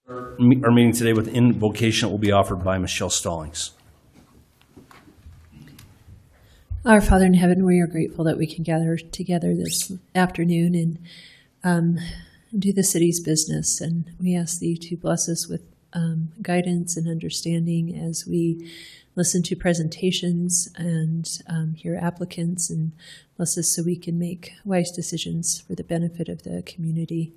Our meeting today with invocation will be offered by Michelle Stallings. Our Father in heaven, we are grateful that we can gather together this afternoon and do the city's business. And we ask thee to bless us with guidance and understanding as we listen to presentations and hear applicants, and bless us so we can make wise decisions for the benefit of the community.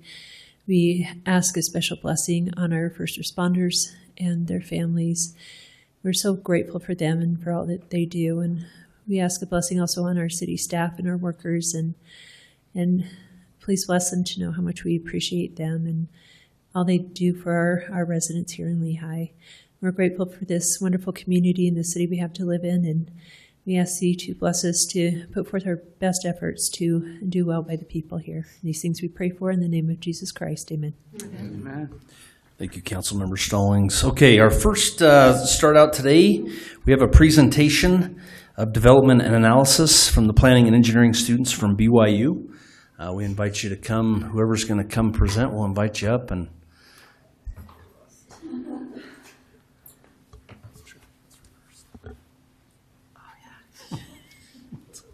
We ask a special blessing on our first responders and their families. We're so grateful for them and for all that they do. And we ask a blessing also on our city staff and our workers, and please bless them to know how much we appreciate them and all they do for our residents here in Lehi. We're grateful for this wonderful community and the city we have to live in, and we ask you to bless us to put forth our best efforts to do well by the people here. These things we pray for in the name of Jesus Christ. Amen. Amen. Thank you, Councilmember Stallings. Okay, our first start out today, we have a presentation of development and analysis from the planning and engineering students from BYU. We invite you to come. Whoever's going to come present, we'll invite you up. And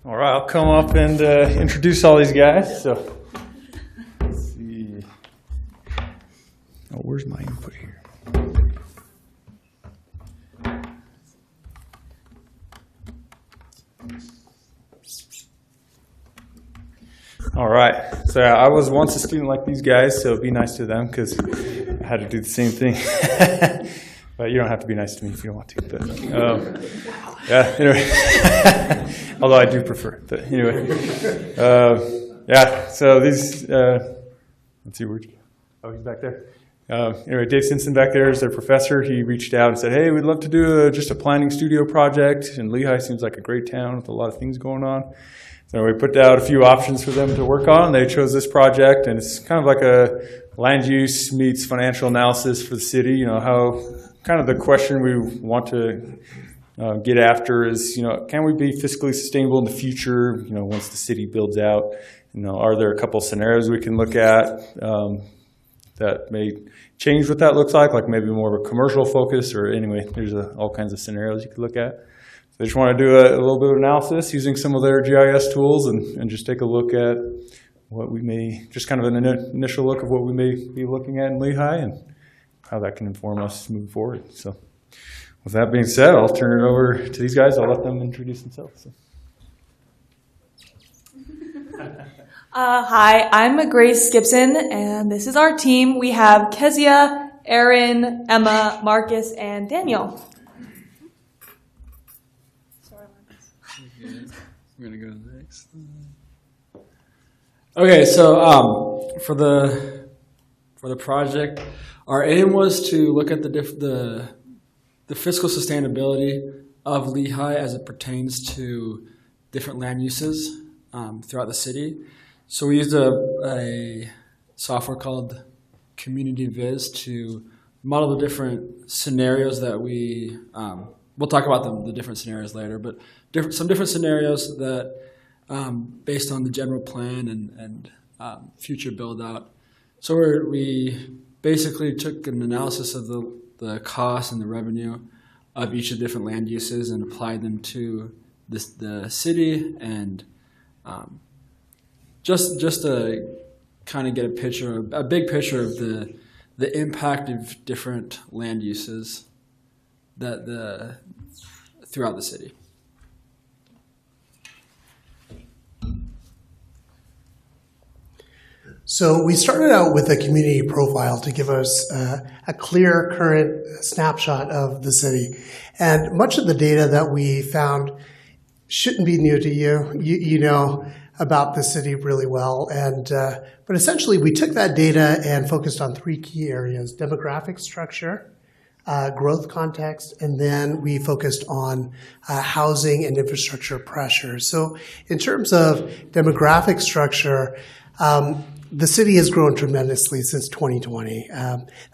all right, I'll come up and introduce all these guys. So, let's see. Oh, where's my input here? All right. So I was once a student like these guys, so be nice to them because I had to do the same thing. But you don't have to be nice to me if you don't want to. But yeah, anyway. Although I do prefer it. But anyway. Yeah, so these, let's see, oh, he's back there. Anyway, Dave Simpson back there is their professor. He reached out and said, hey, we'd love to do just a planning studio project. And Lehi seems like a great town with a lot of things going on. So we put out a few options for them to work on. They chose this project, and it's kind of like a land use meets financial analysis for the city. You know, how kind of the question we want to get after is, you know, can we be fiscally sustainable in the future, you know, once the city builds out? You know, are there a couple scenarios we can look at that may change what that looks like maybe more of a commercial focus, or anyway, there's all kinds of scenarios you could look at. They just want to do a little bit of analysis using some of their GIS tools and just take a look at what we may, just kind of an initial look of what we may be looking at in Lehi and how that can inform us moving forward. So with that being said, I'll turn it over to these guys. I'll let them introduce themselves. So. Hi, I'm Grace Gibson, and this is our team. We have Kezia, Aaron, Emma, Marcus, and Daniel. We're going to go to the next slide. Okay, so for the project, our aim was to look at the fiscal sustainability of Lehi as it pertains to different land uses throughout the city. So we used a software called Community Viz to model the different scenarios that we'll talk about the different scenarios later, but some different scenarios that based on the general plan and future build out. So we basically took an analysis of the cost and the revenue of each of the different land uses and applied them to the city, and just to kind of get a big picture of the impact of different land uses throughout the city. So we started out with a community profile to give us a clear current snapshot of the city. And much of the data that we found shouldn't be new to you. You know about the city really well. But essentially we took that data and focused on three key areas: demographic structure, growth context, and then we focused on housing and infrastructure pressures. So in terms of demographic structure, the city has grown tremendously since 2020.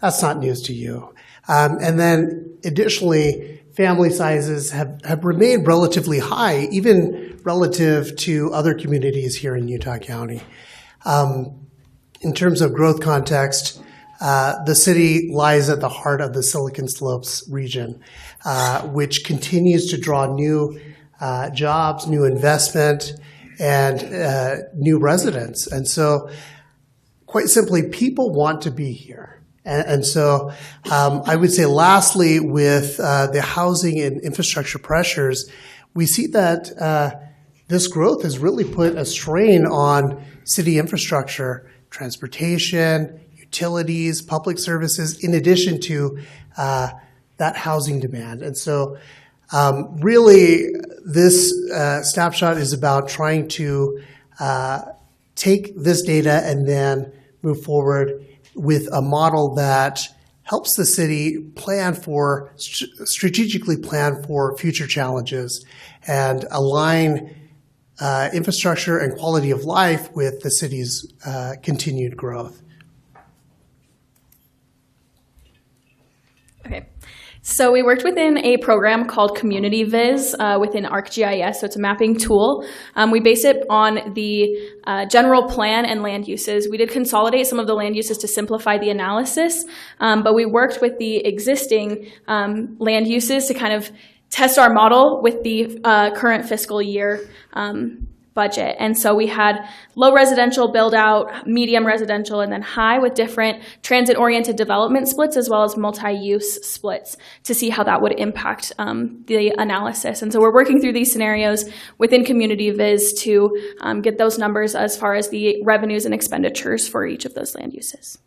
That's not news to you. And then additionally, family sizes have remained relatively high, even relative to other communities here in Utah County. In terms of growth context, the city lies at the heart of the Silicon Slopes region, which continues to draw new jobs, new investment, and new residents. And so, quite simply, people want to be here. And so I would say lastly, with the housing and infrastructure pressures, we see that this growth has really put a strain on city infrastructure, transportation, utilities, public services, in addition to that housing demand. And so really this snapshot is about trying to take this data and then move forward with a model that helps the city strategically plan for future challenges and align infrastructure and quality of life with the city's continued growth. Okay. So we worked within a program called Community Viz within ArcGIS, so it's a mapping tool. We base it on the general plan and land uses. We did consolidate some of the land uses to simplify the analysis, but we worked with the existing land uses to kind of test our model with the current fiscal year budget. And so we had low residential build out, medium residential, and then high with different transit-oriented development splits as well as multi-use splits to see how that would impact the analysis. And so we're working through these scenarios within Community Viz to get those numbers as far as the revenues and expenditures for each of those land uses.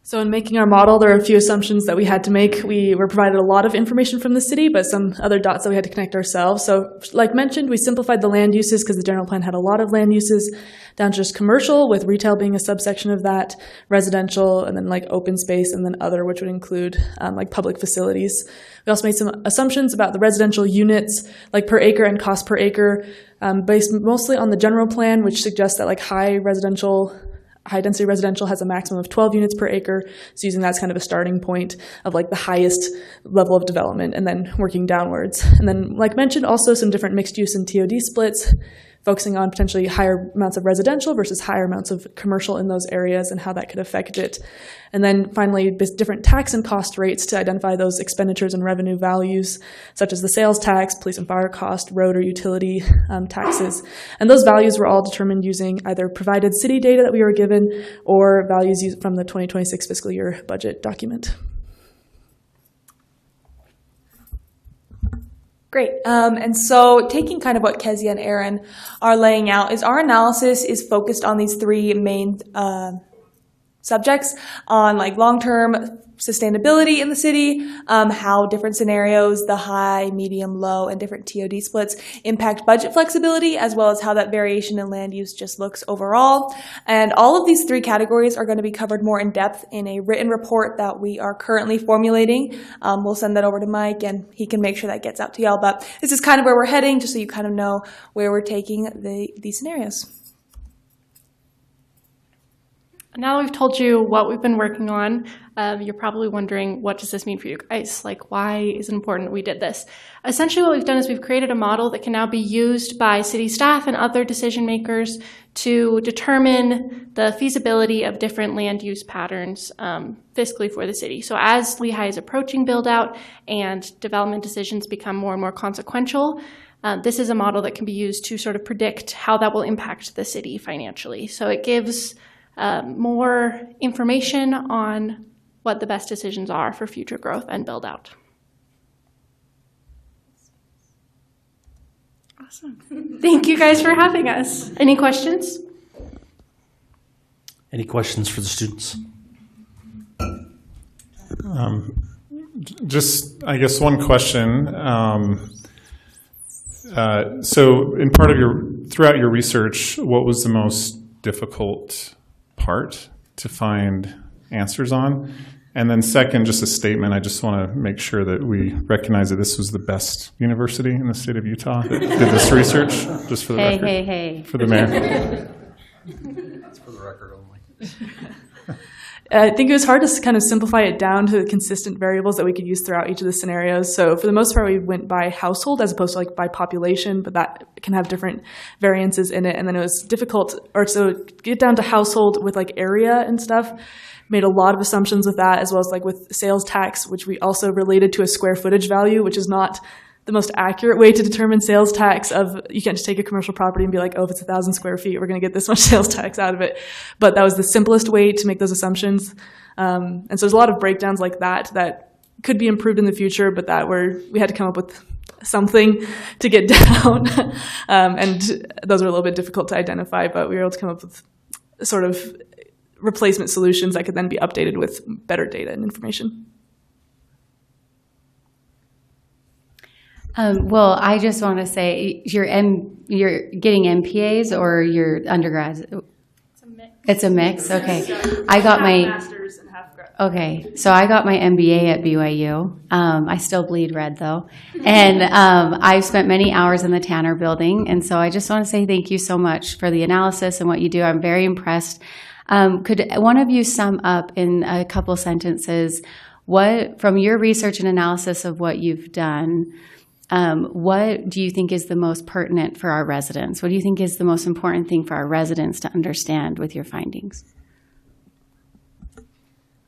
So in making our model, there are a few assumptions that we had to make. We were provided a lot of information from the city, but some other dots that we had to connect ourselves. So like mentioned, we simplified the land uses because the general plan had a lot of land uses down to just commercial, with retail being a subsection of that, residential, and then like open space, and then other, which would include like public facilities. We also made some assumptions about the residential units, like per acre and cost per acre, based mostly on the general plan, which suggests that like high-density residential has a maximum of 12 units per acre, so using that as kind of a starting point of like the highest level of development and then working downwards. And then, like mentioned, also some different mixed use and TOD splits, focusing on potentially higher amounts of residential versus higher amounts of commercial in those areas and how that could affect it. And then finally, different tax and cost rates to identify those expenditures and revenue values, such as the sales tax, police and fire cost, road or utility taxes. And those values were all determined using either provided city data that we were given or values used from the 2026 fiscal year budget document. Great. And so taking kind of what Kezia and Aaron are laying out is our analysis is focused on these three main subjects on like long-term sustainability in the city, how different scenarios, the high, medium, low, and different TOD splits impact budget flexibility, as well as how that variation in land use just looks overall. And all of these three categories are going to be covered more in depth in a written report that we are currently formulating. We'll send that over to Mike, and he can make sure that gets out to y'all. But this is kind of where we're heading, just so you kind of know where we're taking these scenarios. Now that we've told you what we've been working on, you're probably wondering, what does this mean for you guys? Like, why is it important we did this? Essentially, what we've done is we've created a model that can now be used by city staff and other decision makers to determine the feasibility of different land use patterns fiscally for the city. So as Lehi is approaching build out and development decisions become more and more consequential, this is a model that can be used to sort of predict how that will impact the city financially. So it gives more information on what the best decisions are for future growth and build out. Awesome. Thank you guys for having us. Any questions? Any questions for the students? Just, I guess, one question. So in part of throughout your research, what was the most difficult part to find answers on? And then second, just a statement. I just want to make sure that we recognize that this was the best university in the state of Utah that did this research, just for the record. Hey. For the mayor. That's for the record only. I think it was hard to kind of simplify it down to consistent variables that we could use throughout each of the scenarios. So for the most part, we went by household as opposed to like by population, but that can have different variances in it. And then it was difficult, or so get down to household with like area and stuff. Made a lot of assumptions with that, as well as like with sales tax, which we also related to a square footage value, which is not the most accurate way to determine sales tax. You can't just take a commercial property and be like, oh, if it's 1,000 square feet, we're going to get this much sales tax out of it. But that was the simplest way to make those assumptions. And so there's a lot of breakdowns like that could be improved in the future, but we had to come up with something to get down. And those were a little bit difficult to identify, but we were able to come up with sort of replacement solutions that could then be updated with better data and information. Well, I just want to say you're getting MPAs or your undergrads? It's a mix. It's a mix. Okay, I got my master's and half grad. Okay, so I got my MBA at BYU. I still bleed red though, and I've spent many hours in the Tanner Building, and so I just want to say thank you so much for the analysis and what you do. I'm very impressed. Could one of you sum up in a couple sentences from your research and analysis of what you've done, what do you think is the most pertinent for our residents? What do you think is the most important thing for our residents to understand with your findings?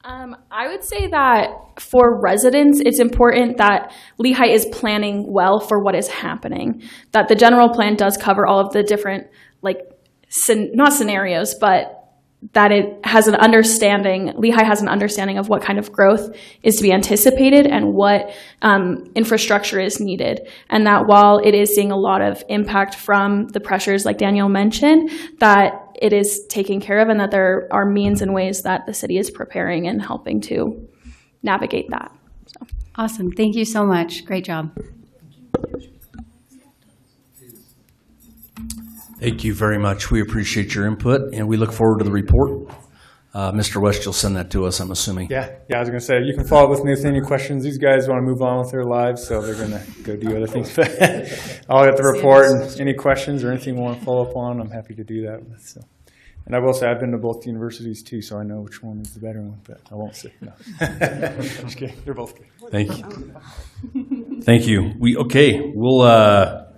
I would say that for residents, it's important that Lehi is planning well for what is happening, that the general plan does cover all of the different, not scenarios, but that it has an understanding, Lehi has an understanding of what kind of growth is to be anticipated and what infrastructure is needed. And that while it is seeing a lot of impact from the pressures like Danielle mentioned, that it is taken care of and that there are means and ways that the city is preparing and helping to navigate that. So. Awesome. Thank you so much. Great job. Thank you very much. We appreciate your input, and we look forward to the report. Mr. West, you'll send that to us, I'm assuming. Yeah, I was going to say, you can follow up with me with any questions. These guys want to move on with their lives, so they're going to go do other things. I'll get the report, and any questions or anything we want to follow up on, I'm happy to do that. So. And I will say, I've been to both universities, too, so I know which one is the better one, but I won't say. No. Just kidding. They're both good. Thank you. Thank you. We'll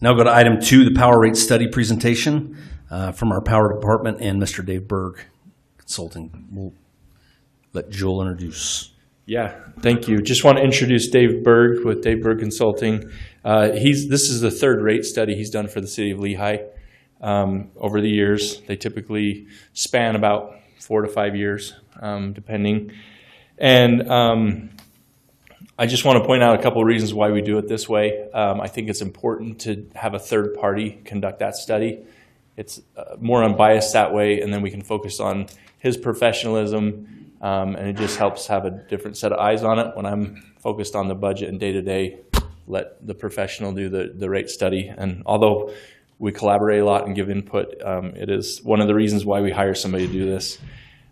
now go to item 2, the power rate study presentation from our power department and Mr. Dave Berg, consulting. We'll let Joel introduce. Yeah, thank you. Just want to introduce Dave Berg with Dave Berg Consulting. This is the third rate study he's done for the city of Lehi over the years. They typically span about 4 to 5 years, depending. And I just want to point out a couple of reasons why we do it this way. I think it's important to have a third party conduct that study. It's more unbiased that way, and then we can focus on his professionalism, and it just helps have a different set of eyes on it. When I'm focused on the budget and day-to-day, let the professional do the rate study. And although we collaborate a lot and give input, it is one of the reasons why we hire somebody to do this.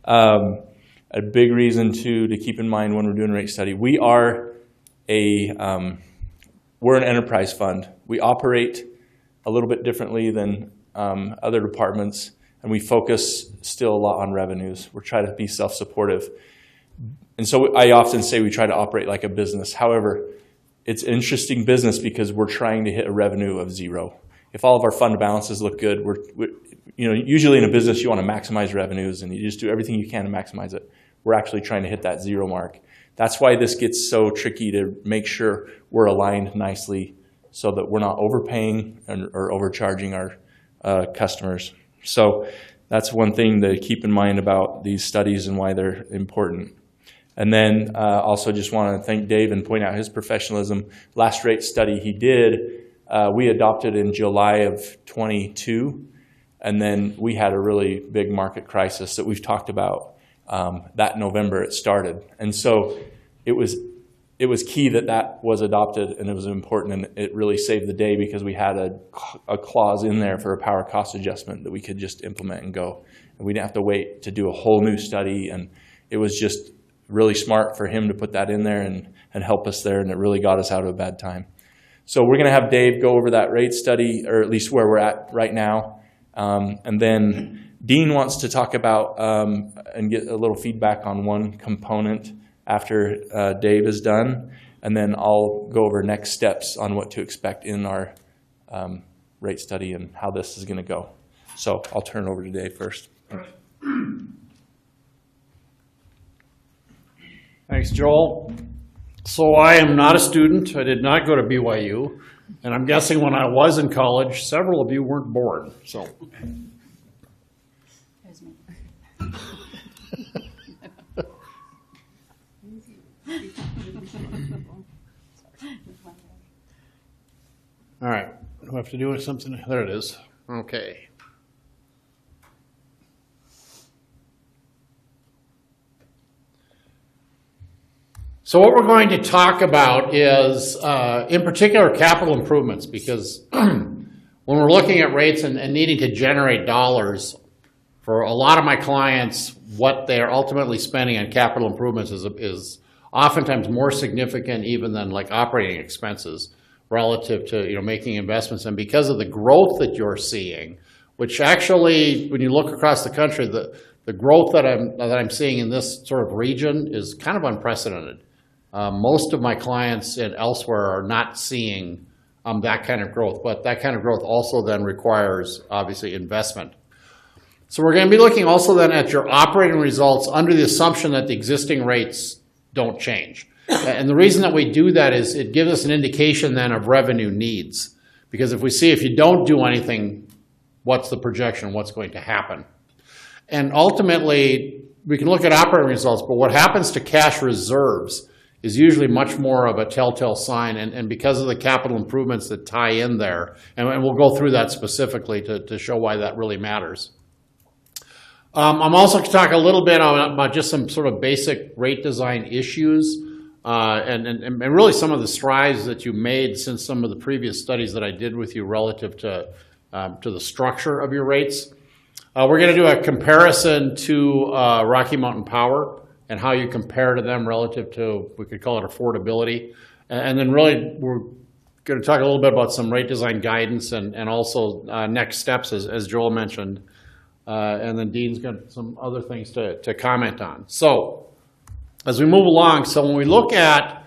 A big reason to keep in mind when we're doing a rate study, we're an enterprise fund. We operate a little bit differently than other departments, and we focus still a lot on revenues. We're trying to be self-supportive. And so I often say we try to operate like a business. However, it's an interesting business because we're trying to hit a revenue of 0. If all of our fund balances look good, usually in a business you want to maximize revenues and you just do everything you can to maximize it. We're actually trying to hit that 0 mark. That's why this gets so tricky to make sure we're aligned nicely so that we're not overpaying or overcharging our customers. So that's one thing to keep in mind about these studies and why they're important. And then also just want to thank Dave and point out his professionalism. Last rate study he did, we adopted in July of 22, and then we had a really big market crisis that we've talked about. That November it started. And so it was key that was adopted, and it was important, and it really saved the day because we had a clause in there for a power cost adjustment that we could just implement and go. And we didn't have to wait to do a whole new study, and it was just really smart for him to put that in there and help us there, and it really got us out of a bad time. So we're going to have Dave go over that rate study, or at least where we're at right now, and then Dean wants to talk about and get a little feedback on one component after Dave is done, and then I'll go over next steps on what to expect in our rate study and how this is going to go. So I'll turn it over to Dave first. Thanks, Joel. So I am not a student. I did not go to BYU. And I'm guessing when I was in college, several of you weren't born. So. All right. Do I have to do something? There it is. Okay. So what we're going to talk about is, in particular, capital improvements, because when we're looking at rates and needing to generate dollars, for a lot of my clients, what they're ultimately spending on capital improvements is oftentimes more significant even than like operating expenses relative to making investments. And because of the growth that you're seeing, which actually, when you look across the country, the growth that I'm seeing in this sort of region is kind of unprecedented. Most of my clients and elsewhere are not seeing that kind of growth, but that kind of growth also then requires, obviously, investment. So we're going to be looking also then at your operating results under the assumption that the existing rates don't change. And the reason that we do that is it gives us an indication then of revenue needs. Because if you don't do anything, what's the projection, what's going to happen? And ultimately, we can look at operating results, but what happens to cash reserves is usually much more of a telltale sign, and because of the capital improvements that tie in there, and we'll go through that specifically to show why that really matters. I'm also going to talk a little bit about just some sort of basic rate design issues, and really some of the strides that you made since some of the previous studies that I did with you relative to the structure of your rates. We're going to do a comparison to Rocky Mountain Power, and how you compare to them relative to, we could call it affordability. And then really, we're going to talk a little bit about some rate design guidance and also next steps, as Joel mentioned. And then Dean's got some other things to comment on. So as we move along, so when we look at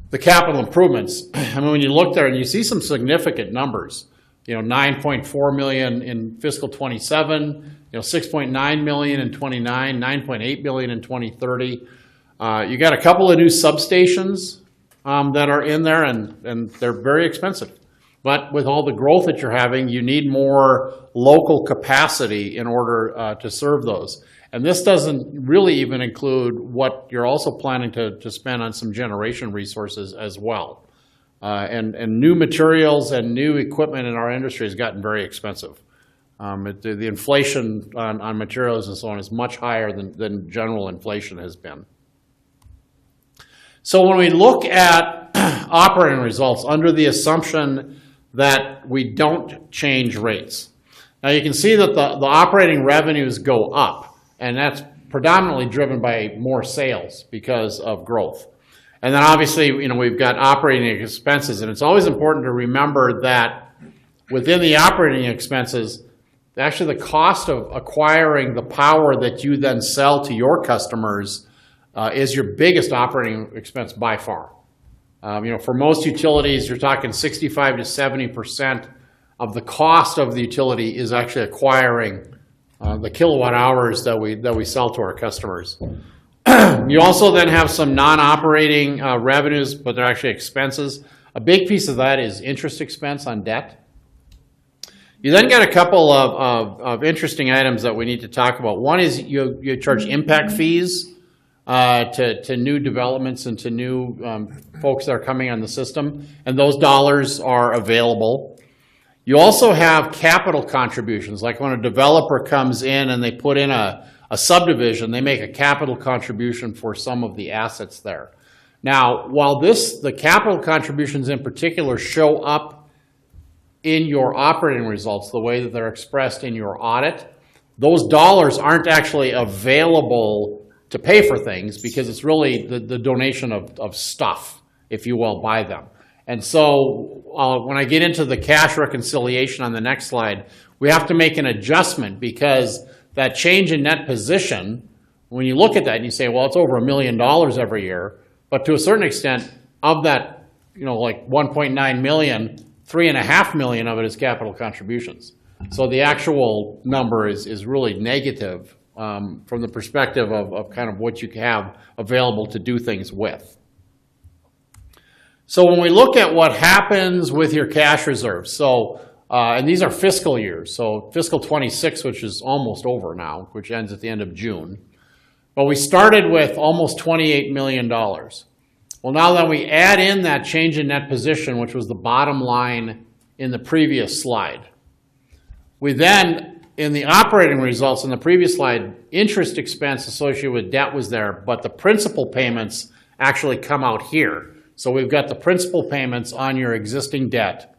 the capital improvements, I mean, when you look there and you see some significant numbers, 9.4 million in fiscal 27, 6.9 million in 29, 9.8 million in 2030. You got a couple of new substations that are in there, and they're very expensive. But with all the growth that you're having, you need more local capacity in order to serve those. And this doesn't really even include what you're also planning to spend on some generation resources as well. And new materials and new equipment in our industry has gotten very expensive. The inflation on materials and so on is much higher than general inflation has been. So when we look at operating results under the assumption that we don't change rates, now you can see that the operating revenues go up, and that's predominantly driven by more sales because of growth. And then obviously, we've got operating expenses, and it's always important to remember that within the operating expenses, actually the cost of acquiring the power that you then sell to your customers is your biggest operating expense by far. For most utilities, you're talking 65 to 70% of the cost of the utility is actually acquiring the kilowatt hours that we sell to our customers. You also then have some non-operating revenues, but they're actually expenses. A big piece of that is interest expense on debt. You then got a couple of interesting items that we need to talk about. One is you charge impact fees to new developments and to new folks that are coming on the system, and those dollars are available. You also have capital contributions, like when a developer comes in and they put in a subdivision, they make a capital contribution for some of the assets there. Now, while the capital contributions in particular show up in your operating results the way that they're expressed in your audit, those dollars aren't actually available to pay for things because it's really the donation of stuff, if you will, by them. And so when I get into the cash reconciliation on the next slide, we have to make an adjustment because that change in net position, when you look at that and you say, well, it's over $1 million every year, but to a certain extent of that, like 1.9 million, 3.5 million of it is capital contributions. So the actual number is really negative from the perspective of kind of what you have available to do things with. So when we look at what happens with your cash reserves, and these are fiscal years, so fiscal 26, which is almost over now, which ends at the end of June. But we started with almost $28 million. Well, now that we add in that change in net position, which was the bottom line in the previous slide, we then, in the operating results in the previous slide, interest expense associated with debt was there, but the principal payments actually come out here. So we've got the principal payments on your existing debt.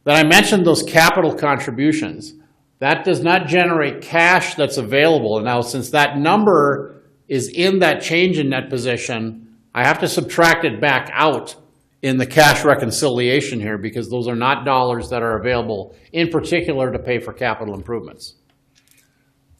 Then I mentioned those capital contributions. That does not generate cash that's available. And now, since that number is in that change in net position, I have to subtract it back out in the cash reconciliation here because those are not dollars that are available in particular to pay for capital improvements.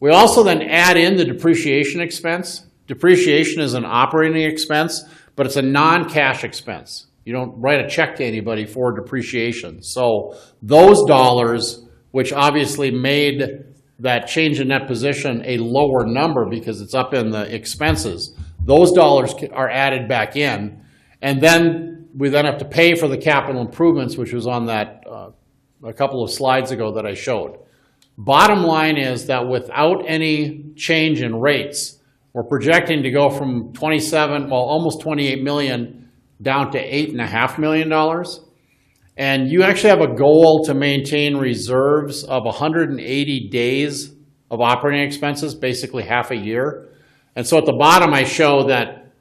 We also then add in the depreciation expense. Depreciation is an operating expense, but it's a non-cash expense. You don't write a check to anybody for depreciation. So those dollars, which obviously made that change in net position a lower number because it's up in the expenses, those dollars are added back in. And then we then have to pay for the capital improvements, which was on that a couple of slides ago that I showed. Bottom line is that without any change in rates, we're projecting to go from almost 28 million down to $8.5 million. And you actually have a goal to maintain reserves of 180 days of operating expenses, basically half a year. And so at the bottom, I show that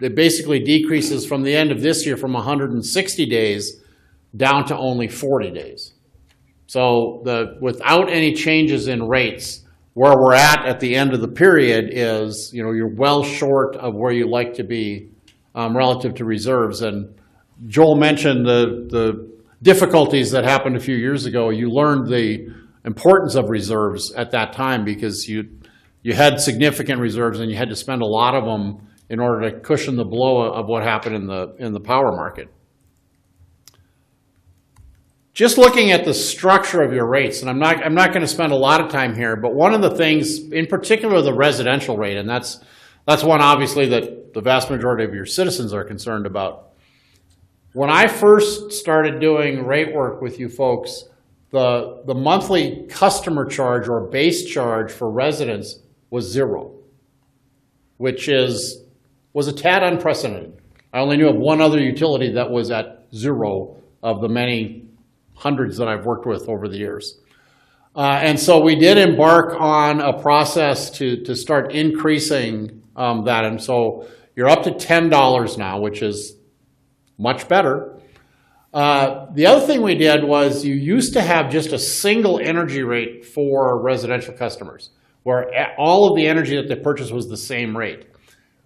it basically decreases from the end of this year from 160 days down to only 40 days. So without any changes in rates, where we're at the end of the period is, you're well short of where you like to be relative to reserves. And Joel mentioned the difficulties that happened a few years ago. You learned the importance of reserves at that time because you had significant reserves and you had to spend a lot of them in order to cushion the blow of what happened in the power market. Just looking at the structure of your rates, and I'm not going to spend a lot of time here, but one of the things, in particular the residential rate, and that's one obviously that the vast majority of your citizens are concerned about. When I first started doing rate work with you folks, the monthly customer charge or base charge for residents was $0, which was a tad unprecedented. I only knew of one other utility that was at $0 of the many hundreds that I've worked with over the years. And so we did embark on a process to start increasing that. And so you're up to $10 now, which is much better. The other thing we did was you used to have just a single energy rate for residential customers, where all of the energy that they purchased was the same rate.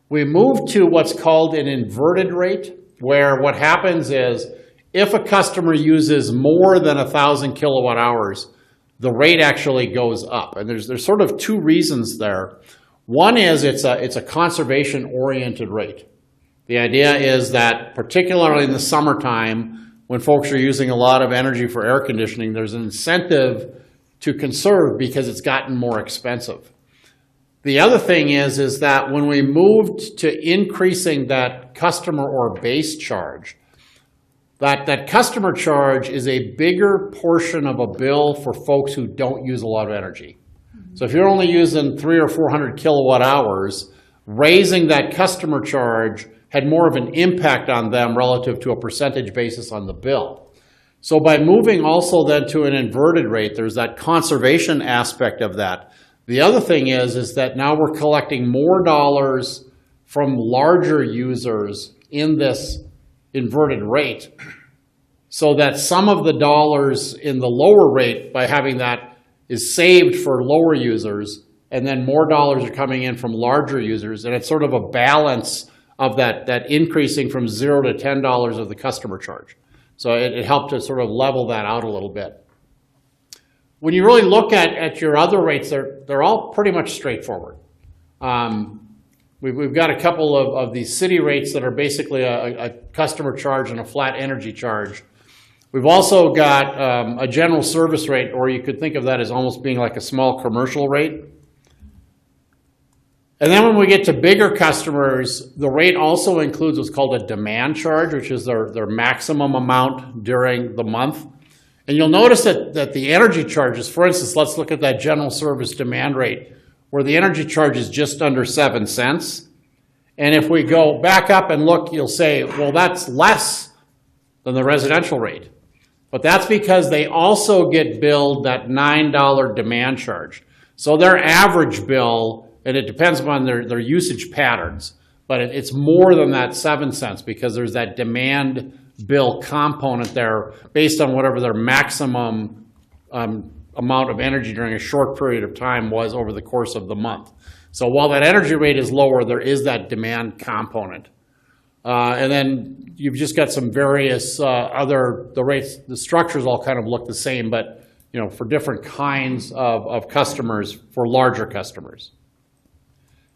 We moved to what's called an inverted rate, where what happens is if a customer uses more than 1,000 kilowatt hours, the rate actually goes up. And there's sort of two reasons there. One is it's a conservation-oriented rate. The idea is that particularly in the summertime, when folks are using a lot of energy for air conditioning, there's an incentive to conserve because it's gotten more expensive. The other thing is that when we moved to increasing that customer or base charge, that customer charge is a bigger portion of a bill for folks who don't use a lot of energy. So if you're only using 300 or 400 kilowatt hours, raising that customer charge had more of an impact on them relative to a percentage basis on the bill. So by moving also then to an inverted rate, there's that conservation aspect of that. The other thing is that now we're collecting more dollars from larger users in this inverted rate, so that some of the dollars in the lower rate by having that is saved for lower users, and then more dollars are coming in from larger users, and it's sort of a balance of that increasing from $0 to $10 of the customer charge. So it helped to sort of level that out a little bit. when you really look at your other rates, they're all pretty much straightforward. We've got a couple of these city rates that are basically a customer charge and a flat energy charge. We've also got a general service rate, or you could think of that as almost being like a small commercial rate. And then when we get to bigger customers, the rate also includes what's called a demand charge, which is their maximum amount during the month. And you'll notice that the energy charges, for instance, let's look at that general service demand rate, where the energy charge is just under 7 cents. And if we go back up and look, you'll say, well, that's less than the residential rate. But that's because they also get billed that $9 demand charge. So their average bill, and it depends upon their usage patterns, but it's more than that 7 cents because there's that demand bill component there based on whatever their maximum amount of energy during a short period of time was over the course of the month. So while that energy rate is lower, there is that demand component. And then you've just got some various the rates, the structures all kind of look the same, but for different kinds of customers, for larger customers.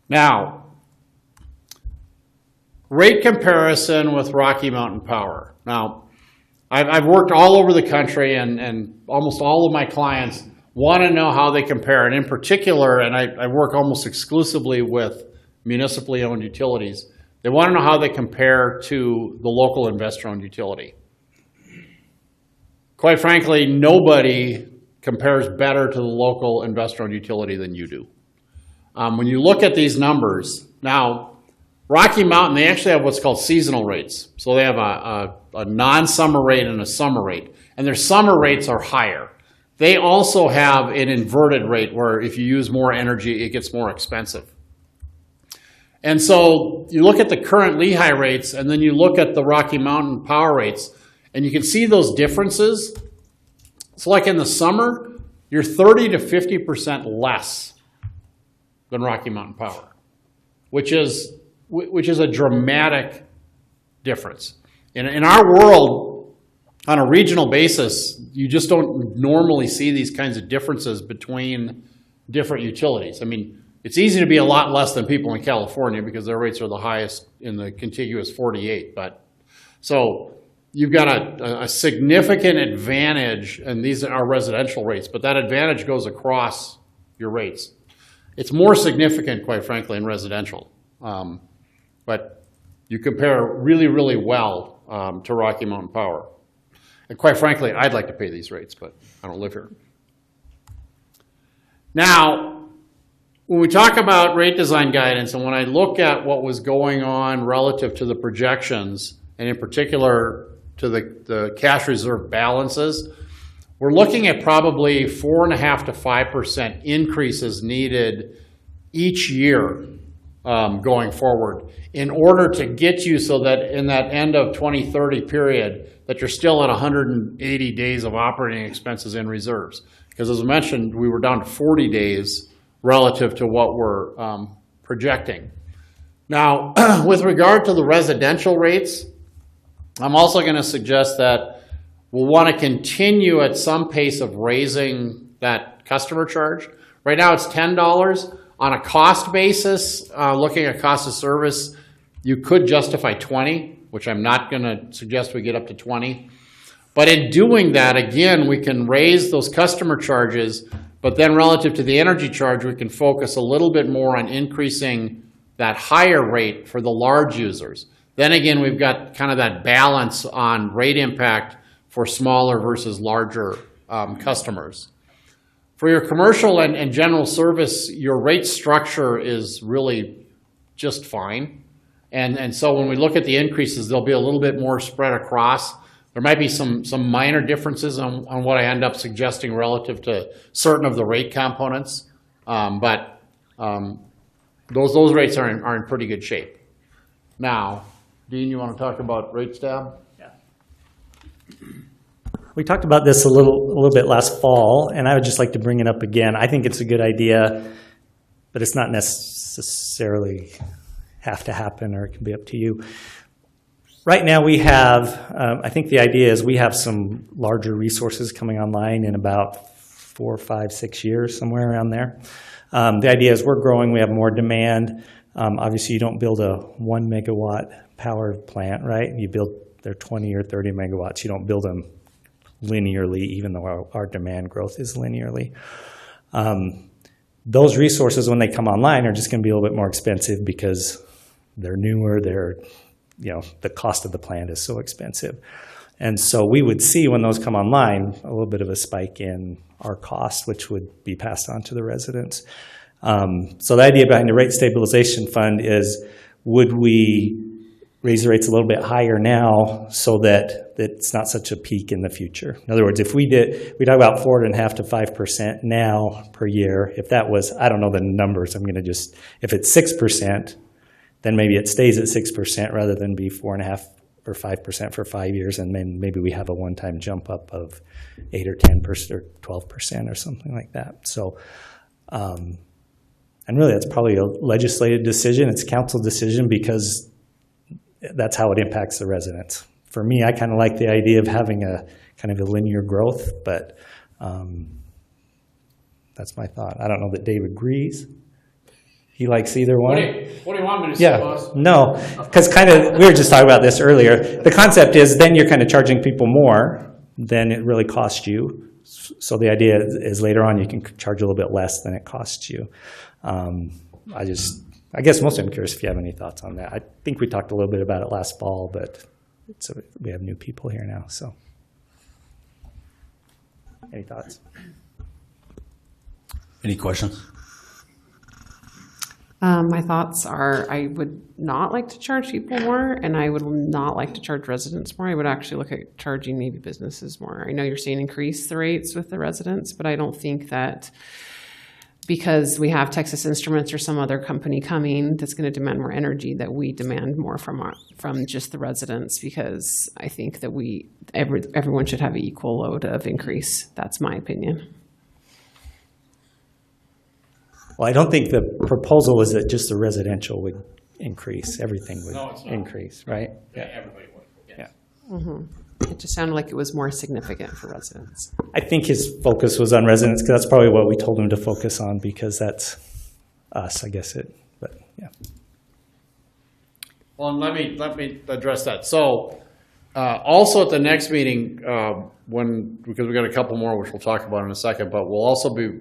Now, rate comparison with Rocky Mountain Power. Now, I've worked all over the country, and almost all of my clients want to know how they compare. And in particular, and I work almost exclusively with municipally owned utilities, they want to know how they compare to the local investor-owned utility. Quite frankly, nobody compares better to the local investor-owned utility than you do. When you look at these numbers, now, Rocky Mountain, they actually have what's called seasonal rates. So they have a non-summer rate and a summer rate. And their summer rates are higher. They also have an inverted rate where if you use more energy, it gets more expensive. And so you look at the current Lehi rates, and then you look at the Rocky Mountain Power rates, and you can see those differences. So like in the summer, you're 30 to 50% less than Rocky Mountain Power, which is a dramatic difference. In our world, on a regional basis, you just don't normally see these kinds of differences between different utilities. I mean, it's easy to be a lot less than people in California because their rates are the highest in the contiguous 48. But so you've got a significant advantage, and these are residential rates, but that advantage goes across your rates. It's more significant, quite frankly, in residential. But you compare really, really well to Rocky Mountain Power. And quite frankly, I'd like to pay these rates, but I don't live here. Now, when we talk about rate design guidance, and when I look at what was going on relative to the projections, and in particular to the cash reserve balances, we're looking at probably 4.5% to 5% increases needed each year going forward in order to get you so that in that end of 2030 period that you're still at 180 days of operating expenses in reserves. Because as I mentioned, we were down to 40 days relative to what we're projecting. Now, with regard to the residential rates, I'm also going to suggest that we'll want to continue at some pace of raising that customer charge. Right now it's $10. On a cost basis, looking at cost of service, you could justify 20, which I'm not going to suggest we get up to 20. But in doing that, again, we can raise those customer charges, but then relative to the energy charge, we can focus a little bit more on increasing that higher rate for the large users. Then again, we've got kind of that balance on rate impact for smaller versus larger customers. For your commercial and general service, your rate structure is really just fine. And so when we look at the increases, they'll be a little bit more spread across. There might be some minor differences on what I end up suggesting relative to certain of the rate components, but those rates are in pretty good shape. Now, Dean, you want to talk about rate stab? Yeah. We talked about this a little bit last fall, and I would just like to bring it up again. I think it's a good idea, but it's not necessarily have to happen, or it can be up to you. Right now we have, I think the idea is we have some larger resources coming online in about 4, 5, 6 years, somewhere around there. The idea is we're growing, we have more demand. Obviously, you don't build a 1 megawatt power plant, right? You build, they're 20 or 30 megawatts. You don't build them linearly, even though our demand growth is linearly. Those resources, when they come online, are just going to be a little bit more expensive because they're newer, the cost of the plant is so expensive. And so we would see when those come online a little bit of a spike in our cost, which would be passed on to the residents. So the idea behind the rate stabilization fund is, would we raise the rates a little bit higher now so that it's not such a peak in the future? In other words, if we talk about 4.5% to 5% now per year. If that was, I don't know the numbers, if it's 6%, then maybe it stays at 6% rather than be 4.5% or 5% for 5 years, and then maybe we have a one-time jump up of 8 or 10% or 12% or something like that. So, and really that's probably a legislative decision. It's a council decision because that's how it impacts the residents. For me, I kind of like the idea of having a kind of a linear growth, but that's my thought. I don't know that Dave agrees. He likes either one. What do you want me to say, boss? No, because we were just talking about this earlier. The concept is then you're kind of charging people more than it really costs you. So the idea is later on you can charge a little bit less than it costs you. I guess most of them curious if you have any thoughts on that. I think we talked a little bit about it last fall, but we have new people here now. So, any thoughts? Any questions? My thoughts are I would not like to charge people more, and I would not like to charge residents more. I would actually look at charging maybe businesses more. I know you're saying increase the rates with the residents, but I don't think that because we have Texas Instruments or some other company coming that's going to demand more energy, that we demand more from just the residents, because I think that everyone should have an equal load of increase. That's my opinion. Well, I don't think the proposal is that just the residential would increase. Everything would increase, right? Yeah, everybody would. Yes. Yeah. Mm-hmm. It just sounded like it was more significant for residents. I think his focus was on residents because that's probably what we told him to focus on, because that's us, I guess but yeah. Well, let me address that. So, also at the next meeting, because we got a couple more, which we'll talk about in a second, but we'll also be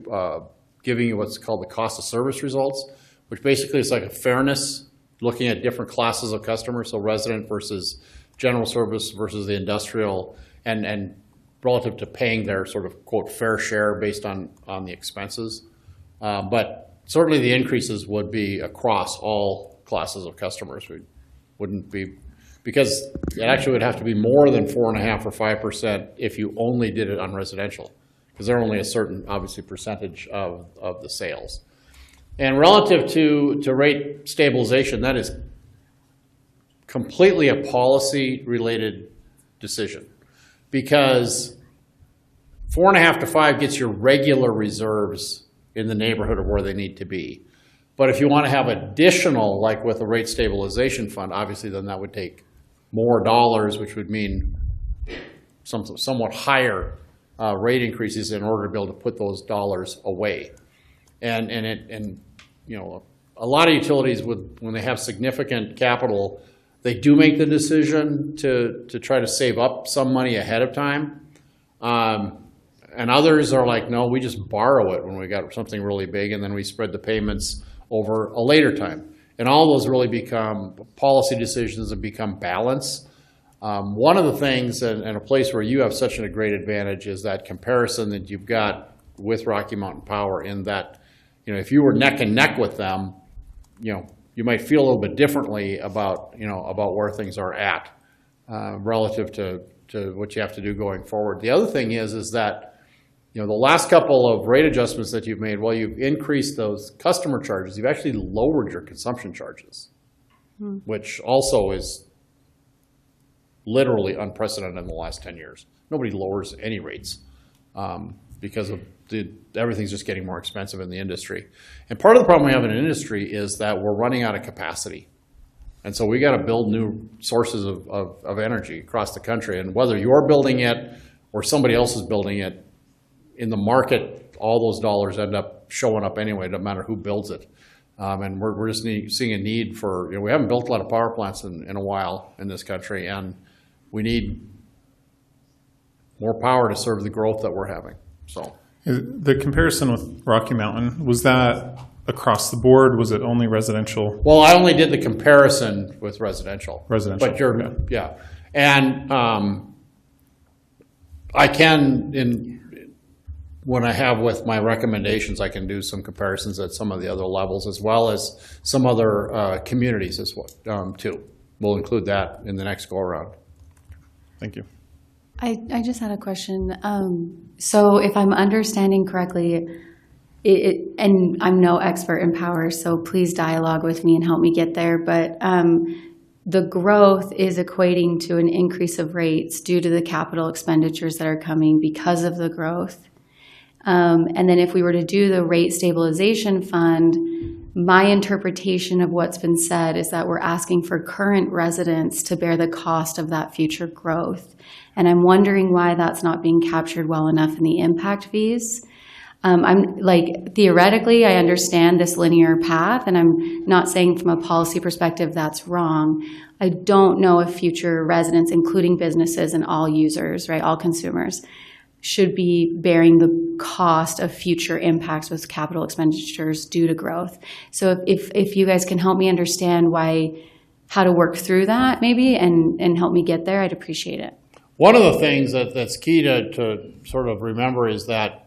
giving you what's called the cost of service results, which basically is like a fairness, looking at different classes of customers, so resident versus general service versus the industrial, and relative to paying their sort of quote fair share based on the expenses. But certainly the increases would be across all classes of customers. We wouldn't be, because it actually would have to be more than 4.5% or 5% if you only did it on residential, because they're only a certain, obviously, percentage of the sales. And relative to rate stabilization, that is completely a policy-related decision, because 4.5 to 5 gets your regular reserves in the neighborhood of where they need to be. But if you want to have additional, like with a rate stabilization fund, obviously then that would take more dollars, which would mean somewhat higher rate increases in order to be able to put those dollars away. And you know, a lot of utilities when they have significant capital, they do make the decision to try to save up some money ahead of time. And others are like, no, we just borrow it when we got something really big, and then we spread the payments over a later time. And all those really become policy decisions and become balance. One of the things, and a place where you have such a great advantage, is that comparison that you've got with Rocky Mountain Power, in that, you know, if you were neck and neck with them, you know, you might feel a little bit differently about where things are at relative to what you have to do going forward. The other thing is that, you know, the last couple of rate adjustments that you've made, while you've increased those customer charges, you've actually lowered your consumption charges, which also is literally unprecedented in the last 10 years. Nobody lowers any rates because of everything's just getting more expensive in the industry. And part of the problem we have in an industry is that we're running out of capacity. And so we got to build new sources of energy across the country. And whether you're building it or somebody else is building it, in the market, all those dollars end up showing up anyway, no matter who builds it. And we're just seeing a need for, we haven't built a lot of power plants in a while in this country, and we need more power to serve the growth that we're having. So The comparison with Rocky Mountain, was that across the board? Was it only residential? Well, I only did the comparison with residential. Residential, But yeah. And I can, when I have with my recommendations, I can do some comparisons at some of the other levels, as well as some other communities as well, too. We'll include that in the next go-around. Thank you. I just had a question. So if I'm understanding correctly, and I'm no expert in power, so please dialogue with me and help me get there, but the growth is equating to an increase of rates due to the capital expenditures that are coming because of the growth. And then if we were to do the rate stabilization fund, my interpretation of what's been said is that we're asking for current residents to bear the cost of that future growth. And I'm wondering why that's not being captured well enough in the impact fees. I'm like, theoretically, I understand this linear path, and I'm not saying from a policy perspective that's wrong. I don't know if future residents, including businesses and all users, right, all consumers, should be bearing the cost of future impacts with capital expenditures due to growth. So if you guys can help me understand how to work through that maybe and help me get there, I'd appreciate it. One of the things that's key to sort of remember is that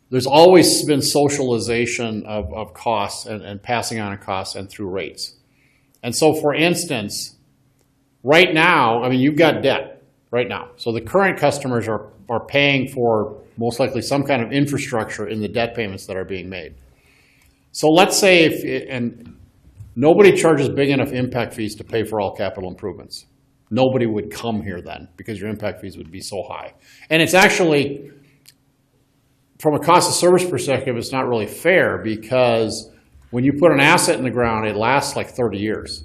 there's always been socialization of costs and passing on of costs and through rates. And so, for instance, right now, I mean, you've got debt right now. So the current customers are paying for most likely some kind of infrastructure in the debt payments that are being made. So let's say and nobody charges big enough impact fees to pay for all capital improvements. Nobody would come here then because your impact fees would be so high. And it's actually, from a cost of service perspective, it's not really fair because when you put an asset in the ground, it lasts like 30 years.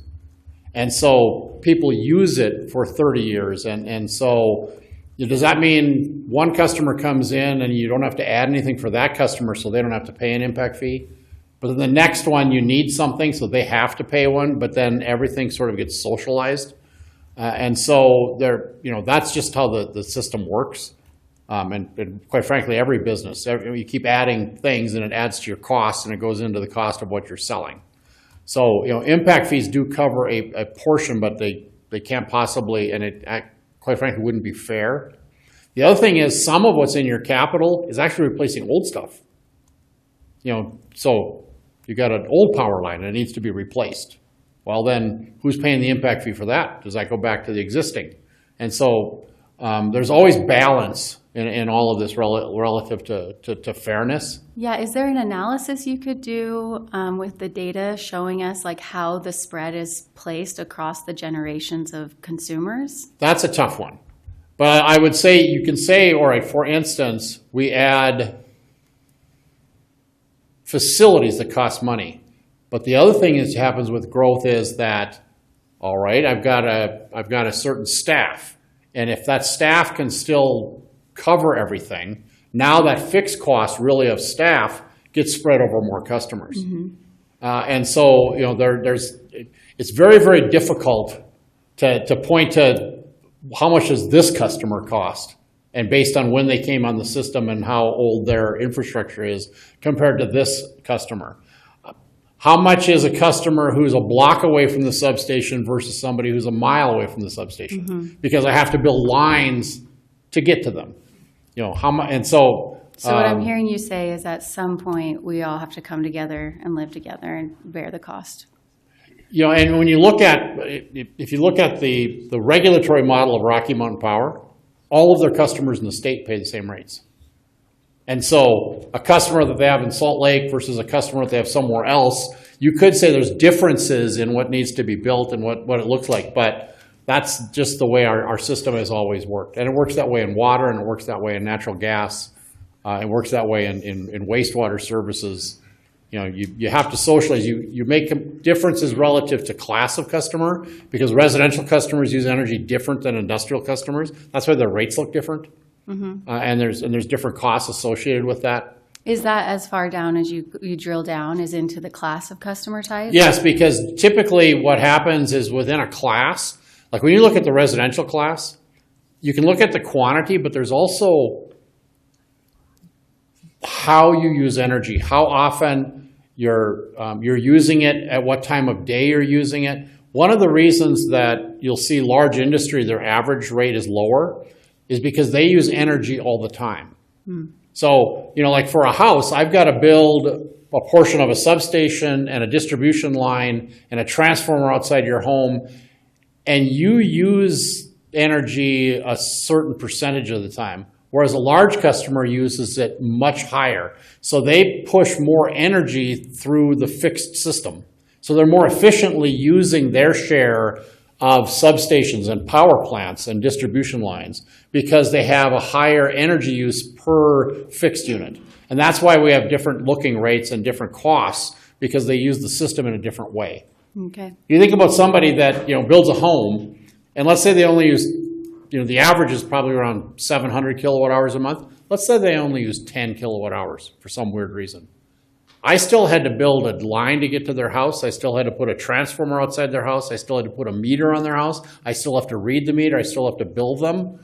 And so people use it for 30 years. And so does that mean one customer comes in and you don't have to add anything for that customer so they don't have to pay an impact fee? But then the next one you need something so they have to pay one, but then everything sort of gets socialized. And so that's just how the system works. And quite frankly, every business, you keep adding things and it adds to your costs and it goes into the cost of what you're selling. So, impact fees do cover a portion, but they can't possibly, and it quite frankly wouldn't be fair. The other thing is some of what's in your capital is actually replacing old stuff. So you got an old power line and it needs to be replaced. Well, then who's paying the impact fee for that? Does that go back to the existing? And so there's always balance in all of this relative to fairness. Yeah, is there an analysis you could do with the data showing us like how the spread is placed across the generations of consumers? That's a tough one. But I would say, you can say, all right, for instance, we add facilities that cost money. But the other thing that happens with growth is that, all right, I've got a certain staff. And if that staff can still cover everything, now that fixed cost really of staff gets spread over more customers. Mm-hmm. And so, it's very, very difficult to point to how much does this customer cost, and based on when they came on the system and how old their infrastructure is compared to this customer. How much is a customer who's a block away from the substation versus somebody who's a mile away from the substation? Mm-hmm. Because I have to build lines to get to them. How much, and so. So what I'm hearing you say is at some point we all have to come together and live together and bear the cost. And when you look at, if you look at the regulatory model of Rocky Mountain Power, all of their customers in the state pay the same rates. And so a customer that they have in Salt Lake versus a customer that they have somewhere else, you could say there's differences in what needs to be built and what it looks like, but that's just the way our system has always worked. And it works that way in water, and it works that way in natural gas. It works that way in wastewater services. You have to socialize. You make differences relative to class of customer, because residential customers use energy different than industrial customers. That's why their rates look different. and there's different costs associated with that. Is that as far down as you drill down is into the class of customer type? Yes, because typically what happens is within a class, like when you look at the residential class, you can look at the quantity, but there's also how you use energy, how often you're using it, at what time of day you're using it. One of the reasons that you'll see large industry, their average rate is lower, is because they use energy all the time. So, like for a house, I've got to build a portion of a substation and a distribution line and a transformer outside your home, and you use energy a certain percentage of the time, whereas a large customer uses it much higher. So they push more energy through the fixed system. So they're more efficiently using their share of substations and power plants and distribution lines because they have a higher energy use per fixed unit. And that's why we have different looking rates and different costs, because they use the system in a different way. Okay. You think about somebody that builds a home, and let's say they only use, the average is probably around 700 kilowatt hours a month. Let's say they only use 10 kilowatt hours for some weird reason. I still had to build a line to get to their house. I still had to put a transformer outside their house. I still had to put a meter on their house. I still have to read the meter. I still have to build them.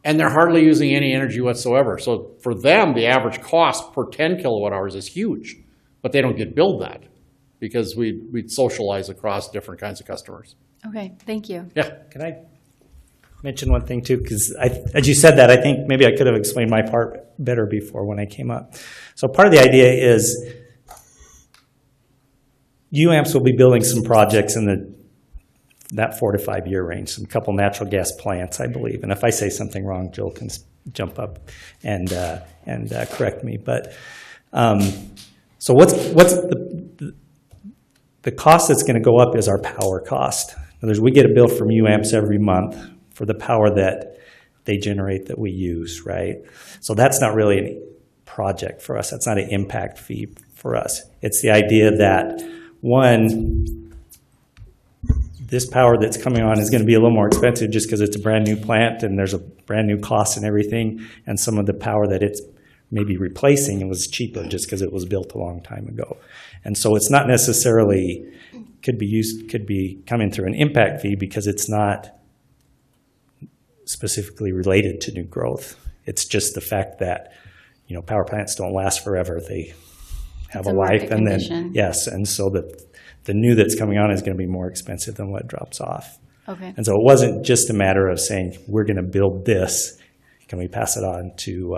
And they're hardly using any energy whatsoever. So for them, the average cost per 10 kilowatt hours is huge. But they don't get billed that because we socialize across different kinds of customers. Okay, thank you. Yeah. Can I mention one thing too? Because as you said that, I think maybe I could have explained my part better before when I came up. So part of the idea is UAMPS will be building some projects in that 4 to 5 year range, some couple natural gas plants, I believe. And if I say something wrong, Joel can jump up and correct me. But so what's the cost that's going to go up is our power cost. In other words, we get a bill from UAMPS every month for the power that they generate that we use, right? So that's not really a project for us. That's not an impact fee for us. It's the idea that, one, this power that's coming on is going to be a little more expensive just because it's a brand new plant and there's a brand new cost and everything, and some of the power that it's maybe replacing, it was cheaper just because it was built a long time ago. And so it's not necessarily could be coming through an impact fee because it's not specifically related to new growth. It's just the fact that power plants don't last forever. They have a life, and then yes, and so the new that's coming on is going to be more expensive than what drops off. Okay. And so it wasn't just a matter of saying we're going to build this. Can we pass it on to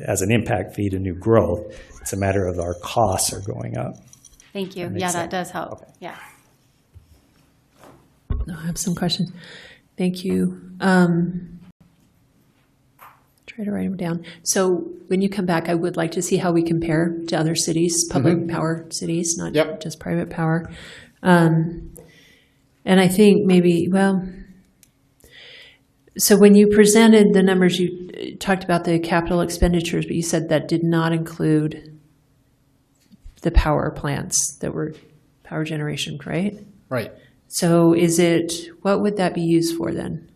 as an impact fee to new growth? It's a matter of our costs are going up. Thank you. Yeah, that does help. Okay. Yeah. I have some questions. Thank you. Try to write them down. So when you come back, I would like to see how we compare to other cities, public power cities, not just private power. And I think maybe, so when you presented the numbers, you talked about the capital expenditures, but you said that did not include the power plants that were power generation, right? Right. So what would that be used for then?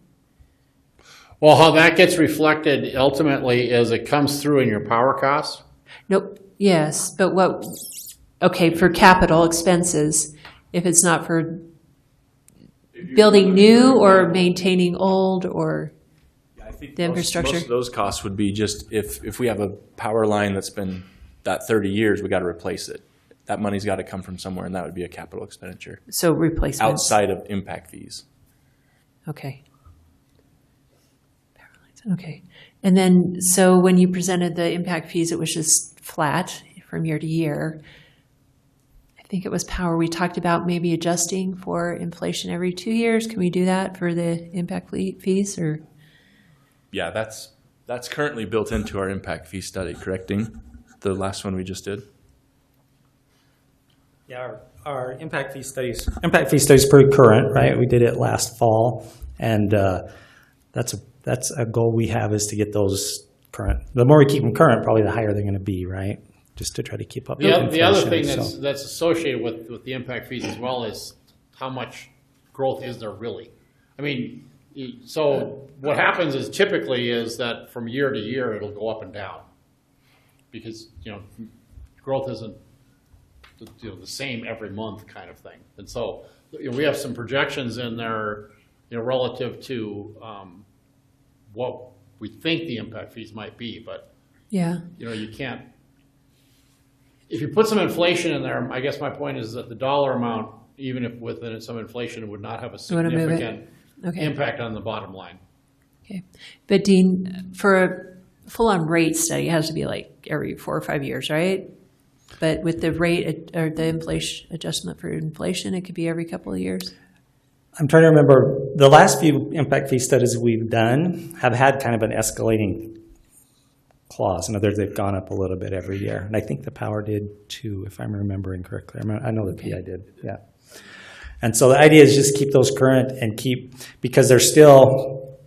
Well, how that gets reflected ultimately is it comes through in your power costs. Nope. Yes, but for capital expenses, if it's not for building new or maintaining old or I think the infrastructure? Most of those costs would be just if we have a power line that's been that 30 years, we got to replace it. That money's got to come from somewhere, and that would be a capital expenditure. So replacements. Outside of impact fees. Okay. Okay. And then, so when you presented the impact fees, it was just flat from year to year. I think it was power. We talked about maybe adjusting for inflation every 2 years. Can we do that for the impact fees, or? Yeah, that's currently built into our impact fee study, correcting the last one we just did. Yeah, our impact fee studies pretty current, right? We did it last fall, and that's a goal we have, is to get those current. The more we keep them current, probably the higher they're going to be, right? Just to try to keep up with inflation. The other thing that's associated with the impact fees as well is how much growth is there really. I mean, So what happens is typically is that from year to year, it'll go up and down. Because, growth isn't the same every month kind of thing. And so we have some projections in there, relative to what we think the impact fees might be, but you can't. If you put some inflation in there, I guess my point is that the dollar amount, even if within some inflation, it would not have a significant impact on the bottom line. Okay. But Dean, for a full-on rate study, it has to be like every 4 or 5 years, right? But with the rate or the inflation adjustment for inflation, it could be every couple of years. I'm trying to remember, the last few impact fee studies we've done have had kind of an escalating clause. In other words, they've gone up a little bit every year. And I think the power did too, if I'm remembering correctly. I know the PI did, yeah. And so the idea is just keep those current and because they're still,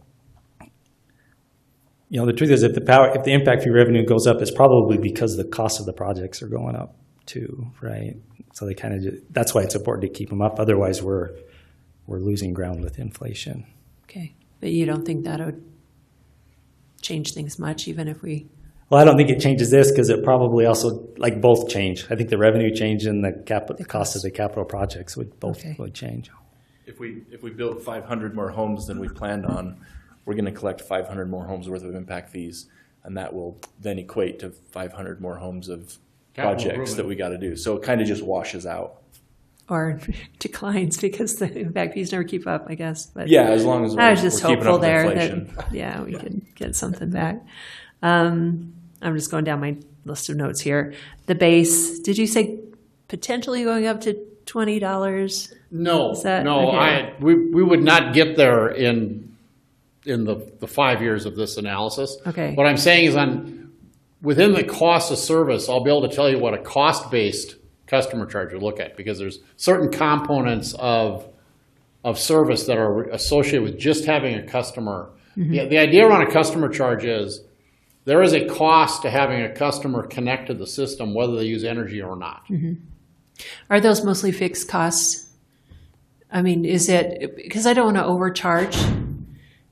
the truth is if the impact fee revenue goes up, it's probably because the cost of the projects are going up too, right? So they kind of that's why it's important to keep them up. Otherwise, we're losing ground with inflation. Okay, but you don't think that would change things much, even if we... Well, I don't think it changes this because it probably also, both change. I think the revenue change and the cost of the capital projects would change. If we build 500 more homes than we planned on, we're going to collect 500 more homes worth of impact fees, and that will then equate to 500 more homes of projects that we got to do. So it kind of just washes out. Or declines because the impact fees never keep up, I guess. But yeah, as long as I was just we're keeping hopeful up with there inflation. that we can get something back. I'm just going down my list of notes here. The base, did you say potentially going up to $20? No, okay? We would not get there in the 5 years of this analysis. Okay. What I'm saying is within the cost of service, I'll be able to tell you what a cost-based customer charge would look at, because there's certain components of service that are associated with just having a customer. Mm-hmm. The idea around a customer charge is there is a cost to having a customer connect to the system, whether they use energy or not. Mm-hmm. Are those mostly fixed costs? I mean, is it, because I don't want to overcharge.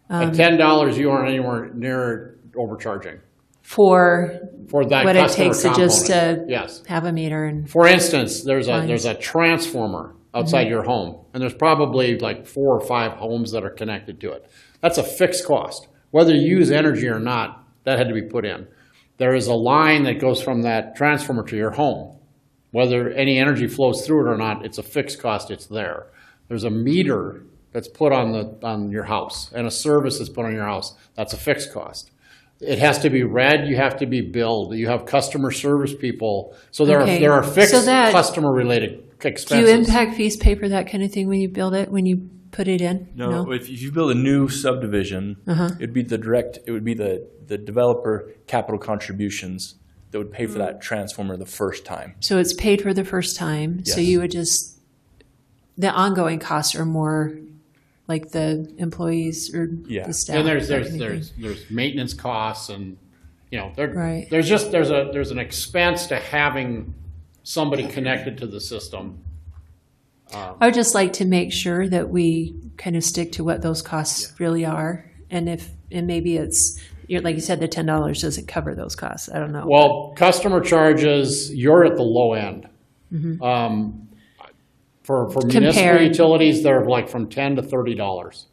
At $10, you aren't anywhere near overcharging. For that what it takes component. To just yes. have a meter. And for instance, there's a transformer outside your home, and there's probably 4 or 5 homes that are connected to it. That's a fixed cost. Whether you use energy or not, that had to be put in. There is a line that goes from that transformer to your home. Whether any energy flows through it or not, it's a fixed cost, it's there. There's a meter that's put on your house, and a service that's put on your house. That's a fixed cost. It has to be read. You have to be billed. You have customer service people. So there are fixed customer related expenses. Do you impact fees pay for that kind of thing when you build it, when you put it in? No. If you build a new subdivision, it'd be the developer capital contributions that would pay for that transformer the first time. So it's paid for the first time. Yes. So you would the ongoing costs are more like the employees or the staff. And there's maintenance costs, and right. there's an expense to having somebody connected to the system. I would just like to make sure that we kind of stick to what those costs really are, and maybe it's like you said, the $10 doesn't cover those costs. I don't know. Well, customer charges, you're at the low end. Mm-hmm. For municipal utilities, they're from $10 to $30.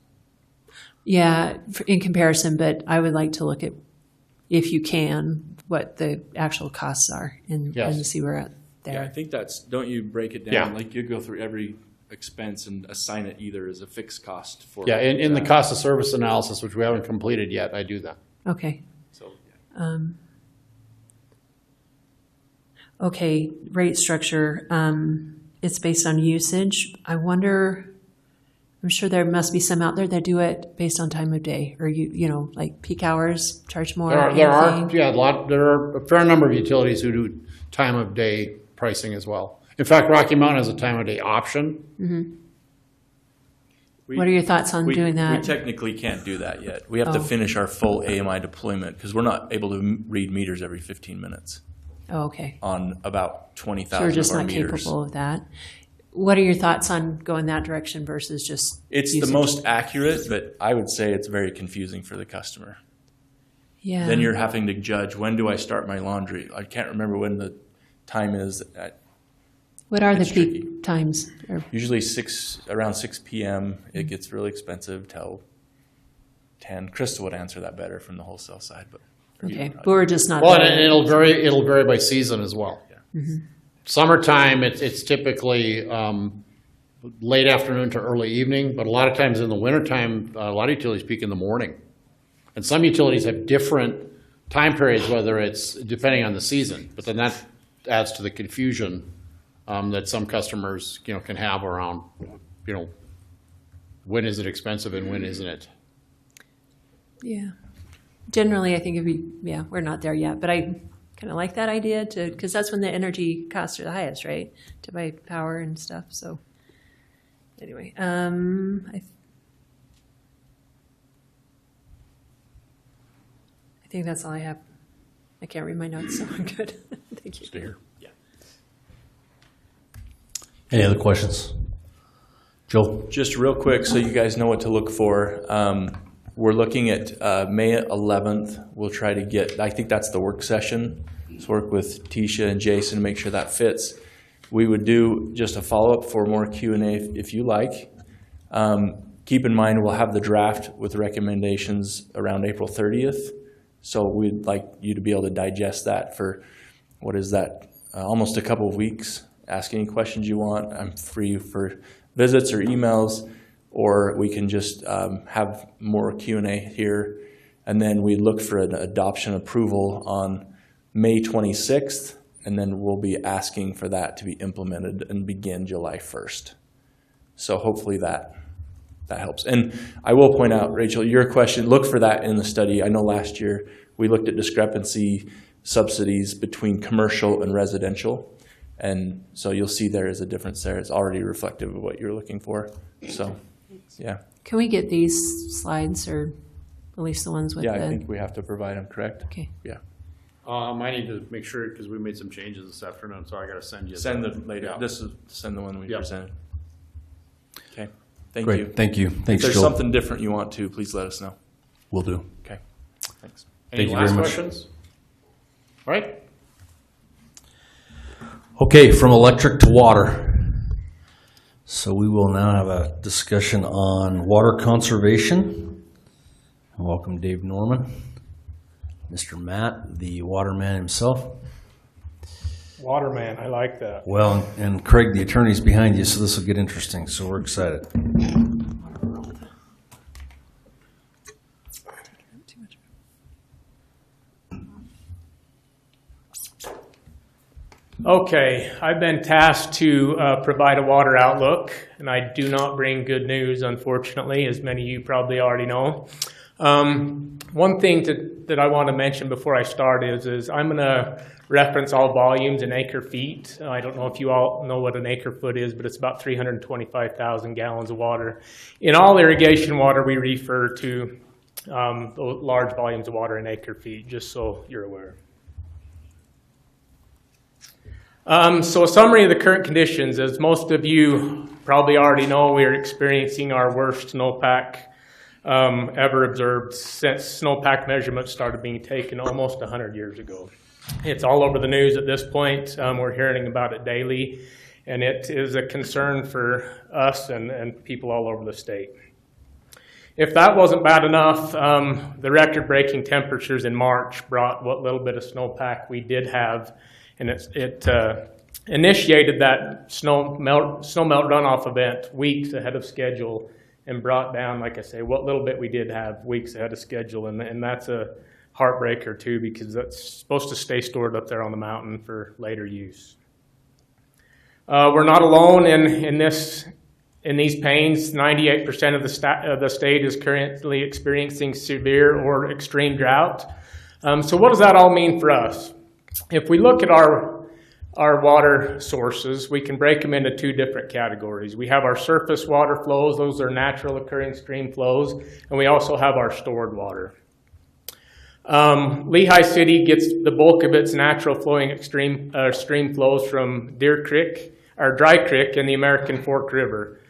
Yeah, in comparison, but I would like to look at, if you can, what the actual costs are and see where we're at there. Yeah, I think don't you break it down? Yeah. You go through every expense and assign it either as a fixed cost for. Yeah, in the cost of service analysis, which we haven't completed yet, I do that. Okay. So. Okay, rate structure. It's based on usage. I'm sure there must be some out there that do it based on time of day, or like peak hours, charge more. There are a fair number of utilities who do time of day pricing as well. In fact, Rocky Mountain has a time of day option. Mm-hmm. What are your thoughts on doing that? We technically can't do that yet. We have to finish our full AMI deployment because we're not able to read meters every 15 minutes. Oh, okay. On about 20,000 so we're just of our not meters. Capable of that. what are your thoughts on going that direction versus just It's usage? the most accurate, but I would say it's very confusing for the customer. Yeah. Then you're having to judge, when do I start my laundry? I can't remember when the time is. What are the It's peak tricky. times? Or, Usually around 6 p.m. It gets really expensive till 10. Crystal would answer that better from the wholesale side, but okay, but we're just not. Well, there. and it'll vary by season as well. Yeah. Summertime, it's typically late afternoon to early evening, but a lot of times in the wintertime, a lot of utilities peak in the morning. And some utilities have different time periods, whether it's depending on the season, but then that adds to the confusion that some customers, can have around, when is it expensive and when isn't it? Yeah. Generally, I think we're not there yet, but I kind of like that idea because that's when the energy costs are the highest, right? To buy power and stuff. So anyway, I think that's all I have. I can't read my notes, so I'm good. Thank you. Stay here. Yeah. Any other questions? Joel? Just real quick, so you guys know what to look for. We're looking at May 11th. We'll try to get, I think that's the work session. Let's work with Tisha and Jason to make sure that fits. We would do just a follow-up for more Q&A if you like. Keep in mind, we'll have the draft with recommendations around April 30th. So we'd like you to be able to digest that for, what is that, almost a couple of weeks. Ask any questions you want. I'm free for visits or emails, or we can just have more Q&A here. And then we look for an adoption approval on May 26th, and then we'll be asking for that to be implemented and begin July 1st. So hopefully that helps. And I will point out, Rachel, your question, look for that in the study. I know last year we looked at discrepancy subsidies between commercial and residential. And so you'll see there is a difference there. It's already reflective of what you're looking for. So, yeah. Can we get these slides, or at least the ones with Yeah, the... I think we have to provide them, correct? Okay. Yeah. I need to make sure, because we made some changes this afternoon, so I got to send you. Send them later. Yeah. Send the one we Yep. presented. Okay. Thank Great. you. Thank you. If Thanks, there's Joel. something different you want to, please let us know. Will do. Okay. Thanks. Any Thank you last very much. questions? All right. Okay, from electric to water. So we will now have a discussion on water conservation. Welcome Dave Norman, Mr. Matt, the waterman himself. Waterman, I like that. Well, and Craig, the attorney's behind you, so this will get interesting, so we're excited. Okay, I've been tasked to provide a water outlook, and I do not bring good news, unfortunately, as many of you probably already know. One thing that I want to mention before I start is I'm going to reference all volumes in acre feet. I don't know if you all know what an acre foot is, but it's about 325,000 gallons of water. In all irrigation water, we refer to large volumes of water in acre feet, just so you're aware. So a summary of the current conditions. As most of you probably already know, we are experiencing our worst snowpack ever observed since snowpack measurements started being taken almost 100 years ago. It's all over the news at this point. We're hearing about it daily, and it is a concern for us and people all over the state. If that wasn't bad enough, the record-breaking temperatures in March brought what little bit of snowpack we did have, and it initiated that snow melt runoff event weeks ahead of schedule and brought down, like I say, what little bit we did have weeks ahead of schedule. And that's a heartbreaker too, because that's supposed to stay stored up there on the mountain for later use. We're not alone in these pains. 98% of the state is currently experiencing severe or extreme drought. So what does that all mean for us? If we look at our water sources, we can break them into two different categories. We have our surface water flows. Those are natural occurring stream flows. And we also have our stored water. Lehi City gets the bulk of its natural flowing stream flows from Deer Creek, our Dry Creek and the American Fork River.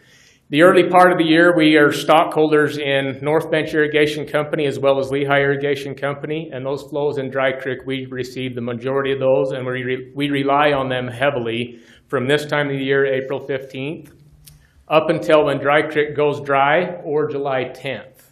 The early part of the year, we are stockholders in North Bench Irrigation Company as well as Lehi Irrigation Company, and those flows in Dry Creek, we receive the majority of those, and we rely on them heavily from this time of the year, April 15th, up until when Dry Creek goes dry, or July 10th.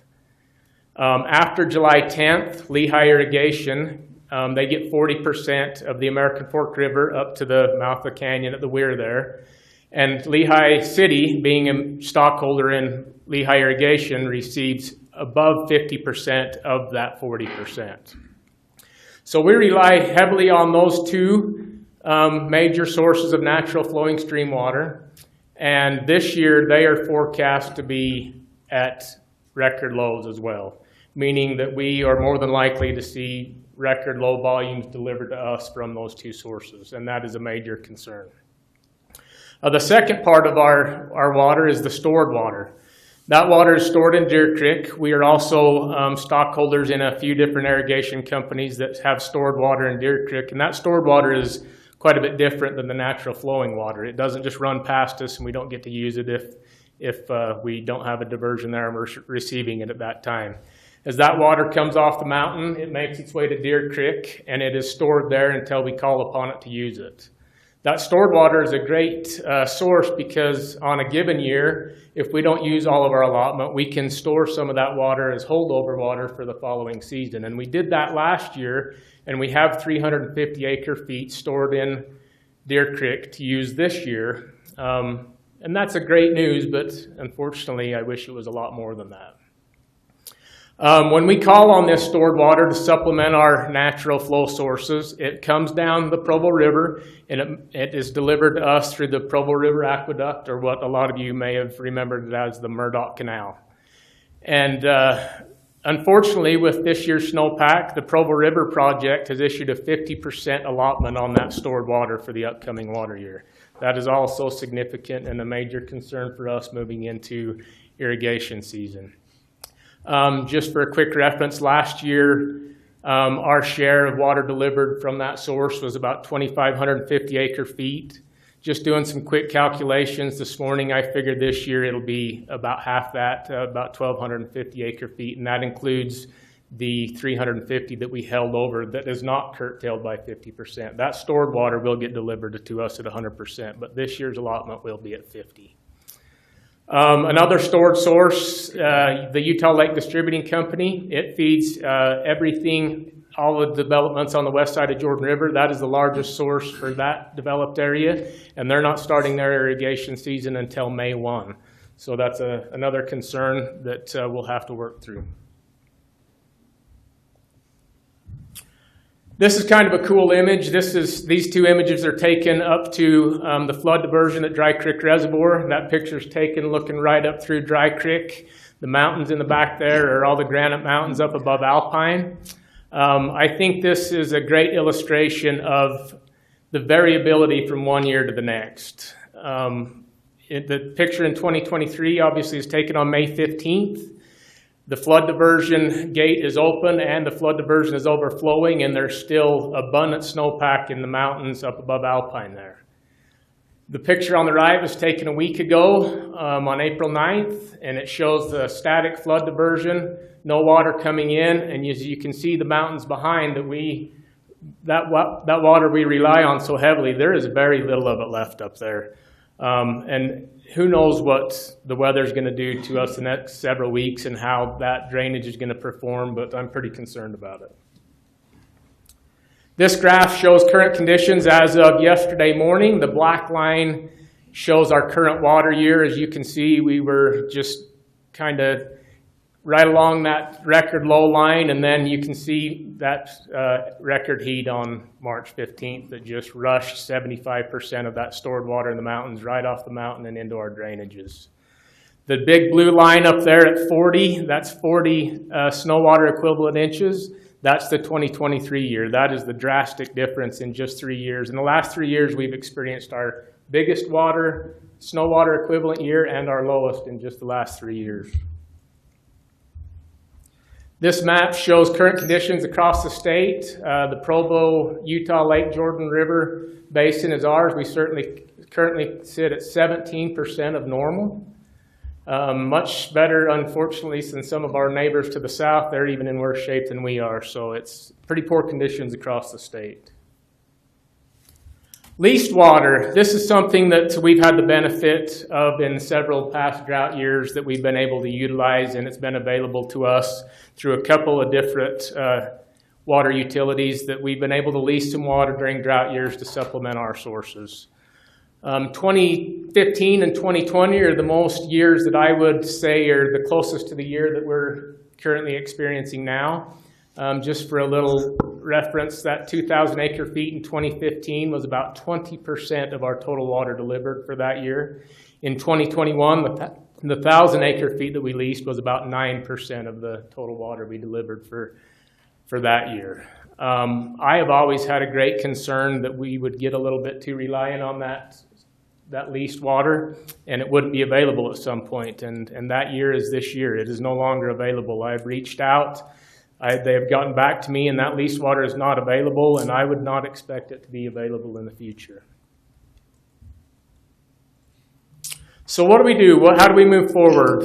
After July 10th, Lehi Irrigation, they get 40% of the American Fork River up to the mouth of the canyon at the weir there. And Lehi City, being a stockholder in Lehi Irrigation, receives above 50% of that 40%. So we rely heavily on those two major sources of natural flowing stream water. And this year, they are forecast to be at record lows as well, meaning that we are more than likely to see record low volumes delivered to us from those two sources, and that is a major concern. The second part of our water is the stored water. That water is stored in Deer Creek. We are also stockholders in a few different irrigation companies that have stored water in Deer Creek, and that stored water is quite a bit different than the natural flowing water. It doesn't just run past us and we don't get to use it if we don't have a diversion there and we're receiving it at that time. As that water comes off the mountain, it makes its way to Deer Creek and it is stored there until we call upon it to use it. That stored water is a great source because on a given year, if we don't use all of our allotment, we can store some of that water as holdover water for the following season. And we did that last year, and we have 350 acre-feet stored in Deer Creek to use this year. And that's a great news, but unfortunately, I wish it was a lot more than that. When we call on this stored water to supplement our natural flow sources, it comes down the Provo River and it is delivered to us through the Provo River Aqueduct, or what a lot of you may have remembered as the Murdoch Canal. And unfortunately, with this year's snowpack, the Provo River project has issued a 50% allotment on that stored water for the upcoming water year. That is also significant and a major concern for us moving into irrigation season. Just for a quick reference, last year, our share of water delivered from that source was about 2,550 acre-feet. Just doing some quick calculations this morning, I figured this year it'll be about half that, about 1,250 acre-feet, and that includes the 350 that we held over that is not curtailed by 50%. That stored water will get delivered to us at 100%, but this year's allotment will be at 50%. Another stored source, the Utah Lake Distributing Company, it feeds everything, all the developments on the west side of Jordan River. That is the largest source for that developed area, and they're not starting their irrigation season until May 1. So that's another concern that we'll have to work through. This is kind of a cool image. These two images are taken up to the flood diversion at Dry Creek Reservoir. That picture is taken looking right up through Dry Creek. The mountains in the back there are all the granite mountains up above Alpine. I think this is a great illustration of the variability from one year to the next. The picture in 2023 obviously is taken on May 15th. The flood diversion gate is open and the flood diversion is overflowing, and there's still abundant snowpack in the mountains up above Alpine there. The picture on the right was taken a week ago on April 9th, and it shows the static flood diversion, no water coming in, and as you can see the mountains behind that water we rely on so heavily, there is very little of it left up there. And who knows what the weather's going to do to us the next several weeks and how that drainage is going to perform, but I'm pretty concerned about it. This graph shows current conditions as of yesterday morning. The black line shows our current water year. As you can see, we were just kind of right along that record low line, and then you can see that record heat on March 15th that just rushed 75% of that stored water in the mountains right off the mountain and into our drainages. The big blue line up there at 40, that's 40 snow water equivalent inches. That's the 2023 year. That is the drastic difference in just 3 years. In the last 3 years, we've experienced our biggest snow water equivalent year and our lowest in just the last 3 years. This map shows current conditions across the state. The Provo, Utah, Lake Jordan River Basin is ours. We currently sit at 17% of normal. Much better, unfortunately, than some of our neighbors to the south. They're even in worse shape than we are, so it's pretty poor conditions across the state. Leased water. This is something that we've had the benefit of in several past drought years that we've been able to utilize, and it's been available to us through a couple of different water utilities that we've been able to lease some water during drought years to supplement our sources. 2015 and 2020 are the most years that I would say are the closest to the year that we're currently experiencing now. Just for a little reference, that 2,000 acre feet in 2015 was about 20% of our total water delivered for that year. In 2021, the 1,000 acre feet that we leased was about 9% of the total water we delivered for that year. I have always had a great concern that we would get a little bit too reliant on that leased water, and it wouldn't be available at some point. And that year is this year. It is no longer available. I've reached out. They have gotten back to me, and that leased water is not available, and I would not expect it to be available in the future. So what do we do? How do we move forward?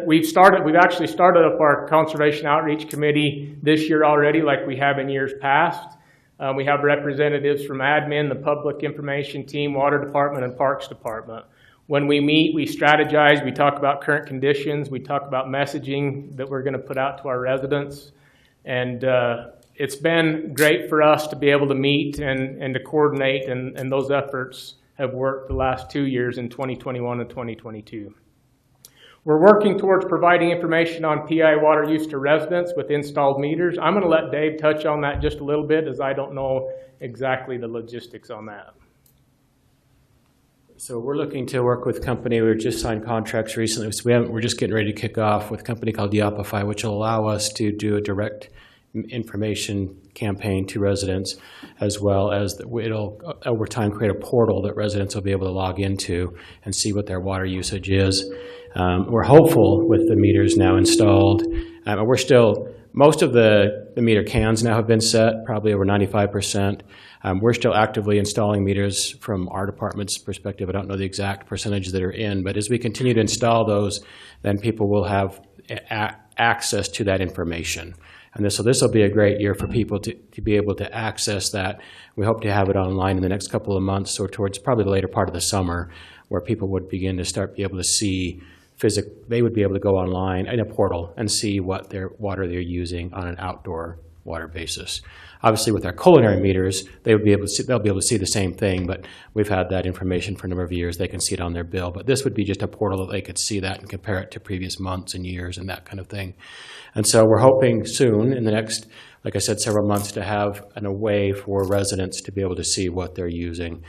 We've actually started up our Conservation Outreach Committee this year already, like we have in years past. We have representatives from admin, the Public Information Team, Water Department, and Parks Department. When we meet, we strategize, we talk about current conditions, we talk about messaging that we're going to put out to our residents. And it's been great for us to be able to meet and to coordinate, and those efforts have worked the last 2 years in 2021 and 2022. We're working towards providing information on PI water use to residents with installed meters. I'm going to let Dave touch on that just a little bit, as I don't know exactly the logistics on that. So we're looking to work with a company. We just signed contracts recently. So we're just getting ready to kick off with a company called Yapify, which will allow us to do a direct information campaign to residents, as well as it'll over time create a portal that residents will be able to log into and see what their water usage is. We're hopeful with the meters now installed. Most of the meter cans now have been set, probably over 95%. We're still actively installing meters from our department's perspective. I don't know the exact percentage that are in, but as we continue to install those, then people will have access to that information. And this will be a great year for people to be able to access that. We hope to have it online in the next couple of months, or towards probably the later part of the summer, where people would begin to be able to see they would be able to go online in a portal and see what their water they're using on an outdoor water basis. Obviously, with our culinary meters, they'll be able to see the same thing, but we've had that information for a number of years. They can see it on their bill, but this would be just a portal that they could see that and compare it to previous months and years and that kind of thing. And so we're hoping soon, in the next, like I said, several months, to have a way for residents to be able to see what they're using.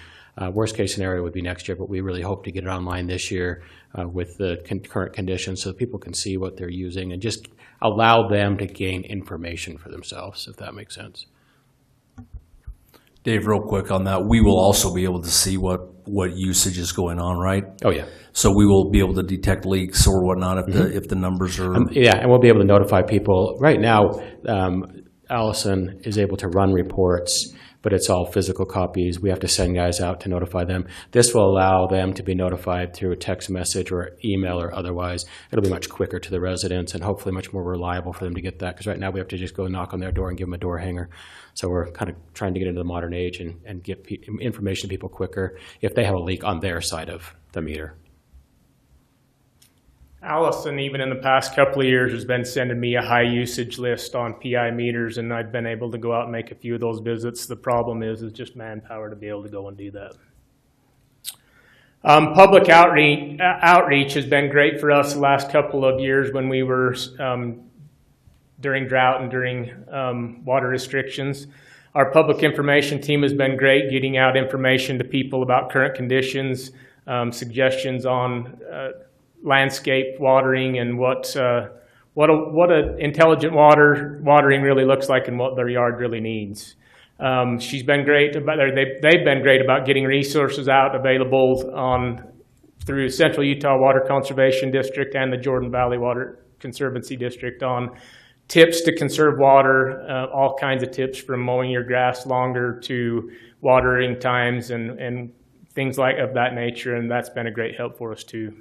Worst case scenario would be next year, but we really hope to get it online this year with the current conditions, so that people can see what they're using and just allow them to gain information for themselves, if that makes sense. Dave, real quick on that, we will also be able to see what usage is going on, right? Oh, yeah. So we will be able to detect leaks or whatnot if the numbers are... Yeah, and we'll be able to notify people. Right now, Allison is able to run reports, but it's all physical copies. We have to send guys out to notify them. This will allow them to be notified through a text message or email or otherwise. It'll be much quicker to the residents and hopefully much more reliable for them to get that, because right now we have to just go knock on their door and give them a door hanger. So we're kind of trying to get into the modern age and get information to people quicker if they have a leak on their side of the meter. Allison, even in the past couple of years, has been sending me a high usage list on PI meters, and I've been able to go out and make a few of those visits. The problem is just manpower to be able to go and do that. Public outreach has been great for us the last couple of years when we were during drought and during water restrictions. Our public information team has been great getting out information to people about current conditions, suggestions on landscape watering and what a intelligent watering really looks like and what their yard really needs. She's been great they've been great about getting resources out available through Central Utah Water Conservation District and the Jordan Valley Water Conservancy District on tips to conserve water, all kinds of tips from mowing your grass longer to watering times and things like of that nature, and that's been a great help for us too.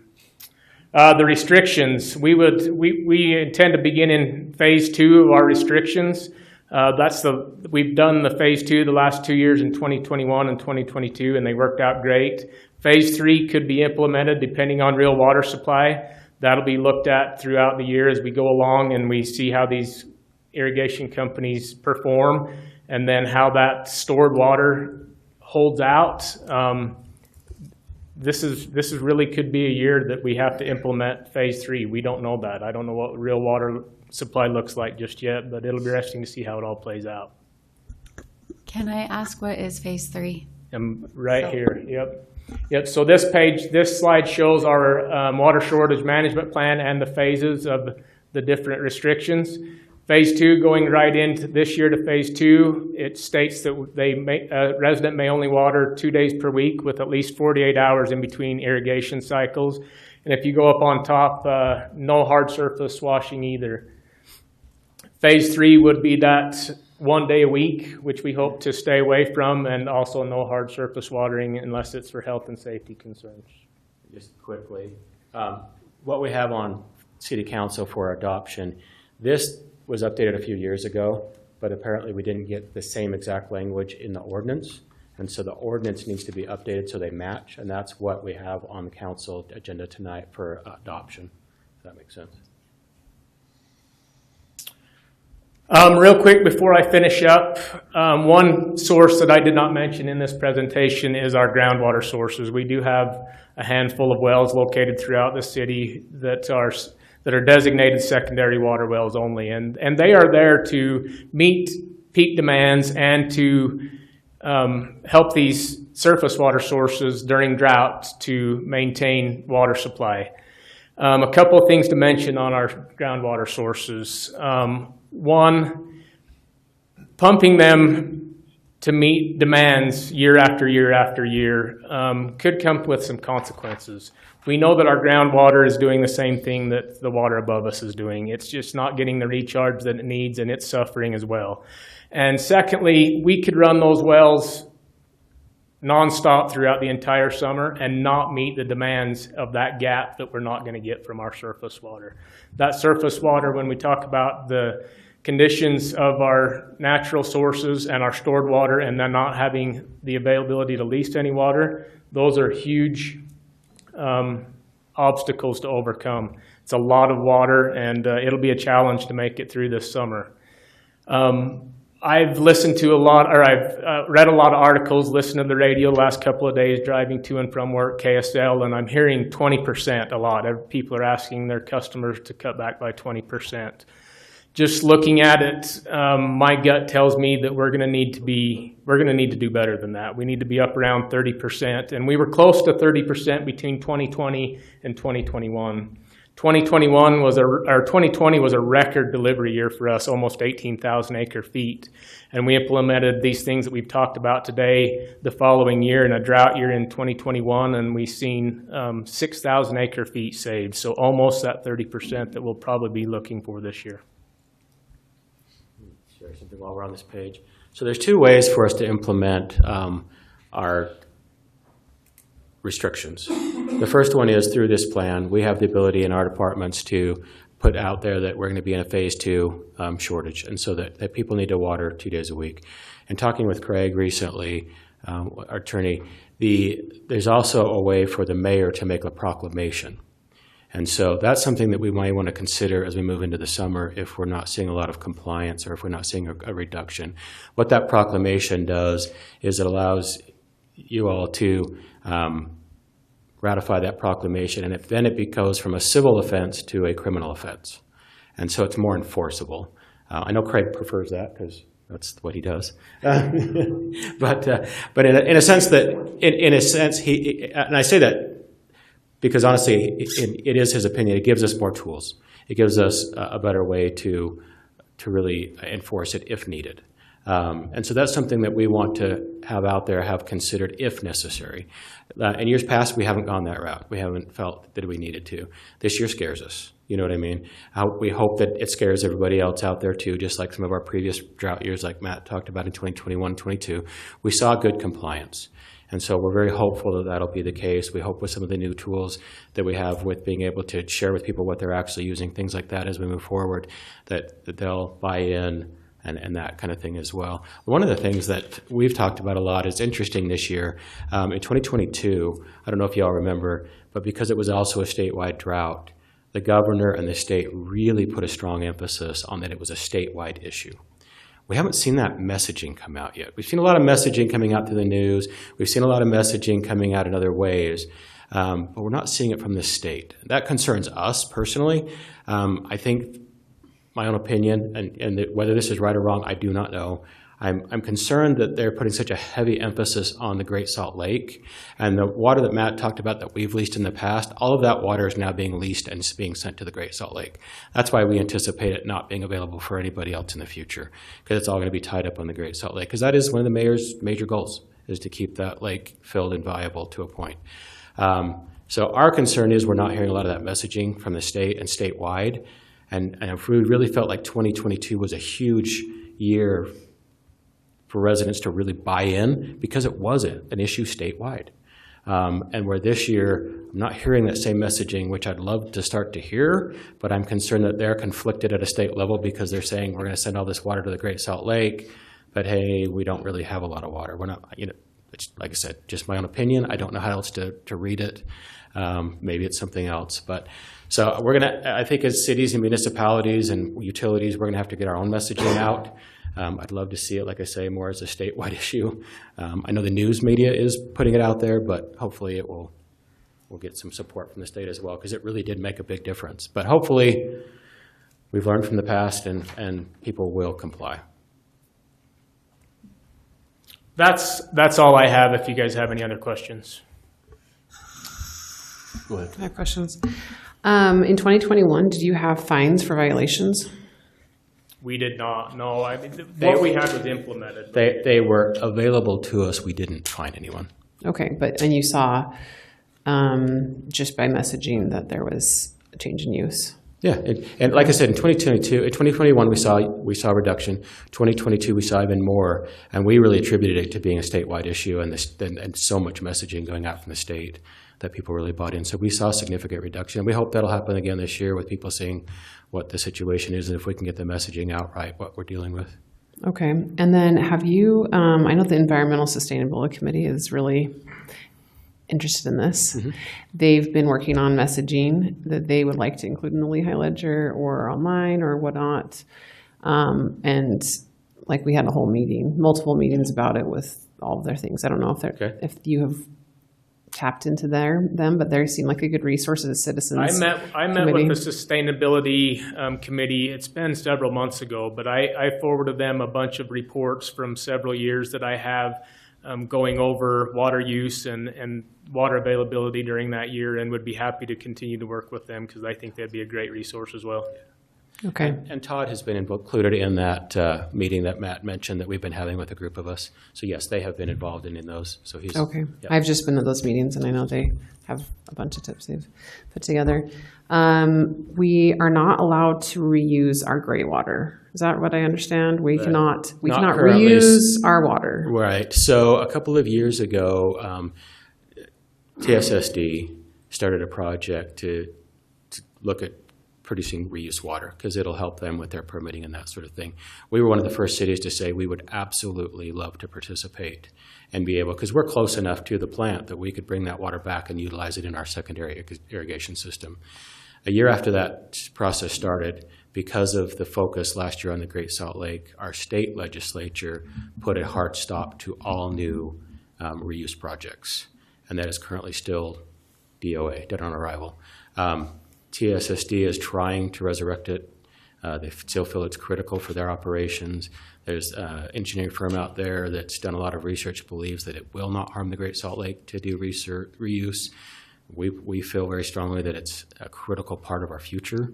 The restrictions, we intend to begin in phase 2 of our restrictions. We've done the phase 2 the last 2 years in 2021 and 2022, and they worked out great. Phase 3 could be implemented depending on real water supply. That'll be looked at throughout the year as we go along and we see how these irrigation companies perform and then how that stored water holds out. This is really could be a year that we have to implement phase 3. We don't know that. I don't know what real water supply looks like just yet, but it'll be interesting to see how it all plays out. Can I ask what is phase 3? Right here, yep. So this slide shows our water shortage management plan and the phases of the different restrictions. Phase 2, going right into this year to phase 2, it states that a resident may only water 2 days per week with at least 48 hours in between irrigation cycles. And if you go up on top, no hard surface washing either. Phase 3 would be that 1 day a week, which we hope to stay away from, and also no hard surface watering unless it's for health and safety concerns. Just quickly, what we have on City Council for adoption, this was updated a few years ago, but apparently we didn't get the same exact language in the ordinance. And so the ordinance needs to be updated so they match, and that's what we have on the council agenda tonight for adoption, if that makes sense. Real quick before I finish up, one source that I did not mention in this presentation is our groundwater sources. We do have a handful of wells located throughout the city that are designated secondary water wells only, and they are there to meet peak demands and to help these surface water sources during drought to maintain water supply. A couple of things to mention on our groundwater sources. One, pumping them to meet demands year after year after year could come with some consequences. We know that our groundwater is doing the same thing that the water above us is doing. It's just not getting the recharge that it needs, and it's suffering as well. And secondly, we could run those wells nonstop throughout the entire summer and not meet the demands of that gap that we're not going to get from our surface water. That surface water, when we talk about the conditions of our natural sources and our stored water and then not having the availability to lease any water, those are huge obstacles to overcome. It's a lot of water, and it'll be a challenge to make it through this summer. I've listened to I've read a lot of articles, listened to the radio the last couple of days driving to and from work, KSL, and I'm hearing 20% a lot. People are asking their customers to cut back by 20%. Just looking at it, my gut tells me that we're going to need to do better than that. We need to be up around 30%, and we were close to 30% between 2020 and 2021. 2020 was a record delivery year for us, almost 18,000 acre feet, and we implemented these things that we've talked about today the following year in a drought year in 2021, and we've seen 6,000 acre feet saved, so almost that 30% that we'll probably be looking for this year. Share something while we're on this page. So there's two ways for us to implement our restrictions. The first one is through this plan. We have the ability in our departments to put out there that we're going to be in a phase 2 shortage, and so that people need to water 2 days a week. And talking with Craig recently, our attorney, there's also a way for the mayor to make a proclamation. And so that's something that we might want to consider as we move into the summer if we're not seeing a lot of compliance or if we're not seeing a reduction. What that proclamation does is it allows you all to ratify that proclamation, and then it goes from a civil offense to a criminal offense. And so it's more enforceable. I know Craig prefers that because that's what he does. But in a sense, and I say that because honestly, it is his opinion. It gives us more tools. It gives us a better way to really enforce it if needed. And so that's something that we want to have out there, have considered if necessary. In years past, we haven't gone that route. We haven't felt that we needed to. This year scares us. You know what I mean? We hope that it scares everybody else out there too, just like some of our previous drought years like Matt talked about in 2021, 22. We saw good compliance. And so we're very hopeful that that'll be the case. We hope with some of the new tools that we have with being able to share with people what they're actually using, things like that as we move forward, that they'll buy in and that kind of thing as well. One of the things that we've talked about a lot is interesting this year. In 2022, I don't know if you all remember, but because it was also a statewide drought, the governor and the state really put a strong emphasis on that it was a statewide issue. We haven't seen that messaging come out yet. We've seen a lot of messaging coming out through the news. We've seen a lot of messaging coming out in other ways, but we're not seeing it from the state. That concerns us personally. I think, my own opinion, and whether this is right or wrong, I do not know. I'm concerned that they're putting such a heavy emphasis on the Great Salt Lake, and the water that Matt talked about that we've leased in the past, all of that water is now being leased and is being sent to the Great Salt Lake. That's why we anticipate it not being available for anybody else in the future, because it's all going to be tied up on the Great Salt Lake, because that is one of the mayor's major goals, is to keep that lake filled and viable to a point. So our concern is we're not hearing a lot of that messaging from the state and statewide, and if we really felt like 2022 was a huge year for residents to really buy in, because it wasn't an issue statewide. And where this year, I'm not hearing that same messaging, which I'd love to start to hear, but I'm concerned that they're conflicted at a state level because they're saying we're going to send all this water to the Great Salt Lake, but hey, we don't really have a lot of water. We're not, it's, like I said, just my own opinion. I don't know how else to read it. Maybe it's something else, but so we're going to, I think as cities and municipalities and utilities, we're going to have to get our own messaging out. I'd love to see it, like I say, more as a statewide issue. I know the news media is putting it out there, but hopefully it will get some support from the state as well, because it really did make a big difference. But hopefully we've learned from the past and people will comply. That's all I have. If you guys have any other questions. Go ahead. I have questions. In 2021, did you have fines for violations? We did not. No, I mean, what we had was implemented. They were available to us. We didn't find anyone. Okay, and you saw just by messaging that there was a change in use. Yeah, and like I said, in 2021 we saw a reduction. 2022 we saw even more, and we really attributed it to being a statewide issue and so much messaging going out from the state that people really bought in. So we saw a significant reduction. We hope that'll happen again this year with people seeing what the situation is and if we can get the messaging out right, what we're dealing with. Okay, and then have you, I know the Environmental Sustainability Committee is really interested in this. Mm-hmm. They've been working on messaging that they would like to include in the Lehi Ledger or online or whatnot. And like we had a whole meeting, multiple meetings about it with all of their things. I don't know if you have tapped into them, but they seem like a good resource as citizens. I met with the sustainability committee. It's been several months ago, but I forwarded them a bunch of reports from several years that I have going over water use and water availability during that year, and would be happy to continue to work with them because I think that'd be a great resource as well. Okay. And Todd has been included in that meeting that Matt mentioned that we've been having with a group of us. So yes, they have been involved in those. So he's okay. Yeah. I've just been to those meetings, and I know they have a bunch of tips they've put together. We are not allowed to reuse our gray water. Is that what I understand? We cannot reuse our water. Right. So a couple of years ago, TSSD started a project to look at producing reuse water because it'll help them with their permitting and that sort of thing. We were one of the first cities to say we would absolutely love to participate and be able, because we're close enough to the plant that we could bring that water back and utilize it in our secondary irrigation system. A year after that process started, because of the focus last year on the Great Salt Lake, our state legislature put a hard stop to all new reuse projects, and that is currently still DOA, dead on arrival. TSSD is trying to resurrect it. They still feel it's critical for their operations. There's an engineering firm out there that's done a lot of research, believes that it will not harm the Great Salt Lake to do reuse. We feel very strongly that it's a critical part of our future,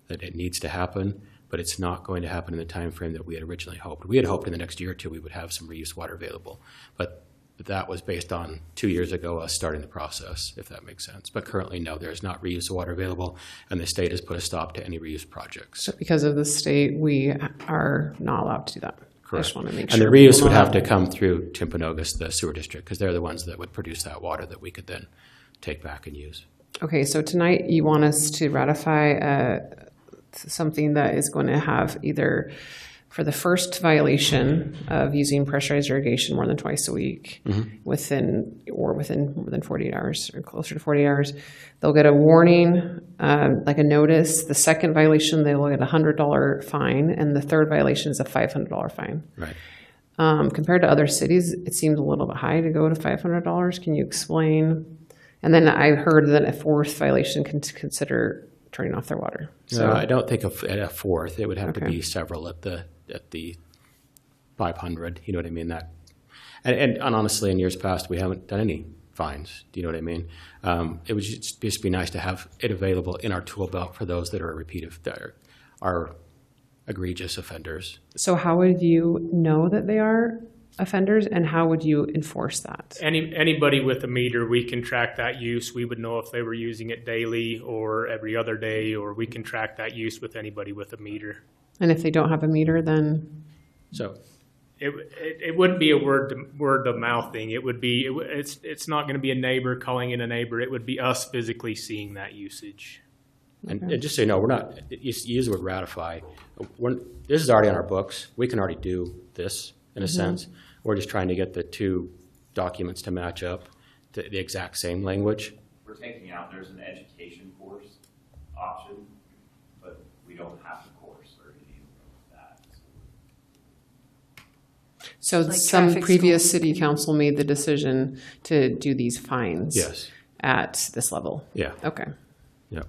that it needs to happen. but it's not going to happen in the time frame that we had originally hoped. We had hoped in the next year or two we would have some reused water available, but that was based on 2 years ago us starting the process, if that makes sense. But currently, no, there's not reused water available, and the state has put a stop to any reused projects. So because of the state, we are not allowed to do that. Correct. I just want to make and sure. the reuse would people know have that. to come through Timpanogos, the sewer district, because they're the ones that would produce that water that we could then take back and use. Okay, so tonight you want us to ratify something that is going to have either for the first violation of using pressurized irrigation more than twice a week within more than 48 hours or closer to 48 hours, they'll get a warning, like a notice. The second violation, they will get a $100 fine, and the third violation is a $500 fine. Right. Compared to other cities, it seems a little bit high to go to $500. Can you explain? And then I heard that a fourth violation can consider turning off their water. So No, I don't think at a fourth. It would have to be several at the 500. You know what I mean? That, and honestly, in years past, we haven't done any fines. Do you know what I mean? It would just be nice to have it available in our tool belt for those that are that are egregious offenders. So how would you know that they are offenders, and how would you enforce that? Anybody with a meter, we can track that use. We would know if they were using it daily or every other day, or we can track that use with anybody with a meter. And if they don't have a meter, then so it wouldn't be a word of mouth thing. It would be it's not going to be a neighbor calling in a neighbor. It would be us physically seeing that usage. And just so you know, we're not, you use the word ratify. This is already on our books. We can already do this in a sense. We're just trying to get the two documents to match up to the exact same language. We're taking out, there's an education course option, but we don't have the course or anything like that. so Like some traffic previous city council made the decision to do these fines Yes. at this level. Yeah. Okay. Yeah.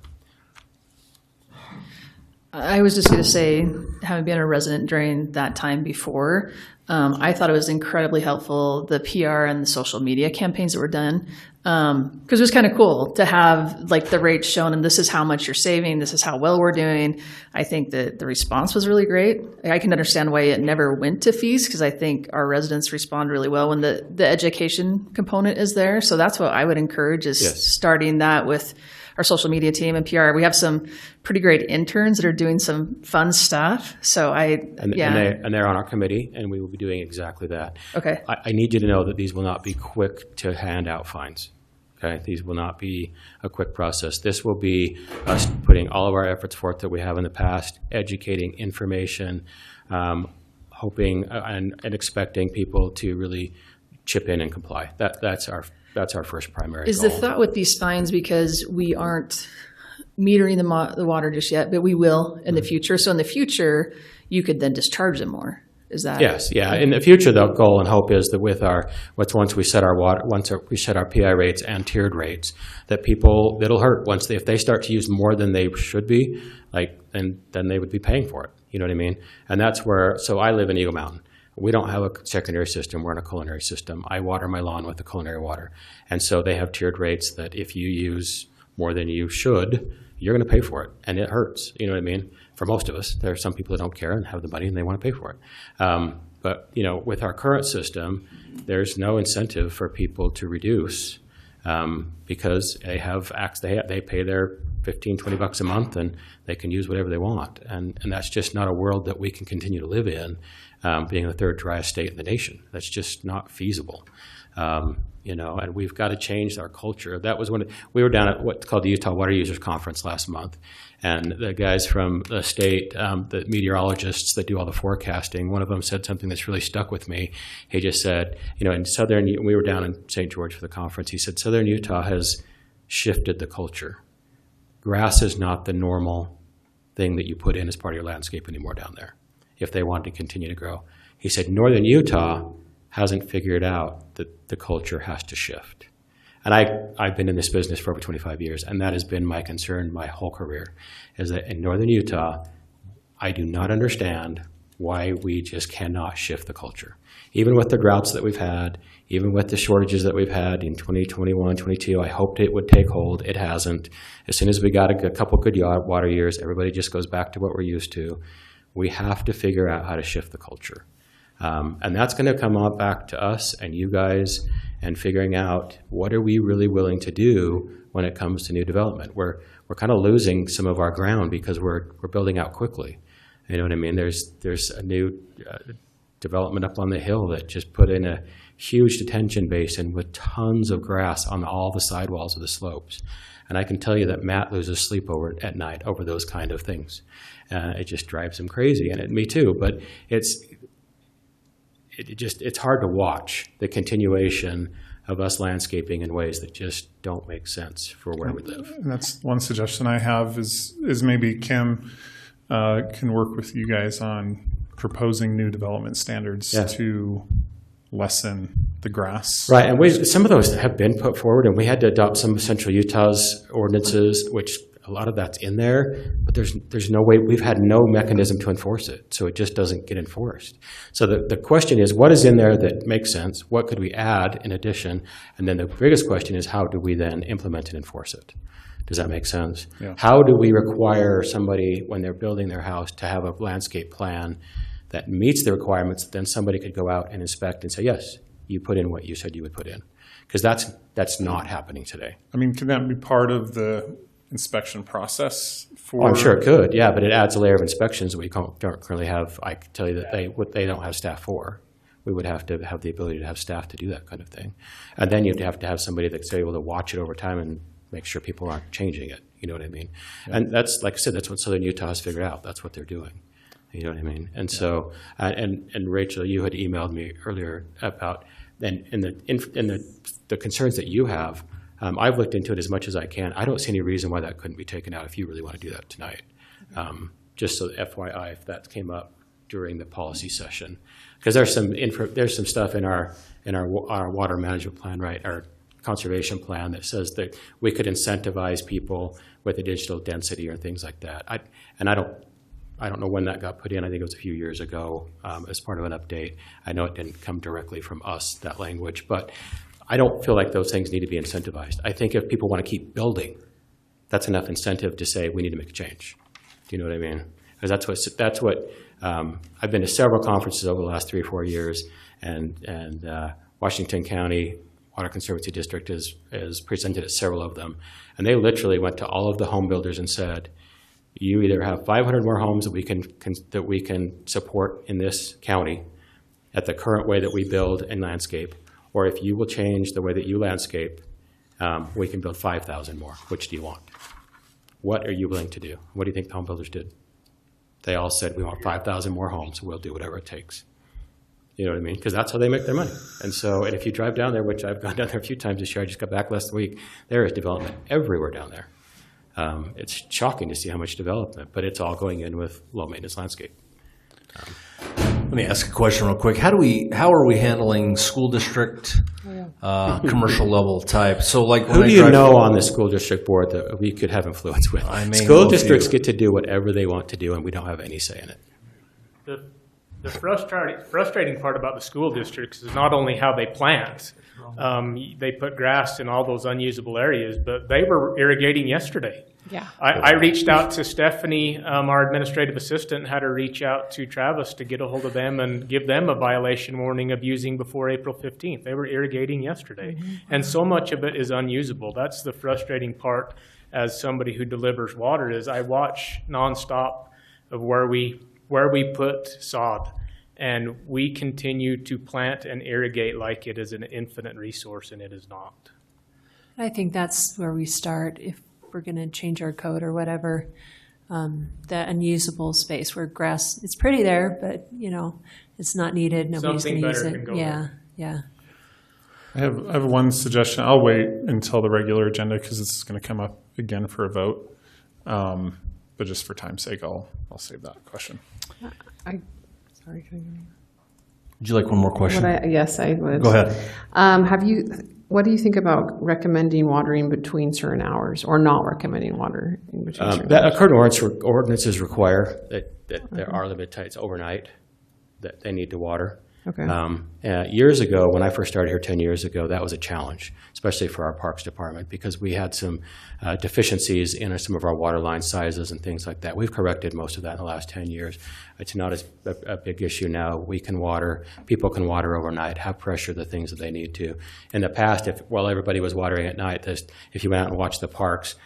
I was just going to say, having been a resident during that time before, I thought it was incredibly helpful, the PR and the social media campaigns that were done, because it was kind of cool to have like the rates shown and this is how much you're saving, this is how well we're doing. I think that the response was really great. I can understand why it never went to fees, because I think our residents respond really well when the education component is there. So that's what I would encourage, is starting that with our social media team and PR. We have some pretty great interns that are doing some fun stuff. So And they're on our committee, and we will be doing exactly that. Okay. I need you to know that these will not be quick to hand out fines. Okay, these will not be a quick process. This will be us putting all of our efforts forth that we have in the past, educating, information, hoping and expecting people to really chip in and comply. That's our first primary Is goal. the thought with these fines, because we aren't metering the water just yet, but we will in the future. So in the future, you could then just charge them more. Is that? Yes, yeah. In the future, the goal and hope is that with once we set our PI rates and tiered rates, that it'll hurt if they start to use more than they should be, then they would be paying for it. You know what I mean? And that's where. So I live in Eagle Mountain. We don't have a secondary system. We're in a culinary system. I water my lawn with the culinary water. And so they have tiered rates that if you use more than you should, you're going to pay for it. And it hurts. You know what I mean? For most of us, there are some people that don't care and have the money and they want to pay for it. But with our current system, there's no incentive for people to reduce because they pay their $15, $20 a month and they can use whatever they want. And that's just not a world that we can continue to live in. Being the third driest state in the nation. That's just not feasible. And we've got to change our culture. That was when we were down at what's called the Utah Water Users Conference last month. And the guys from the state, the meteorologists that do all the forecasting, one of them said something that's really stuck with me. He just said, we were down in St. George for the conference. He said, Southern Utah has shifted the culture. Grass is not the normal thing that you put in as part of your landscape anymore down there, if they want to continue to grow. He said, Northern Utah hasn't figured out that the culture has to shift. And I've been in this business for over 25 years, and that has been my concern my whole career, is that in Northern Utah, I do not understand why we just cannot shift the culture. Even with the droughts that we've had, even with the shortages that we've had in 2021, 22, I hoped it would take hold. It hasn't. As soon as we got a couple good water years, everybody just goes back to what we're used to. We have to figure out how to shift the culture. And that's going to come up back to us and you guys and figuring out what are we really willing to do when it comes to new development. We're kind of losing some of our ground because we're building out quickly. You know what I mean? There's a new development up on the hill that just put in a huge detention basin with tons of grass on all the sidewalls of the slopes. And I can tell you that Matt loses sleep at night over those kind of things. It just drives him crazy, and me too. But it's hard to watch the continuation of us landscaping in ways that just don't make sense for where we live. And that's one suggestion I have is maybe Kim can work with you guys on proposing new development standards to lessen the grass. Right, and some of those have been put forward, and we had to adopt some of Central Utah's ordinances, which a lot of that's in there, but there's no way, we've had no mechanism to enforce it, so it just doesn't get enforced. So the question is, what is in there that makes sense? What could we add in addition? And then the biggest question is, how do we then implement and enforce it? Does that make sense? Yeah. How do we require somebody, when they're building their house, to have a landscape plan that meets the requirements, then somebody could go out and inspect and say, yes, you put in what you said you would put in? Because that's not happening today. I mean, can that be part of the inspection process? Oh, I'm sure it could, yeah, but it adds a layer of inspections that we don't currently have. I can tell you that they don't have staff for. We would have to have the ability to have staff to do that kind of thing. And then you'd have to have somebody that's able to watch it over time and make sure people aren't changing it. You know what I mean? Yeah. And that's, like I said, that's what Southern Utah has figured out. That's what they're doing. You know what I mean? And so, and Rachel, you had emailed me earlier about, and in the concerns that you have, I've looked into it as much as I can. I don't see any reason why that couldn't be taken out if you really want to do that tonight. Just so FYI, if that came up during the policy session, because there's some stuff in our water management plan, right? Our conservation plan that says that we could incentivize people with additional density or things like that. I don't know when that got put in. I think it was a few years ago as part of an update. I know it didn't come directly from us, that language, but I don't feel like those things need to be incentivized. I think if people want to keep building, that's enough incentive to say we need to make a change. Do you know what I mean? Because that's what I've been to several conferences over the last 3 or 4 years, and Washington County Water Conservancy District has presented at several of them, and they literally went to all of the home builders and said, you either have 500 more homes that we can support in this county at the current way that we build and landscape, or if you will change the way that you landscape, we can build 5,000 more. Which do you want? What are you willing to do? What do you think the home builders did? They all said, we want 5,000 more homes. We'll do whatever it takes. You know what I mean? Because that's how they make their money. And so, and if you drive down there, which I've gone down there a few times this year, I just got back last week, there is development everywhere down there. It's shocking to see how much development, but it's all going in with low maintenance landscape. Let me ask a question real quick. How are we handling school district, commercial level type? So like, who do you know on the school district board that we could have influence with? School districts get to do whatever they want to do, and we don't have any say in it. The frustrating part about the school districts is not only how they plant. They put grass in all those unusable areas, but they were irrigating yesterday. Yeah. I reached out to Stephanie, our administrative assistant, and had her reach out to Travis to get a hold of them and give them a violation warning of using before April 15th. They were irrigating yesterday. Mm-hmm. And so much of it is unusable. That's the frustrating part as somebody who delivers water is I watch nonstop of where we put sod. And we continue to plant and irrigate like it is an infinite resource, and it is not. I think that's where we start if we're going to change our code or whatever. That unusable space where grass, it's pretty there, but it's not needed. Nobody's going to use it. Yeah. I have one suggestion. I'll wait until the regular agenda because this is going to come up again for a vote. But just for time's sake, I'll save that question. Sorry, can I go? Would you like one more question? Yes, I would. Go ahead. What do you think about recommending watering between certain hours or not recommending water in between certain hours? Current ordinances require that there are limited times overnight that they need to water. Okay. Years ago, when I first started here 10 years ago, that was a challenge, especially for our Parks Department, because we had some deficiencies in some of our water line sizes and things like that. We've corrected most of that in the last 10 years. It's not as a big issue now. We can water, people can water overnight, have pressure, the things that they need to. In the past, while everybody was watering at night, if you went out and watched the parks,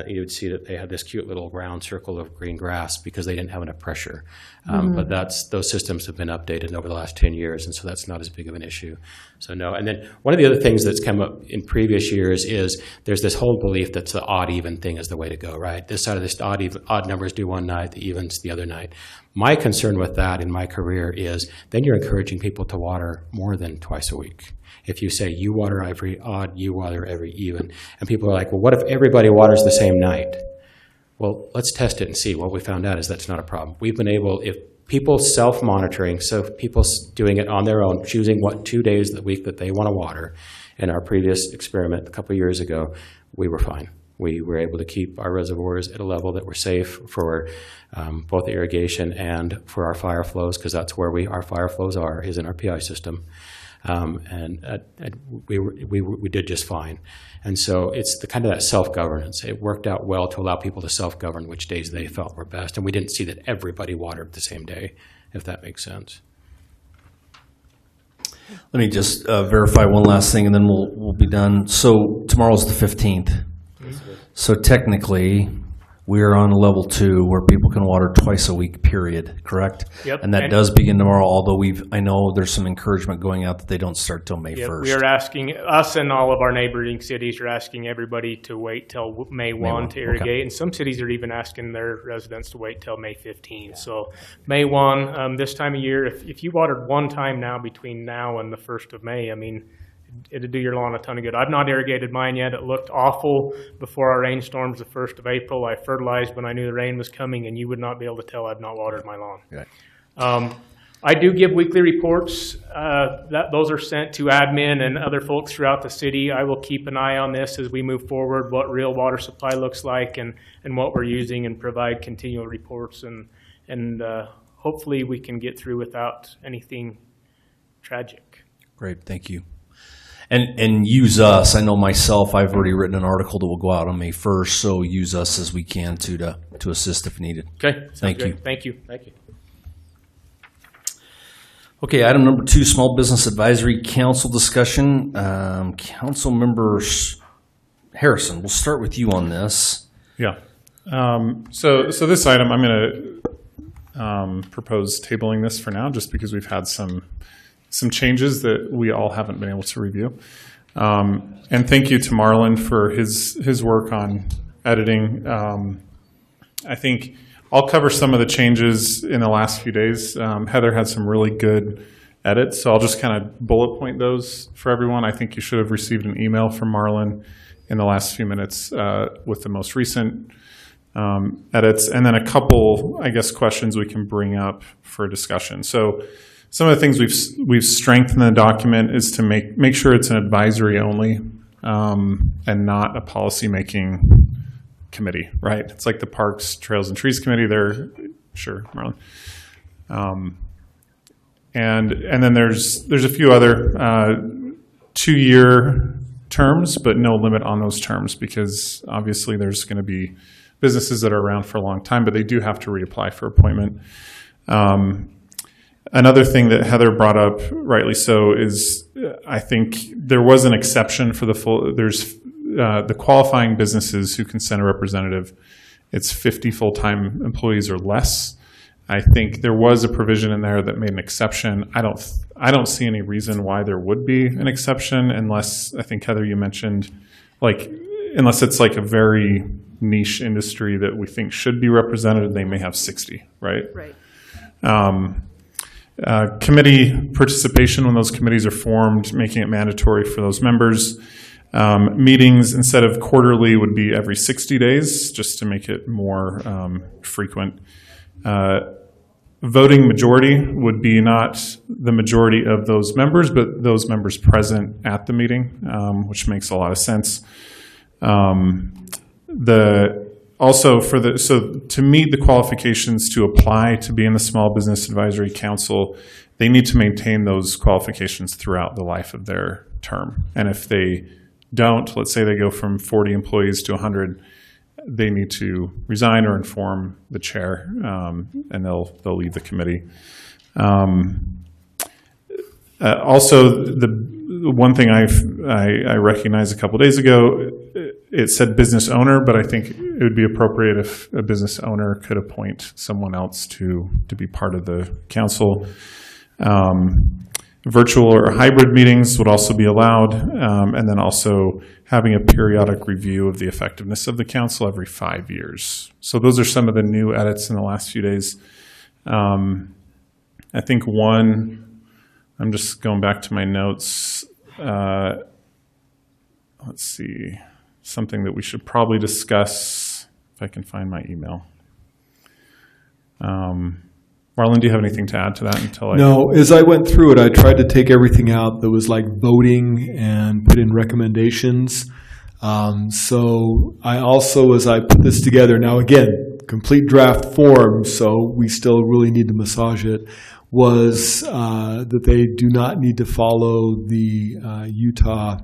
you would see that they had this cute little round circle of green grass because they didn't have enough pressure. But those systems have been updated over the last 10 years, and so that's not as big of an issue. So no. And then one of the other things that's come up in previous years is there's this whole belief that the odd-even thing is the way to go, right? This side of this odd numbers do one night, the evens the other night. My concern with that in my career is then you're encouraging people to water more than twice a week. If you say you water every odd, you water every even, and people are like, well, what if everybody waters the same night? Well, let's test it and see. What we found out is that's not a problem. We've been able, if people self-monitoring, so people doing it on their own, choosing what 2 days of the week that they want to water. In our previous experiment a couple of years ago, we were fine. We were able to keep our reservoirs at a level that were safe for both irrigation and for our fire flows, because that's where our fire flows is in our PI system. And we did just fine. And so it's the kind of that self-governance. It worked out well to allow people to self-govern which days they felt were best. And we didn't see that everybody watered the same day, if that makes sense. Let me just verify one last thing, and then we'll be done. So tomorrow's the 15th. So technically, we are on level 2 where people can water twice a week, period, correct? Yep. And that does begin tomorrow, although I know there's some encouragement going out that they don't start till May 1st. We are asking, us and all of our neighboring cities are asking everybody to wait till May 1 to irrigate. Okay. And some cities are even asking their residents to wait till May 15. Yeah. So May 1, this time of year, if you watered one time now between now and the 1st of May, I mean, it'd do your lawn a ton of good. I've not irrigated mine yet. It looked awful before our rainstorms the 1st of April. I fertilized when I knew the rain was coming, and you would not be able to tell I've not watered my lawn. Right. I do give weekly reports. Those are sent to admin and other folks throughout the city. I will keep an eye on this as we move forward, what real water supply looks like and what we're using, and provide continual reports. And hopefully we can get through without anything tragic. Great, thank you. And use us. I know myself, I've already written an article that will go out on May 1st, so use us as we can to assist if needed. Okay. Thank you. Thank you. Thank you. Okay, item number 2, Small Business Advisory Council discussion. Council members, Harrison, we'll start with you on this. Yeah. So this item, I'm going to propose tabling this for now, just because we've had some changes that we all haven't been able to review. And thank you to Marlon for his work on editing. I think I'll cover some of the changes in the last few days. Heather had some really good edits, so I'll just kind of bullet point those for everyone. I think you should have received an email from Marlon in the last few minutes with the most recent edits, and then a couple, I guess, questions we can bring up for discussion. So some of the things we've strengthened the document is to make sure it's an advisory only and not a policy-making committee, right? It's like the Parks, Trails, and Trees Committee. They're, sure, Marlon. And then there's a few other 2-year terms, but no limit on those terms, because obviously there's going to be businesses that are around for a long time, but they do have to reapply for appointment. Another thing that Heather brought up, rightly so, is I think there was an exception for there's the qualifying businesses who can send a representative. It's 50 full-time employees or less. I think there was a provision in there that made an exception. I don't see any reason why there would be an exception, unless, I think, Heather, you mentioned, unless it's like a very niche industry that we think should be represented, they may have 60, right? Right. Committee participation when those committees are formed, making it mandatory for those members. Meetings, instead of quarterly, would be every 60 days, just to make it more frequent. Voting majority would be not the majority of those members, but those members present at the meeting, which makes a lot of sense. The also to meet the qualifications to apply to be in the Small Business Advisory Council, they need to maintain those qualifications throughout the life of their term. And if they don't, let's say they go from 40 employees to 100, they need to resign or inform the chair, and they'll leave the committee. Also, the one thing I recognized a couple days ago, it said business owner, but I think it would be appropriate if a business owner could appoint someone else to be part of the council. Virtual or hybrid meetings would also be allowed, and then also having a periodic review of the effectiveness of the council every 5 years. So those are some of the new edits in the last few days. I think one, I'm just going back to my notes. Let's see, something that we should probably discuss, if I can find my email. Marlon, do you have anything to add to that until No, as I went through it, I tried to take everything out that was like voting and put in recommendations. So I also, as I put this together, now again, complete draft form, so we still really need to massage it, was that they do not need to follow the Utah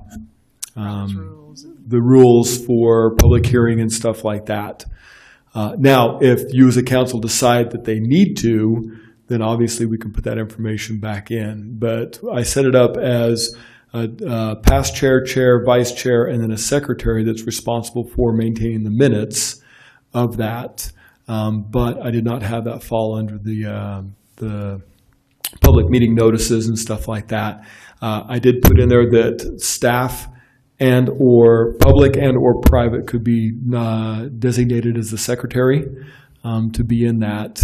the rules for public hearing and stuff like that. Now, if you as a council decide that they need to, then obviously we can put that information back in. But I set it up as a past chair, chair, vice chair, and then a secretary that's responsible for maintaining the minutes of that. But I did not have that fall under the public meeting notices and stuff like that. I did put in there that staff and or public and or private could be designated as the secretary to be in that.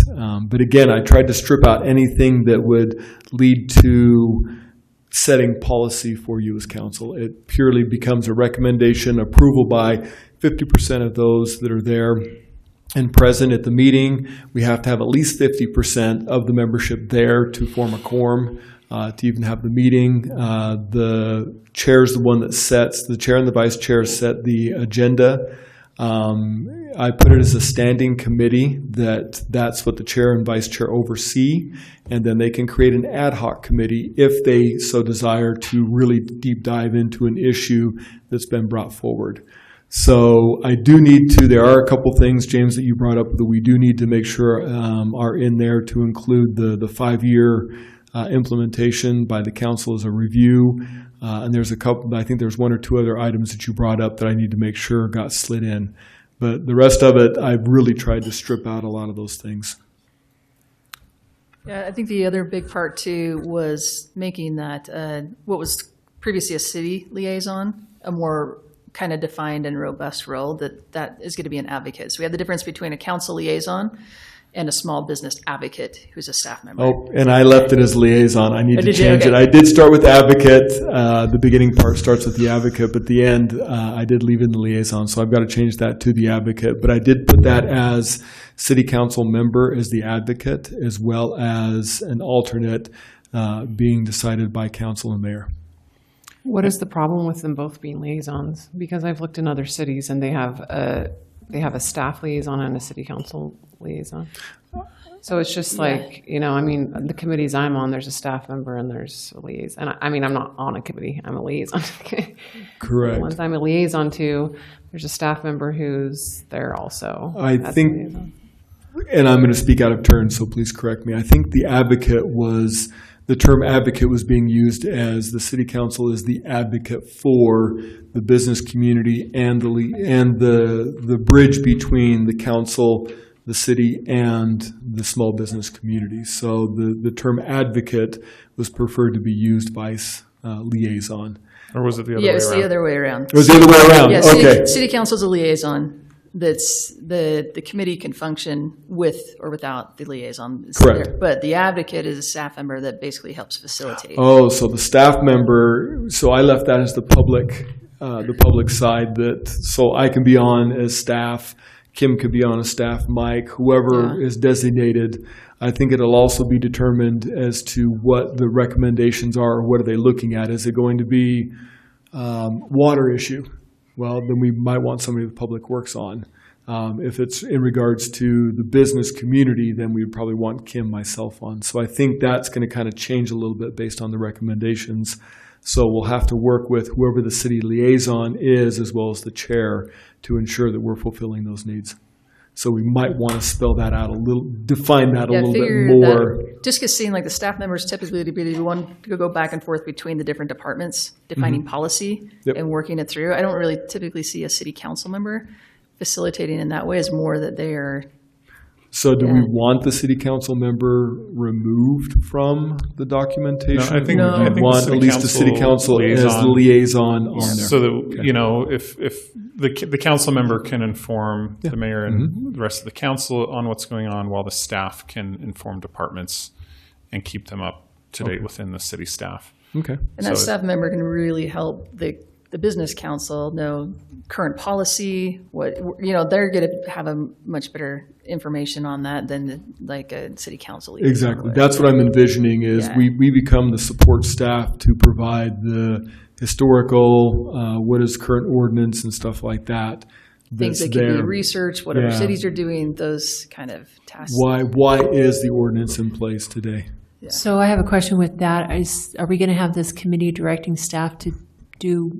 But again, I tried to strip out anything that would lead to setting policy for you as council. It purely becomes a recommendation, approval by 50% of those that are there and present at the meeting. We have to have at least 50% of the membership there to form a quorum. To even have the meeting. The chair is the one that sets, the chair and the vice chair set the agenda. I put it as a standing committee that's what the chair and vice chair oversee, and then they can create an ad hoc committee if they so desire to really deep dive into an issue that's been brought forward. So I do need to, there are a couple things, James, that you brought up that we do need to make sure are in there to include the 5-year implementation by the council as a review. And there's a couple, I think there's one or two other items that you brought up that I need to make sure got slid in. But the rest of it, I've really tried to strip out a lot of those things. Yeah, I think the other big part too was making that what was previously a city liaison a more kind of defined and robust role that is going to be an advocate. So we have the difference between a council liaison and a small business advocate who's a staff member. Oh, and I left it as liaison. I need to change okay. it. I did start with advocate. The beginning part starts with the advocate, but the end, I did leave in the liaison. So I've got to change that to the advocate. But I did put that as city council member as the advocate, as well as an alternate being decided by council and mayor. What is the problem with them both being liaisons? Because I've looked in other cities and they have a staff liaison and a city council liaison. So it's just like, you know, I mean, the committees I'm on, there's a staff member and there's a liaison. And I mean, I'm not on a committee, I'm a liaison. Correct. The ones I'm a liaison to, there's a staff member who's there also. I think, and I'm going to speak out of turn, so please correct me. I think the term advocate was being used as the city council is the advocate for the business community and the bridge between the council, the city, and the small business community. So the term advocate was preferred to be used by liaison. Or was it the other Yeah, way it's around? the other way around. It was the other way around. Yeah, Okay. City council's a liaison. That's the committee can function with or without the liaison. Correct. There. But the advocate is a staff member that basically helps facilitate. Oh, so the staff member. So I left that as the public side. So I can be on as staff. Kim could be on as staff. Mike, whoever is designated. I think it'll also be determined as to what the recommendations are. What are they looking at? Is it going to be water issue? Well, then we might want somebody with public works on. If it's in regards to the business community, then we would probably want Kim, myself on. So I think that's going to kind of change a little bit based on the recommendations. So we'll have to work with whoever the city liaison is, as well as the chair, to ensure that we're fulfilling those needs. So we might want to spell that out a little, define that a little bit more. Just because seeing like the staff members typically to be the one to go back and forth between the different departments, defining policy and working it through. I don't really typically see a city council member facilitating in that way. It's more that they are. So do we want the city council member removed from the documentation? No, I think we want at least the city council as the liaison on there. So that, you know, if the council member can inform the mayor and the rest of the council on what's going on, while the staff can inform departments and keep them up to date within the city staff. Okay. And that staff member can really help the business council know current policy, what, you know, they're going to have a much better information on that than like a city council. Exactly. That's what I'm envisioning is we become the support staff to provide the historical, what is current ordinance and stuff like that. Things that can be researched, whatever cities are doing, those kind of tasks. Why is the ordinance in place today? Yeah. So I have a question with that. Are we going to have this committee directing staff to do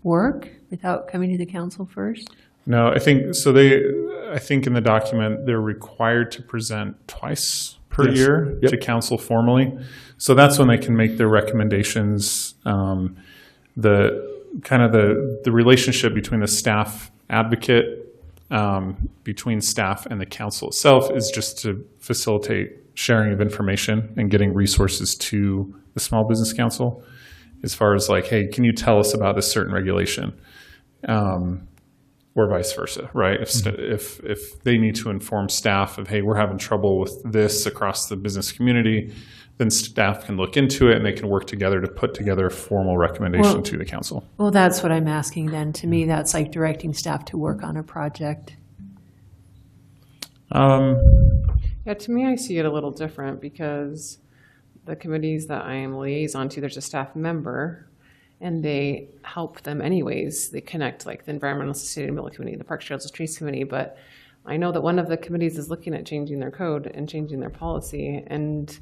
work without coming to the council first? No, I think so. I think in the document they're required to present twice per year to council formally. So that's when they can make their recommendations. The relationship between the staff advocate, between staff and the council itself, is just to facilitate sharing of information and getting resources to the Small Business Council. As far as like, hey, can you tell us about this certain regulation, or vice versa, right? If they need to inform staff of, hey, we're having trouble with this across the business community, then staff can look into it and they can work together to put together a formal recommendation to the council. Well, that's what I'm asking then. To me, that's like directing staff to work on a project. Yeah, to me, I see it a little different because the committees that I am liaison to, there's a staff member, and they help them anyways. They connect like the Environmental Sustainability Committee, the Parks, Trails, and Trees Committee, but I know that one of the committees is looking at changing their code and changing their policy, and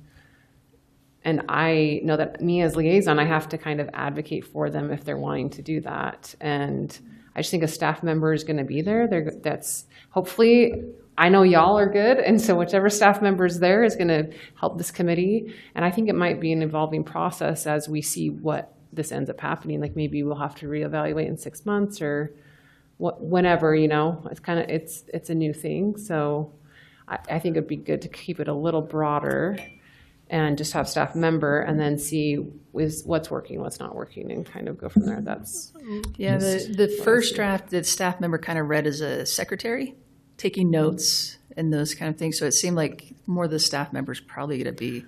I know that me as liaison, I have to kind of advocate for them if they're wanting to do that. And I just think a staff member is going to be there. That's hopefully, I know y'all are good, and so whichever staff member is there is going to help this committee. And I think it might be an evolving process as we see what this ends up happening. Like maybe we'll have to reevaluate in 6 months or whenever, you know. It's kind of it's a new thing, so I think it'd be good to keep it a little broader and just have staff member and then see what's working, what's not working, and kind of go from there. That's the first draft that staff member kind of read as a secretary, taking notes and those kind of things. So it seemed like more of the staff members probably going to be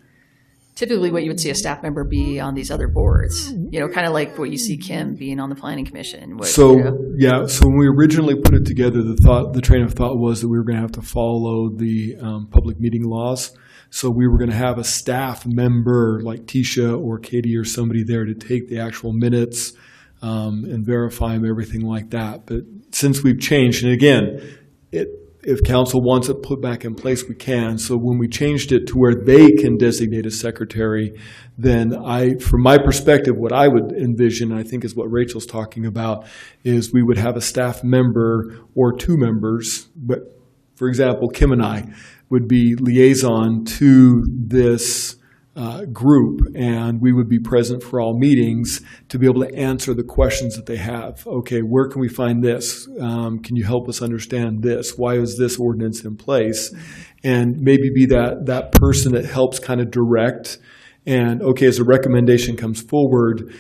typically what you would see a staff member be on these other boards, you know, kind of like what you see Kim being on the planning commission. So when we originally put it together, the train of thought was that we were going to have to follow the public meeting laws. So we were going to have a staff member like Tisha or Katie or somebody there to take the actual minutes and verify them, everything like that. But since we've changed, and again, if council wants it put back in place, we can. So when we changed it to where they can designate a secretary, then from my perspective, what I would envision, I think is what Rachel's talking about, is we would have a staff member or two members. But for example, Kim and I would be liaison to this group, and we would be present for all meetings to be able to answer the questions that they have. Okay, where can we find this? Can you help us understand this? Why is this ordinance in place? And maybe be that person that helps kind of direct. And okay, as a recommendation comes forward,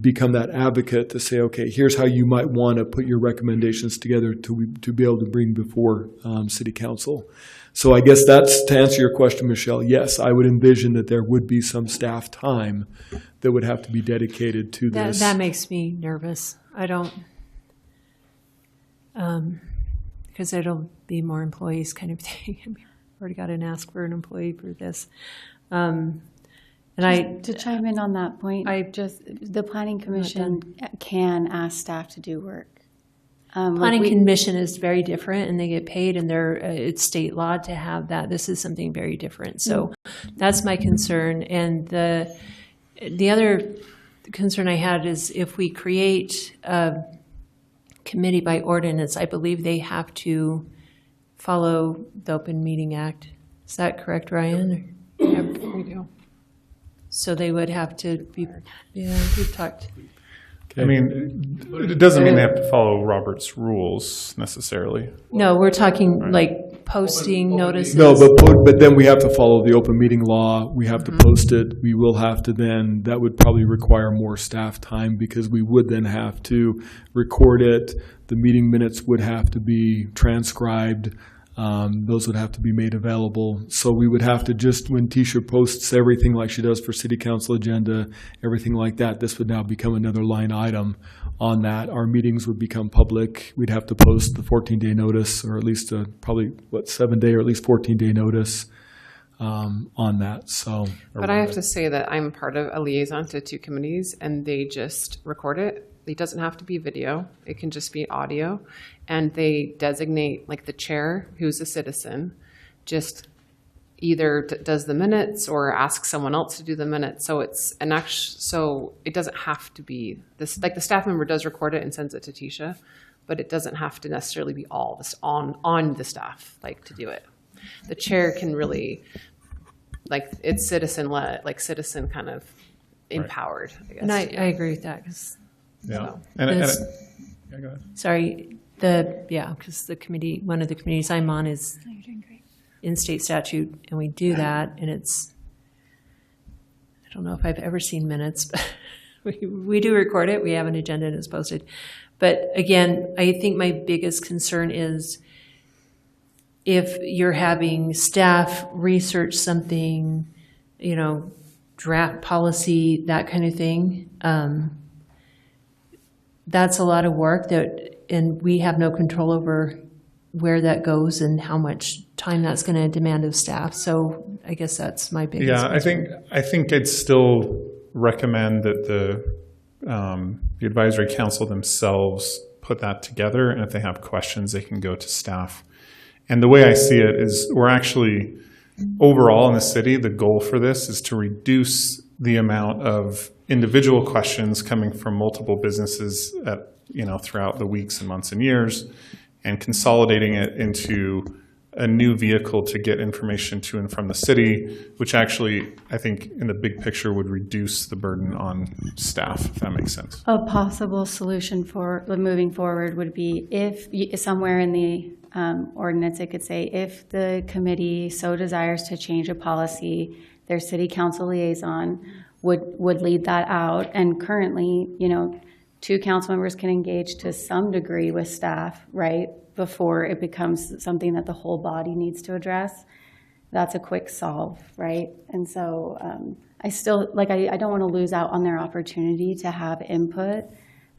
become that advocate to say, okay, here's how you might want to put your recommendations together to be able to bring before City Council. So I guess that's, to answer your question, Michelle, yes, I would envision that there would be some staff time that would have to be dedicated to this. That makes me nervous. I don't, because it'll be more employees kind of thing. I've already got an ask for an employee for this. And to chime in on that point, the Planning Commission can ask staff to do work. Planning commission is very different, and they get paid, and it's state law to have that. This is something very different. So that's my concern. And the other concern I had is if we create a committee by ordinance, I believe they have to follow the Open Meeting Act. Is that correct, Ryan? Yep, we do. So they would have to be, yeah, we've talked. I mean, it doesn't mean they have to follow Robert's rules necessarily. No, we're talking like posting notices. No, but then we have to follow the open meeting law. We have to post it. We will have to then, that would probably require more staff time because we would then have to record it. The meeting minutes would have to be transcribed. Those would have to be made available. So we would have to just, when Tisha posts everything like she does for city council agenda, everything like that, this would now become another line item on that. Our meetings would become public. We'd have to post the 14-day notice, or at least probably, 7-day or at least 14-day notice on that. So, but I have to say that I'm part of a liaison to 2 committees, and they just record it. It doesn't have to be video. It can just be audio. And they designate, like, the chair, who's a citizen, just either does the minutes or asks someone else to do the minutes. So it's so it doesn't have to be this, like the staff member does record it and sends it to Tisha, but it doesn't have to necessarily be all this on the staff, like, to do it. The chair can really, like, it's citizen led, like citizen kind of empowered, I guess. And I agree with that because. Yeah. So. Yeah, go ahead. Sorry. Because one of the committees I'm on is in state statute, and we do that, and it's, I don't know if I've ever seen minutes, but we do record it. We have an agenda and it's posted. But again, I think my biggest concern is if you're having staff research something, draft policy, that kind of thing, that's a lot of work and we have no control over where that goes and how much time that's going to demand of staff. So I guess that's my biggest concern. I think I'd still recommend that the advisory council themselves put that together, and if they have questions, they can go to staff. And the way I see it is we're actually, overall in the city, the goal for this is to reduce the amount of individual questions coming from multiple businesses throughout the weeks and months and years, and consolidating it into a new vehicle to get information to and from the city, which actually, I think, in the big picture would reduce the burden on staff, if that makes sense. A possible solution for moving forward would be if somewhere in the ordinance it could say if the committee so desires to change a policy, their city council liaison would lead that out. And currently, 2 council members can engage to some degree with staff, right, before it becomes something that the whole body needs to address. That's a quick solve, right? And so I still, I don't want to lose out on their opportunity to have input,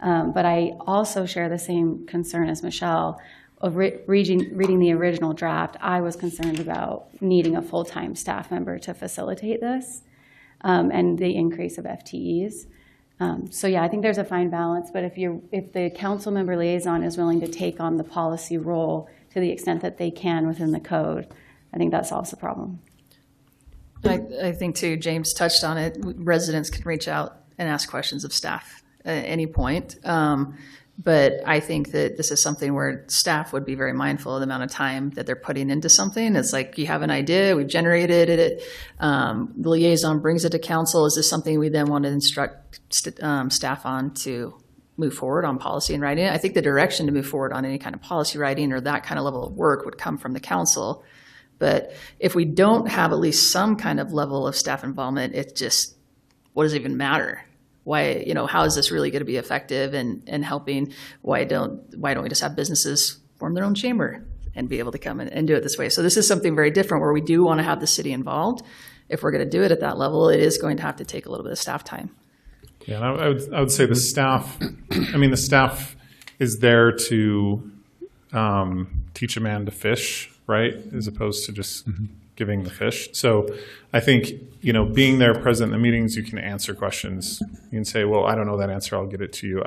but I also share the same concern as Michelle of reading the original draft. I was concerned about needing a full-time staff member to facilitate this and the increase of FTEs. So yeah, I think there's a fine balance, but if the council member liaison is willing to take on the policy role to the extent that they can within the code, I think that solves the problem. I think too, James touched on it, residents can reach out and ask questions of staff at any point. But I think that this is something where staff would be very mindful of the amount of time that they're putting into something. It's like, you have an idea, we've generated it, the liaison brings it to council. Is this something we then want to instruct staff on to move forward on policy and writing? I think the direction to move forward on any kind of policy writing or that kind of level of work would come from the council. But if we don't have at least some kind of level of staff involvement, it just, what does it even matter? Why, how is this really going to be effective and helping? Why don't we just have businesses form their own chamber and be able to come and do it this way? So this is something very different where we do want to have the city involved. If we're going to do it at that level, it is going to have to take a little bit of staff time. Yeah, and I would say the staff, the staff is there to teach a man to fish, right? As opposed to just giving the fish. So I think, being there present in the meetings, you can answer questions. You can say, well, I don't know that answer, I'll get it to you.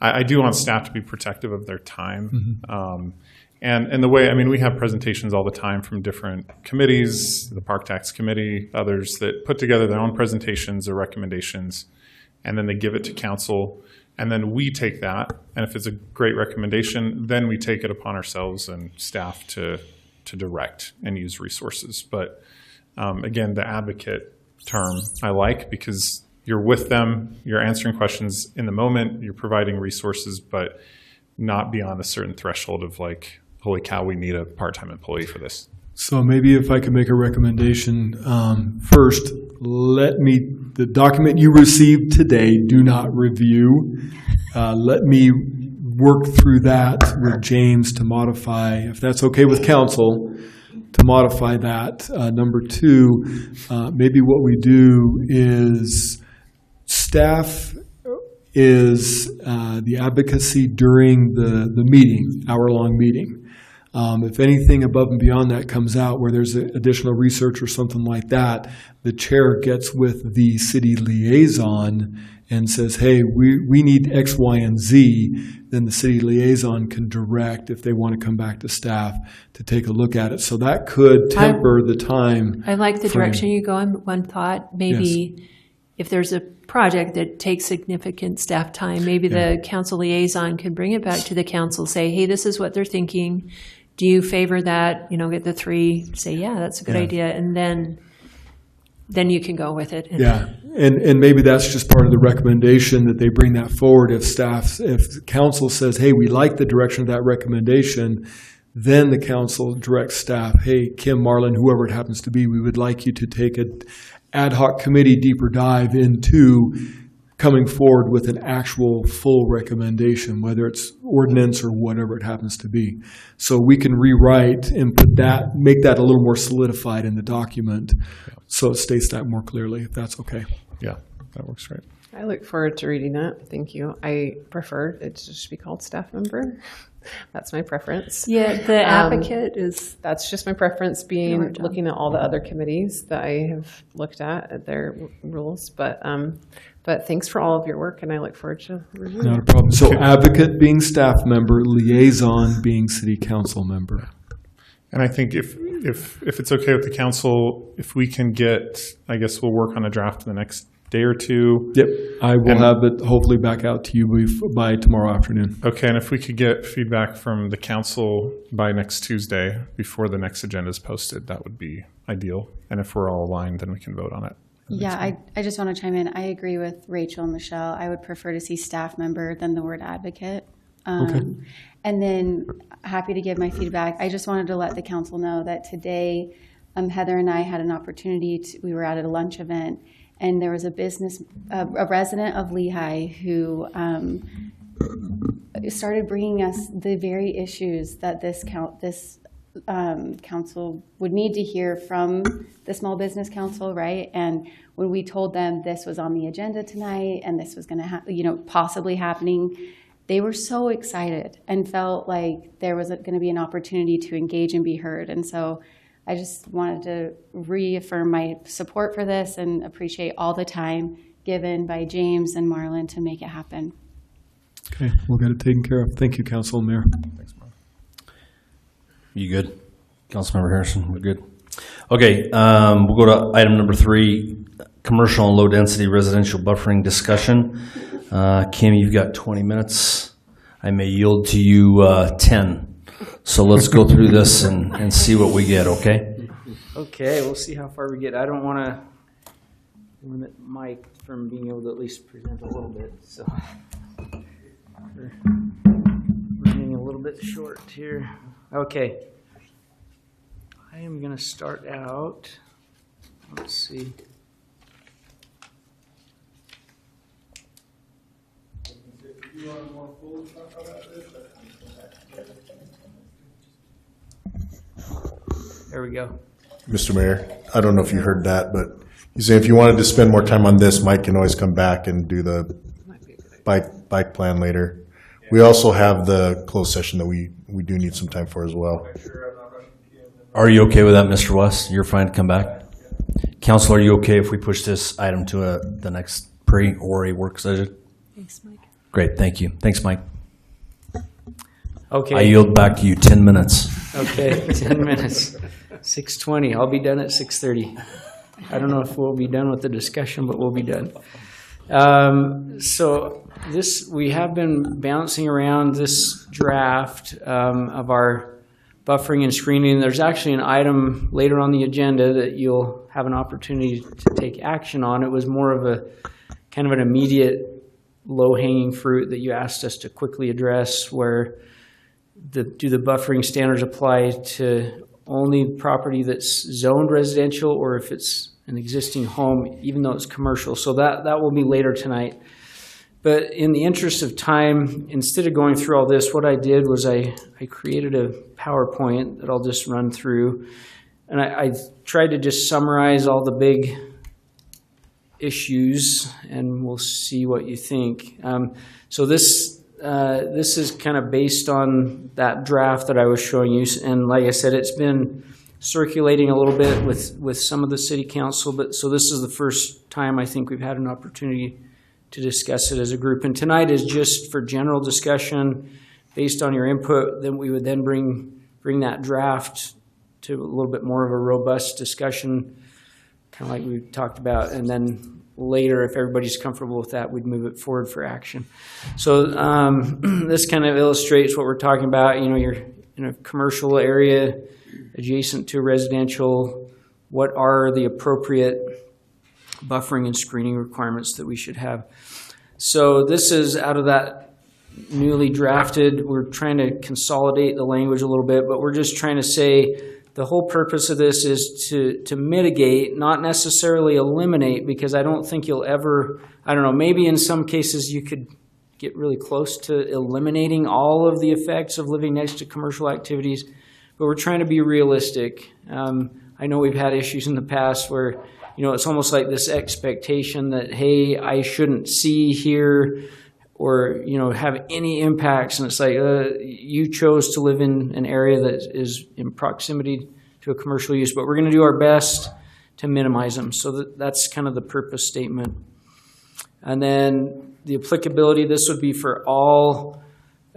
I do want staff to be protective of their time. And the way, I mean, we have presentations all the time from different committees, the Park Tax Committee, others that put together their own presentations or recommendations, and then they give it to council, and then we take that, and if it's a great recommendation, then we take it upon ourselves and staff to direct and use resources. But again, the advocate term I like, because you're with them, you're answering questions in the moment, you're providing resources, but not beyond a certain threshold of like, holy cow, we need a part-time employee for this. So maybe if I could make a recommendation, first, the document you received today, do not review. Let me work through that with James to modify, if that's okay with council, to modify that. Number two, maybe what we do is staff is the advocacy during the meeting, hour-long meeting. If anything above and beyond that comes out where there's additional research or something like that, the chair gets with the city liaison and says, hey, we need X, Y, and Z. Then the city liaison can direct if they want to come back to staff to take a look at it. So that could temper the time. I like the frame. direction you go in. One thought, maybe if there's a project that takes significant staff time, maybe the council liaison can bring it back to the council, say, hey, this is what they're thinking. Do you favor that? Get the three, say, yeah, that's a good idea. And then you can go with it. And maybe that's just part of the recommendation that they bring that forward. If council says, hey, we like the direction of that recommendation, then the council directs staff, hey, Kim, Marlon, whoever it happens to be, we would like you to take an ad hoc committee deeper dive into coming forward with an actual full recommendation, whether it's ordinance or whatever it happens to be. So we can rewrite and make that a little more solidified in the document so it states that more clearly, if that's okay. Yeah, that works great. I look forward to reading that. Thank you. I prefer it to just be called staff member. That's my preference. Yeah, the advocate is... That's just my preference, looking at all the other committees that I have looked at their rules. But thanks for all of your work, and I look forward to reviewing. Not a problem. So advocate being staff member, liaison being city council member. And I think if it's okay with the council, if we can get, I guess we'll work on a draft in the next day or two. Yep, I will have it hopefully back out to you by tomorrow afternoon. Okay, and if we could get feedback from the council by next Tuesday before the next agenda is posted, that would be ideal. And if we're all aligned, then we can vote on it. Yeah, I just want to chime in. I agree with Rachel and Michelle. I would prefer to see staff member than the word advocate. Okay. And then happy to give my feedback. I just wanted to let the council know that today Heather and I had an opportunity we were at a lunch event, and there was a resident of Lehi who started bringing us the very issues that this council would need to hear from the Small Business Council, right? And when we told them this was on the agenda tonight and this was going to possibly happening, they were so excited and felt like there was going to be an opportunity to engage and be heard. And so I just wanted to reaffirm my support for this and appreciate all the time given by James and Marlon to make it happen. Okay, we'll get it taken care of. Thank you, Council and Mayor. Thanks, Mark. You good? Councilmember Harrison, we're good. Okay, we'll go to item number 3, commercial and low-density residential buffering discussion. Kim, you've got 20 minutes. I may yield to you 10. So let's go through this and see what we get, okay? Okay, we'll see how far we get. I don't want to limit Mike from being able to at least present a little bit, so we're running a little bit short here. Okay. I am going to start out, let's see. There we go. Mr. Mayor, I don't know if you heard that, but you say if you wanted to spend more time on this, Mike can always come back and do the bike plan later. We also have the closed session that we do need some time for as well. Are you okay with that, Mr. West? You're fine to come back? Council, are you okay if we push this item to the next pre or a work session? Thanks, Mike. Great, thank you. Thanks, Mike. Okay. I yield back to you 10 minutes. Okay, 10 minutes. 6:20. I'll be done at 6:30. I don't know if we'll be done with the discussion, but we'll be done. So we have been bouncing around this draft of our buffering and screening. There's actually an item later on the agenda that you'll have an opportunity to take action on. It was more of a kind of an immediate low-hanging fruit that you asked us to quickly address, where do the buffering standards apply to only property that's zoned residential, or if it's an existing home, even though it's commercial. So that will be later tonight. But in the interest of time, instead of going through all this, what I did was I created a PowerPoint that I'll just run through. And I tried to just summarize all the big issues, and we'll see what you think. So this is kind of based on that draft that I was showing you. And like I said, it's been circulating a little bit with some of the city council. So this is the first time I think we've had an opportunity to discuss it as a group. And tonight is just for general discussion based on your input. Then we would then bring that draft to a little bit more of a robust discussion, kind of like we talked about. And then later, if everybody's comfortable with that, we'd move it forward for action. So this kind of illustrates what we're talking about. You know, you're in a commercial area adjacent to residential. What are the appropriate buffering and screening requirements that we should have? So this is out of that newly drafted. We're trying to consolidate the language a little bit, but we're just trying to say the whole purpose of this is to mitigate, not necessarily eliminate, because I don't think you'll ever, I don't know, maybe in some cases you could get really close to eliminating all of the effects of living next to commercial activities, but we're trying to be realistic. I know we've had issues in the past where, you know, it's almost like this expectation that, hey, I shouldn't see, hear, or, you know, have any impacts. And it's like, you chose to live in an area that is in proximity to a commercial use, but we're going to do our best to minimize them. So that's kind of the purpose statement. And then the applicability, this would be for all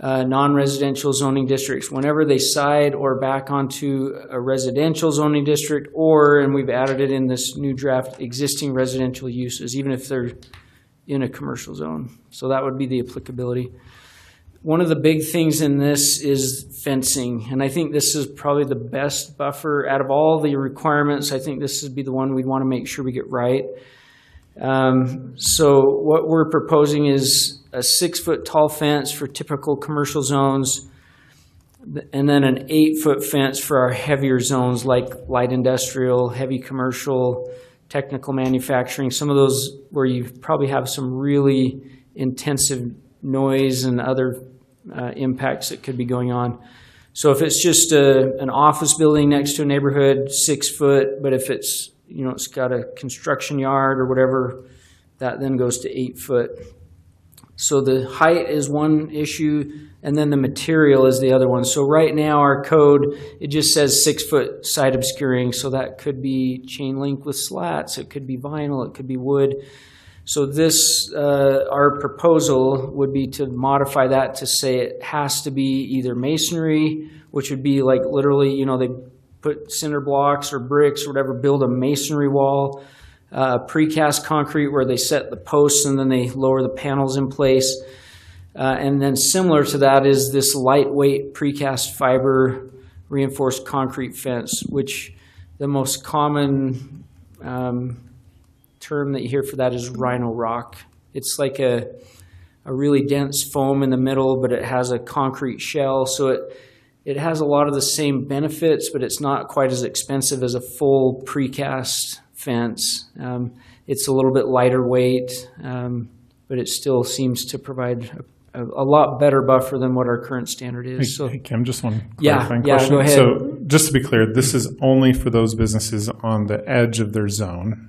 non-residential zoning districts whenever they side or back onto a residential zoning district, or, and we've added it in this new draft, existing residential uses, even if they're in a commercial zone. So that would be the applicability. One of the big things in this is fencing, and I think this is probably the best buffer out of all the requirements. I think this would be the one we'd want to make sure we get right. So what we're proposing is a 6-foot tall fence for typical commercial zones, and then an 8-foot fence for our heavier zones like light industrial, heavy commercial, technical manufacturing, some of those where you probably have some really intensive noise and other impacts that could be going on. So if it's just an office building next to a neighborhood, 6 foot, but if it's, you know, it's got a construction yard or whatever, that then goes to 8 foot. So the height is one issue, and then the material is the other one. So right now our code, it just says 6 foot side obscuring, so that could be chain link with slats, it could be vinyl, it could be wood. So this, our proposal would be to modify that to say it has to be either masonry, which would be like literally, you know, they put cinder blocks or bricks or whatever, build a masonry wall, precast concrete where they set the posts and then they lower the panels in place. And then similar to that is this lightweight precast fiber reinforced concrete fence, which the most common term that you hear for that is rhino rock. It's like a really dense foam in the middle, but it has a concrete shell. So it has a lot of the same benefits, but it's not quite as expensive as a full precast fence. It's a little bit lighter weight, but it still seems to provide a lot better buffer than what our current standard is. Hey, Kim, just one clarifying question. Go ahead. So just to be clear, this is only for those businesses on the edge of their zone,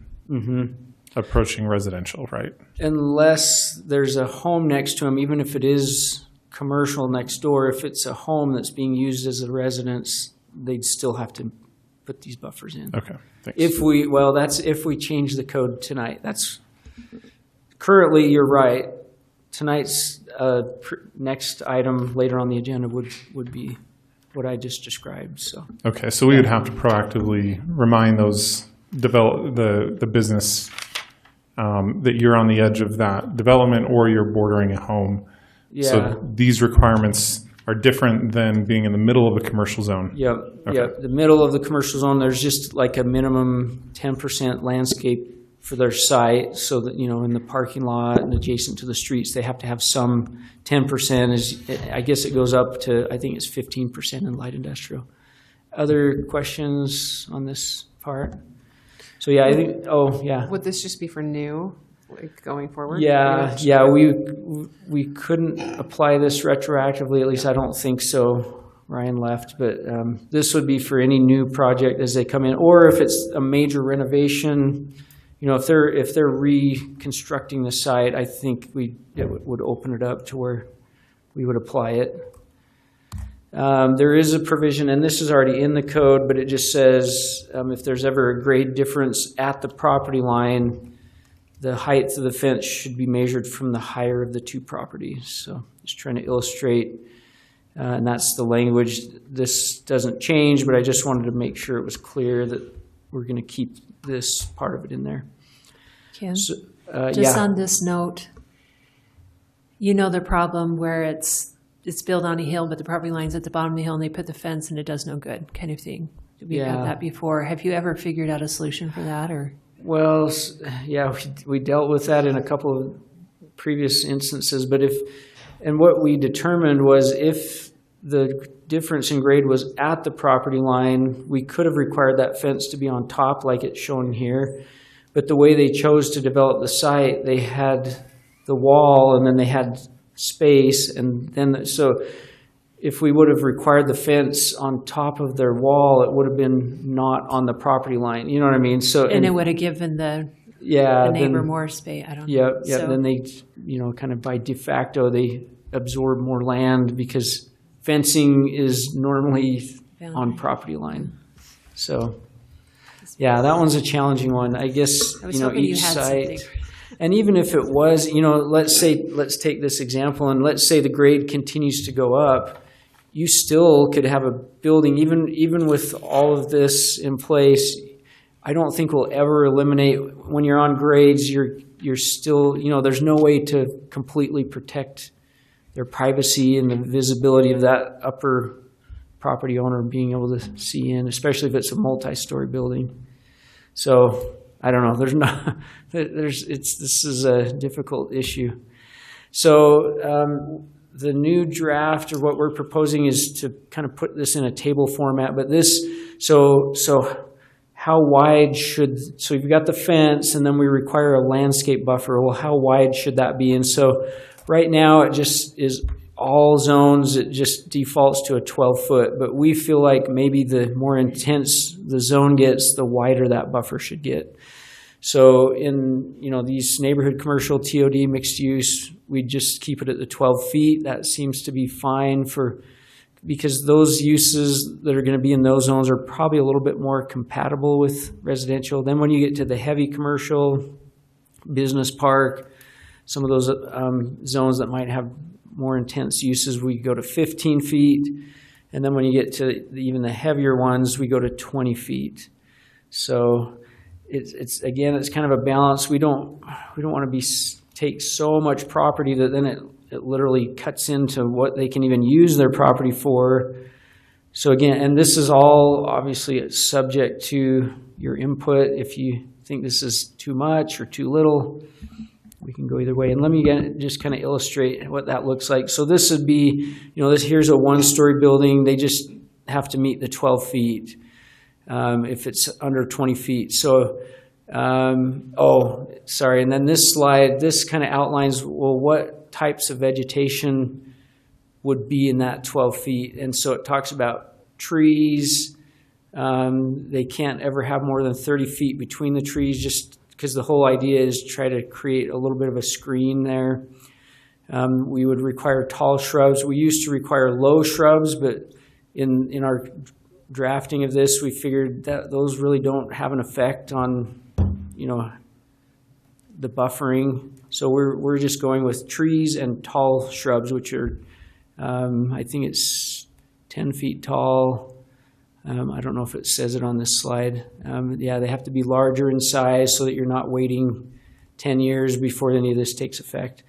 approaching residential, right? Unless there's a home next to them, even if it is commercial next door, if it's a home that's being used as a residence, they'd still have to put these buffers in. Okay, thanks. That's if we change the code tonight. That's currently, you're right. Tonight's next item later on the agenda would be what I just described, so. Okay, so we would have to proactively remind those the business that you're on the edge of that development or you're bordering a home. Yeah. So these requirements are different than being in the middle of a commercial zone. Yep, Okay. yep. The middle of the commercial zone, there's just like a minimum 10% landscape for their site, so that, you know, in the parking lot and adjacent to the streets, they have to have some 10%. I guess it goes up to, I think it's 15% in light industrial. Other questions on this part? So yeah, I think, Would this just be for new, like going forward? Yeah, we couldn't apply this retroactively, at least I don't think so. Ryan left, but this would be for any new project as they come in, or if it's a major renovation. You know, if they're reconstructing the site, I think it would open it up to where we would apply it. There is a provision, and this is already in the code, but it just says if there's ever a grade difference at the property line, the height of the fence should be measured from the higher of the two properties. So just trying to illustrate, and that's the language. This doesn't change, but I just wanted to make sure it was clear that we're going to keep this part of it in there. Ken, So, just on this note, you know the problem where it's built on a hill, but the property line's at the bottom of the hill, and they put the fence, and it does no good, kind of thing. We've had that before. Have you ever figured out a solution for that, or? Well, yeah, we dealt with that in a couple of previous instances, but what we determined was if the difference in grade was at the property line, we could have required that fence to be on top like it's shown here. But the way they chose to develop the site, they had the wall and then they had space, and then so if we would have required the fence on top of their wall, it would have been not on the property line. You know what I mean? So and it would have given the neighbor more space. I don't know. Yeah. So, then they, kind of by de facto, they absorb more land because fencing is normally on property line. So, yeah, that one's a challenging one. I guess, each site. And even if it was, let's take this example, and let's say the grade continues to go up, you still could have a building, even with all of this in place. I don't think we'll ever eliminate, when you're on grades, you're still, there's no way to completely protect their privacy and the visibility of that upper property owner being able to see in, especially if it's a multi-story building. So I don't know. This is a difficult issue. So the new draft, or what we're proposing, is to kind of put this in a table format. But so how wide so you've got the fence, and then we require a landscape buffer. Well, how wide should that be? And so right now it just is all zones. It just defaults to a 12-foot. But we feel like maybe the more intense the zone gets, the wider that buffer should get. So in these neighborhood commercial, TOD, mixed use, we just keep it at the 12 feet. That seems to be fine because those uses that are going to be in those zones are probably a little bit more compatible with residential. Then when you get to the heavy commercial, business park, some of those zones that might have more intense uses, we go to 15 feet. And then when you get to even the heavier ones, we go to 20 feet. So it's kind of a balance. We don't want to take so much property that then it literally cuts into what they can even use their property for. So again, and this is all obviously subject to your input. If you think this is too much or too little, we can go either way. And let me just kind of illustrate what that looks like. So this would be, here's a one-story building. They just have to meet the 12 feet. If it's under 20 feet. So, and then this slide, this kind of outlines, what types of vegetation would be in that 12 feet. And so it talks about trees. They can't ever have more than 30 feet between the trees, just because the whole idea is try to create a little bit of a screen there. We would require tall shrubs. We used to require low shrubs, but in our drafting of this, we figured that those really don't have an effect on, the buffering. So we're just going with trees and tall shrubs, which are, I think it's 10 feet tall. I don't know if it says it on this slide. Yeah, they have to be larger in size so that you're not waiting 10 years before any of this takes effect.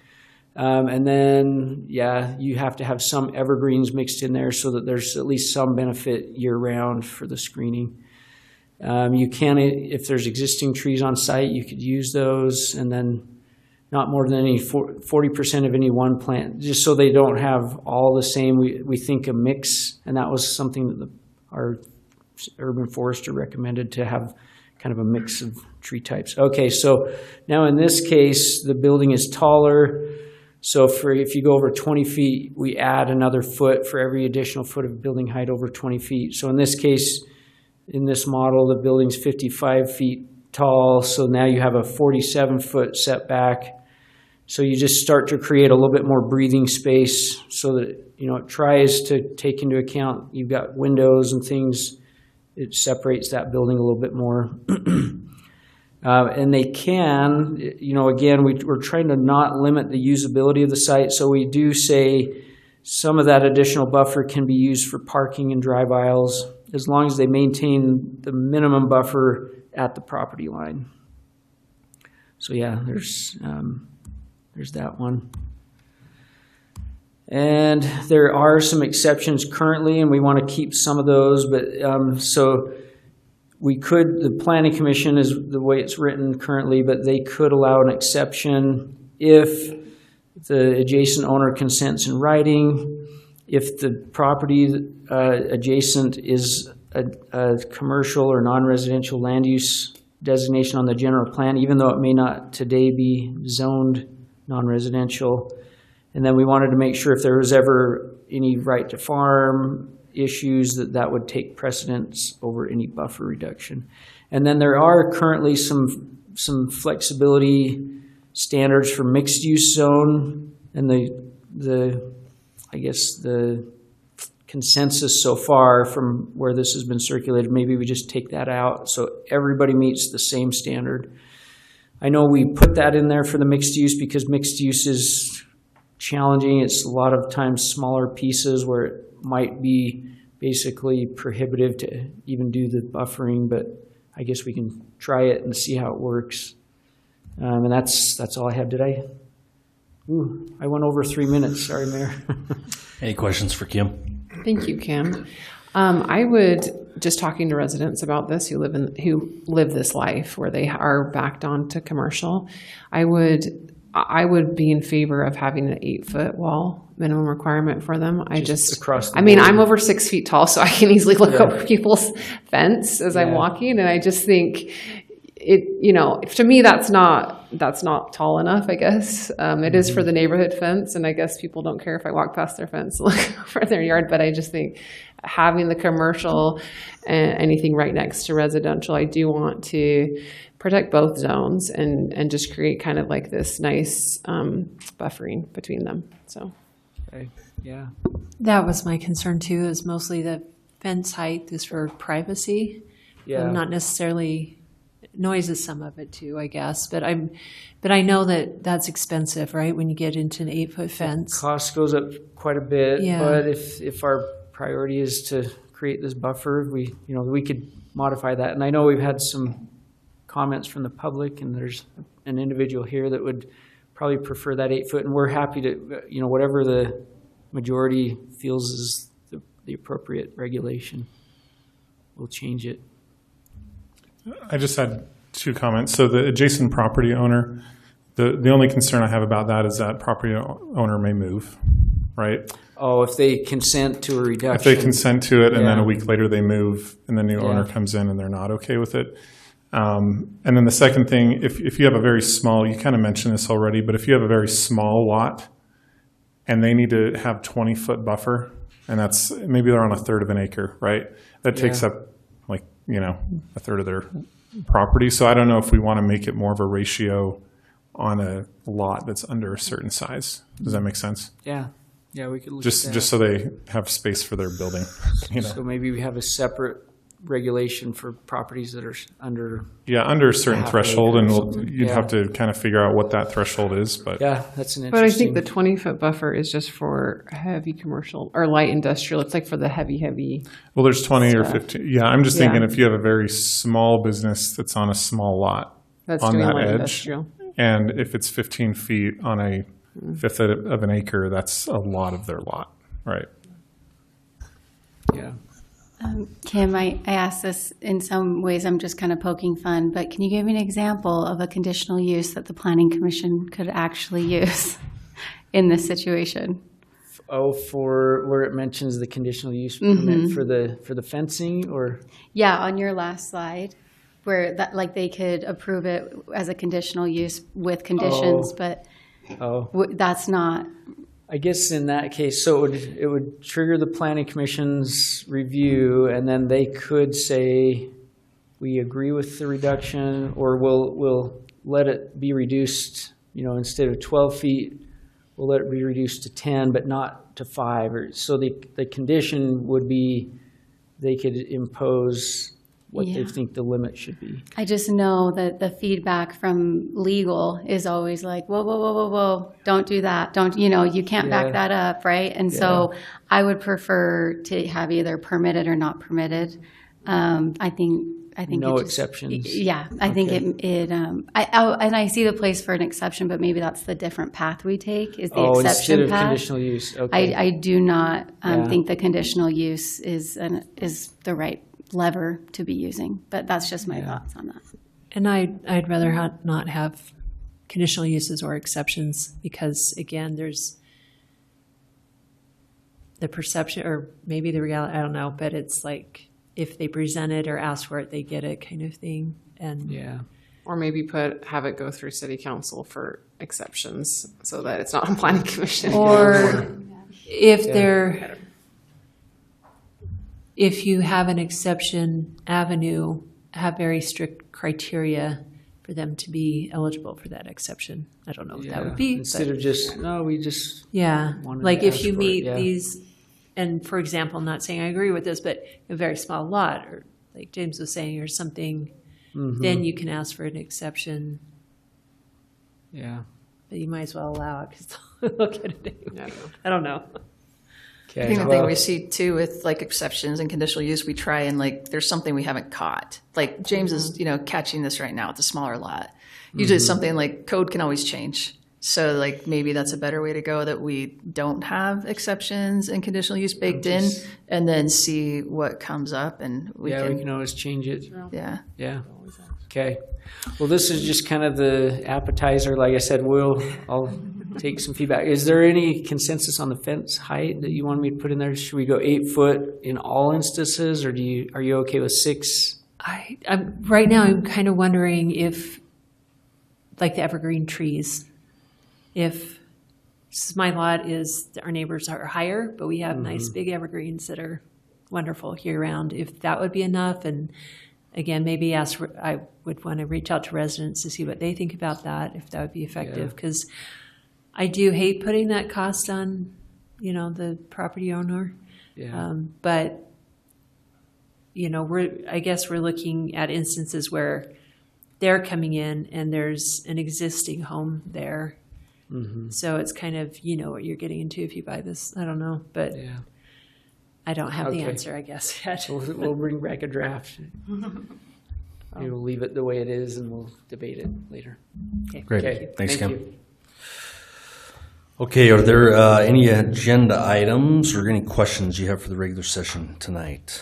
And then, yeah, you have to have some evergreens mixed in there so that there's at least some benefit year-round for the screening. You can, if there's existing trees on site, you could use those, and then not more than 40% of any one plant, just so they don't have all the same. We think a mix, and that was something that our urban forester recommended, to have kind of a mix of tree types. Okay, so now in this case, the building is taller. So if you go over 20 feet, we add another foot for every additional foot of building height over 20 feet. So in this case, in this model, the building's 55 feet tall. So now you have a 47-foot setback. So you just start to create a little bit more breathing space so that, it tries to take into account you've got windows and things. It separates that building a little bit more. And they can, again, we're trying to not limit the usability of the site. So we do say some of that additional buffer can be used for parking and drive aisles, as long as they maintain the minimum buffer at the property line. So yeah, there's that one. And there are some exceptions currently, and we want to keep some of those, but so we could, the Planning Commission is the way it's written currently, but they could allow an exception if the adjacent owner consents in writing, if the property adjacent is a commercial or non-residential land use designation on the general plan, even though it may not today be zoned non-residential. And then we wanted to make sure if there was ever any right to farm issues, that would take precedence over any buffer reduction. And then there are currently some flexibility standards for mixed use zone, and I guess the consensus so far from where this has been circulated, maybe we just take that out so everybody meets the same standard. I know we put that in there for the mixed use because mixed use is challenging. It's a lot of times smaller pieces where it might be basically prohibitive to even do the buffering, but I guess we can try it and see how it works. And that's all I have today. Ooh, I went over 3 minutes. Sorry, Mayor. Any questions for Kim? Thank you, Kim. I would, just talking to residents about this who live this life where they are backed onto commercial, I would be in favor of having an 8-foot wall minimum requirement for them. I'm over 6 feet tall, so I can easily look over people's fence as I'm walking, and I just think to me that's not tall enough, I guess. It is for the neighborhood fence, and I guess people don't care if I walk past their fence and look over their yard, but I just think having the commercial and anything right next to residential, I do want to protect both zones and just create kind of like this nice buffering between them. So, okay. Yeah, that was my concern too. Is mostly the fence height is for privacy, not necessarily noise is some of it too, I guess. But I know that's expensive, right? When you get into an 8-foot fence, cost goes up quite a bit. Yeah. But if our priority is to create this buffer, we could modify that. And I know we've had some comments from the public, and there's an individual here that would probably prefer that 8-foot, and we're happy to, whatever the majority feels is the appropriate regulation, we'll change it. I just had 2 comments. So the adjacent property owner, the only concern I have about that is that property owner may move, right? Oh, if they consent to a reduction. If they consent to it, and then a week later they move, and the new owner comes in and they're not okay with it. And then the second thing, if you have a very small, you kind of mentioned this already, but if you have a very small lot and they need to have 20-foot buffer, and that's maybe they're on a third of an acre, right? That takes up a third of their property. So I don't know if we want to make it more of a ratio on a lot that's under a certain size. Does that make sense? Yeah. Yeah, we could look just at that. Just so they have space for their building. So maybe we have a separate regulation for properties that are under. Yeah, under a certain half threshold, acre or and something. you'd Yeah. have to kind of figure out what that threshold is. But Yeah, that's an But I interesting. think the 20-foot buffer is just for heavy commercial or light industrial. It's like for the heavy. well, there's 20 or stuff. 15. Yeah, I'm just Yeah. thinking if you have a very small business that's on a small lot That's on doing that light edge, industrial. and if it's 15 feet on a fifth of an acre, that's a lot of their lot, right? Yeah. Kim, I asked this in some ways, I'm just kind of poking fun, but can you give me an example of a conditional use that the Planning Commission could actually use in this situation? Oh, for where it mentions the conditional use Mm-hmm. permit for the fencing, or Yeah, on your last slide, where that, like, they could approve it as a conditional use with conditions, but that's not. I guess in that case, so it would trigger the planning commission's review, and then they could say, we agree with the reduction, or we'll let it be reduced, instead of 12 feet, we'll let it be reduced to 10, but not to 5. Or so the condition would be they could impose what they think the limit should be. I just know that the feedback from legal is always like, whoa, whoa, whoa, whoa, whoa, don't do that. Don't, you can't back that up, right? And so I would prefer to have either permitted or not permitted. I think no exceptions. Yeah, I think and I see the place for an exception, but maybe that's the different path we take is the exception instead of path. conditional use. Okay. I do not think the conditional use is the right lever to be using, but that's just my thoughts on that. And I'd rather not have conditional uses or exceptions because, again, there's the perception or maybe the reality, I don't know, but it's like if they present it or ask for it, they get it kind of thing. And Or maybe have it go through city council for exceptions so that it's not on planning commission. Or if you have an exception avenue, have very strict criteria for them to be eligible for that exception. I don't know what that would be. Instead of just, we just wanted like to if ask you for meet it, these, and for example, I'm not saying I agree with this, but a very small lot, or like James was saying, or something, then you can ask for an exception. Yeah. But you might as well allow it because they'll get it anyway. I don't know. I think the thing we see too with like exceptions and conditional use, we try and there's something we haven't caught. Like James is, catching this right now. It's a smaller lot. Usually it's something like code can always change. So maybe that's a better way to go, that we don't have exceptions and conditional use baked in, and then see what comes up, and we can always change it. Yeah. Yeah. Okay. Well, this is just kind of the appetizer. Like I said, I'll take some feedback. Is there any consensus on the fence height that you want me to put in there? Should we go 8 foot in all instances, or are you okay with 6? I'm right now I'm kind of wondering if, like the evergreen trees, if my lot is our neighbors are higher, but we have nice big evergreens that are wonderful year round, if that would be enough. And again, maybe I would want to reach out to residents to see what they think about that, if that would be effective, because I do hate putting that cost on, the property owner. Yeah. But, I guess we're looking at instances where they're coming in and there's an existing home there. So it's kind of, what you're getting into if you buy this. I don't know, but I don't have the answer, I guess, yet. We'll bring back a draft. We'll leave it the way it is, and we'll debate it later. Okay. Great. Okay. Thanks, Thank Kim. you. Okay, are there any agenda items or any questions you have for the regular session tonight?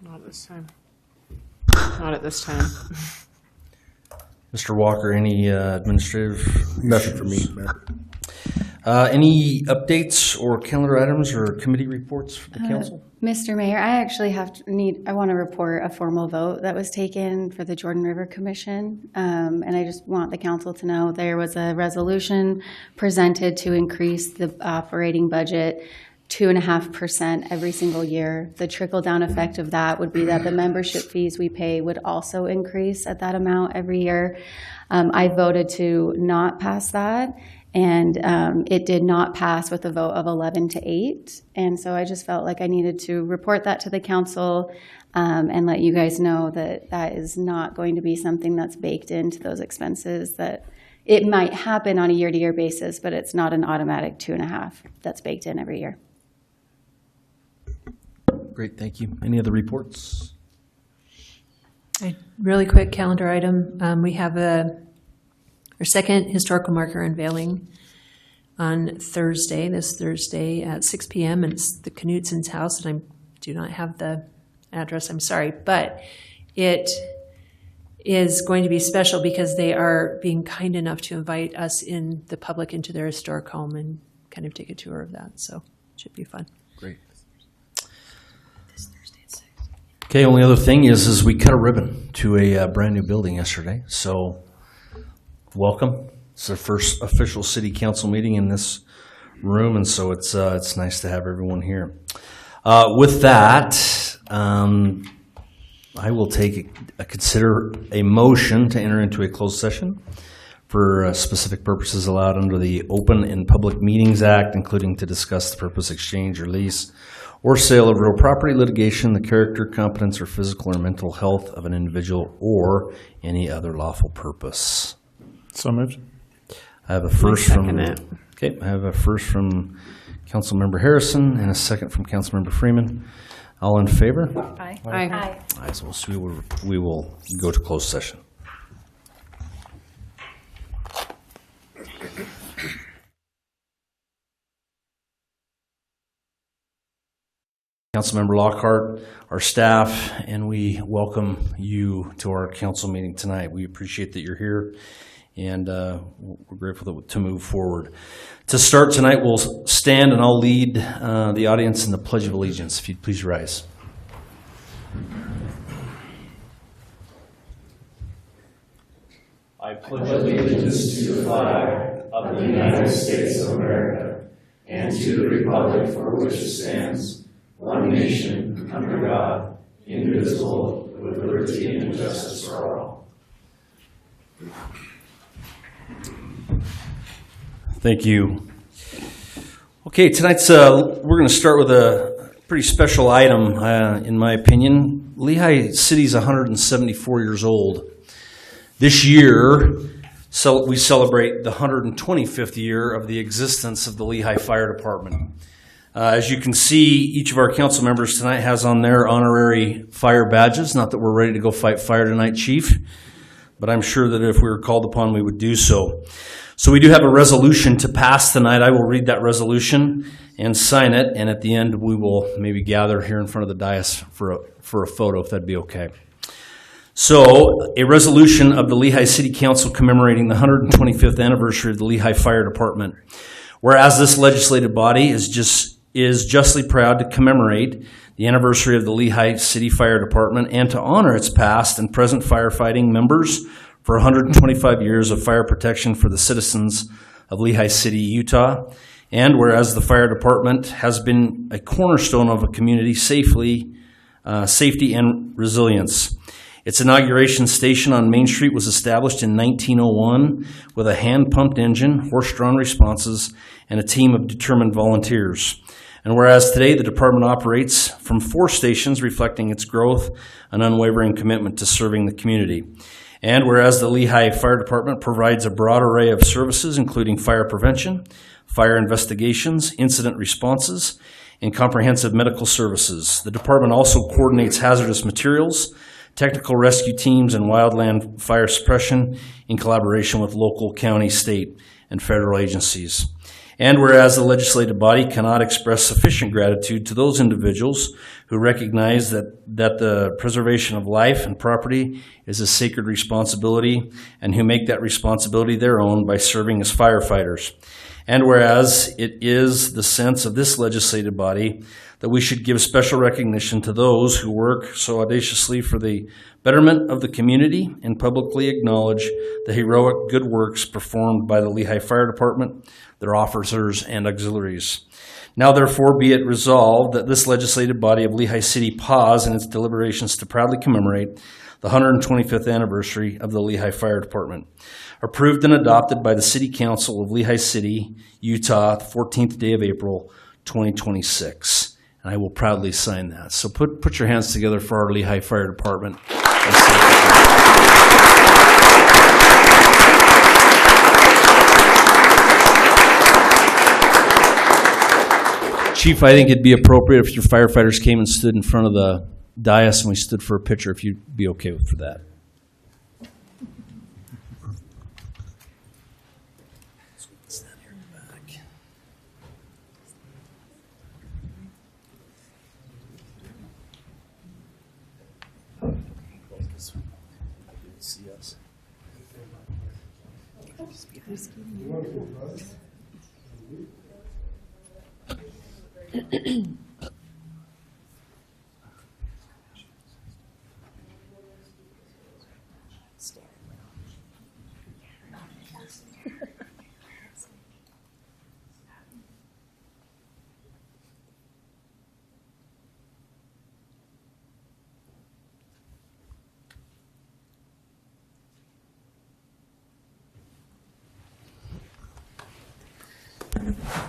Not this time. Not at this time. Mr. Walker, any administrative? Nothing for me, Mayor. Any updates or calendar items or committee reports for the council? Mr. Mayor, I actually I want to report a formal vote that was taken for the Jordan River Commission. And I just want the council to know there was a resolution presented to increase the operating budget 2.5% every single year. The trickle-down effect of that would be that the membership fees we pay would also increase at that amount every year. I voted to not pass that, And it did not pass with a vote of 11 to 8. And so I just felt like I needed to report that to the council and let you guys know that that is not going to be something that's baked into those expenses, that it might happen on a year-to-year basis, but it's not an automatic 2.5 that's baked in every year. Great, thank you. Any other reports? A really quick calendar item. We have our second historical marker unveiling on Thursday, this Thursday at 6 p.m. And it's the Knutson's house, and I do not have the address, I'm sorry, but it is going to be special because they are being kind enough to invite us in the public into their historic home and kind of take a tour of that. So it should be fun. Great. Okay, only other thing is we cut a ribbon to a brand new building yesterday. So welcome. It's our first official city council meeting in this room, and so it's nice to have everyone here. With that, I will consider a motion to enter into a closed session for specific purposes allowed under the Open and Public Meetings Act, including to discuss the purpose, exchange, or lease or sale of real property, litigation, the character, competence, or physical or mental health of an individual, or any other lawful purpose. So moved. I have a first from Councilmember Harrison and a second from Councilmember Freeman. All in favor? Aye. Aye. Aye. So we will go to closed session. Councilmember Lockhart, our staff, and we welcome you to our council meeting tonight. We appreciate that you're here, and we're grateful to move forward. To start tonight, we'll stand and I'll lead the audience in the Pledge of Allegiance. If you'd please rise. I pledge allegiance to the flag of the United States of America and to the republic for which it stands, one nation, under God, indivisible, with liberty and justice for all. Thank you. Okay, tonight's we're going to start with a pretty special item, in my opinion. Lehi City's 174 years old. This year, we celebrate the 125th year of the existence of the Lehi Fire Department. As you can see, each of our council members tonight has on their honorary fire badges. Not that we're ready to go fight fire tonight, Chief, but I'm sure that if we were called upon, we would do so. So we do have a resolution to pass tonight. I will read that resolution and sign it, and at the end, we will maybe gather here in front of the dais for a photo, if that'd be okay. So, a resolution of the Lehi City Council commemorating the 125th anniversary of the Lehi Fire Department. Whereas this legislative body is justly proud to commemorate the anniversary of the Lehi City Fire Department and to honor its past and present firefighting members for 125 years of fire protection for the citizens of Lehi City, Utah. And whereas the fire department has been a cornerstone of a community safety and resilience. Its inauguration station on Main Street was established in 1901 with a hand-pumped engine, horse-drawn responses, and a team of determined volunteers. And whereas today the department operates from 4 stations reflecting its growth and unwavering commitment to serving the community. And whereas the Lehi Fire Department provides a broad array of services including fire prevention, fire investigations, incident responses, and comprehensive medical services. The department also coordinates hazardous materials, technical rescue teams, and wildland fire suppression in collaboration with local, county, state, and federal agencies. And whereas the legislative body cannot express sufficient gratitude to those individuals who recognize that the preservation of life and property is a sacred responsibility and who make that responsibility their own by serving as firefighters. And whereas it is the sense of this legislative body that we should give special recognition to those who work so audaciously for the betterment of the community and publicly acknowledge the heroic good works performed by the Lehi Fire Department, their officers, and auxiliaries. Now, therefore, be it resolved that this legislative body of Lehi City pause in its deliberations to proudly commemorate the 125th anniversary of the Lehi Fire Department. approved and adopted by the City Council of Lehi City, Utah, the 14th day of April, 2026. And I will proudly sign that. So put your hands together for our Lehi Fire Department. Chief, I think it'd be appropriate if your firefighters came and stood in front of the dais and we stood for a picture, if you'd be okay for that.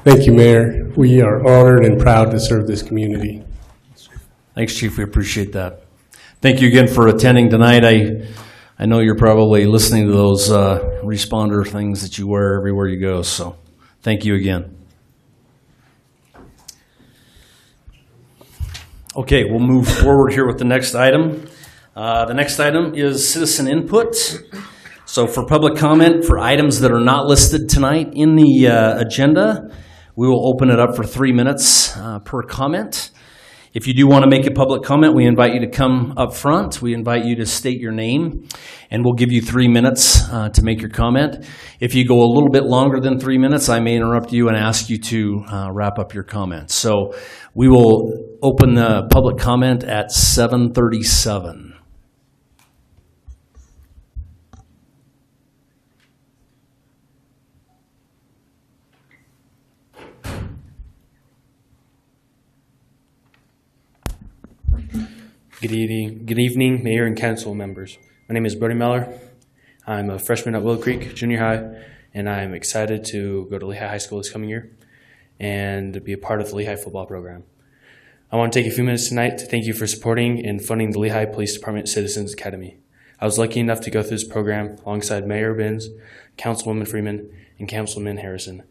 Thank you, Mayor. We are honored and proud to serve this community. Thanks, Chief. We appreciate that. Thank you again for attending tonight. I know you're probably listening to those responder things that you wear everywhere you go, so thank you again. Okay, we'll move forward here with the next item. The next item is citizen input. So for public comment for items that are not listed tonight in the agenda, we will open it up for 3 minutes per comment. If you do want to make a public comment, we invite you to come up front. We invite you to state your name, and we'll give you 3 minutes to make your comment. If you go a little bit longer than 3 minutes, I may interrupt you and ask you to wrap up your comment. So we will open the public comment at 7:37. Good evening, Mayor and Council members. My name is Brody Meller. I'm a freshman at Willow Creek Junior High, and I'm excited to go to Lehi High School this coming year and be a part of the Lehi football program. I want to take a few minutes tonight to thank you for supporting and funding the Lehi Police Department Citizens Academy. I was lucky enough to go through this program alongside Mayor Benz, Councilwoman Freeman, and Councilman Harrison,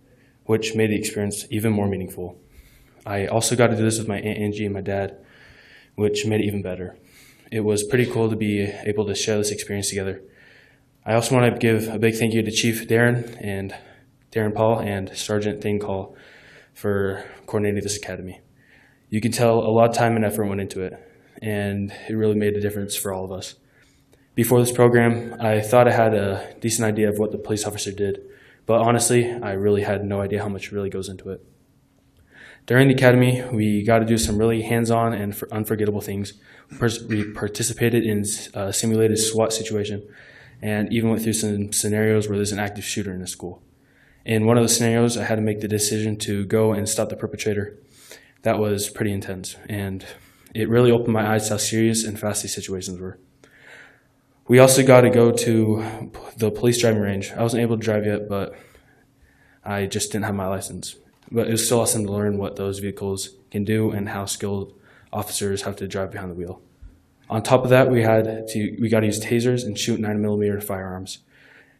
which made the experience even more meaningful. I also got to do this with my Aunt Angie and my dad, which made it even better. It was pretty cool to be able to share this experience together. I also want to give a big thank you to Chief Darren Paul and Sergeant Thane Call for coordinating this academy. You can tell a lot of time and effort went into it, and it really made a difference for all of us. Before this program, I thought I had a decent idea of what the police officer did, but honestly, I really had no idea how much really goes into it. During the academy, we got to do some really hands-on and unforgettable things. We participated in a simulated SWAT situation and even went through some scenarios where there's an active shooter in the school. In one of the scenarios, I had to make the decision to go and stop the perpetrator. That was pretty intense, and it really opened my eyes to how serious and fast these situations were. We also got to go to the police driving range. I wasn't able to drive yet, but I just didn't have my license. But it was still awesome to learn what those vehicles can do and how skilled officers have to drive behind the wheel. On top of that, we got to use tasers and shoot 9mm firearms,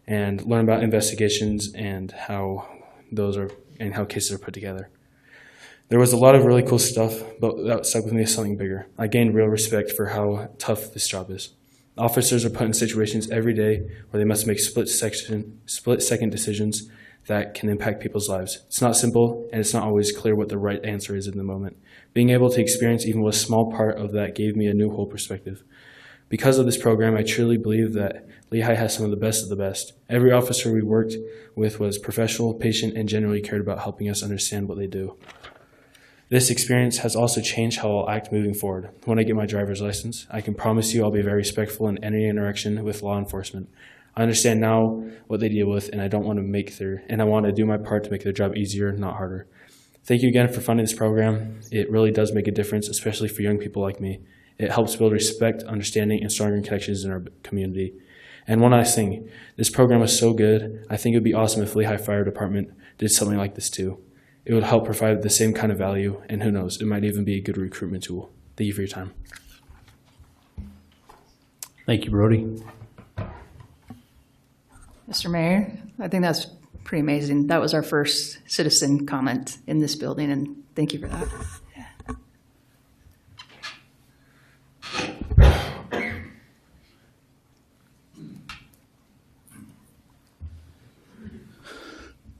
and learn about investigations and how cases are put together. There was a lot of really cool stuff, but that stuck with me as something bigger. I gained real respect for how tough this job is. Officers are put in situations every day where they must make split-second decisions that can impact people's lives. It's not simple, and it's not always clear what the right answer is in the moment. Being able to experience even a small part of that gave me a new whole perspective. Because of this program, I truly believe that Lehi has some of the best. Every officer we worked with was professional, patient, and genuinely cared about helping us understand what they do. This experience has also changed how I'll act moving forward. When I get my driver's license, I can promise you I'll be very respectful in any interaction with law enforcement. I understand now what they deal with, and I want to do my part to make their job easier, not harder. Thank you again for funding this program. It really does make a difference, especially for young people like me. It helps build respect, understanding, and stronger connections in our community. And one last thing, this program is so good. I think it would be awesome if Lehi Fire Department did something like this too. It would help provide the same kind of value, and who knows, it might even be a good recruitment tool. Thank you for your time. Thank you, Brody. Mr. Mayor, I think that's pretty amazing. That was our first citizen comment in this building, and thank you for that.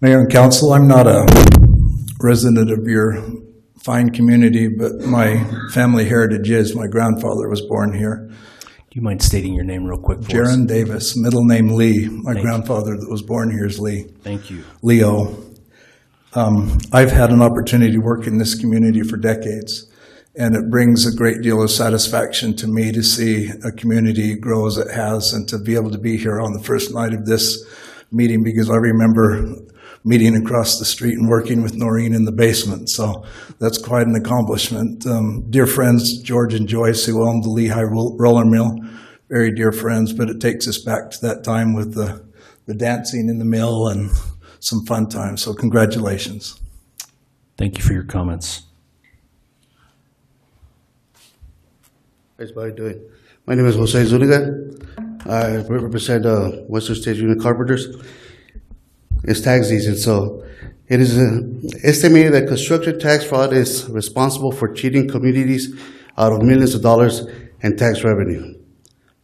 Mayor and Council, I'm not a resident of your fine community, but my family heritage is my grandfather was born here. Do you mind stating your name real quick for us? Jaron Davis, middle name Lee. My grandfather that was born here is Lee. Thank you. Leo. I've had an opportunity to work in this community for decades, and it brings a great deal of satisfaction to me to see a community grow as it has and to be able to be here on the first night of this meeting, because I remember meeting across the street and working with Noreen in the basement. So that's quite an accomplishment. Dear friends, George and Joyce, who owned the Lehi Roller Mill, very dear friends, but it takes us back to that time with the dancing in the mill and some fun times. So congratulations. Thank you for your comments. How's everybody doing? My name is Jose Zuniga. I represent Western States Union Carpenters. It's tax season, so it is estimated that construction tax fraud is responsible for cheating communities out of millions of dollars in tax revenue.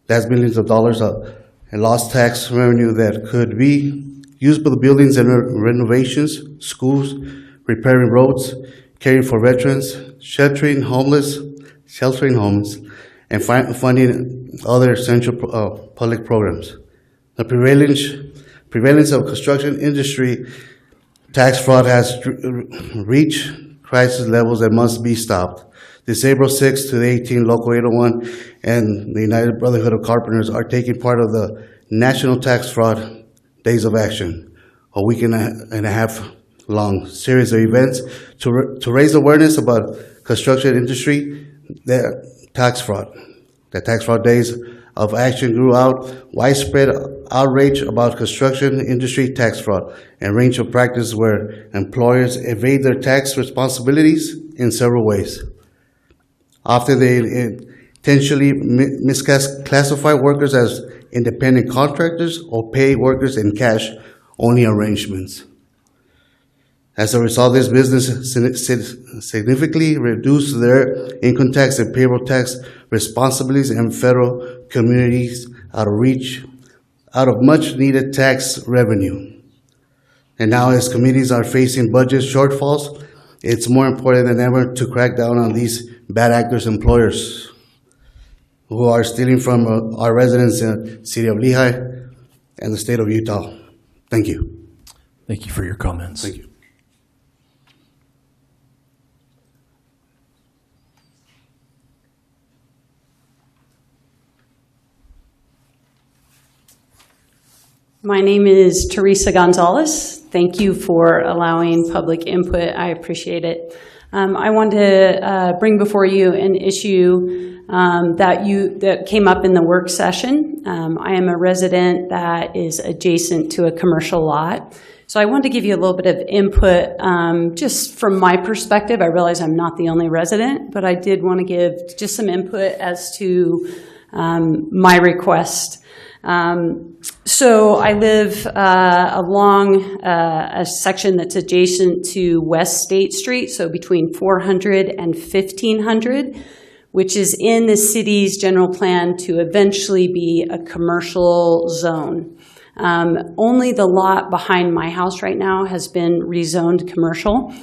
That's millions of dollars in lost tax revenue that could be used for the buildings and renovations, schools, repairing roads, caring for veterans, sheltering homes, and funding other essential public programs. The prevalence of construction industry tax fraud has reached crisis levels that must be stopped. This April 6th to the 18th, Local 801 and the United Brotherhood of Carpenters are taking part of the National Tax Fraud Days of Action, a week and a half long series of events to raise awareness about construction industry, tax fraud. The tax fraud days of action grew out widespread outrage about construction industry tax fraud and range of practice where employers evade their tax responsibilities in several ways. Often they intentionally misclassify workers as independent contractors or pay workers in cash-only arrangements. As a result, this business significantly reduced their income tax and payroll tax responsibilities and federal communities out of much needed tax revenue. And now as communities are facing budget shortfalls, it's more important than ever to crack down on these bad actors, employers who are stealing from our residents in the city of Lehi and the state of Utah. Thank you. Thank you for your comments. Thank you. My name is Teresa Gonzalez. Thank you for allowing public input. I appreciate it. I want to bring before you an issue that came up in the work session. I am a resident that is adjacent to a commercial lot. So I wanted to give you a little bit of input just from my perspective. I realize I'm not the only resident, but I did want to give just some input as to my request. So I live along a section that's adjacent to West State Street, so between 400 and 1500, which is in the city's general plan to eventually be a commercial zone. Only the lot behind my house right now has been rezoned commercial.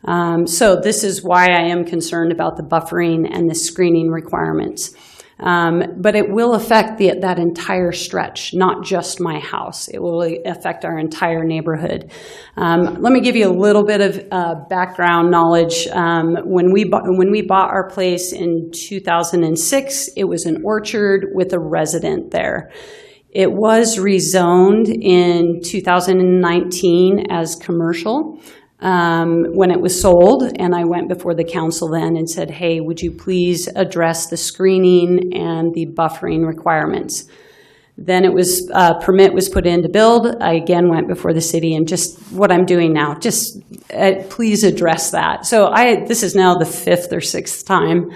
So this is why I am concerned about the buffering and the screening requirements. But it will affect that entire stretch, not just my house. It will affect our entire neighborhood. Let me give you a little bit of background knowledge. When we bought our place in 2006, it was an orchard with a resident there. It was rezoned in 2019 as commercial. When it was sold, and I went before the council then and said, hey, would you please address the screening and the buffering requirements? Then it was, permit was put in to build. I again went before the city, and just what I'm doing now, just please address that. So this is now the 5th or 6th time.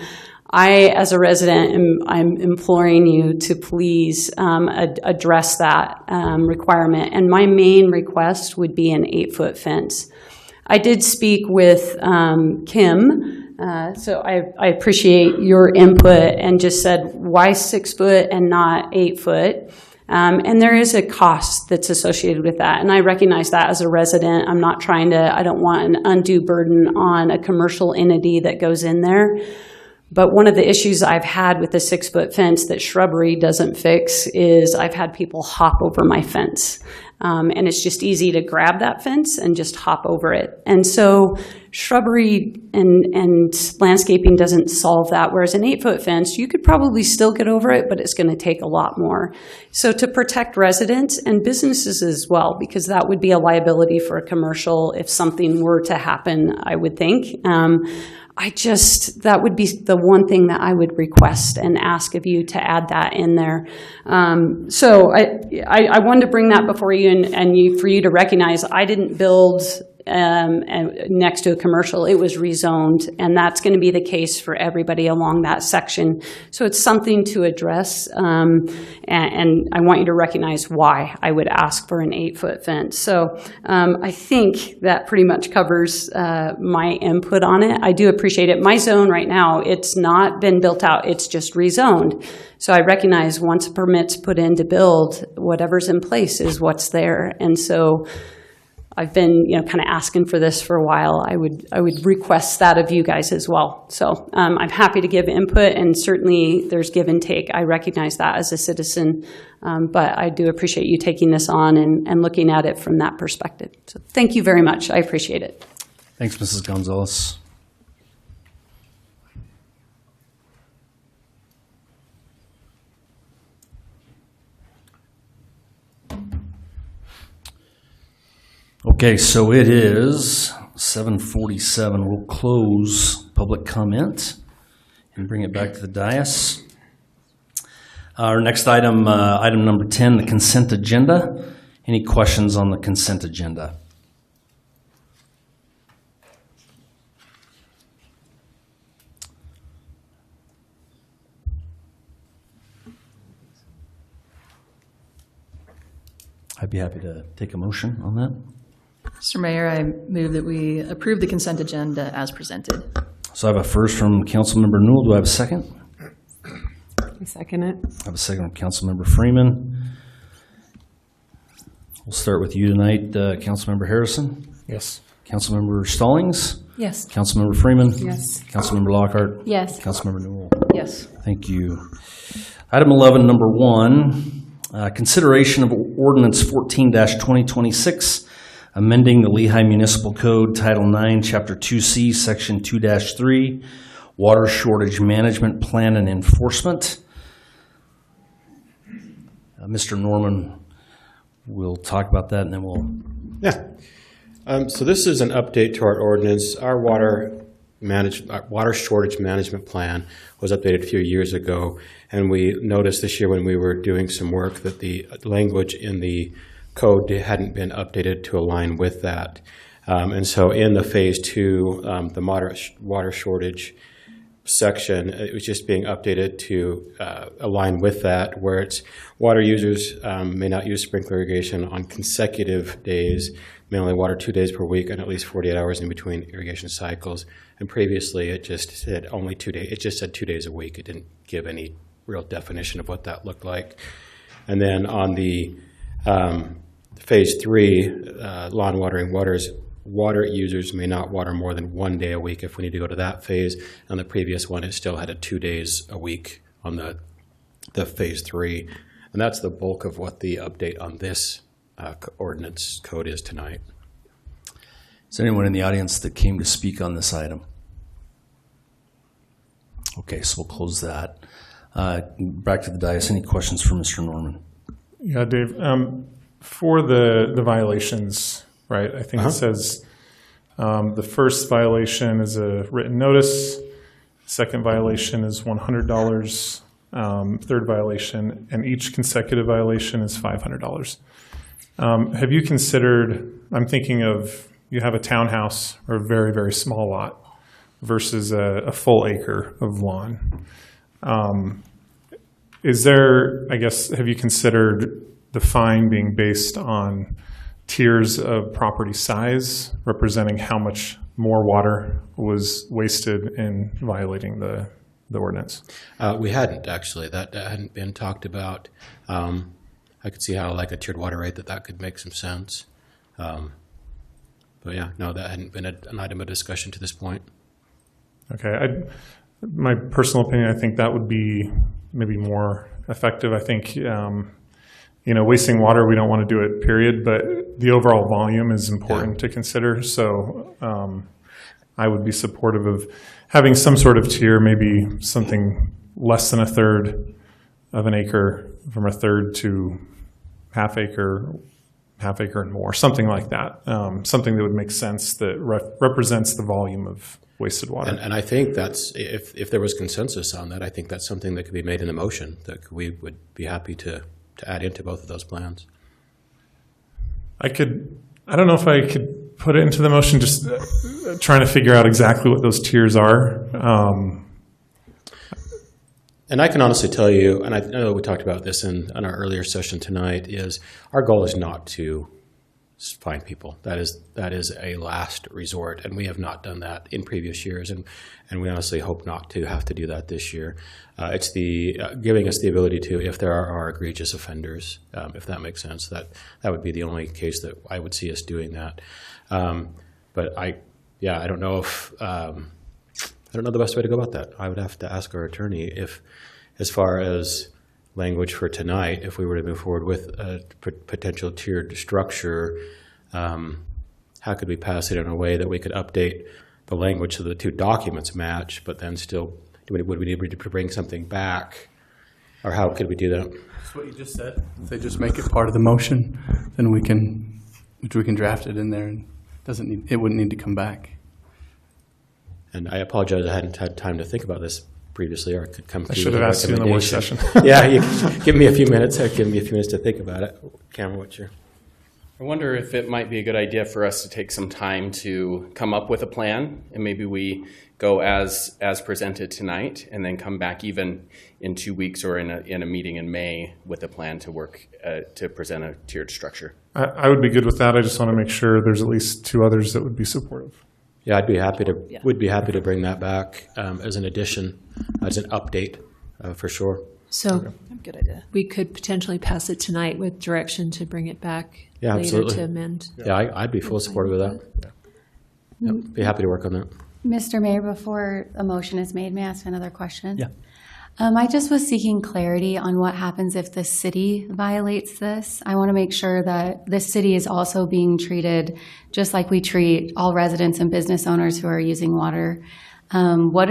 I, as a resident, I'm imploring you to please address that requirement. And my main request would be an 8-foot fence. I did speak with Kim, so I appreciate your input, and just said, why 6 foot and not 8 foot? And there is a cost that's associated with that. And I recognize that as a resident. I don't want an undue burden on a commercial entity that goes in there. But one of the issues I've had with the 6-foot fence that shrubbery doesn't fix is I've had people hop over my fence. And it's just easy to grab that fence and just hop over it. And so shrubbery and landscaping doesn't solve that. Whereas an 8-foot fence, you could probably still get over it, but it's going to take a lot more. So to protect residents and businesses as well, because that would be a liability for a commercial if something were to happen, I would think. That would be the one thing that I would request and ask of you to add that in there. So I wanted to bring that before you and for you to recognize I didn't build next to a commercial. It was rezoned, and that's going to be the case for everybody along that section. So it's something to address, and I want you to recognize why I would ask for an 8-foot fence. So I think that pretty much covers my input on it. I do appreciate it. My zone right now, it's not been built out. It's just rezoned. So I recognize once a permit's put in to build, whatever's in place is what's there. And so I've been, kind of asking for this for a while. I would request that of you guys as well. So I'm happy to give input, and certainly there's give and take. I recognize that as a citizen, but I do appreciate you taking this on and looking at it from that perspective. So thank you very much. I appreciate it. Thanks, Mrs. Gonzalez. Okay, so it is 7:47. We'll close public comment and bring it back to the dais. Our next item, item number 10, the consent agenda. Any questions on the consent agenda? I'd be happy to take a motion on that. Mr. Mayor, I move that we approve the consent agenda as presented. So I have a first from Councilmember Newell. Do I have a second? I second it. I have a second from Councilmember Freeman. We'll start with you tonight, Councilmember Harrison. Yes. Councilmember Stallings. Yes. Councilmember Freeman. Yes. Councilmember Lockhart. Yes. Councilmember Newell. Yes. Thank you. Item 11, number 1, consideration of ordinance 14-2026, amending the Lehi Municipal Code, Title 9, Chapter 2C, Section 2-3, Water Shortage Management Plan and Enforcement. Mr. Norman will talk about that, and then we'll... Yeah. So this is an update to our ordinance. Our water shortage management plan was updated a few years ago, and we noticed this year when we were doing some work that the language in the code hadn't been updated to align with that. And so in the phase 2, the moderate water shortage section, it was just being updated to align with that, where it's water users may not use sprinkler irrigation on consecutive days, may only water 2 days per week and at least 48 hours in between irrigation cycles. And previously it just said only 2 days. It just said 2 days a week. It didn't give any real definition of what that looked like. And then on the phase 3, lawn watering waters, water users may not water more than 1 day a week if we need to go to that phase. On the previous one, it still had a 2 days a week on the phase 3. And that's the bulk of what the update on this ordinance code is tonight. Is there anyone in the audience that came to speak on this item? Okay, so we'll close that. Back to the dais. Any questions for Mr. Norman? Yeah, Dave. For the violations, right? I think it says the first violation is a written notice. Second violation is $100 third violation, and each consecutive violation is $500. Have you considered, I'm thinking of, you have a townhouse or a very, very small lot versus a full acre of lawn. Is there, I guess, have you considered the fine being based on tiers of property size, representing how much more water was wasted in violating the ordinance? We hadn't, actually. That hadn't been talked about. I could see how, like a tiered water rate, that could make some sense. But yeah, no, that hadn't been an item of discussion to this point. Okay. My personal opinion, I think that would be maybe more effective. I think, wasting water, we don't want to do it, period, but the overall volume is important to consider. So I would be supportive of having some sort of tier, maybe something less than a third of an acre, from a third to half acre and more, something like that. Something that would make sense that represents the volume of wasted water. And I think that's, if there was consensus on that, I think that's something that could be made in a motion that we would be happy to add into both of those plans. I don't know if I could put it into the motion, just trying to figure out exactly what those tiers are. And I can honestly tell you, and I know we talked about this in our earlier session tonight, is our goal is not to fine people. That is a last resort, and we have not done that in previous years, and we honestly hope not to have to do that this year. It's the giving us the ability to, if there are egregious offenders, if that makes sense, that would be the only case that I would see us doing that. But I don't know if I don't know the best way to go about that. I would have to ask our attorney if, as far as language for tonight, if we were to move forward with a potential tiered structure, how could we pass it in a way that we could update the language so the two documents match, but then still, would we need to bring something back? Or how could we do that? That's what you just said. If they just make it part of the motion, then we can draft it in there, and it wouldn't need to come back. And I apologize, I hadn't had time to think about this previously, or I could come. I should have asked you in the work session. Yeah, you give me a few minutes. Give me a few minutes to think about it. Cameron, what's your? I wonder if it might be a good idea for us to take some time to come up with a plan, and maybe we go as presented tonight, and then come back even in 2 weeks or in a meeting in May with a plan to work to present a tiered structure. I would be good with that. I just want to make sure there's at least two others that would be supportive. Yeah, I'd be happy to. Yeah. Would be happy to bring that back as an addition, as an update, for sure. So, good idea. We could potentially pass it tonight with direction to bring it back later absolutely. To amend. Yeah, I'd be full supportive of that. Yeah. Yep, be happy to work on that. Mr. Mayor, before a motion is made, may I ask another question? Yeah. I just was seeking clarity on what happens if the city violates this. I want to make sure that the city is also being treated just like we treat all residents and business owners who are using water. What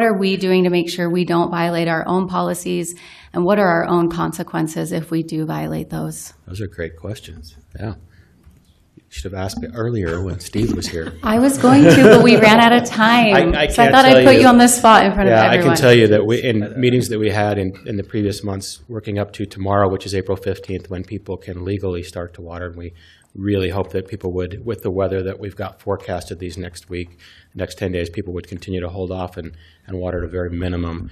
are we doing to make sure we don't violate our own policies, and what are our own consequences if we do violate those? Those are great questions. Yeah. You should have asked me earlier when Steve was here. I was going to, but we ran out of time. I so I thought I'd put you on the spot in front of everyone. Yeah, I can tell you that in meetings that we had in the previous months, working up to tomorrow, which is April 15th, when people can legally start to water, and we really hope that people would, with the weather that we've got forecasted these next 10 days, people would continue to hold off and water at a very minimum.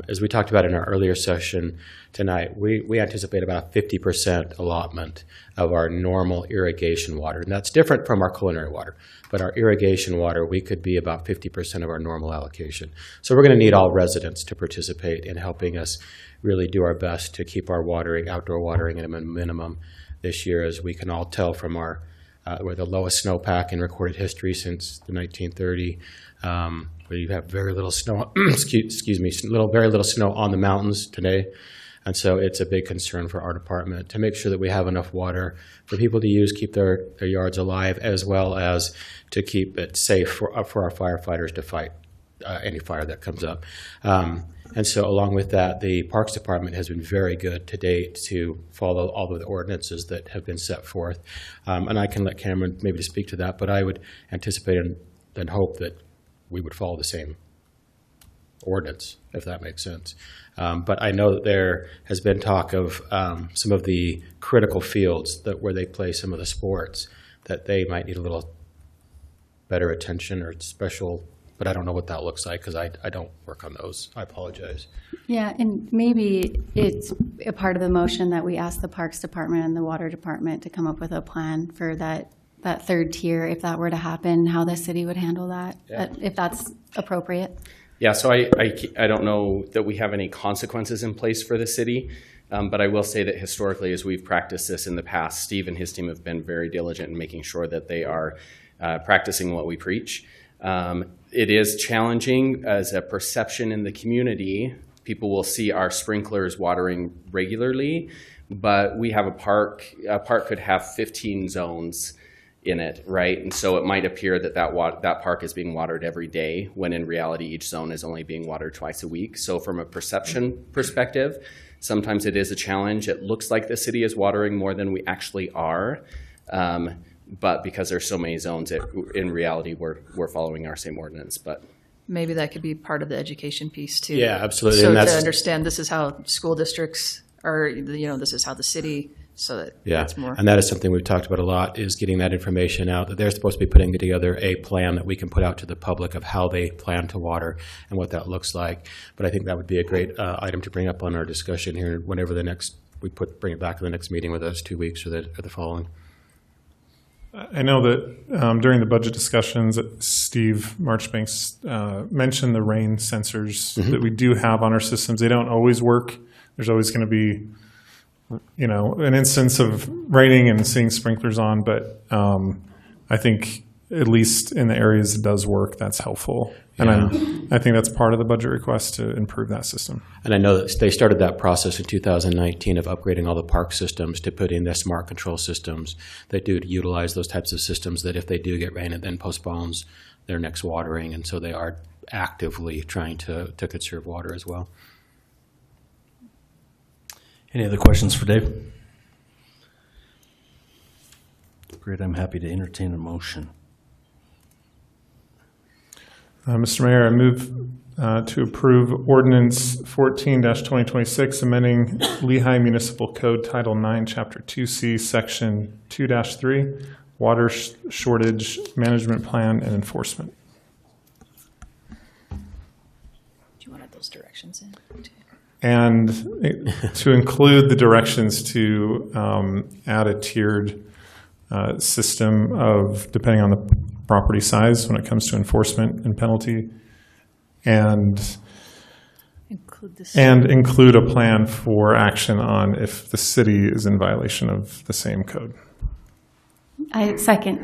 As we talked about in our earlier session tonight, we anticipate about a 50% allotment of our normal irrigation water. And that's different from our culinary water. But our irrigation water, we could be about 50% of our normal allocation. So we're going to need all residents to participate in helping us really do our best to keep our outdoor watering at a minimum this year. As we can all tell from we're the lowest snowpack in recorded history since the 1930. Where you have very little snow, very little snow on the mountains today. And so it's a big concern for our department to make sure that we have enough water for people to use, keep their yards alive, as well as to keep it safe for our firefighters to fight any fire that comes up. And so along with that, the Parks Department has been very good to date to follow all of the ordinances that have been set forth. And I can let Cameron maybe speak to that, but I would anticipate and hope that we would follow the same ordinance, if that makes sense. But I know that there has been talk of some of the critical fields that where they play some of the sports, that they might need a little better attention or special, but I don't know what that looks like because I don't work on those. I apologize. Yeah, and maybe it's a part of the motion that we ask the Parks Department and the Water Department to come up with a plan for that third tier, if that were to happen, how the city would handle that, if that's appropriate. Yeah, so I don't know that we have any consequences in place for the city, but I will say that historically, as we've practiced this in the past, Steve and his team have been very diligent in making sure that they are practicing what we preach. It is challenging as a perception in the community. People will see our sprinklers watering regularly, but we have a park. A park could have 15 zones in it, right? And so it might appear that that park is being watered every day, when in reality each zone is only being watered twice a week. So from a perception perspective, sometimes it is a challenge. It looks like the city is watering more than we actually are, but because there's so many zones, in reality we're following our same ordinance. But maybe that could be part of the education piece too. Yeah, absolutely. So And to that's, understand this is how school districts are, this is how the city, so that it's more. And that is something we've talked about a lot, is getting that information out, that they're supposed to be putting together a plan that we can put out to the public of how they plan to water and what that looks like. But I think that would be a great item to bring up on our discussion here whenever bring it back to the next meeting, whether it's 2 weeks or the following. I know that during the budget discussions, Steve Marchbanks mentioned the rain sensors that we do have on our systems. They don't always work. There's always going to be, an instance of raining and seeing sprinklers on, but I think at least in the areas it does work, that's helpful. And I think that's part of the budget request to improve that system. And I know that they started that process in 2019 of upgrading all the park systems to put in the smart control systems that do utilize those types of systems, that if they do get rain, it then postpones their next watering. And so they are actively trying to conserve water as well. Any other questions for Dave? Great, I'm happy to entertain a motion. Mr. Mayor, I move to approve Ordinance 14-2026, amending Lehi Municipal Code Title 9, Chapter 2C, Section 2-3, Water Shortage Management Plan and Enforcement. Do you want those directions in? And to include the directions to add a tiered system of, depending on the property size when it comes to enforcement and penalty, and include a plan for action on if the city is in violation of the same code. I second.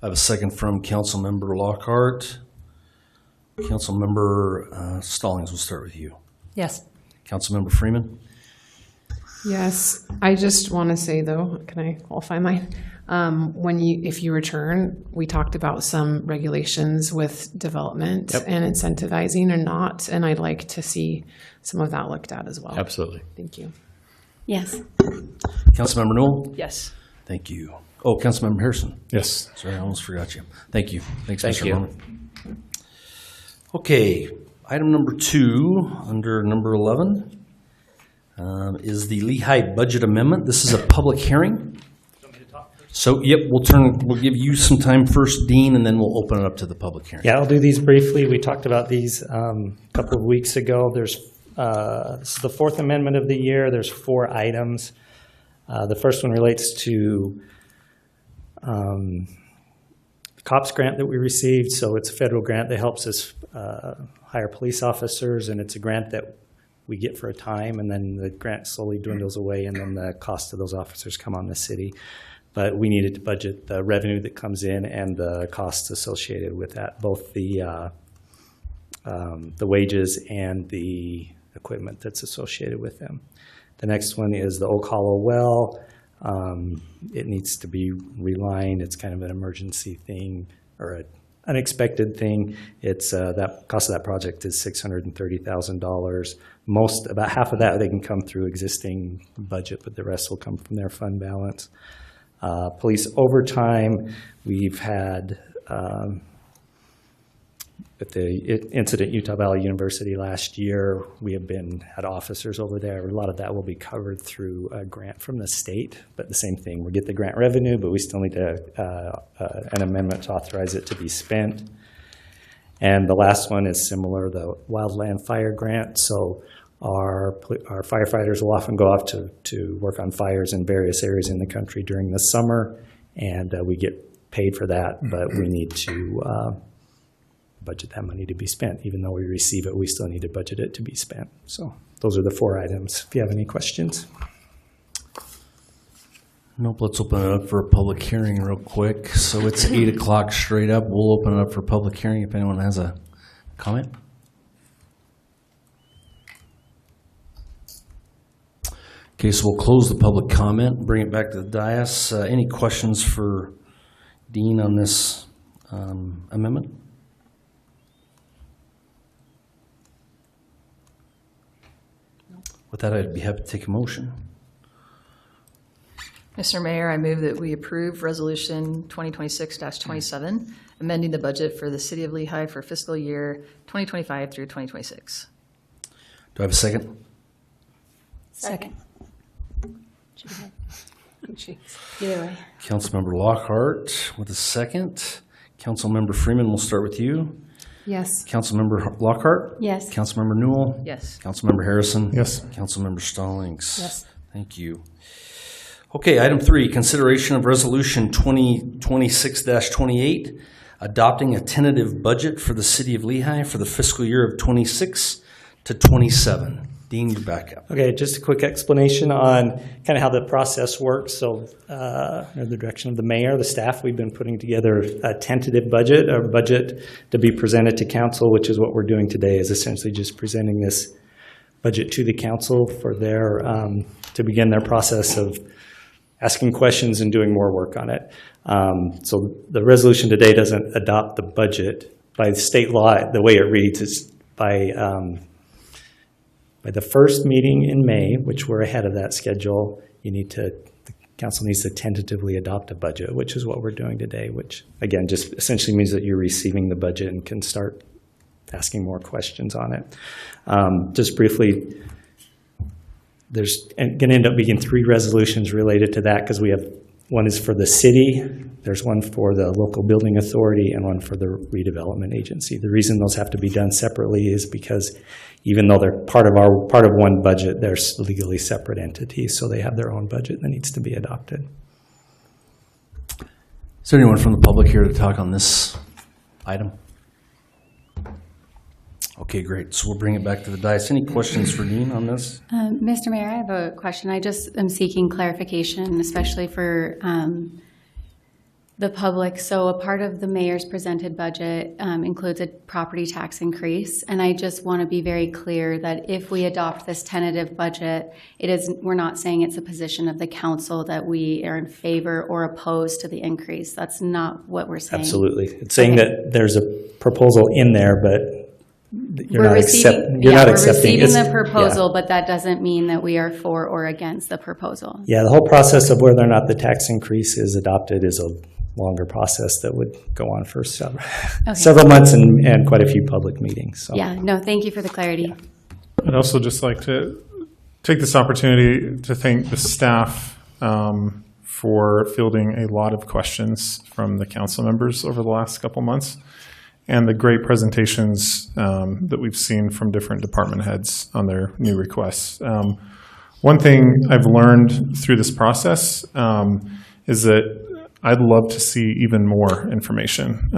I have a second from Councilmember Lockhart. Councilmember Stallings, we'll start with you. Yes. Councilmember Freeman? Yes, I just want to say though, can I qualify mine? If you return, we talked about some regulations with development and incentivizing or not, and I'd like to see some of that looked at as well. Absolutely. Thank you. Yes. Councilmember Newell? Yes. Thank you. Oh, Councilmember Harrison? Yes. Sorry, I almost forgot you. Thank you. Thanks, Thank Mr. you. Norman. Okay, item number 2 under number 11 is the Lehi budget amendment. This is a public hearing. So, we'll give you some time first, Dean, and then we'll open it up to the public hearing. Yeah, I'll do these briefly. We talked about these a couple of weeks ago. This is the 4th amendment of the year. There's 4 items. The first one relates to the COPS grant that we received. So it's a federal grant that helps us hire police officers, and it's a grant that we get for a time, and then the grant slowly dwindles away, and then the cost of those officers come on the city. But we needed to budget the revenue that comes in and the costs associated with that, both the wages and the equipment that's associated with them. The next one is the Oak Hollow well. It needs to be relined. It's kind of an emergency thing or an unexpected thing. It's that cost of that project is $630,000. About half of that they can come through existing budget, but the rest will come from their fund balance. Police overtime, we've had at the incident Utah Valley University last year, we have had officers over there. A lot of that will be covered through a grant from the state, but the same thing. We get the grant revenue, but we still need an amendment to authorize it to be spent. And the last one is similar, the wildland fire grant. So our firefighters will often go off to work on fires in various areas in the country during the summer, and we get paid for that, but we need to budget that money to be spent. Even though we receive it, we still need to budget it to be spent. So those are the 4 items. If you have any questions. Nope, let's open it up for a public hearing real quick. So it's 8 o'clock straight up. We'll open it up for public hearing if anyone has a comment. Okay, so we'll close the public comment, bring it back to the dais. Any questions for Dean on this amendment? With that, I'd be happy to take a motion. Mr. Mayor, I move that we approve Resolution 2026-27, amending the budget for the City of Lehi for fiscal year 2025 through 2026. Do I have a second? Second. Either way. Councilmember Lockhart with a second. Councilmember Freeman, we'll start with you. Yes. Councilmember Lockhart? Yes. Councilmember Newell? Yes. Councilmember Harrison? Yes. Councilmember Stallings? Yes. Thank you. Okay, item 3, consideration of resolution 2026-28, adopting a tentative budget for the City of Lehi for the fiscal year of 26 to 27. Dean, you're back up. Okay, just a quick explanation on kind of how the process works. So under the direction of the mayor, the staff, we've been putting together a tentative budget, a budget to be presented to council, which is what we're doing today, is essentially just presenting this budget to the council for their, to begin their process of asking questions and doing more work on it. So the resolution today doesn't adopt the budget. By state law, the way it reads is by the first meeting in May, which we're ahead of that schedule, the council needs to tentatively adopt a budget, which is what we're doing today, which again, just essentially means that you're receiving the budget and can start asking more questions on it. Just briefly, there's going to end up being 3 resolutions related to that because we have one is for the city, there's one for the local building authority, and one for the redevelopment agency. The reason those have to be done separately is because even though they're part of one budget, they're legally separate entities, so they have their own budget that needs to be adopted. Is there anyone from the public here to talk on this item? Okay, great. So we'll bring it back to the dais. Any questions for Dean on this? Mr. Mayor, I have a question. I just am seeking clarification, especially for the public. So a part of the mayor's presented budget includes a property tax increase, and I just want to be very clear that if we adopt this tentative budget, we're not saying it's a position of the council that we are in favor or opposed to the increase. That's not what we're saying. Absolutely. It's saying that there's a proposal in there, but you're We're not receiving accepting the proposal, but that doesn't mean that we are for or against the proposal. Yeah, the whole process of whether or not the tax increase is adopted is a longer process that would go on for several months and quite a few public meetings. So. Yeah, no, thank you for the clarity. I'd also just like to take this opportunity to thank the staff for fielding a lot of questions from the council members over the last couple months, and the great presentations that we've seen from different department heads on their new requests. One thing I've learned through this process is that I'd love to see even more information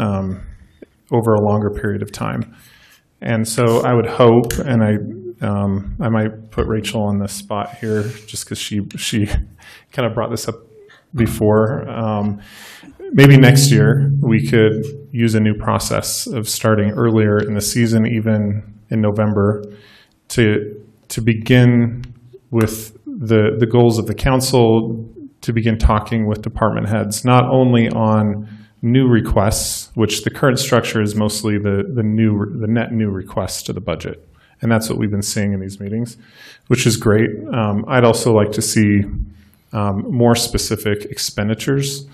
over a longer period of time. And so I would hope, and I might put Rachel on the spot here just because she kind of brought this up before. Maybe next year we could use a new process of starting earlier in the season, even in November, to begin with the goals of the council, to begin talking with department heads, not only on new requests, which the current structure is mostly the net new requests to the budget. And that's what we've been seeing in these meetings, which is great. I'd also like to see more specific expenditures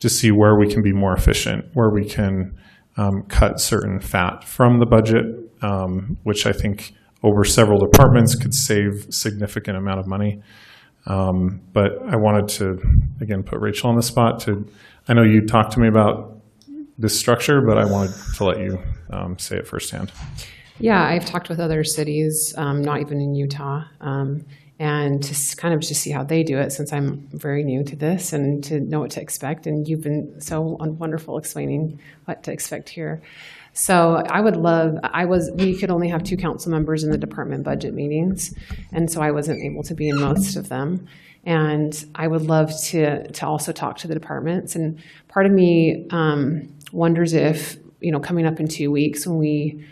to see where we can be more efficient, where we can cut certain fat from the budget, which I think over several departments could save significant amount of money. But I wanted to, again, put Rachel on the spot I know you talked to me about this structure, but I wanted to let you say it firsthand. Yeah, I've talked with other cities, not even in Utah, and to kind of just see how they do it, since I'm very new to this, and to know what to expect. And you've been so wonderful explaining what to expect here. So I would love, we could only have 2 council members in the department budget meetings, and so I wasn't able to be in most of them. And I would love to also talk to the departments. And part of me wonders if, coming up in 2 weeks when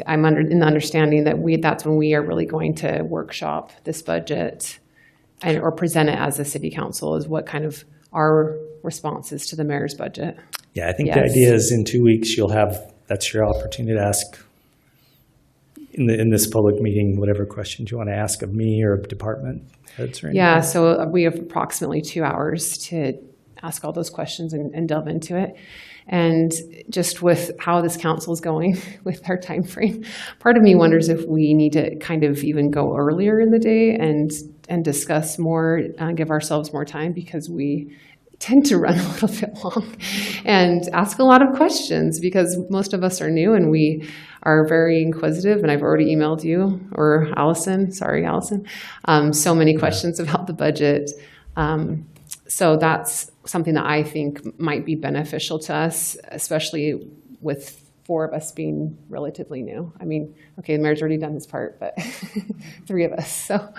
I'm in the understanding that that's when we are really going to workshop this budget or present it as a city council, is what kind of our responses to the mayor's budget. Yeah, I think the idea is in 2 weeks that's your opportunity to ask in this public meeting whatever questions you want to ask of me or department heads or anything. Yeah, so we have approximately 2 hours to ask all those questions and delve into it. And just with how this council is going with our time frame, part of me wonders if we need to kind of even go earlier in the day and discuss more, give ourselves more time, because we tend to run a little bit long and ask a lot of questions, because most of us are new and we are very inquisitive. And I've already emailed you, or Allison, so many questions about the budget. So that's something that I think might be beneficial to us, especially with 4 of us being relatively new. I mean, okay, the mayor's already done his part, but 3 of us. So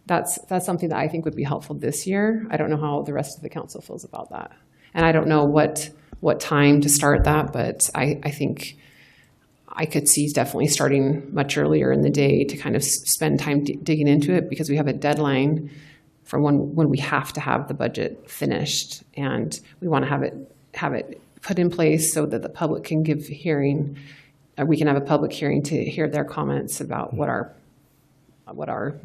that's something that I think would be helpful this year. I don't know how the rest of the council feels about that. And I don't know what time to start that, but I think I could see definitely starting much earlier in the day to kind of spend time digging into it, because we have a deadline for when we have to have the budget finished, and we want to have it put in place so that the public can give hearing. We can have a public hearing to hear their comments about what our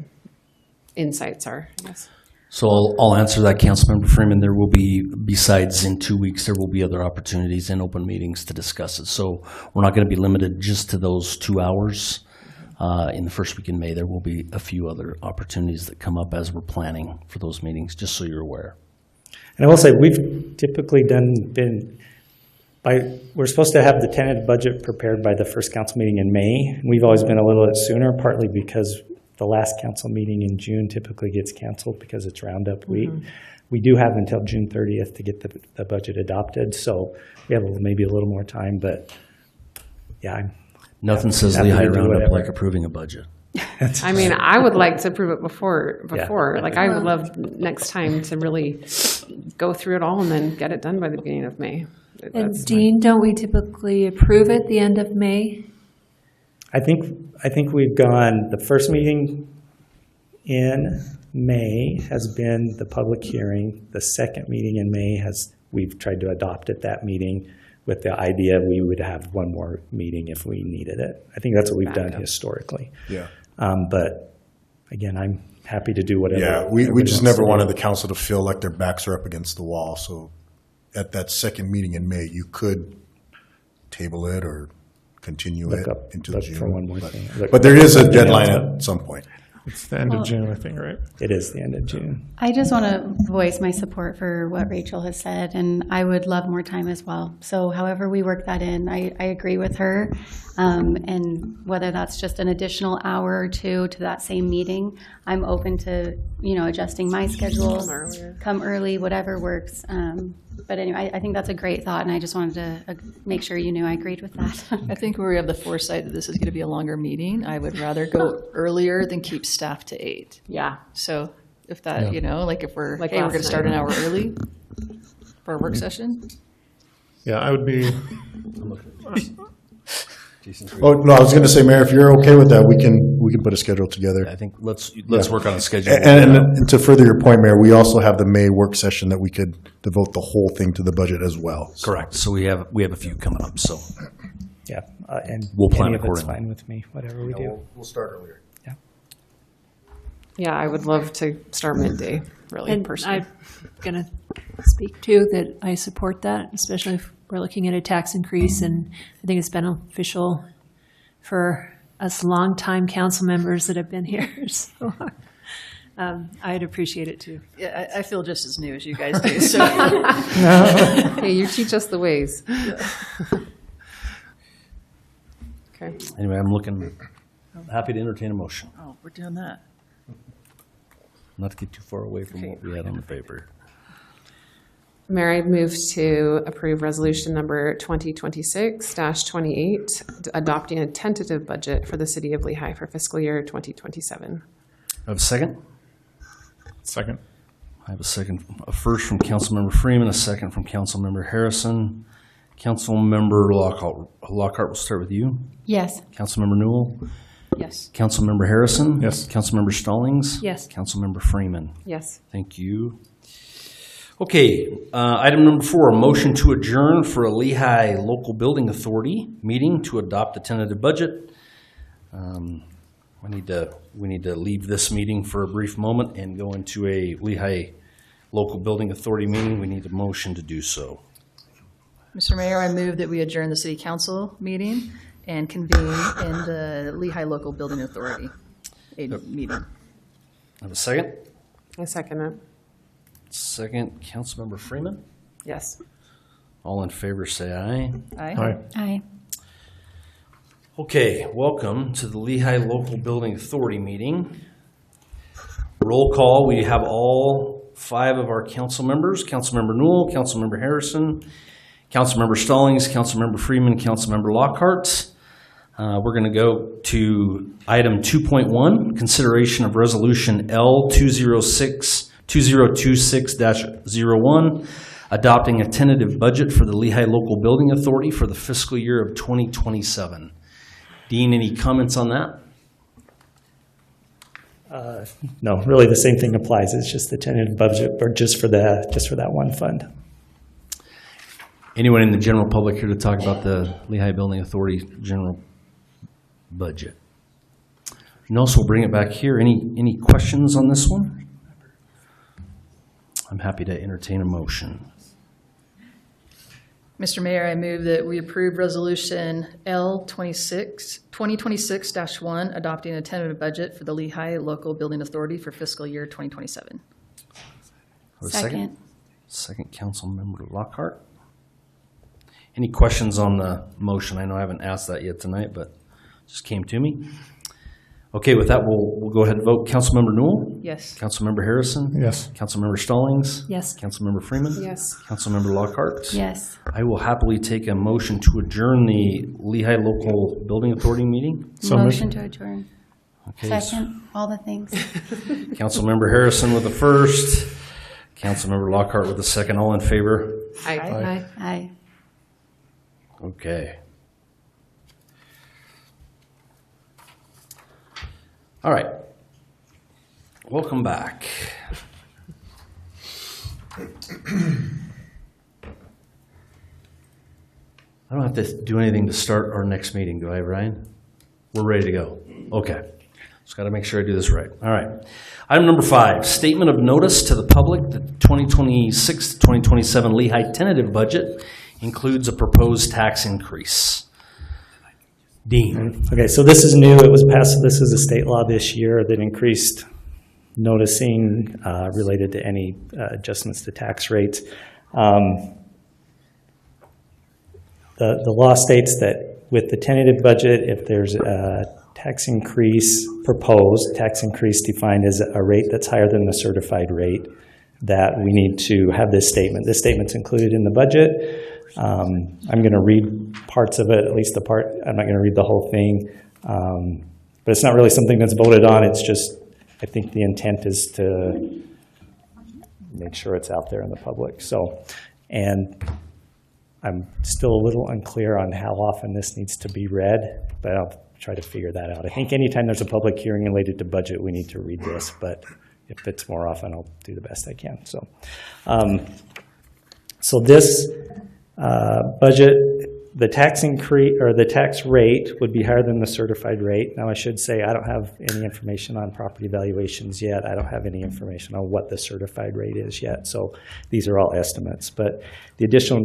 insights are, I guess. So I'll answer that, Councilmember Freeman. There will be, besides in 2 weeks, there will be other opportunities in open meetings to discuss it. So we're not going to be limited just to those 2 hours. In the first week in May, there will be a few other opportunities that come up as we're planning for those meetings, just so you're aware. And I will say, we've typically we're supposed to have the tentative budget prepared by the first council meeting in May. We've always been a little bit sooner, partly because the last council meeting in June typically gets canceled because it's Roundup week. Mm-hmm. We do have until June 30th to get the budget adopted, so we have maybe a little more time, but yeah, nothing says Lehi Roundup like approving a budget. I mean, I would like to approve it before. Yeah. Like, I would love next time to really go through it all and then get it done by the beginning of May. And Dean, don't we typically approve at the end of May? I think we've gone, the first meeting in May has been the public hearing. The second meeting in May we've tried to adopt at that meeting, with the idea we would have one more meeting if we needed it. I think that's what we've done historically. Yeah. But again, I'm happy to do whatever. Yeah, we just never wanted the council to feel like their backs are up against the wall. So at that second meeting in May, you could table it or continue it into June. For one more thing. But there is a deadline at some point. It's the end of June, I think, right? It is the end of June. I just want to voice my support for what Rachel has said, and I would love more time as well. So however we work that in, I agree with her. And whether that's just an additional hour or 2 to that same meeting, I'm open to, adjusting my schedule, come early, whatever works. But anyway, I think that's a great thought, and I just wanted to make sure you knew I agreed with that. I think we have the foresight that this is going to be a longer meeting. I would rather go earlier than keep staff to 8. Yeah. So if that, if we're, like hey, we're going to start an hour early for a work session. Yeah, I would be. Oh no, I was going to say, Mayor, if you're okay with that, we can put a schedule together. I think let's work on a schedule. And to further your point, Mayor, we also have the May work session that we could devote the whole thing to the budget as well. Correct. So we have a few coming up. So yeah, and we'll plan any of it's accordingly. fine with me. Whatever we do, we'll start earlier. Yeah. Yeah, I would love to start midday. Really, and personally. I'm going to speak too that I support that, especially we're looking at a tax increase, and I think it's beneficial for us longtime council members that have been here. So I'd appreciate it too. Yeah, I feel just as new as you guys do. So. Hey, you teach us the ways. Okay. Anyway, I'm happy to entertain a motion. Oh, we're doing that. Not to get too far away from what we had on the paper. Mayor, I move to approve resolution number 2026-28, adopting a tentative budget for the city of Lehi for fiscal year 2027. I have a second? Second. I have a first from Councilmember Freeman, a second from Councilmember Harrison. Councilmember Lockhart, we'll start with you. Yes. Councilmember Newell. Yes. Councilmember Harrison. Yes. Councilmember Stallings. Yes. Councilmember Freeman. Yes. Thank you. Okay, item number 4, a motion to adjourn for a Lehi Local Building Authority meeting to adopt a tentative budget. We need to leave this meeting for a brief moment and go into a Lehi Local Building Authority meeting. We need a motion to do so. Mr. Mayor, I move that we adjourn the city council meeting and convene in the Lehi Local Building Authority meeting. I have a second? I second it. Second, Councilmember Freeman. Yes. All in favor say aye. Aye. Aye. Okay, welcome to the Lehi Local Building Authority meeting. Roll call, we have all 5 of our council members, Councilmember Newell, Councilmember Harrison, Councilmember Stallings, Councilmember Freeman, Councilmember Lockhart. We're going to go to item 2.1, consideration of resolution L2026-01, adopting a tentative budget for the Lehi Local Building Authority for the fiscal year of 2027. Dean, any comments on that? No, really the same thing applies. It's just the tentative budget, or just for that one fund. Anyone in the general public here to talk about the Lehi Building Authority general budget? No, so we'll bring it back here. Any questions on this one? I'm happy to entertain a motion. Mr. Mayor, I move that we approve resolution L2026-1, adopting a tentative budget for the Lehi Local Building Authority for fiscal year 2027. Second. Second, Councilmember Lockhart. Any questions on the motion? I know I haven't asked that yet tonight, but it just came to me. Okay, with that, we'll go ahead and vote. Councilmember Newell? Yes. Councilmember Harrison? Yes. Councilmember Stallings? Yes. Councilmember Freeman? Yes. Councilmember Lockhart? Yes. I will happily take a motion to adjourn the Lehi Local Building Authority meeting. Motion to adjourn. Okay, Second, all the things. Councilmember Harrison with the first, Councilmember Lockhart with the second. All in favor? Aye. Aye. Aye. Okay. All right. Welcome back. I don't have to do anything to start our next meeting, do I, Ryan? We're ready to go. Okay. Just got to make sure I do this right. All right. Item number 5, statement of notice to the public. The 2026-2027 Lehi tentative budget includes a proposed tax increase. Dean. Okay, so this is new. It was passed, this is a state law this year that increased noticing related to any adjustments to tax rates. The law states that with the tentative budget, if there's a tax increase proposed, tax increase defined as a rate that's higher than the certified rate, that we need to have this statement. This statement's included in the budget. I'm going to read parts of it, at least the part. I'm not going to read the whole thing. But it's not really something that's voted on. It's just, I think the intent is to make sure it's out there in the public. So, and I'm still a little unclear on how often this needs to be read, but I'll try to figure that out. I think anytime there's a public hearing related to budget, we need to read this, but if it's more often, I'll do the best I can. So, so this budget the tax increase or the tax rate would be higher than the certified rate. Now, I should say I don't have any information on property valuations yet. I don't have any information on what the certified rate is yet. So these are all estimates. But the additional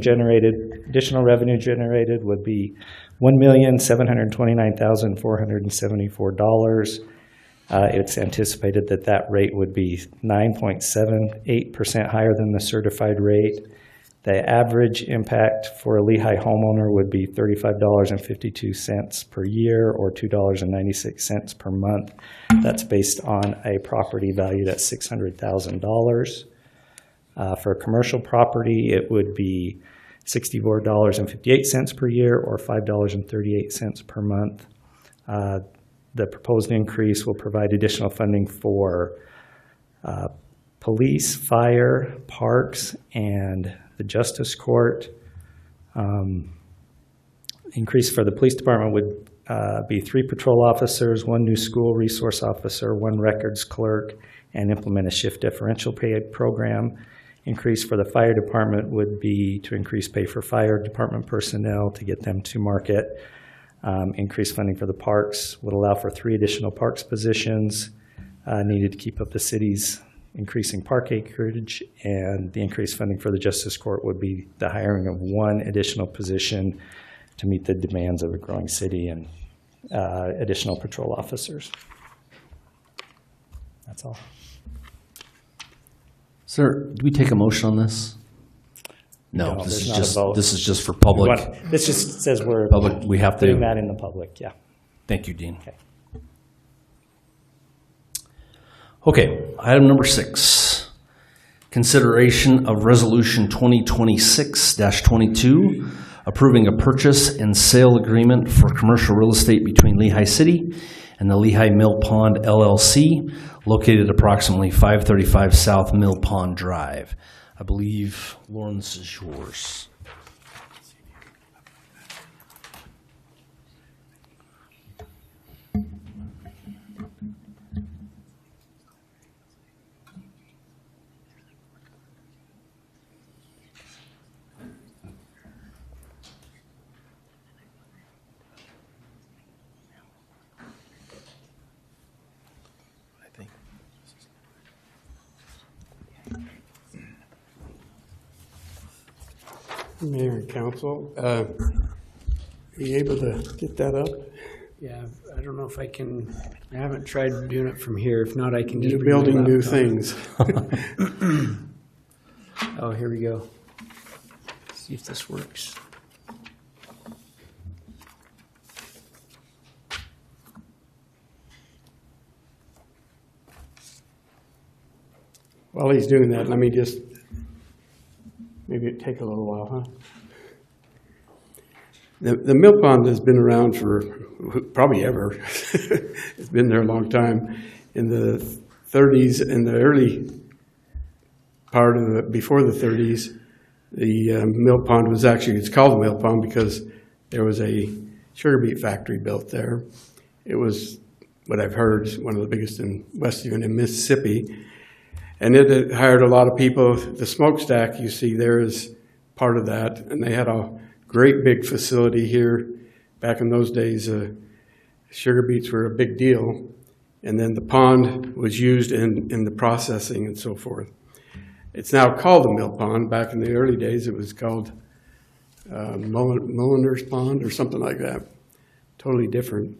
revenue generated would be $1,729,474. It's anticipated that that rate would be 9.78% higher than the certified rate. The average impact for a Lehi homeowner would be $35.52 per year or $2.96 per month. That's based on a property valued at $600,000. For a commercial property, it would be $64.58 per year or $5.38 per month. The proposed increase will provide additional funding for police, fire, parks, and the Justice Court. Increase for the police department would be 3 patrol officers, 1 new school resource officer, 1 records clerk, and implement a shift differential pay program. Increase for the fire department would be to increase pay for fire department personnel to get them to market. Increased funding for the parks would allow for 3 additional parks positions needed to keep up the city's increasing park acreage, and the increased funding for the Justice Court would be the hiring of 1 additional position to meet the demands of a growing city and additional patrol officers. That's all. Sir, do we take a motion on this? No, No, this there's is not a just vote. this is just for public. This just says we're Public, we have to- doing that in the public, yeah. Thank you, Dean. Okay, item number 6, consideration of resolution 2026-22, approving a purchase and sale agreement for commercial real estate between Lehi City and the Lehi Mill Pond LLC, located approximately 535 South Mill Pond Drive. I believe, Lauren, this is yours. Mayor and council, are you able to get that up? Yeah, I don't know if I can, I haven't tried doing it from here. If not, I can just. You're bring my building new laptop. things. Oh, here we go. See if this works. While he's doing that, let me just, maybe it'd take a little while, huh? The mill pond has been around for probably ever. It's been there a long time. In the 30s, in the early part of the, before the 30s, the mill pond was actually, it's called the mill pond because there was a sugar beet factory built there. It was, what I've heard, one of the biggest in West, even in Mississippi. And it had hired a lot of people. The smokestack you see there is part of that. And they had a great big facility here. Back in those days, sugar beets were a big deal. And then the pond was used in the processing and so forth. It's now called the mill pond. Back in the early days, it was called Mulliner's Pond or something like that. Totally different.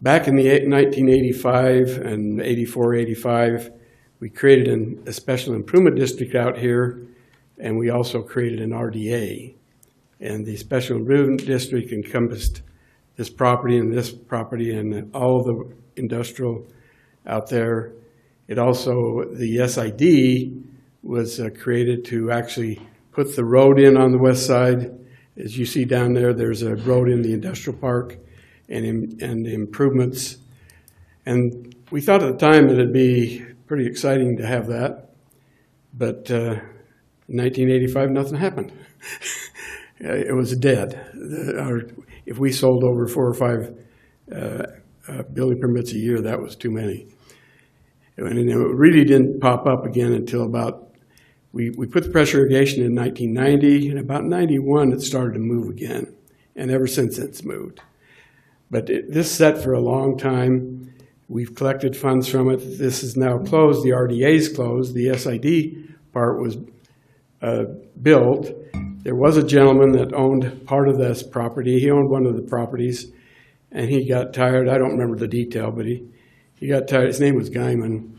Back in the 1985 and 84, 85, we created a special improvement district out here, and we also created an RDA. And the special improvement district encompassed this property and all the industrial out there. It also, the SID was created to actually put the road in on the west side. As you see down there, there's a road in the industrial park and the improvements. And we thought at the time that it'd be pretty exciting to have that. But in 1985, nothing happened. It was dead. If we sold over 4 or 5 building permits a year, that was too many. And it really didn't pop up again until about, we put the pressure irrigation in 1990, and about 91 it started to move again. and ever since it's moved. But this set for a long time. We've collected funds from it. This is now closed. The RDA is closed. The SID part was built. There was a gentleman that owned part of this property. He owned one of the properties, and he got tired. I don't remember the detail, but he got tired. His name was Guyman.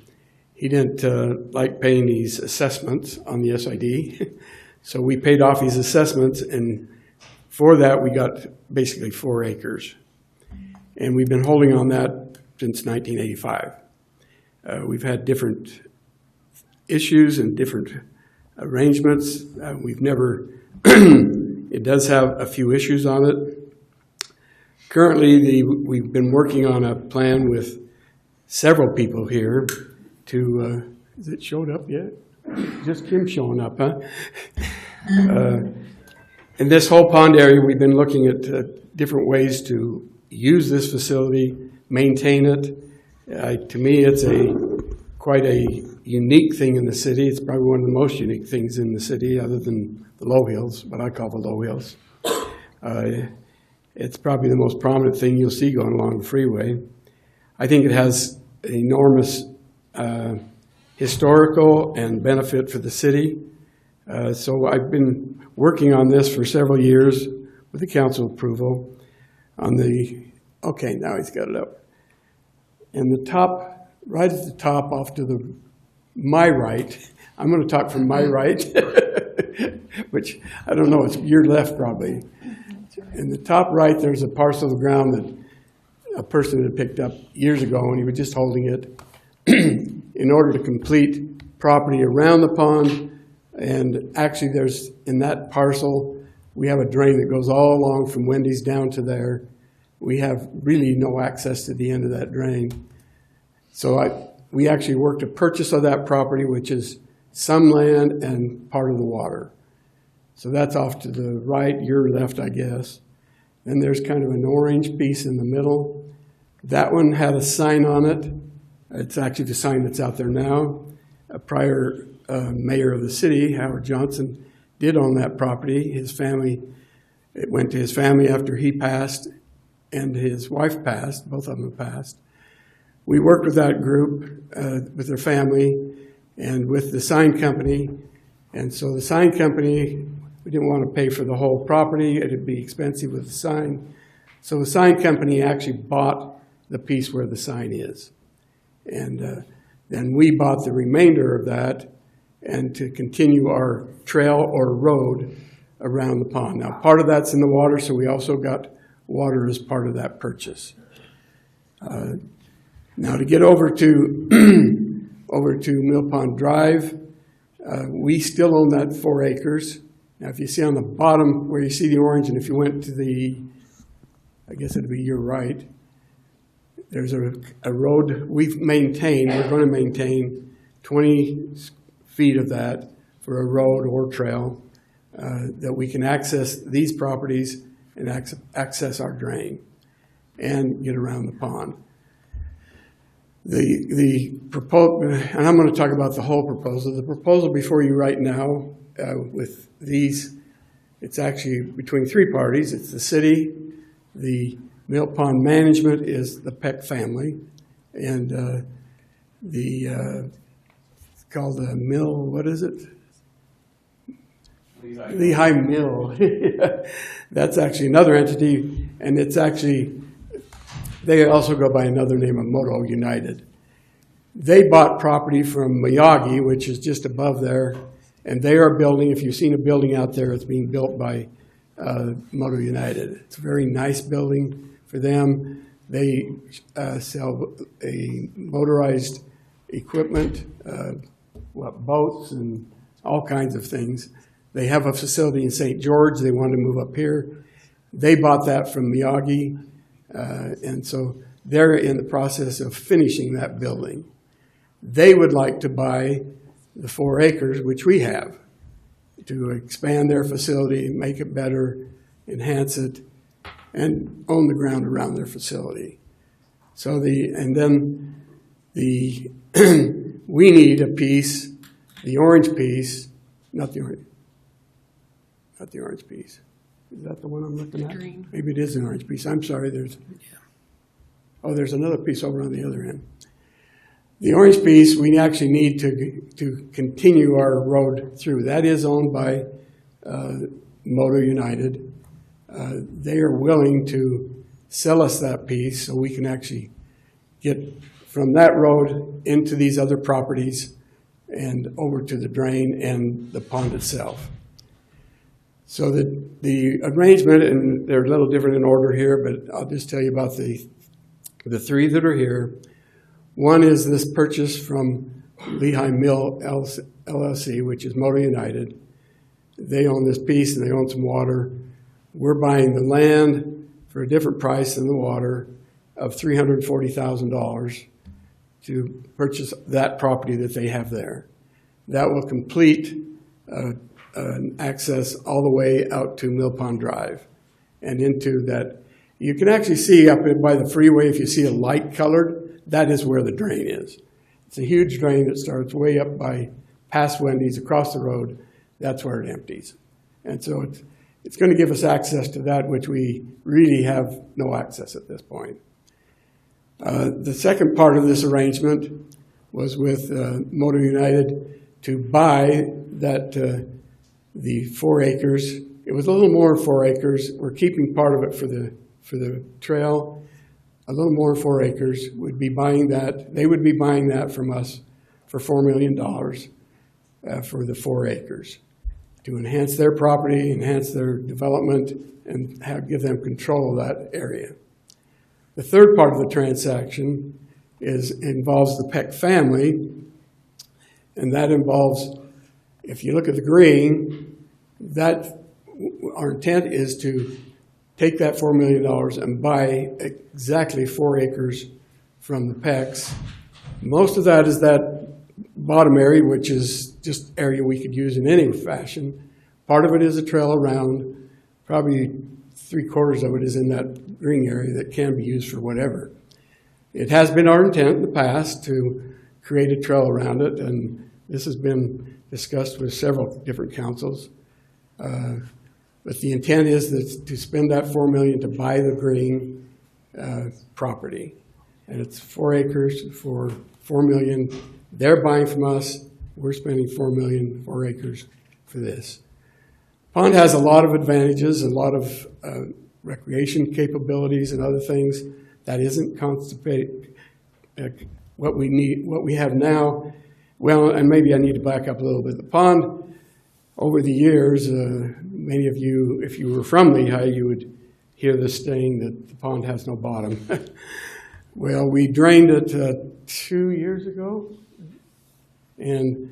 He didn't like paying these assessments on the SID. So we paid off his assessments, and for that we got basically 4 acres. And we've been holding on that since 1985. We've had different issues and different arrangements. We've never, it does have a few issues on it. Currently, we've been working on a plan with several people here to, has it showed up yet? Just Kim showing up, huh? In this whole pond area, we've been looking at different ways to use this facility, maintain it. To me, it's quite a unique thing in the city. It's probably one of the most unique things in the city, other than the low hills, what I call the low hills. It's probably the most prominent thing you'll see going along the freeway. I think it has enormous historical and benefit for the city. So I've been working on this for several years with the council approval on the, okay, now he's got it up. And the top, right at the top off to my right, I'm going to talk from my right, which I don't know, it's your left probably. In the top right, there's a parcel of ground that a person had picked up years ago, and he was just holding it in order to complete property around the pond. And actually, there's, in that parcel, we have a drain that goes all along from Wendy's down to there. We have really no access to the end of that drain. So we actually worked a purchase of that property, which is some land and part of the water. So that's off to the right, your left, I guess. Then there's kind of an orange piece in the middle. That one had a sign on it. It's actually the sign that's out there now. A prior mayor of the city, Howard Johnson, did own that property. His family, it went to his family after he passed and his wife passed, both of them passed. We worked with that group, with their family and with the sign company. And so the sign company, we didn't want to pay for the whole property. It'd be expensive with the sign. So the sign company actually bought the piece where the sign is. And then we bought the remainder of that and to continue our trail or road around the pond. Now, part of that's in the water, so we also got water as part of that purchase. Now, to get over to Mill Pond Drive, we still own that 4 acres. Now, if you see on the bottom where you see the orange, and if you went to the, I guess it'd be your right, there's a road we've maintained. We're going to maintain 20 feet of that for a road or trail that we can access these properties and access our drain and get around the pond. The proposal, and I'm going to talk about the whole proposal. The proposal before you right now with these, it's actually between 3 parties. It's the city, the Mill Pond Management is the Peck family, and it's called the Mill, what is it? Lehi Mill. That's actually another entity, and it's actually, they also go by another name of Moto United. They bought property from Miyagi, which is just above there, and they are building, if you've seen a building out there, it's being built by Moto United. It's a very nice building for them. They sell a motorized equipment, boats and all kinds of things. They have a facility in St. George. They want to move up here. They bought that from Miyagi, and so they're in the process of finishing that building. They would like to buy the 4 acres, which we have, to expand their facility, make it better, enhance it, and own the ground around their facility. So we need a piece, the orange piece, not the orange piece. Is that the one I'm looking at? Green. Maybe it is an orange piece. I'm sorry, there's another piece over on the other end. The orange piece, we actually need to continue our road through. That is owned by Moto United. They are willing to sell us that piece so we can actually get from that road into these other properties and over to the drain and the pond itself. So the arrangement, and they're a little different in order here, but I'll just tell you about the three that are here. One is this purchase from Lehi Mill LLC, which is Moto United. They own this piece and they own some water. We're buying the land for a different price than the water of $340,000 to purchase that property that they have there. That will complete an access all the way out to Mill Pond Drive and into that. You can actually see up by the freeway, if you see a light colored, that is where the drain is. It's a huge drain that starts way up by past Wendy's across the road. That's where it empties. And so it's going to give us access to that, which we really have no access at this point. The second part of this arrangement was with Moto United to buy that the 4 acres. It was a little more than 4 acres. We're keeping part of it for the trail. A little more than 4 acres. Would be buying that. They would be buying that from us for $4 million for the 4 acres to enhance their property, enhance their development, and give them control of that area. The third part of the transaction involves the Peck family, and that involves, if you look at the green, our intent is to take that $4 million and buy exactly 4 acres from the Pecks. Most of that is that bottom area, which is just area we could use in any fashion. Part of it is a trail around, probably 3/4 of it is in that green area that can be used for whatever. It has been our intent in the past to create a trail around it, and this has been discussed with several different councils. But the intent is to spend that $4 million to buy the green property. And it's 4 acres for $4 million. They're buying from us. We're spending $4 million, 4 acres for this. Pond has a lot of advantages, a lot of recreation capabilities and other things. That isn't what we need, what we have now. Well, and maybe I need to back up a little bit. The pond, over the years, many of you, if you were from Lehi, you would hear this saying that the pond has no bottom. Well, we drained it 2 years ago, and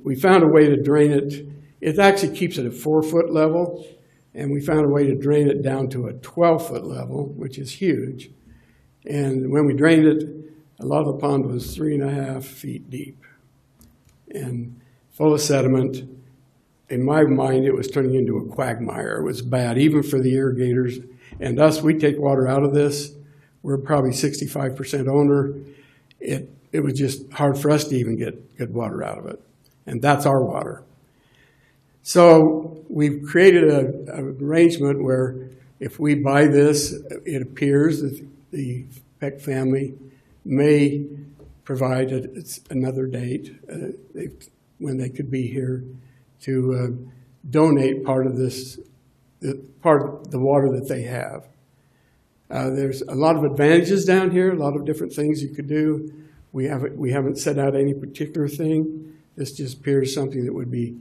we found a way to drain it. It actually keeps it at 4-foot level, and we found a way to drain it down to a 12-foot level, which is huge. And when we drained it, a lot of the pond was 3.5 feet deep and full of sediment. In my mind, it was turning into a quagmire. It was bad, even for the irrigators. And us, we take water out of this. We're probably 65% owner. It was just hard for us to even get good water out of it. And that's our water. So we've created an arrangement where if we buy this, it appears that the Peck family may provide another date when they could be here to donate part of the water that they have. There's a lot of advantages down here, a lot of different things you could do. We haven't set out any particular thing. This just appears something that would be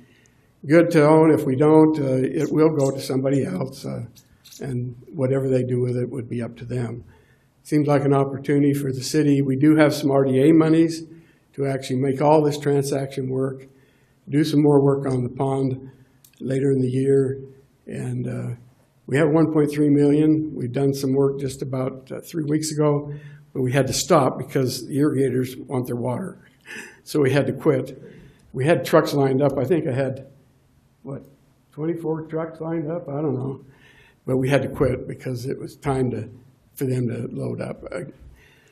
good to own. If we don't, it will go to somebody else, and whatever they do with it would be up to them. Seems like an opportunity for the city. We do have some RDA monies to actually make all this transaction work, do some more work on the pond later in the year, and we have $1.3 million. We've done some work just about 3 weeks ago, but we had to stop because the irrigators want their water, so we had to quit. We had trucks lined up. I think I had, 24 trucks lined up? I don't know. But we had to quit because it was time for them to load up.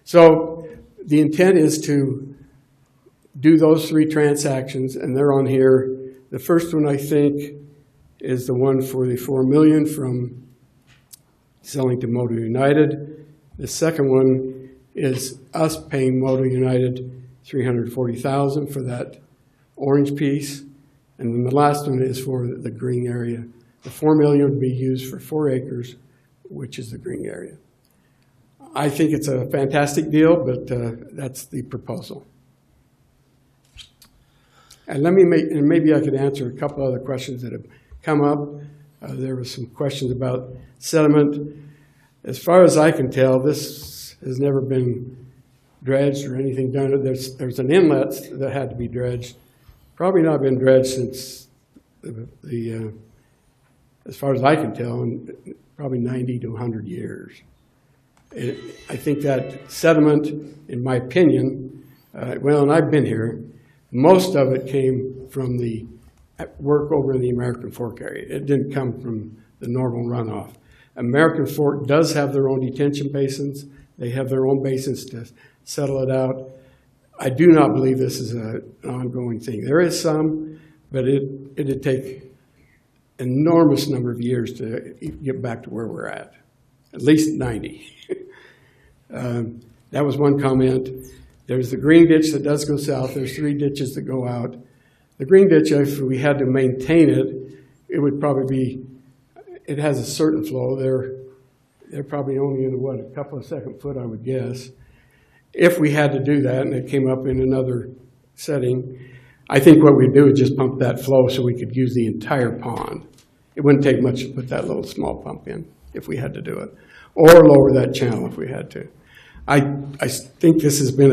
So the intent is to do those 3 transactions, and they're on here. The first one, I think, is the one for the $4 million from selling to Motor United. The second one is us paying Motor United $340,000 for that orange piece. And then the last one is for the green area. The $4 million would be used for 4 acres, which is the green area. I think it's a fantastic deal, but that's the proposal. And maybe I could answer a couple other questions that have come up. There were some questions about sediment. As far as I can tell, this has never been dredged or anything done. There's an inlet that had to be dredged. Probably not been dredged since as far as I can tell, probably 90 to 100 years. I think that sediment, in my opinion, and I've been here, most of it came from the work over in the American Fork area. It didn't come from the normal runoff. American Fork does have their own detention basins. They have their own basins to settle it out. I do not believe this is an ongoing thing. There is some, but it'd take an enormous number of years to get back to where we're at least 90. That was one comment. There's the green ditch that does go south. There's 3 ditches that go out. The green ditch, if we had to maintain it, it would probably be, it has a certain flow. They're probably only in, a couple of second foot, I would guess. If we had to do that and it came up in another setting, I think what we'd do is just pump that flow so we could use the entire pond. It wouldn't take much to put that little small pump in if we had to do it, or lower that channel if we had to. I think this has been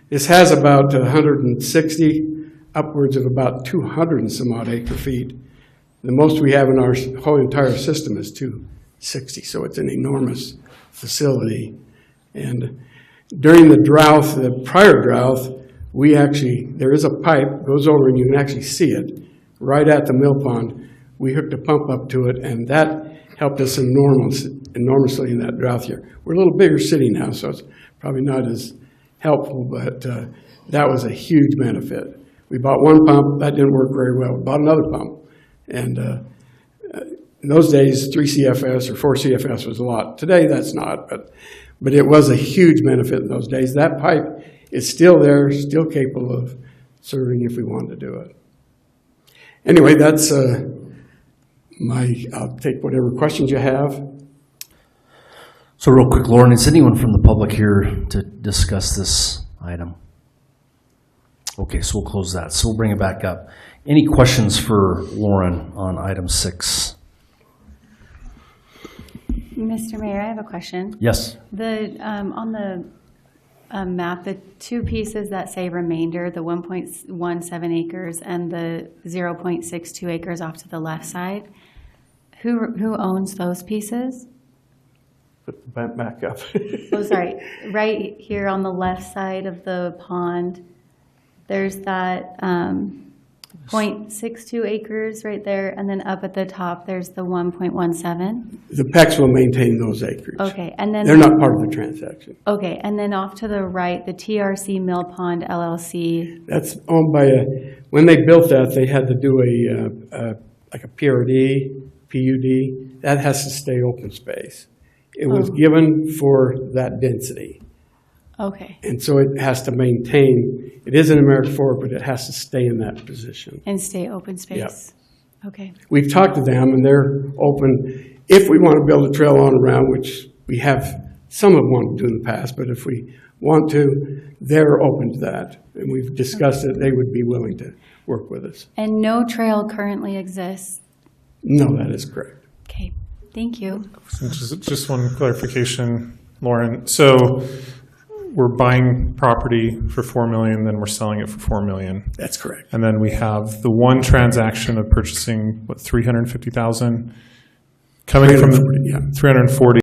this has about 160, upwards of about 200 and some odd acre feet. The most we have in our whole entire system is 260, so it's an enormous facility. And during the drought, the prior drought, there is a pipe, goes over and you can actually see it right at the mill pond. We hooked a pump up to it, and that helped us enormously in that drought year. We're a little bigger city now, so it's probably not as helpful, but that was a huge benefit. We bought one pump, that didn't work very well. We bought another pump, and in those days, 3 CFS or 4 CFS was a lot. Today, that's not, but it was a huge benefit in those days. That pipe is still there, still capable of serving if we wanted to do it. Anyway, that's I'll take whatever questions you have. So real quick, Lauren, is anyone from the public here to discuss this item? Okay, so we'll close that. So we'll bring it back up. Any questions for Lauren on item 6? Mr. Mayor, I have a question. Yes. On the map, the 2 pieces that say remainder, the 1.17 acres and the 0.62 acres off to the left side, who owns those pieces? Put that back up. Oh, sorry. Right here on the left side of the pond, there's that 0.62 acres right there, and then up at the top, there's the 1.17. The PECs will maintain those acres. Okay, and then they're not part of the transaction. Okay, and then off to the right, the TRC Mill Pond LLC. That's owned by when they built that, they had to do like a PUD. That has to stay open space. It was given for that density. Okay. And so it has to maintain, it is an American Fork, but it has to stay in that position. And stay open space. Yep. Okay. We've talked to them, and they're open. If we want to build a trail on around, which we have, some have wanted to do in the past, but if we want to, they're open to that. And we've discussed it. They would be willing to work with us. And no trail currently exists? No, that is correct. Okay. Thank you. Just one clarification, Lauren. So we're buying property for $4 million, then we're selling it for $4 million. That's correct. And then we have the one transaction of purchasing $350,000 coming from 340.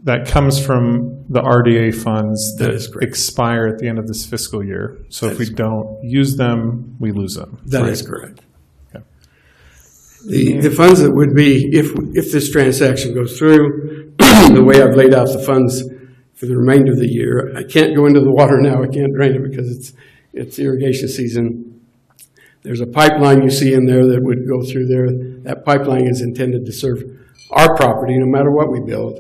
That comes from the RDA funds that expire at the end of this fiscal year. So if we don't use them, we lose them. That is correct. The funds that would be, if this transaction goes through, the way I've laid out the funds for the remainder of the year, I can't go into the water now. I can't drain it because it's irrigation season. There's a pipeline you see in there that would go through there. that pipeline is intended to serve our property no matter what we build.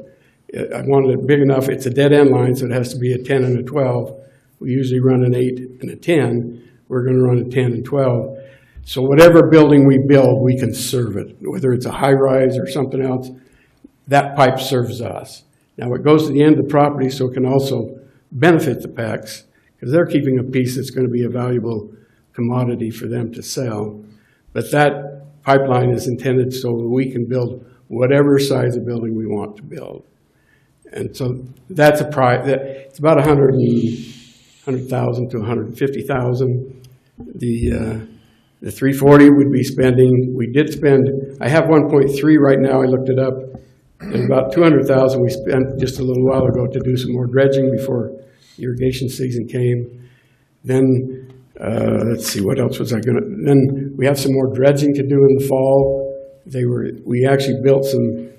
I wanted it big enough. It's a dead-end line, so it has to be a 10 and a 12. We usually run an 8 and a 10. We're going to run a 10 and 12. So whatever building we build, we can serve it. Whether it's a high-rise or something else, that pipe serves us. Now, it goes to the end of the property, so it can also benefit the PECs, because they're keeping a piece that's going to be a valuable commodity for them to sell. But that pipeline is intended so that we can build whatever size of building we want to build. And so that's it's about 100,000 to 150,000. The 340 would be spending, we did spend, I have 1.3 right now, I looked it up, and about 200,000 we spent just a little while ago to do some more dredging before irrigation season came. Then, let's see, what else was I gonna, then we have some more dredging to do in the fall. We actually built some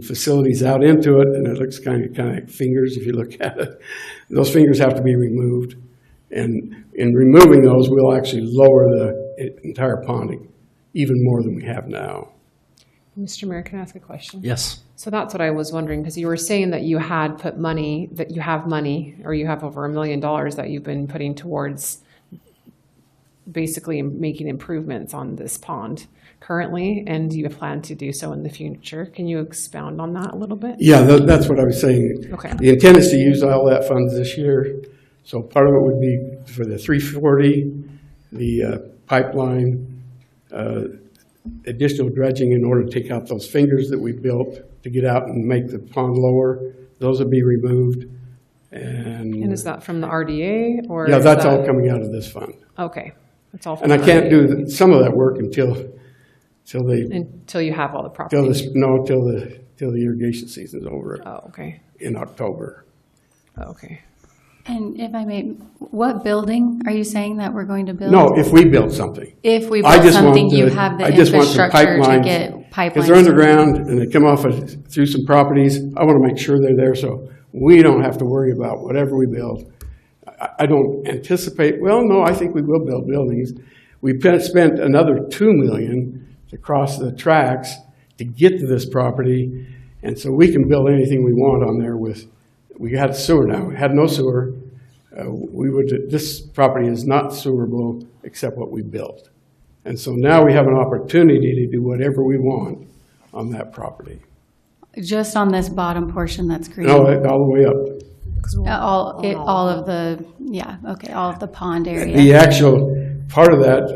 facilities out into it, and it looks kind of like fingers if you look at it. Those fingers have to be removed. And in removing those, we'll actually lower the entire ponding even more than we have now. Mr. Mayor, can I ask a question? Yes. So that's what I was wondering, because you were saying that you had put money, that you have money, or you have over $1 million that you've been putting towards basically making improvements on this pond currently, and you plan to do so in the future. Can you expound on that a little bit? Yeah, that's what I was saying. Okay. The intent is to use all that funds this year. So part of it would be for the 340, the pipeline, additional dredging in order to take out those fingers that we built to get out and make the pond lower. Those would be removed. And is that from the RDA? Or yeah, that's all coming out of this fund. Okay. That's all from and I can't do some of that work until you have all the property. Till the irrigation season's over. Oh, okay. In October. Oh, okay. And if I may, what building are you saying that we're going to build? No, if we build something. If we build something, you have the infrastructure to get pipelines. Because they're underground and they come off through some properties. I want to make sure they're there so we don't have to worry about whatever we build. I don't anticipate, well, no, I think we will build buildings. We spent another $2 million to cross the tracks to get to this property, and so we can build anything we want on there we had sewer now. We had no sewer. This property is not sewerable except what we built. And so now we have an opportunity to do whatever we want on that property. Just on this bottom portion that's green? No, all the way up. All of the pond area. The actual part of that,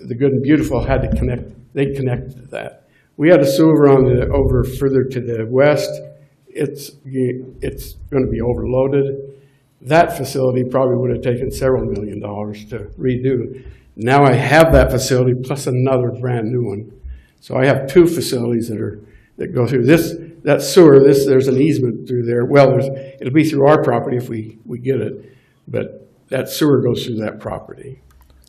the Good and Beautiful had to connect, they connected to that. We had a sewer over further to the west. It's going to be overloaded. That facility probably would have taken several $1 million to redo. Now I have that facility plus another brand new one. So I have two facilities that go through this. That sewer, there's an easement through there. Well, it'll be through our property if we get it, but that sewer goes through that property.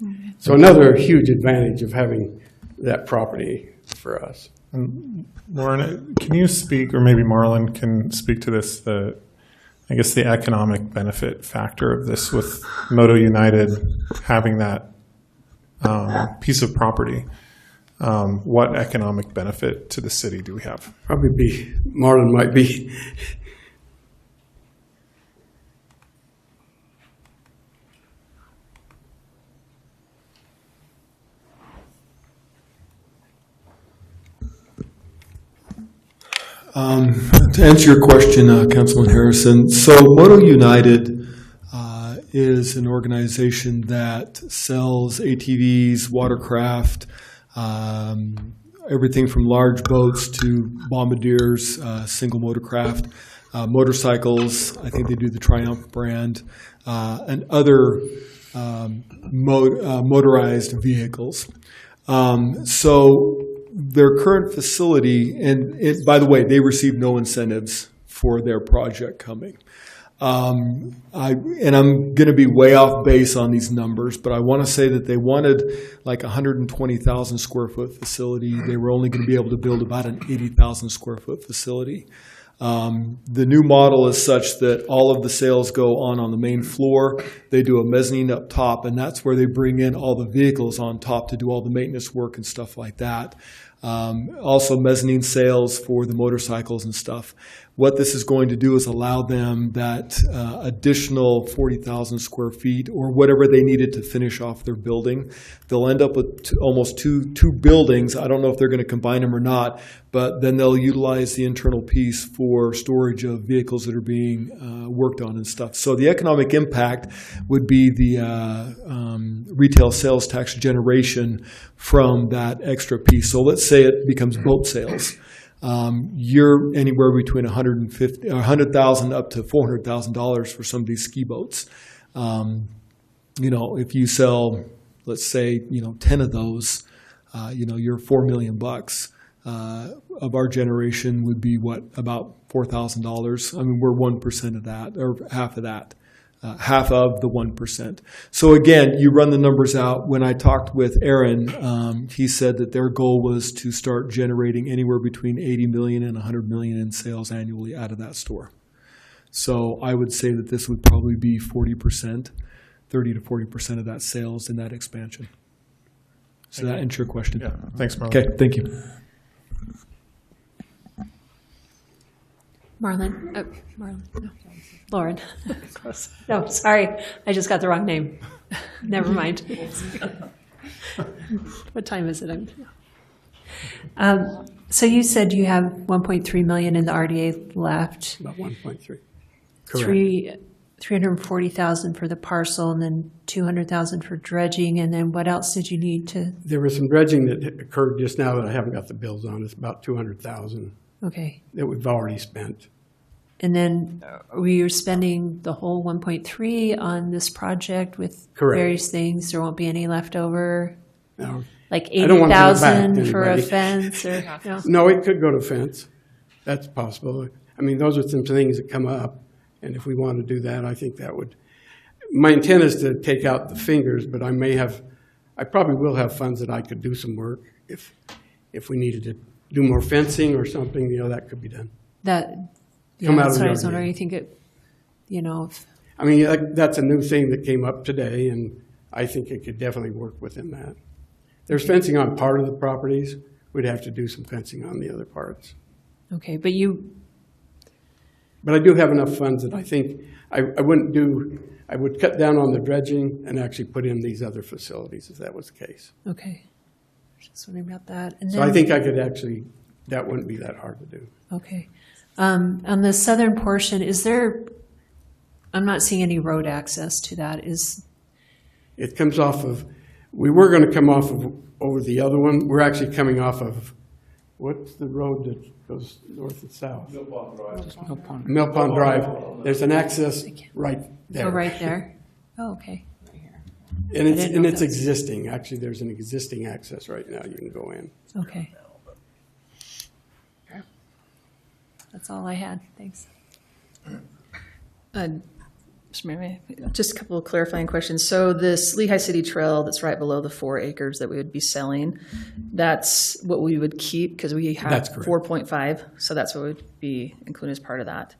Mm-hmm. So another huge advantage of having that property for us. Lauren, can you speak, or maybe Marlon can speak to this, the economic benefit factor of this with Moto United having that piece of property? What economic benefit to the city do we have? Probably Marlon might be. To answer your question, Councilman Harrison, so Moto United is an organization that sells ATVs, watercraft, everything from large boats to bombardiers, single motorcraft, motorcycles. I think they do the Triumph brand, and other motorized vehicles. So their current facility, and by the way, they receive no incentives for their project coming. I'm going to be way off base on these numbers, but I want to say that they wanted like 120,000 square foot facility. They were only going to be able to build about an 80,000 square foot facility. The new model is such that all of the sales go on the main floor. They do a mezzanine up top, and that's where they bring in all the vehicles on top to do all the maintenance work and stuff like that. Also mezzanine sales for the motorcycles and stuff. What this is going to do is allow them that additional 40,000 square feet or whatever they needed to finish off their building. They'll end up with almost two buildings. I don't know if they're going to combine them or not, but then they'll utilize the internal piece for storage of vehicles that are being worked on and stuff. So the economic impact would be the retail sales tax generation from that extra piece. So let's say it becomes boat sales. You're anywhere between $100,000 up to $400,000 for some of these ski boats. If you sell, let's say, 10 of those, you're $4 million. Of our generation would be about $4,000. I mean, we're 1% of that, or half of that. Half of the 1%. So again, you run the numbers out. When I talked with Aaron, he said that their goal was to start generating anywhere between 80 million and 100 million in sales annually out of that store. So I would say that this would probably be 40%, 30 to 40% of that sales in that expansion. So that answers your question. Yeah. Thanks, Marlon. Okay, thank you. Marlon, no. Lauren. No, sorry, I just got the wrong name. Never mind. What time is it? So you said you have 1.3 million in the RDA left. About 1.3. Correct. 340,000 for the parcel, and then 200,000 for dredging, and then what else did you need to? There was some dredging that occurred just now that I haven't got the bills on. It's about 200,000. Okay. That we've already spent. And then were you spending the whole 1.3 on this project with Correct. various things? There won't be any left over? No. Like I don't want to give it back to 80,000 for a anybody. fence? Or no? No, it could go to fence. That's possible. I mean, those are some things that come up. And if we want to do that, I think that would. My intent is to take out the fingers, but I probably will have funds that I could do some work if we needed to do more fencing or something, that could be done. Yeah, that's what I was wondering. You think it, I mean, that's a new thing that came up today, and I think it could definitely work within that. There's fencing on part of the properties. We'd have to do some fencing on the other parts. Okay, but I do have enough funds that I think I would cut down on the dredging and actually put in these other facilities if that was the case. Okay. Just wondering about that. And so I think I could that wouldn't be that hard to do. Okay. On the southern portion, I'm not seeing any road access to that. It comes off of, we were going to come off of over the other one. We're actually coming off of, what's the road that goes north and south? Mill Pond Drive. Mill Pond Drive. There's an access right there. Oh, right there. Oh, okay. And it's existing. Actually, there's an existing access right now. You can go in. Okay. That's all I had. Thanks. Just a couple of clarifying questions. So this Lehi City Trail that's right below the 4 acres that we would be selling, that's what we would keep because we have 4.5. So that's what would be included as part of that.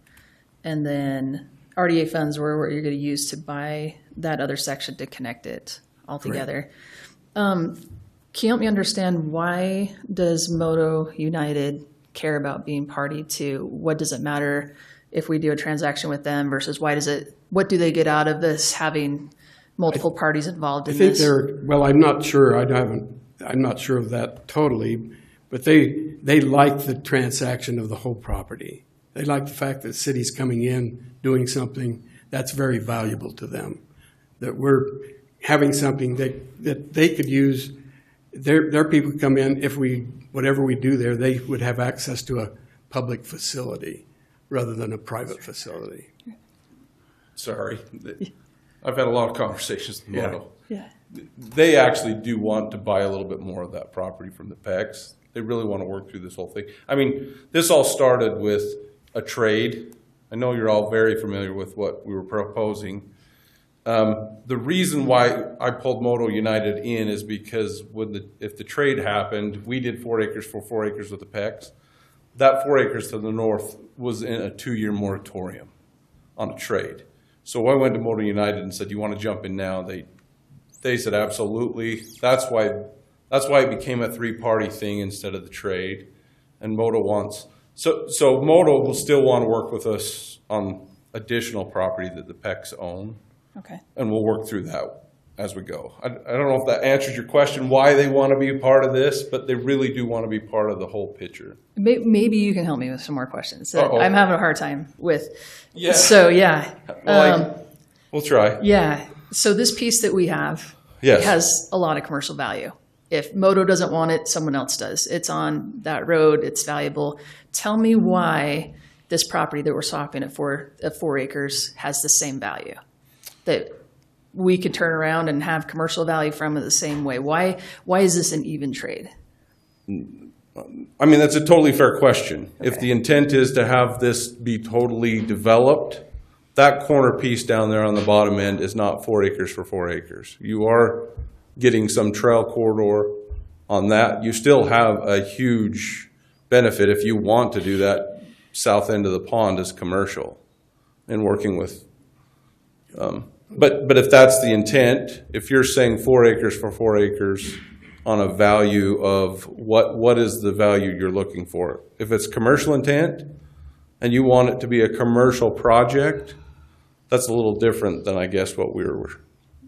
And then RDA funds were what you're going to use to buy that other section to connect it all together. Can you help me understand why does Moto United care about being party to? What does it matter if we do a transaction with them versus what do they get out of this having multiple parties involved in this? I'm not sure. I'm not sure of that totally, but they like the transaction of the whole property. They like the fact that the city's coming in, doing something that's very valuable to them, that we're having something that they could use. Their people come in, whatever we do there, they would have access to a public facility rather than a private facility. Sorry. I've had a lot of conversations with Moto. Yeah. They actually do want to buy a little bit more of that property from the PECs. They really want to work through this whole thing. I mean, this all started with a trade. I know you're all very familiar with what we were proposing. The reason why I pulled Moto United in is because if the trade happened, we did 4 acres for 4 acres with the PECs. that 4 acres to the north was in a 2-year moratorium on a trade. So I went to Motor United and said, "You want to jump in now?" They said, "Absolutely." That's why it became a 3-party thing instead of the trade. And Moto wants, so Moto will still want to work with us on additional property that the PECs own. Okay. And we'll work through that as we go. I don't know if that answers your question, why they want to be a part of this, but they really do want to be part of the whole picture. Maybe you can help me with some more questions that Uh-oh. I'm having a hard time with. Yeah. So, yeah. We'll try. Yeah. So this piece that we have Yes. has a lot of commercial value. If Moto doesn't want it, someone else does. It's on that road. It's valuable. Tell me why this property that we're swapping at 4 acres has the same value, that we could turn around and have commercial value from it the same way. Why is this an even trade? I mean, that's a totally fair question. Okay. If the intent is to have this be totally developed, that corner piece down there on the bottom end is not 4 acres for 4 acres. You are getting some trail corridor on that. You still have a huge benefit if you want to do that south end of the pond as commercial and working with, but if that's the intent, if you're saying 4 acres for 4 acres on a value of what is the value you're looking for? If it's commercial intent and you want it to be a commercial project, that's a little different than I guess what we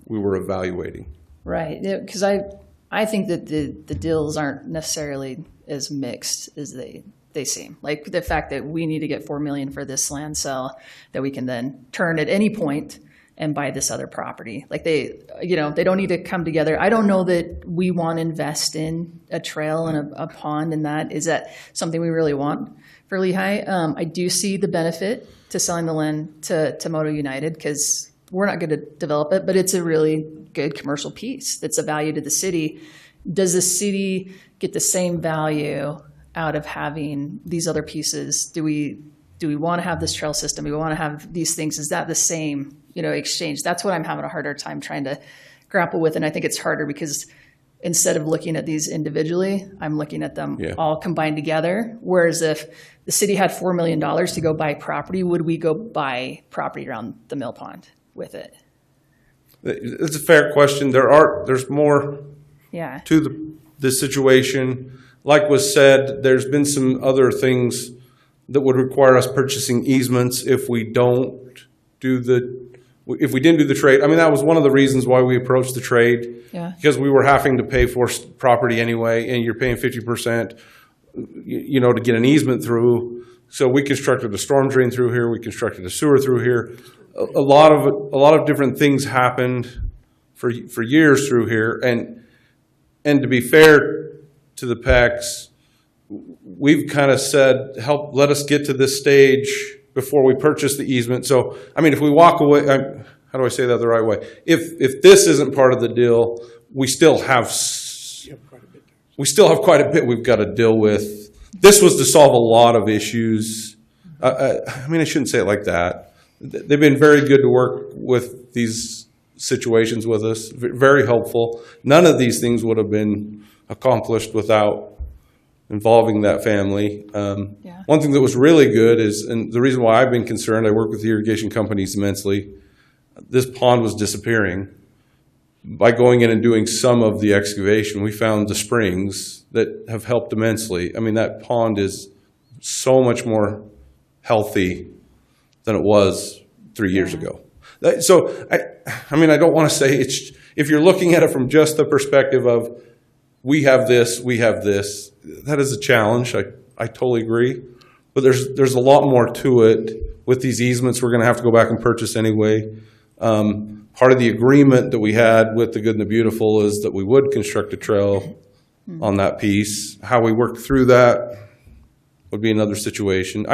were evaluating. Right, because I think that the deals aren't necessarily as mixed as they seem. Like the fact that we need to get $4 million for this land sale that we can then turn at any point and buy this other property. Like they don't need to come together. I don't know that we want to invest in a trail and a pond and that. Is that something we really want for Lehi? I do see the benefit to selling the land to Moto United because we're not going to develop it, but it's a really good commercial piece that's a value to the city. Does the city get the same value out of having these other pieces? Do we want to have this trail system? Do we want to have these things? Is that the same, exchange? That's what I'm having a harder time trying to grapple with. And I think it's harder because instead of looking at these individually, I'm looking at them all combined together. Whereas if the city had $4 million to go buy property, would we go buy property around the mill pond with it? It's a fair question. There's more to the situation. Like was said, there's been some other things that would require us purchasing easements if we didn't do the trade. I mean, that was one of the reasons why we approached the trade. Yeah. Because we were having to pay for property anyway, and you're paying 50%, to get an easement through. So we constructed a storm drain through here. We constructed a sewer through here. A lot of different things happened for years through here, and to be fair to the PECs, we've kind of said, let us get to this stage before we purchase the easement. So, I mean, if we walk away, how do I say that the right way? If this isn't part of the deal, we still have quite a bit we've got to deal with. This was to solve a lot of issues. I mean, I shouldn't say it like that. They've been very good to work with these situations with us, very helpful. None of these things would have been accomplished without involving that family. One thing that was really good is, and the reason why I've been concerned, I work with the irrigation companies immensely, this pond was disappearing. By going in and doing some of the excavation, we found the springs that have helped immensely. I mean, that pond is so much more healthy than it was 3 years ago. So, I mean, I don't want to say it's, if you're looking at it from just the perspective of we have this, that is a challenge. I totally agree. But there's a lot more to it. With these easements, we're going to have to go back and purchase anyway. Part of the agreement that we had with the Good and the Beautiful is that we would construct a trail on that piece. How we work through that would be another situation.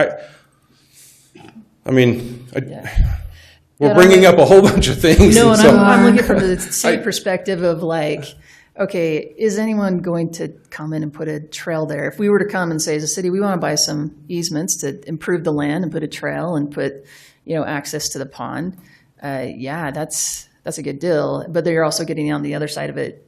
We're bringing up a whole bunch of things. No, and I'm looking from the city perspective of like, okay, is anyone going to come in and put a trail there? If we were to come and say, as a city, we want to buy some easements to improve the land and put a trail and put, access to the pond, that's a good deal. But then you're also getting on the other side of it.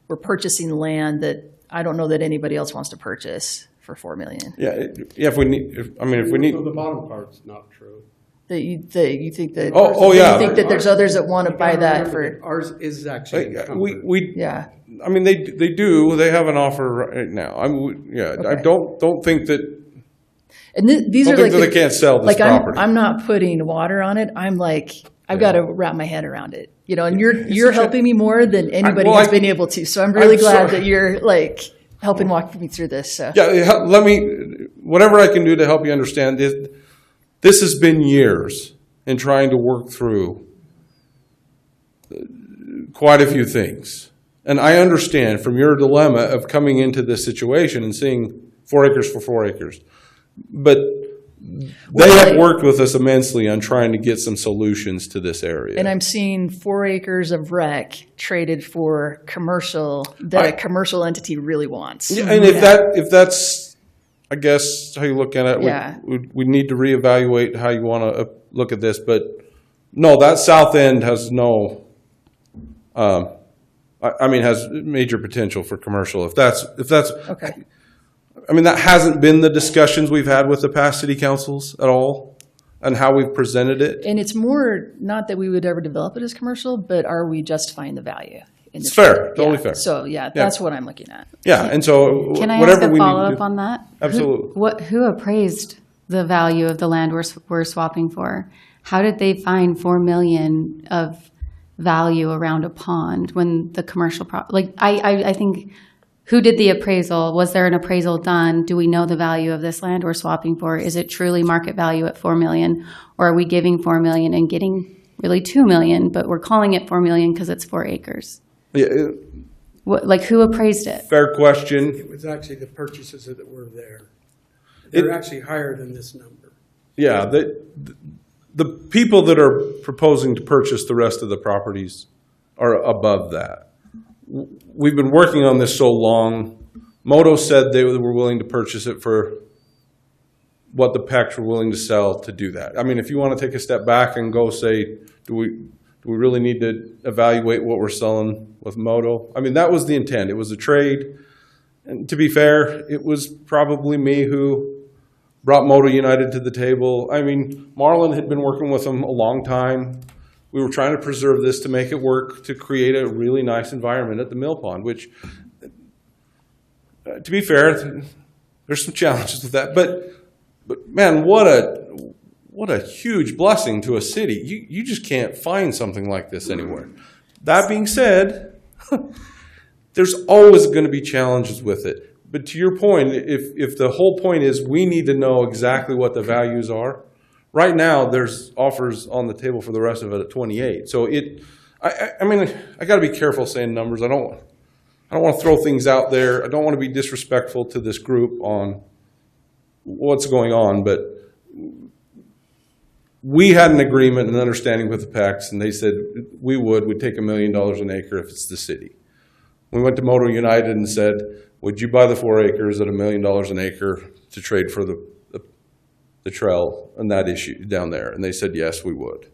We're purchasing land that I don't know that anybody else wants to purchase for 4 million. Yeah, if we need, if we need. So the bottom part's not true. That you think that yeah. you think that there's others that want to buy that for Ours is actually encumbered. yeah. I mean, they do. They have an offer right now. I don't think that. And these are think like that they can't sell this like property. I'm not putting water on it. I'm like I've got to wrap my head around it. You know, and you're helping me more than anybody has been able to. So I'm really glad that you're like helping walk me through this. So Yeah, let me whatever I can do to help you understand this. This has been years in trying to work through quite a few things. And I understand from your dilemma of coming into this situation and seeing 4 acres for 4 acres. But they have worked with us immensely on trying to get some solutions to this area. and I'm seeing 4 acres of rec traded for commercial that a commercial entity really wants. Yeah, and if that's, I guess, how you look at it, we need to reevaluate how you want to look at this. But no, that south end has no, has major potential for commercial. If that's okay. I mean, that hasn't been the discussions we've had with the past city councils at all, and how we've presented it. And it's more not that we would ever develop it as commercial, but are we justifying the value? It's fair, totally fair. So that's what I'm looking at. Yeah, and so Can I whatever ask a we follow need to up do. on that? Absolutely. Who appraised the value of the land we're swapping for? How did they find $4 million of value around a pond when the commercial I think. Who did the appraisal? Was there an appraisal done? Do we know the value of this land we're swapping for? Is it truly market value at $4 million? Or are we giving $4 million and getting really $2 million, but we're calling it $4 million because it's 4 acres? Yeah, who appraised it? Fair question. It was actually the purchases that were there. They're actually higher than this number. Yeah, the people that are proposing to purchase the rest of the properties are above that. We've been working on this so long. Moto said they were willing to purchase it for what the PECs were willing to sell to do that. I mean, if you want to take a step back and go say, do we really need to evaluate what we're selling with Moto? I mean, that was the intent. It was a trade. And to be fair, it was probably me who brought Moto United to the table. I mean, Marlon had been working with them a long time. We were trying to preserve this to make it work, to create a really nice environment at the mill pond, which, to be fair, there's some challenges with that. But man, what a huge blessing to a city. You just can't find something like this anywhere. That being said, there's always going to be challenges with it. But to your point, if the whole point is we need to know exactly what the values are, right now, there's offers on the table for the rest of it at 28. So I got to be careful saying numbers. I don't want to throw things out there. I don't want to be disrespectful to this group on what's going on. But we had an agreement and understanding with the PECs, and they said we'd take $1 million an acre if it's the city. We went to Moto United and said, would you buy the 4 acres at $1 million an acre to trade for the trail and that issue down there? And they said, yes, we would.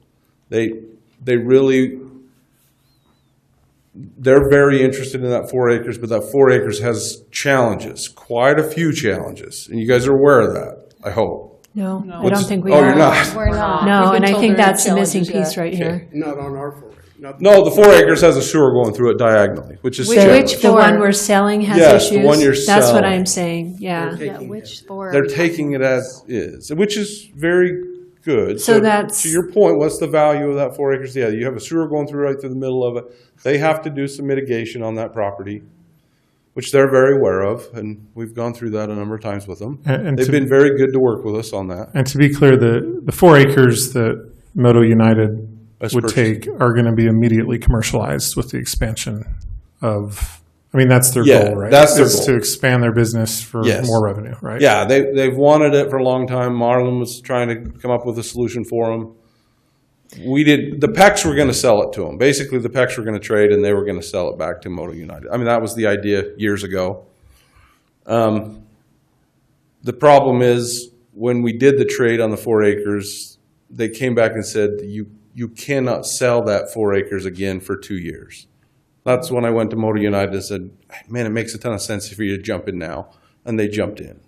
They're very interested in that 4 acres, but that 4 acres has challenges, quite a few challenges. And you guys are aware of that, I hope. No, I don't think we are. are. You're not? We're not. No, We've been and I told think there are that's the missing challenges, piece right here. Not on our 4. No, the 4 acres has a sewer going through it diagonally, which is challenging. The one we're selling has Yes, issues? the one you're That's what selling. I'm saying, yeah. Which 4? They're taking it as is, which is very good. So that's- to your point. What's the value of that 4 acres? Yeah, you have a sewer going through right through the middle of it. They have to do some mitigation on that property, which they're very aware of, and we've gone through that a number of times with them. And they've been very good to work with us on that. And to be clear, the 4 acres that Moto United would take are going to be immediately commercialized with the expansion of, that's their goal, right? That's their goal. To expand their business for more revenue, right? Yeah, they've wanted it for a long time. Marlon was trying to come up with a solution for them. The PECs were going to sell it to them. Basically, the PECs were going to trade, and they were going to sell it back to Moto United. That was the idea years ago. The problem is, when we did the trade on the 4 acres, they came back and said, you cannot sell that 4 acres again for 2 years. That's when I went to Moto United and said, man, it makes a ton of sense for you to jump in now. And they jumped in.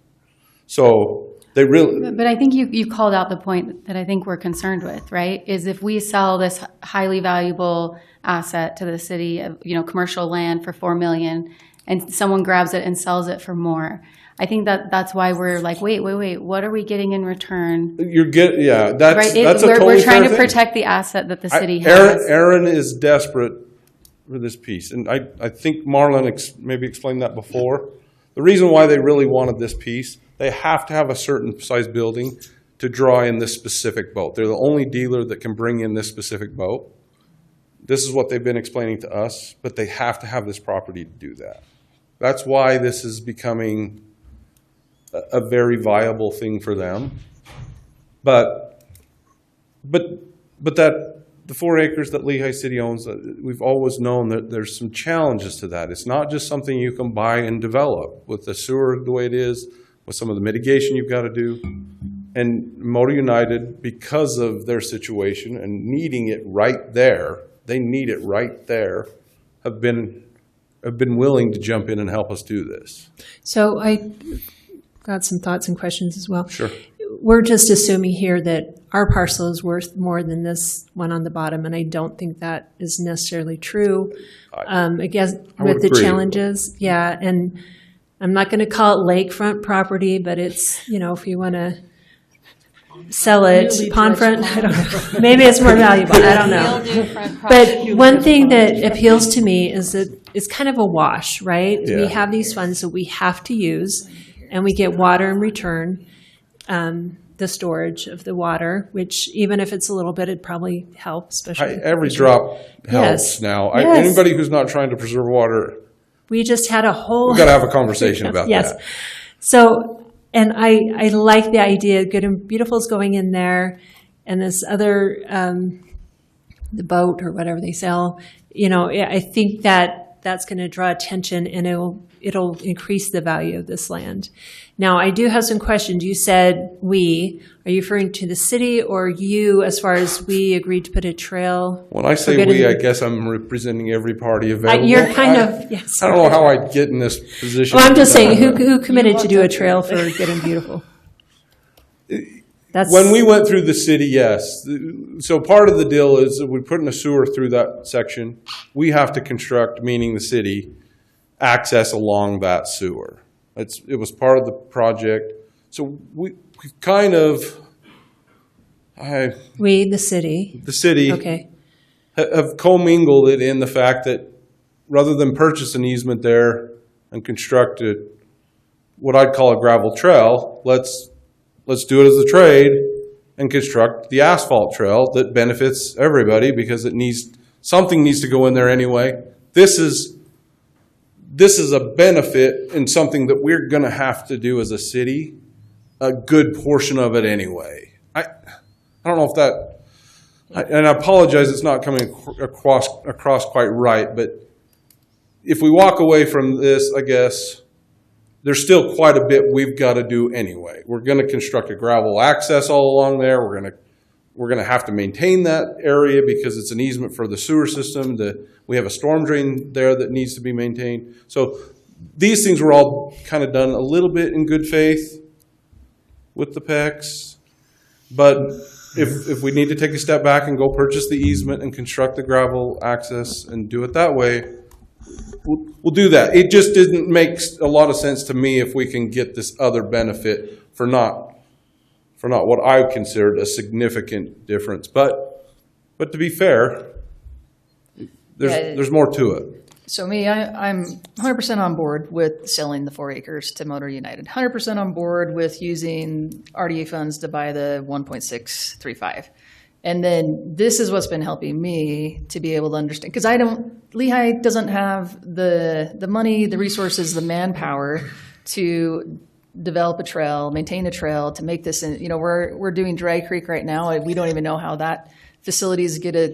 So they really, But I think you called out the point that I think we're concerned with, right? Is if we sell this highly valuable asset to the city of, commercial land for $4 million, and someone grabs it and sells it for more. I think that's why we're like, wait, what are we getting in return? that's Right? that's a totally We're trying fair to thing. protect the asset that the city has. Aaron is desperate for this piece, and I think Marlon maybe explained that before. The reason why they really wanted this piece, they have to have a certain size building to draw in this specific boat. They're the only dealer that can bring in this specific boat. This is what they've been explaining to us, but they have to have this property to do that. That's why this is becoming a very viable thing for them. But that the 4 acres that Lehi City owns, we've always known that there's some challenges to that. It's not just something you can buy and develop. With the sewer the way it is, with some of the mitigation you've got to do. And Motor United, because of their situation and needing it right there, they need it right there, have been willing to jump in and help us do this. So I got some thoughts and questions as well. Sure. We're just assuming here that our parcel is worth more than this one on the bottom, and I don't think that is necessarily true. I guess with the challenges, yeah, and I'm not going to call it lakefront property, but it's, if you want to sell it, pondfront, I don't know. Maybe it's more valuable, I don't know. But one thing that appeals to me is that it's kind of a wash, right? Yeah. We have these funds that we have to use, and we get water in return, the storage of the water, which even if it's a little bit, it'd probably help, especially. Every drop helps now. Anybody who's not trying to preserve water, we just had a whole... we've got to have a conversation about that. So, and I like the idea, Good and Beautiful is going in there, and this other, the boat or whatever they sell, I think that's going to draw attention, and it'll increase the value of this land. Now, I do have some questions. You said we. Are you referring to the city or you, as far as we agreed to put a trail? When I say we, I guess I'm representing every party available. You're kind of, yes. I don't know how I'd get in this position. Well, I'm just saying, who committed to do a trail for Good and Beautiful? When we went through the city, yes. So part of the deal is that we put in a sewer through that section. We have to construct, meaning the city, access along that sewer. It was part of the project. So we kind of, the city, okay, have commingled it in the fact that rather than purchase an easement there and construct what I'd call a gravel trail, let's do it as a trade and construct the asphalt trail that benefits everybody because something needs to go in there anyway. This is a benefit and something that we're going to have to do as a city, a good portion of it anyway. I don't know if that, and I apologize, it's not coming across quite right, but if we walk away from this, I guess, there's still quite a bit we've got to do anyway. We're going to construct a gravel access all along there. We're going to have to maintain that area because it's an easement for the sewer system. We have a storm drain there that needs to be maintained. So these things were all kind of done a little bit in good faith with the PECs. But if we need to take a step back and go purchase the easement and construct the gravel access and do it that way, we'll do that. It just didn't make a lot of sense to me if we can get this other benefit for not what I considered a significant difference. But to be fair, there's more to it. So I'm 100% on board with selling the 4 acres to Motor United. 100% on board with using RDA funds to buy the 1.635. And then this is what's been helping me to be able to understand, because Lehi doesn't have the money, the resources, the manpower to develop a trail, maintain a trail, to make this, we're doing Dry Creek right now, and we don't even know how that facility is going to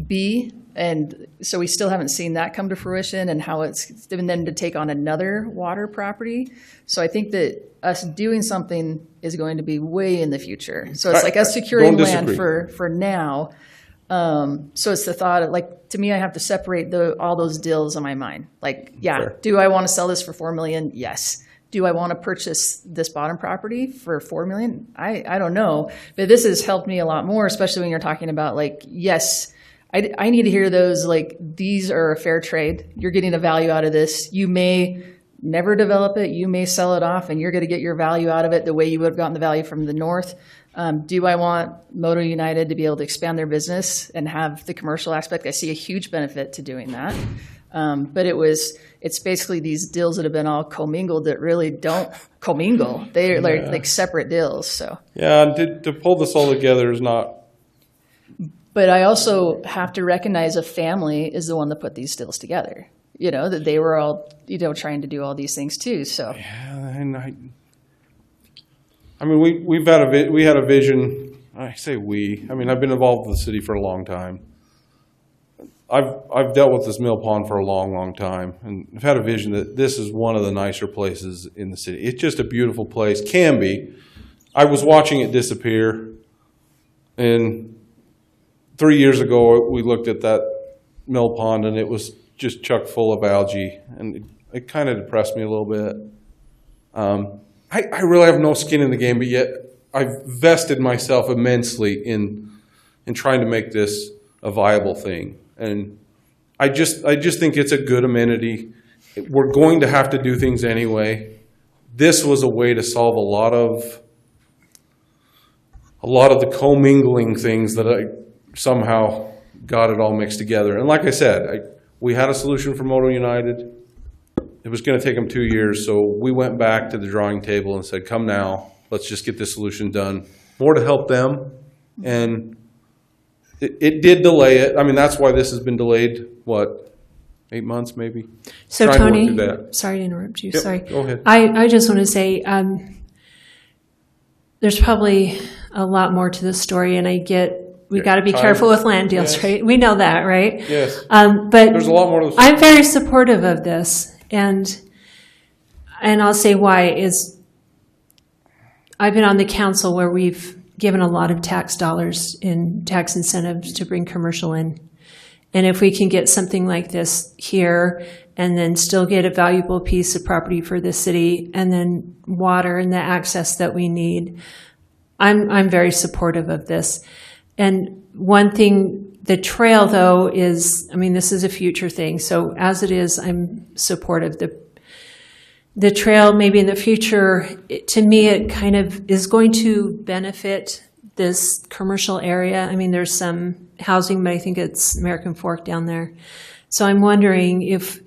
be. And so we still haven't seen that come to fruition and how it's, and then to take on another water property. So I think that us doing something is going to be way in the future. So it's like us securing land for now. So it's the thought of, to me, I have to separate all those deals in my mind. Fair. Do I want to sell this for $4 million? Yes. Do I want to purchase this bottom property for $4 million? I don't know, but this has helped me a lot more, especially when you're talking about like, yes, I need to hear those, like, these are a fair trade. You're getting a value out of this. You may never develop it. You may sell it off and you're going to get your value out of it the way you would have gotten the value from the north. Do I want Moto United to be able to expand their business and have the commercial aspect? I see a huge benefit to doing that. But it's basically these deals that have been all commingled that really don't commingle. They're like separate deals. So yeah, and to pull this all together is not. But I also have to recognize a family is the one that put these deals together. You know, that they were all, you know, trying to do all these things too. So yeah, and I mean, we had a vision. I say we. I mean, I've been involved with the city for a long time. I've dealt with this mill pond for a long, long time, and I've had a vision that this is one of the nicer places in the city. It's just a beautiful place. Can be. I was watching it disappear, and 3 years ago we looked at that mill pond, and it was just chock full of algae, and it kind of depressed me a little bit. I really have no skin in the game, but yet I've vested myself immensely in trying to make this a viable thing. And I just think it's a good amenity. We're going to have to do things anyway. This was a way to solve a lot of the commingling things that I somehow got it all mixed together. And like I said, we had a solution for Moto United. It was going to take them 2 years, so we went back to the drawing table and said, come now, let's just get this solution done. More to help them, and it did delay it. I mean, that's why this has been delayed, what, 8 months maybe? So Trying to work Tony, through that. sorry to interrupt you, Yep, sorry. go ahead. I just want to say, there's probably a lot more to this story, and we got to be careful with land deals, Yes. right? We know that, right? Yes. But There's a lot more to the I'm very supportive of this, and I'll say why is I've been on the council where we've given a lot of tax dollars in tax incentives to bring commercial in. And if we can get something like this here and then still get a valuable piece of property for the city and then water and the access that we need, I'm very supportive of this. And one thing, the trail though is, I mean, this is a future thing. So as it is, I'm supportive. The trail maybe in the future, to me, it kind of is going to benefit this commercial area. I mean, there's some housing, but I think it's American Fork down there. So I'm wondering if,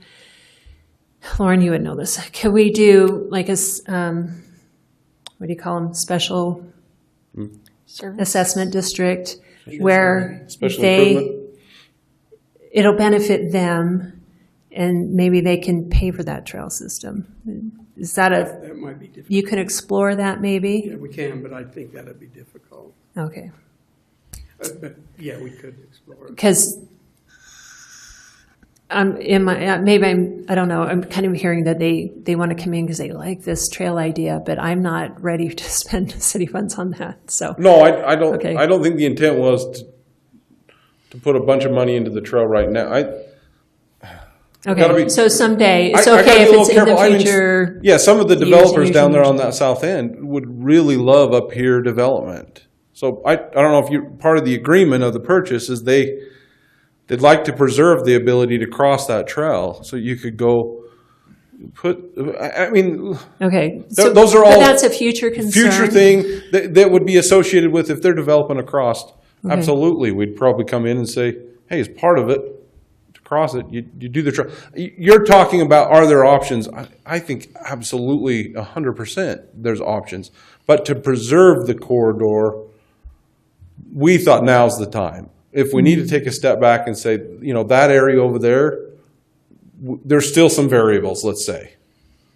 Lauren, you would know this. Could we do like a, what do you call them? Special assessment district where Special improvement? it'll benefit them and maybe they can pay for that trail system. Is that That might be difficult. you can explore that maybe? Yeah, we can, but I think that'd be difficult. Okay. But yeah, we could explore it. Because I don't know, I'm kind of hearing that they want to come in because they like this trail idea, but I'm not ready to spend city funds on that, so. No, I don't. Okay. I don't think the intent was to put a bunch of money into the trail right now. Okay, so someday, it's I gotta okay be if a little it's in careful. the I mean, future. yeah, some of the years and developers years down and there years. on that south end would really love up here development. So I don't know if you're part of the agreement of the purchase is they'd like to preserve the ability to cross that trail, so you could go put. I mean, Okay, those are but all that's a future concern. future thing that would be associated with if they're developing across. Okay. Absolutely, we'd probably come in and say, "Hey, as part of it, to cross it, you do the trail." You're talking about are there options? I think absolutely 100% there's options, but to preserve the corridor, we thought now's the time. If we need to take a step back and say, you know, that area over there, there's still some variables, let's say.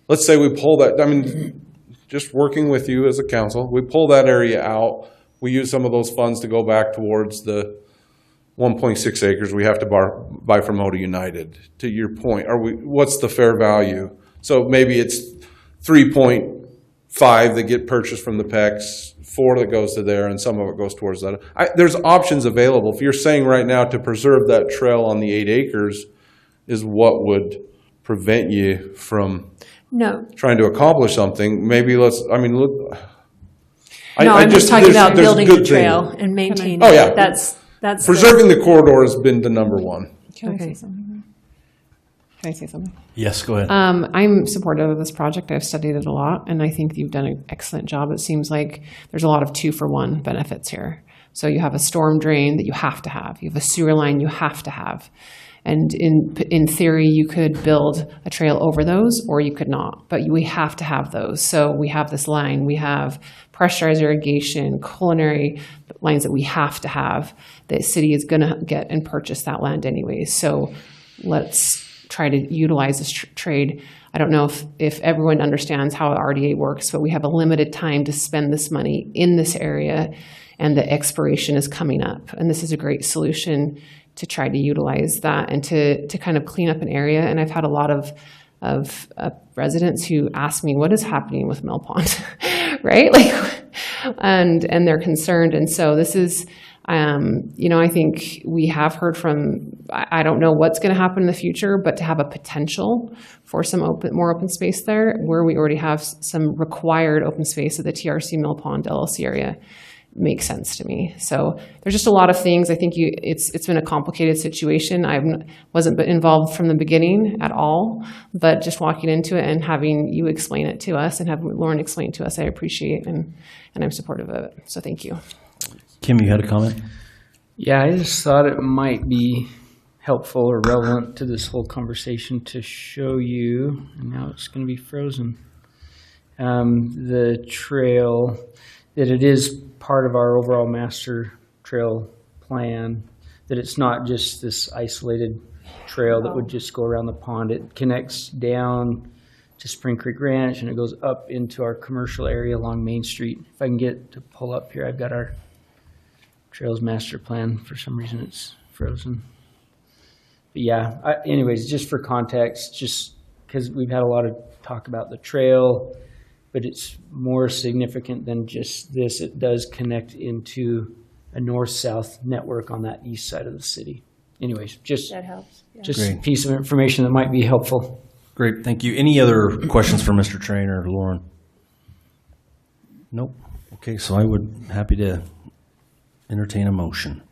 Let's say we pull that, I mean, just working with you as a council, we pull that area out. We use some of those funds to go back towards the 1.6 acres we have to buy from Moto United. To your point, what's the fair value? So maybe it's 3.5 that get purchased from the PECs, 4 that goes to there, and some of it goes towards that. There's options available. If you're saying right now to preserve that trail on the 8 acres is what would prevent you from No. trying to accomplish something, maybe look. No, I'm just talking about building the trail and maintaining. Oh, yeah. That's Preserving the corridor has been the number one. Can I say something? Can I say something? Yes, go ahead. I'm supportive of this project. I've studied it a lot, and I think you've done an excellent job. It seems like there's a lot of 2-for-1 benefits here. So you have a storm drain that you have to have. You have a sewer line you have to have. And in theory, you could build a trail over those, or you could not. But we have to have those. So we have this line. We have pressurized irrigation, culinary lines that we have to have. The city is going to get and purchase that land anyways. So let's try to utilize this trade. I don't know if everyone understands how RDA works, but we have a limited time to spend this money in this area, and the expiration is coming up. And this is a great solution to try to utilize that and to kind of clean up an area. And I've had a lot of residents who ask me, what is happening with Mill Pond, right? And they're concerned. And so this is, I think we have heard from, I don't know what's going to happen in the future, but to have a potential for some more open space there, where we already have some required open space at the TRC Mill Pond LLC area, makes sense to me. So there's just a lot of things. I think it's been a complicated situation. I wasn't involved from the beginning at all, but just walking into it and having you explain it to us and have Lauren explain it to us, I appreciate, and I'm supportive of it. So thank you. Kim, you had a comment? Yeah, I just thought it might be helpful or relevant to this whole conversation to show you, and now it's going to be frozen, the trail, that it is part of our overall master trail plan, that it's not just this isolated trail that would just go around the pond. It connects down to Spring Creek Ranch, and it goes up into our commercial area along Main Street. If I can get to pull up here, I've got our trails master plan. For some reason it's frozen. But yeah, anyways, just for context, just because we've had a lot of talk about the trail, but it's more significant than just this. It does connect into a north-south network on that east side of the city. Anyways, that helps. Yeah. Just a piece of information that might be helpful. Great, thank you. Any other questions for Mr. Trainer or Lauren? Nope. Okay, so I would happy to entertain a motion.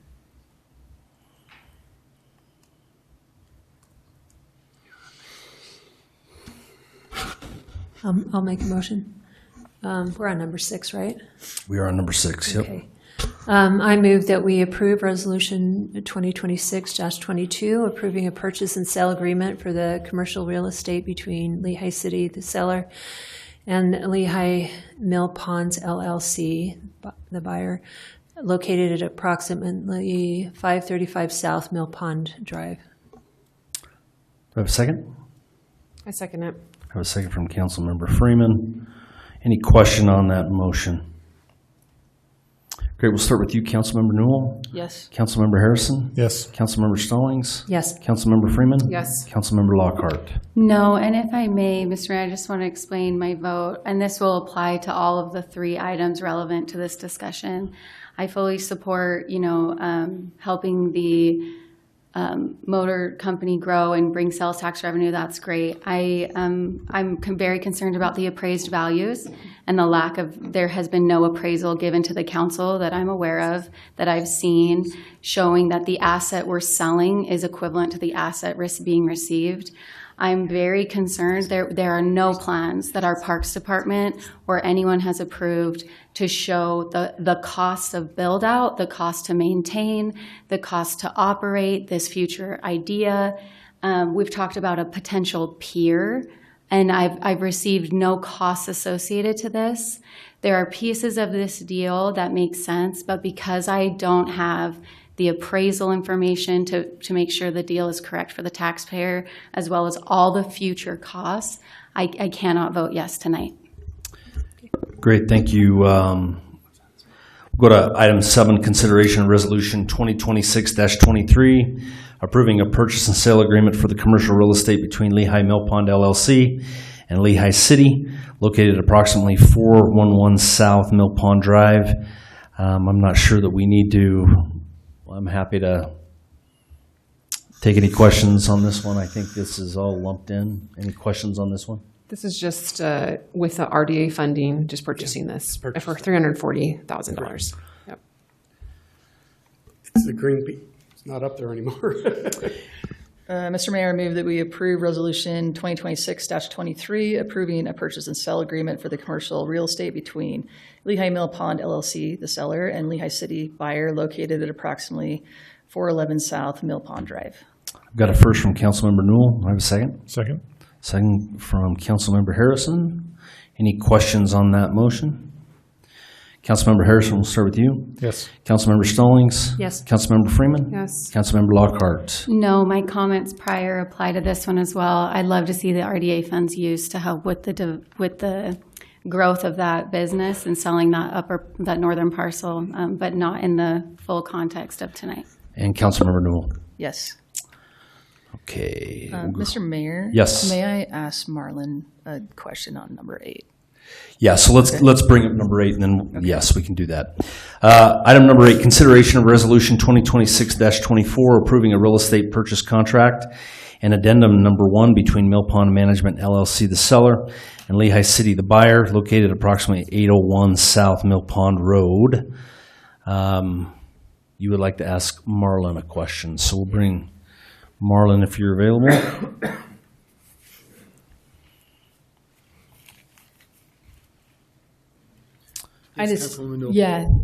I'll make a motion. We're on number 6, right? We are on number 6, yep. Okay. I move that we approve Resolution 2026-22, approving a purchase and sale agreement for the commercial real estate between Lehi City, the seller, and Lehi Mill Ponds LLC, the buyer, located at approximately 535 South Mill Pond Drive. Do I have a second? I second it. I have a second from Councilmember Freeman. Any question on that motion? Great, we'll start with you, Councilmember Newell. Yes. Councilmember Harrison. Yes. Councilmember Stallings. Yes. Councilmember Freeman. Yes. Councilmember Lockhart. No, and if I may, Mr. Mayor, I just want to explain my vote, and this will apply to all of the 3 items relevant to this discussion. I fully support, helping the motor company grow and bring sales tax revenue. That's great. I'm very concerned about the appraised values and the lack of, there has been no appraisal given to the council that I'm aware of, that I've seen, showing that the asset we're selling is equivalent to the asset being received. I'm very concerned. There are no plans that our Parks Department or anyone has approved to show the cost of build out, the cost to maintain, the cost to operate this future idea. We've talked about a potential pier, and I've received no costs associated to this. There are pieces of this deal that make sense, but because I don't have the appraisal information to make sure the deal is correct for the taxpayer, as well as all the future costs, I cannot vote yes tonight. Great, thank you. We'll go to item 7, consideration of resolution 2026-23, approving a purchase and sale agreement for the commercial real estate between Lehi Mill Pond LLC and Lehi City, located at approximately 411 South Mill Pond Drive. I'm not sure that we need to, I'm happy to take any questions on this one. I think this is all lumped in. Any questions on this one? This is just with the RDA funding, just purchasing this for $340,000. Yep. It's the green bean. It's not up there anymore. Mr. Mayor, I move that we approve Resolution 2026-23, approving a purchase and sell agreement for the commercial real estate between Lehi Mill Pond LLC, the seller, and Lehi City buyer located at approximately 411 South Mill Pond Drive. I've got a first from Councilmember Newell. I have a second. Second. Second from Councilmember Harrison. Any questions on that motion? Councilmember Harrison, we'll start with you. Yes. Councilmember Stallings? Yes. Councilmember Freeman? Yes. Councilmember Lockhart? No, my comments prior apply to this one as well. I'd love to see the RDA funds used to help with the growth of that business and selling that northern parcel, but not in the full context of tonight. And Councilmember Newell? Yes. Okay. Mr. Mayor? Yes. May I ask Marlon a question on number 8? Yeah, so let's bring up number 8, and then, yes, we can do that. Item number 8, consideration of resolution 2026-24, approving a real estate purchase contract and addendum number 1 between Mill Pond Management LLC, the seller, and Lehi City, the buyer, located approximately 801 South Mill Pond Road. You would like to ask Marlon a question, so we'll bring Marlon if you're available.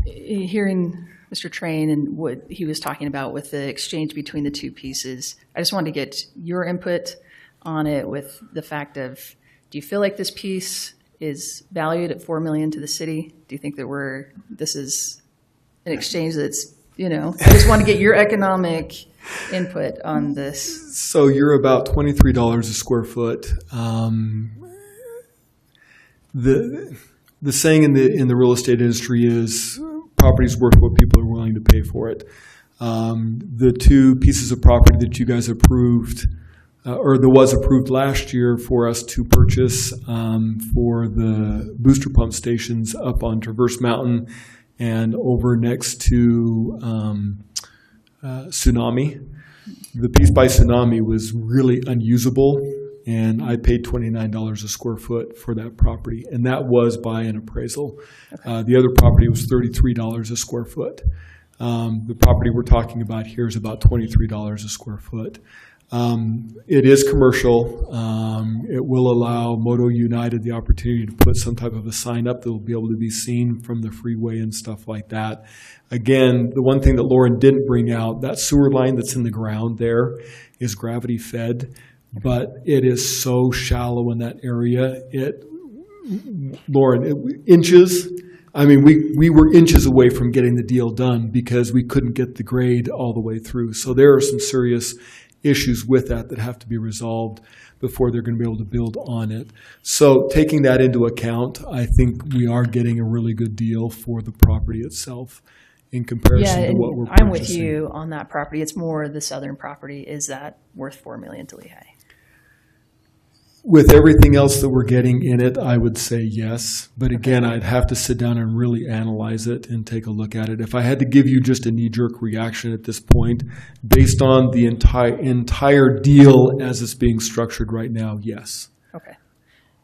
Hearing Mr. Train and what he was talking about with the exchange between the two pieces, I just wanted to get your input on it with the fact of, do you feel like this piece is valued at $4 million to the city? Do you think that this is an exchange that's, I just want to get your economic input on this. So you're about $23 a square foot. The saying in the real estate industry is property's worth what people are willing to pay for it. The two pieces of property that you guys approved, or that was approved last year for us to purchase for the booster pump stations up on Traverse Mountain and over next to Tsunami. The piece by Tsunami was really unusable, and I paid $29 a square foot for that property, and that was by an appraisal. Okay. The other property was $33 a square foot. The property we're talking about here is about $23 a square foot. It is commercial. It will allow Moto United the opportunity to put some type of a sign up that will be able to be seen from the freeway and stuff like that. Again, the one thing that Lauren didn't bring out, that sewer line that's in the ground there is gravity fed, but it is so shallow in that area. Inches. I mean, we were inches away from getting the deal done because we couldn't get the grade all the way through. So there are some serious issues with that have to be resolved before they're going to be able to build on it. So taking that into account, I think we are getting a really good deal for the property itself in comparison to what we're purchasing. I'm with you on that property. It's more the southern property. Is that worth $4 million to Lehi? With everything else that we're getting in it, I would say yes. But again, I'd have to sit down and really analyze it and take a look at it. If I had to give you just a knee-jerk reaction at this point, based on the entire deal as it's being structured right now, yes. Okay.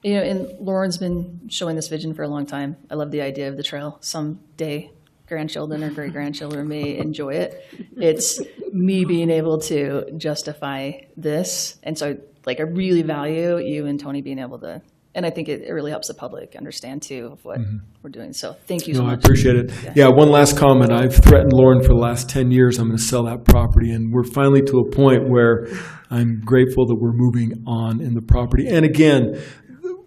And Lauren's been showing this vision for a long time. I love the idea of the trail. Someday, grandchildren or great-grandchildren may enjoy it. It's me being able to justify this. And so I really value you and Tony being able to, and I think it really helps the public understand too of what we're doing. So thank you so much. I appreciate it. Yeah, one last comment. I've threatened Lauren for the last 10 years I'm going to sell that property, and we're finally to a point where I'm grateful that we're moving on in the property. And again,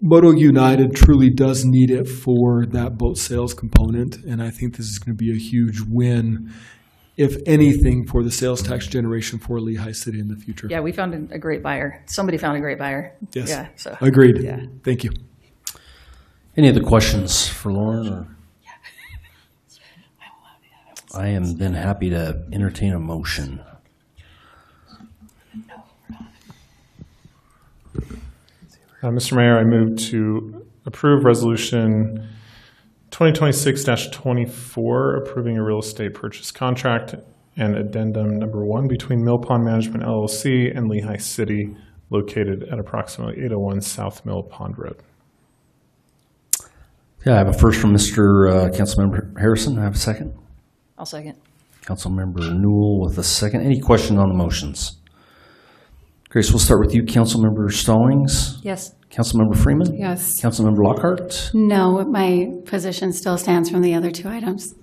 Moto United truly does need it for that boat sales component, and I think this is going to be a huge win, if anything, for the sales tax generation for Lehi City in the future. Yeah, we found a great buyer. Somebody found a great buyer. Yes. Yeah, so. Agreed. Yeah. Thank you. Any other questions for Lauren? Or? I am then happy to entertain a motion. Mr. Mayor, I move to approve resolution 2026-24, approving a real estate purchase contract and addendum number 1 between Mill Pond Management LLC and Lehi City located at approximately 801 South Mill Pond Road. Yeah, I have a first from Mr. Councilmember Harrison. I have a second. I'll second. Councilmember Newell with a second. Any question on the motions? Grace, we'll start with you. Councilmember Stallings? Yes. Councilmember Freeman? Yes. Councilmember Lockhart? No, my position still stands from the other two items.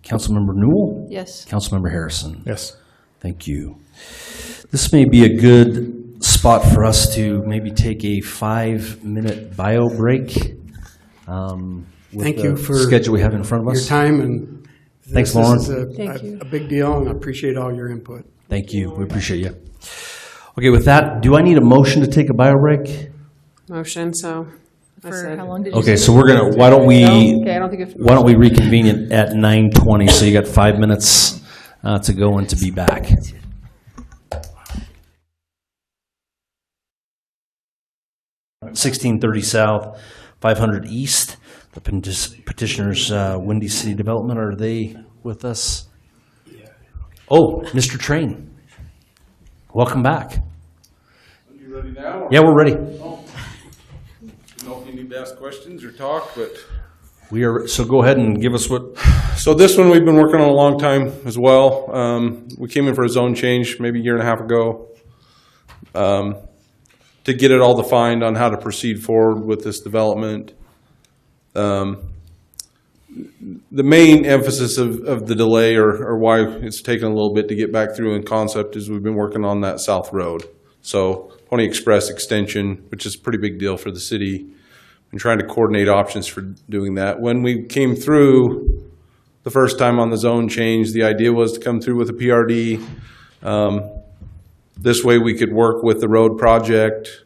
Councilmember Newell? Yes. Councilmember Harrison? Yes. Thank you. This may be a good spot for us to maybe take a 5-minute bio break. With Thank the you for schedule we have in front of us. your time, and Thanks, this Lauren. is Thank you. a big deal, and I appreciate all your input. Thank you. We appreciate you. Okay, with that, do I need a motion to take a bio break? Motion, so. I For said- how long did you Okay, say? so we're gonna. Why don't we? No? Okay, I don't think if- Why don't we reconvene it at 9:20? So you got 5 minutes to go and to be back. 1630 South, 500 East. The petitioners, Windy City Development, are they with us? Oh, Mr. Train, welcome back. You ready now? Yeah, we're ready. I don't know if you need to ask questions or talk, but. We are, so go ahead and give us what. So this one we've been working on a long time as well. We came in for a zone change maybe a year and a half ago to get it all defined on how to proceed forward with this development. The main emphasis of the delay or why it's taken a little bit to get back through in concept is we've been working on that South Road. So Pony Express extension, which is a pretty big deal for the city, and trying to coordinate options for doing that. When we came through the first time on the zone change, the idea was to come through with a PRD. This way we could work with the road project.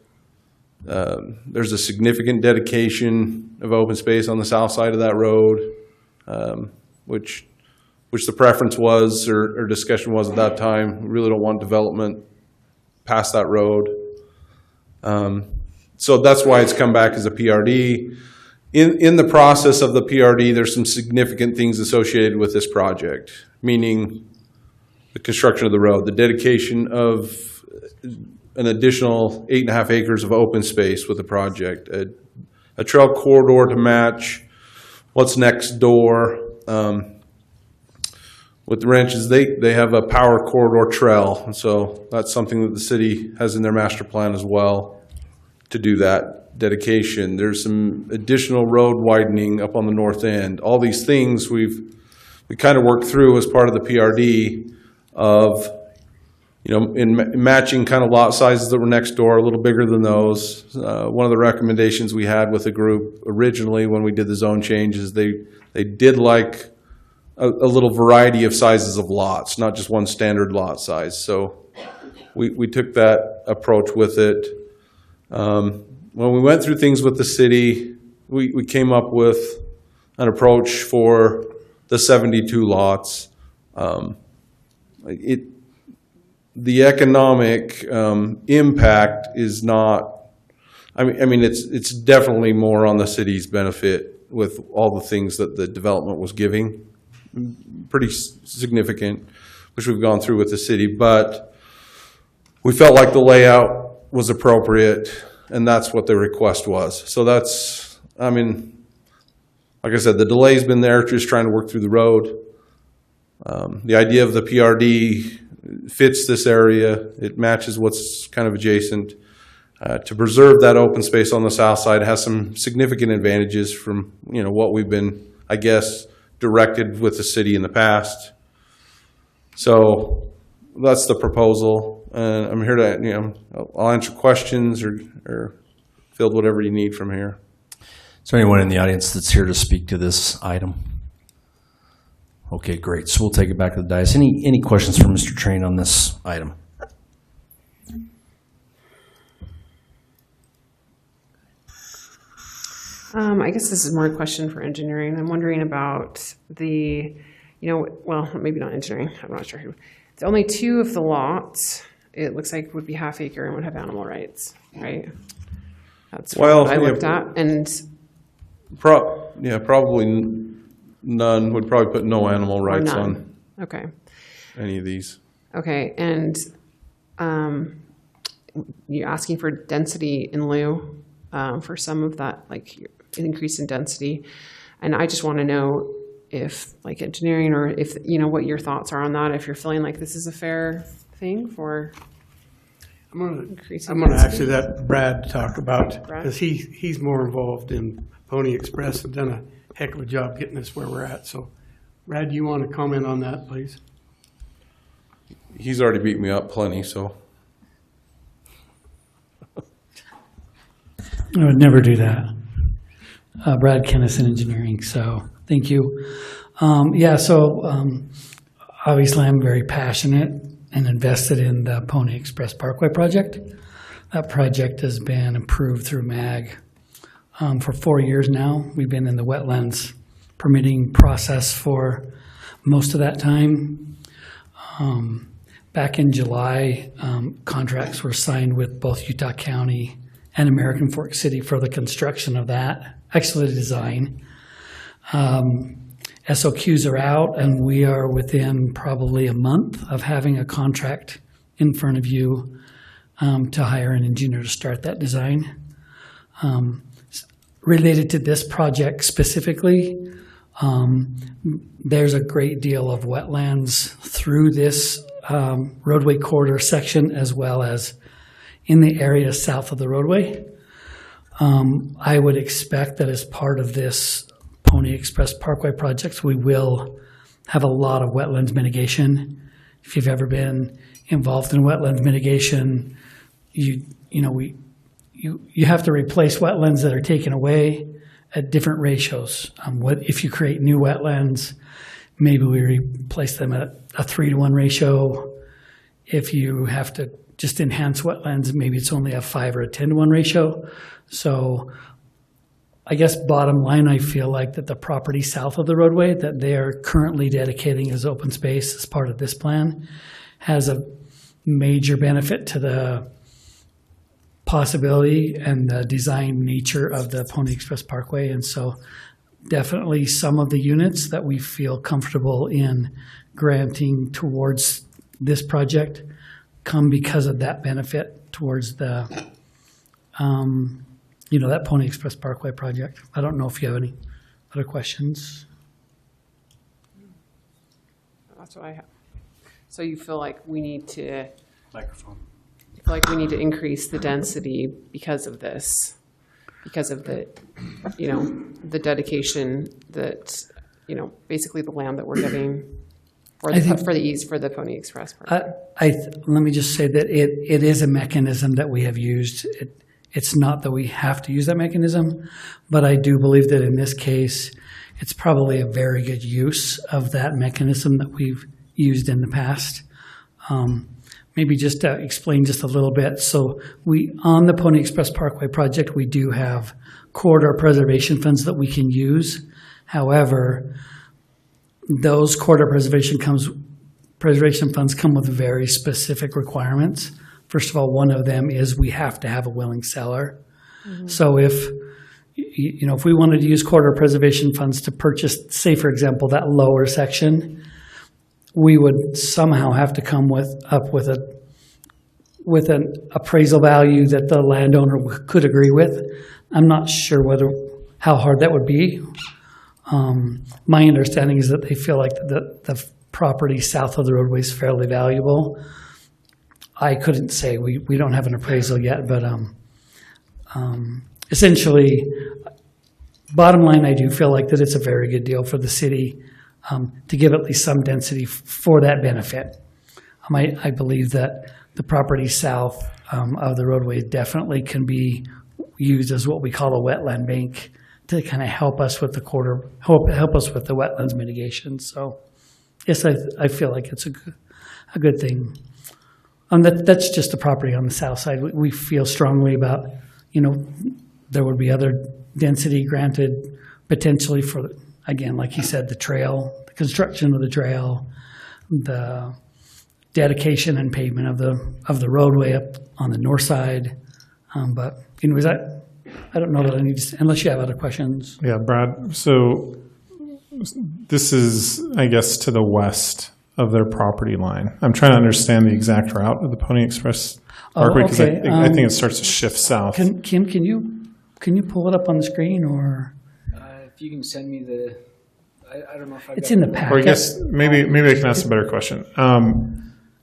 There's a significant dedication of open space on the south side of that road, which the preference was or discussion was at that time. We really don't want development past that road. So that's why it's come back as a PRD. In the process of the PRD, there's some significant things associated with this project, meaning the construction of the road, the dedication of an additional 8.5 acres of open space with the project, a trail corridor to match what's next door. With the ranches, they have a power corridor trail, and so that's something that the city has in their master plan as well. To do that dedication. There's some additional road widening up on the north end. All these things we kind of worked through as part of the PRD of, in matching kind of lot sizes that were next door, a little bigger than those. One of the recommendations we had with the group originally when we did the zone changes, they did like a little variety of sizes of lots, not just one standard lot size. So we took that approach with it. When we went through things with the city, we came up with an approach for the 72 lots. The economic impact is not, I mean it's definitely more on the city's benefit with all the things that the development was giving. Pretty significant, which we've gone through with the city, but we felt like the layout was appropriate, and that's what the request was. So that's, like I said, the delay's been there, just trying to work through the road. The idea of the PRD fits this area. It matches what's kind of adjacent. To preserve that open space on the south side has some significant advantages from, what we've been, I guess, directed with the city in the past. So that's the proposal. And I'm here to, I'll answer questions or field whatever you need from here. Is there anyone in the audience that's here to speak to this item? Okay, great. So we'll take it back to the dais. Any questions for Mr. Train on this item? I guess this is more a question for engineering. I'm wondering about the, well, maybe not engineering. I'm not sure who. The only two of the lots, it looks like would be half acre and would have animal rights, right? That's what I looked at. And probably none. Would probably put no animal rights on. Okay. Any of these. Okay, and you asking for density in lieu for some of that, like increase in density. And I just want to know if like engineering or if, what your thoughts are on that, if you're feeling like this is a fair thing for increasing I'm going to density. actually let Brad talk about, Brad? because he's more involved in Pony Express and done a heck of a job getting us where we're at. So Brad, do you want to comment on that, please? He's already beat me up plenty, so. I would never do that. Brad Kennison Engineering, so thank you. Obviously I'm very passionate and invested in the Pony Express Parkway project. That project has been approved through MAG for 4 years now. We've been in the wetlands permitting process for most of that time. Back in July, contracts were signed with both Utah County and American Fork City for the construction of that, actually the design. SOQs are out, and we are within probably a month of having a contract in front of you to hire an engineer to start that design. Related to this project specifically, there's a great deal of wetlands through this roadway corridor section, as well as in the area south of the roadway. I would expect that as part of this Pony Express Parkway projects, we will have a lot of wetlands mitigation. If you've ever been involved in wetlands mitigation, you have to replace wetlands that are taken away at different ratios. If you create new wetlands, maybe we replace them at a 3-to-1 ratio. If you have to just enhance wetlands, maybe it's only a 5 or a 10-to-1 ratio. So I guess bottom line, I feel like that the property south of the roadway that they are currently dedicating as open space as part of this plan has a major benefit to the possibility and the design nature of the Pony Express Parkway. And so definitely some of the units that we feel comfortable in granting towards this project come because of that benefit towards the, that Pony Express Parkway project. I don't know if you have any other questions. That's what I have. So you feel like we need to Microphone. You feel like we need to increase the density because of this, because of the, the dedication that, basically the land that we're getting for the Pony Express Parkway. Let me just say that it is a mechanism that we have used. It's not that we have to use that mechanism, but I do believe that in this case, it's probably a very good use of that mechanism that we've used in the past. Maybe just to explain just a little bit. So on the Pony Express Parkway project, we do have corridor preservation funds that we can use. However, those corridor preservation funds come with very specific requirements. First of all, one of them is we have to have a willing seller. Mm-hmm. So if we wanted to use corridor preservation funds to purchase, say, for example, that lower section, we would somehow have to come up with an appraisal value that the landowner could agree with. I'm not sure how hard that would be. My understanding is that they feel like the property south of the roadway is fairly valuable. I couldn't say, we don't have an appraisal yet, but essentially, bottom line, I do feel like that it's a very good deal for the city to give at least some density for that benefit. I believe that the property south of the roadway definitely can be used as what we call a wetland bank to kind of help us with the help us with the wetlands mitigation. So, yes, I feel like it's a good thing. That's just the property on the south side. We feel strongly about, there would be other density granted potentially for, again, like he said, the trail, the construction of the trail, the dedication and pavement of the roadway up on the north side. But anyways, I don't know that I need to, unless you have other questions. Yeah, Brad. So this is, I guess, to the west of their property line. I'm trying to understand the exact route of the Pony Express Parkway? Because okay. I think it starts to shift south. Kim, can you pull it up on the screen, or? If you can send me the, I don't know if I've It's got in the it. packet. Or I guess maybe I can ask a better question.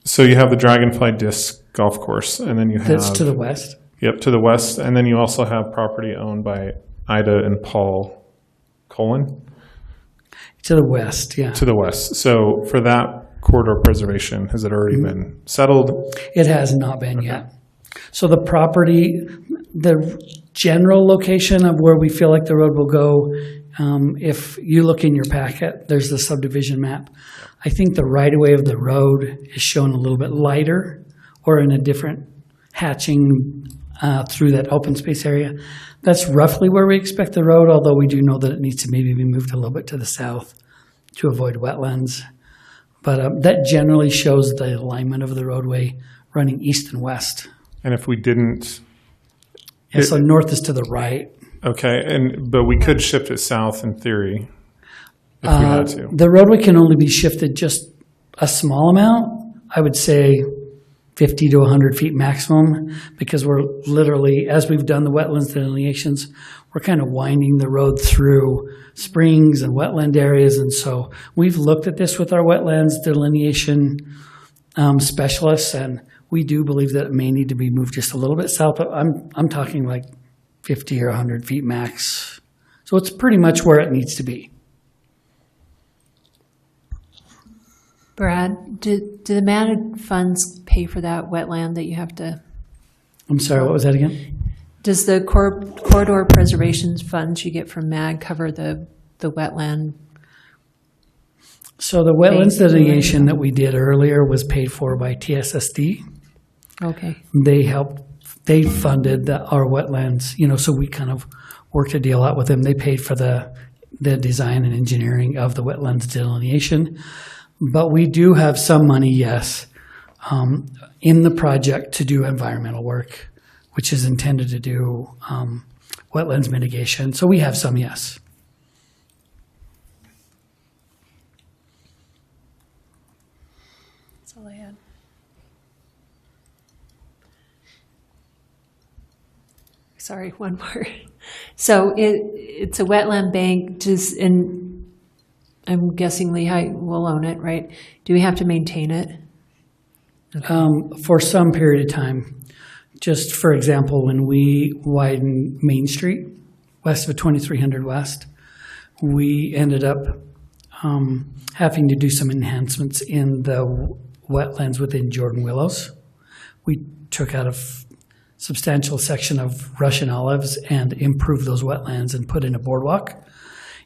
So you have the Dragonfly Disc Golf Course, and then you have That's to the west. Yep, to the west, and then you also have property owned by Ida and Paul Colin. To the west, yeah. To the west. So for that corridor preservation, has it already been settled? It has not been yet. So the property, the general location of where we feel like the road will go, if you look in your packet, there's the subdivision map. I think the right-of-way of the road is shown a little bit lighter or in a different hatching through that open space area. That's roughly where we expect the road, although we do know that it needs to maybe be moved a little bit to the south to avoid wetlands. But that generally shows the alignment of the roadway running east and west. And if we didn't... Yeah, so north is to the right. Okay, but we could shift it south in theory if we had to. The roadway can only be shifted just a small amount. I would say 50 to 100 feet maximum, because we're literally, as we've done the wetlands delineations, we're kind of winding the road through springs and wetland areas. And so we've looked at this with our wetlands delineation specialists, and we do believe that it may need to be moved just a little bit south. But I'm talking like 50 or 100 feet max. So it's pretty much where it needs to be. Brad, do the managed funds pay for that wetland that you have to? I'm sorry, what was that again? Does the corridor preservation funds you get from MAG cover the wetland? So the wetlands delineation that we did earlier was paid for by TSSD. Okay. They funded our wetlands, so we kind of worked a deal out with them. They paid for the design and engineering of the wetlands delineation. But we do have some money, yes, in the project to do environmental work, which is intended to do wetlands mitigation. So we have some, yes. That's all I had. Sorry, one more. So it's a wetland bank, and I'm guessing Lehi will own it, right? Do we have to maintain it? For some period of time. Just for example, when we widened Main Street, west of 2300 West, we ended up having to do some enhancements in the wetlands within Jordan Willows. We took out a substantial section of Russian olives and improved those wetlands and put in a boardwalk.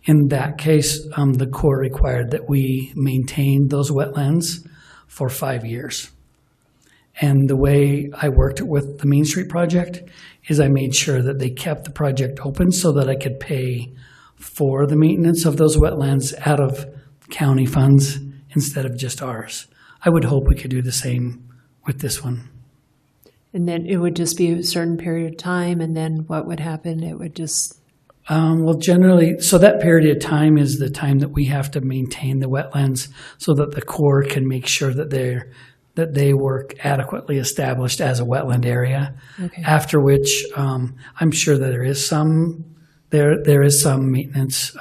In that case, the Corps required that we maintain those wetlands for 5 years. And the way I worked with the Main Street project is I made sure that they kept the project open so that I could pay for the maintenance of those wetlands out of county funds instead of just ours. I would hope we could do the same with this one. And then it would just be a certain period of time, and then what would happen? It would just... Well, generally, so that period of time is the time that we have to maintain the wetlands so that the Corps can make sure that they work adequately established as a wetland area. Okay. After which, I'm sure that there is some maintenance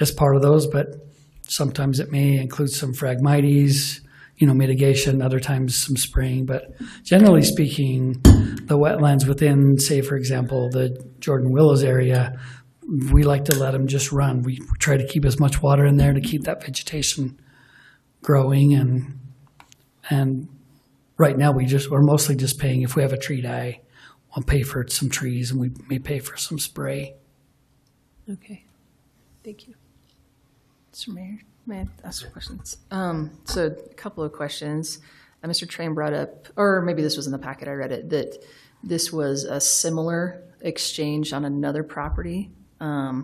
as part of those, but sometimes it may include some Phragmites, mitigation, other times some spraying. But generally speaking, the wetlands within, say, for example, the Jordan Willows area, we like to let them just run. We try to keep as much water in there to keep that vegetation growing, and right now we're mostly just paying if we have a tree die. We'll pay for some trees, and we may pay for some spray. Okay, thank you. Mr. Mayor, may I ask questions? So a couple of questions. Mr. Train brought up, or maybe this was in the packet, I read it, that this was a similar exchange on another property. I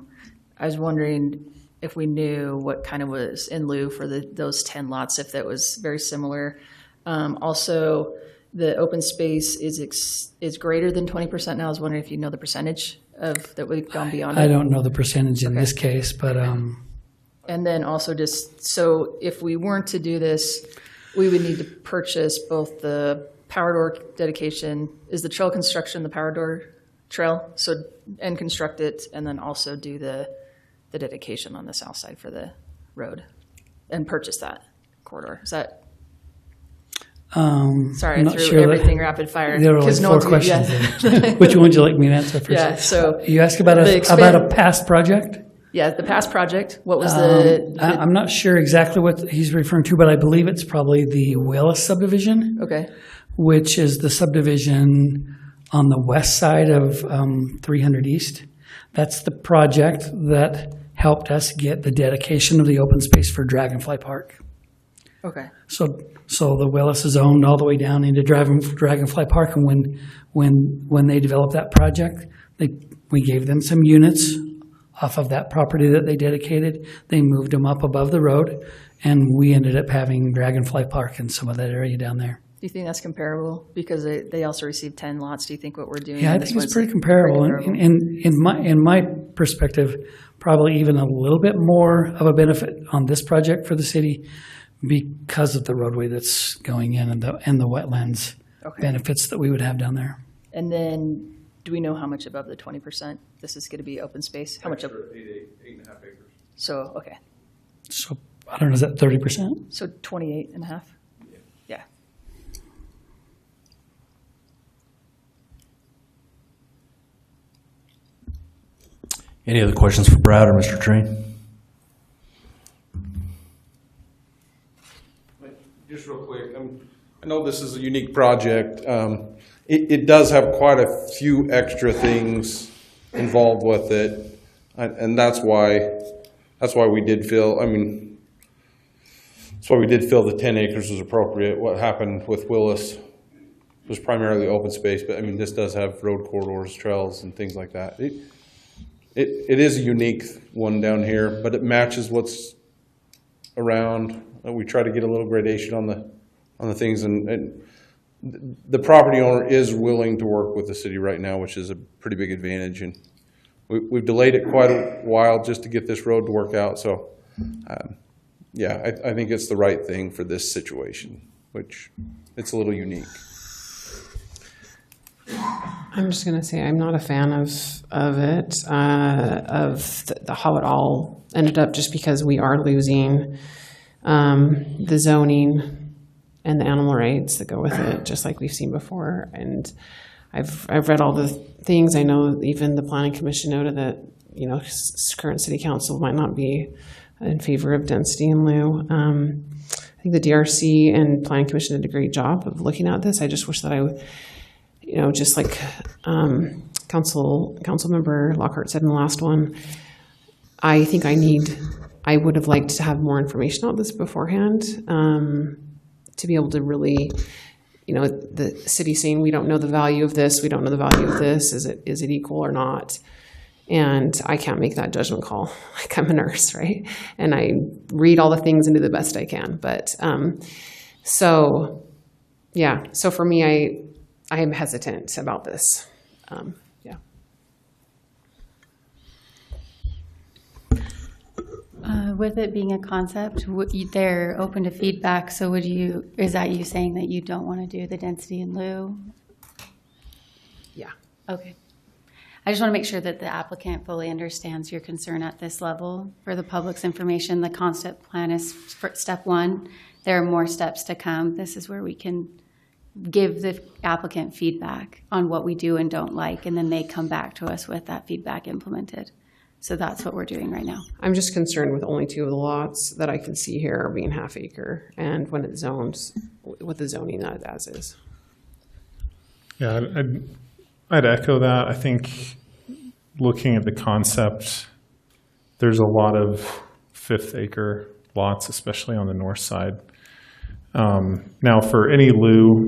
was wondering if we knew what kind of was in lieu for those 10 lots, if that was very similar. Also, the open space is greater than 20% now. I was wondering if you know the percentage of that we've gone beyond. I don't know the percentage in this case, but And then also just, so if we weren't to do this, we would need to purchase both the power door dedication. Is the trail construction the power door trail? So, and construct it, and then also do the dedication on the south side for the road, and purchase that corridor. Is that? Sorry, I threw everything rapid fire. There are like no 4 questions. Yeah. Which one would you like me to answer first? Yeah. So you asked about a past project. Yeah, the past project. What was the? I'm not sure exactly what he's referring to, but I believe it's probably the Willis subdivision. Okay. Which is the subdivision on the west side of 300 East. That's the project that helped us get the dedication of the open space for Dragonfly Park. Okay. So the Willis is owned all the way down into Dragonfly Park, and when they developed that project, we gave them some units off of that property that they dedicated. They moved them up above the road, and we ended up having Dragonfly Park in some of that area down there. Do you think that's comparable? Because they also received 10 lots. Do you think what we're doing? Yeah, I think it's pretty comparable. In my perspective, probably even a little bit more of a benefit on this project for the city because of the roadway that's going in and the wetlands benefits that we would have down there. And then, do we know how much above the 20% this is going to be open space? How much? 8.5 acres. So, okay. So, I don't know, is that 30%? So 28.5? Yeah. Any other questions for Brad or Mr. Train? Just real quick, I know this is a unique project. It does have quite a few extra things involved with it, and that's why we did feel. That's why we did feel the 10 acres was appropriate. What happened with Willis was primarily open space, but this does have road corridors, trails, and things like that. It is a unique one down here, but it matches what's around. We try to get a little gradation on the things, and the property owner is willing to work with the city right now, which is a pretty big advantage. And we've delayed it quite a while just to get this road to work out. So, yeah, I think it's the right thing for this situation, which it's a little unique. I'm just going to say I'm not a fan of it, how it all ended up, just because we are losing the zoning and the animal rights that go with it, just like we've seen before. And I've read all the things. I know even the Planning Commission noted that current City Council might not be in favor of density in lieu. I think the DRC and Planning Commission did a great job of looking at this. I just wish that I would. Just like council member Lockhart said in the last one, I think I would have liked to have more information on this beforehand, to be able to really, the city saying we don't know the value of this, we don't know the value of this, is it equal or not? And I can't make that judgment call. Like, I'm a nurse, right? And I read all the things and do the best I can. But so for me, I am hesitant about this. Yeah. With it being a concept, they're open to feedback. So is that you saying that you don't want to do the density in lieu? Yeah. Okay. I just want to make sure that the applicant fully understands your concern at this level. For the public's information, the concept plan is step 1. There are more steps to come. This is where we can give the applicant feedback on what we do and don't like, and then they come back to us with that feedback implemented. So that's what we're doing right now. I'm just concerned with only 2 of the lots that I can see here being half acre, and when it's zoned with the zoning as is. Yeah, I'd echo that. I think looking at the concept, there's a lot of 5th acre lots, especially on the north side. Now, for any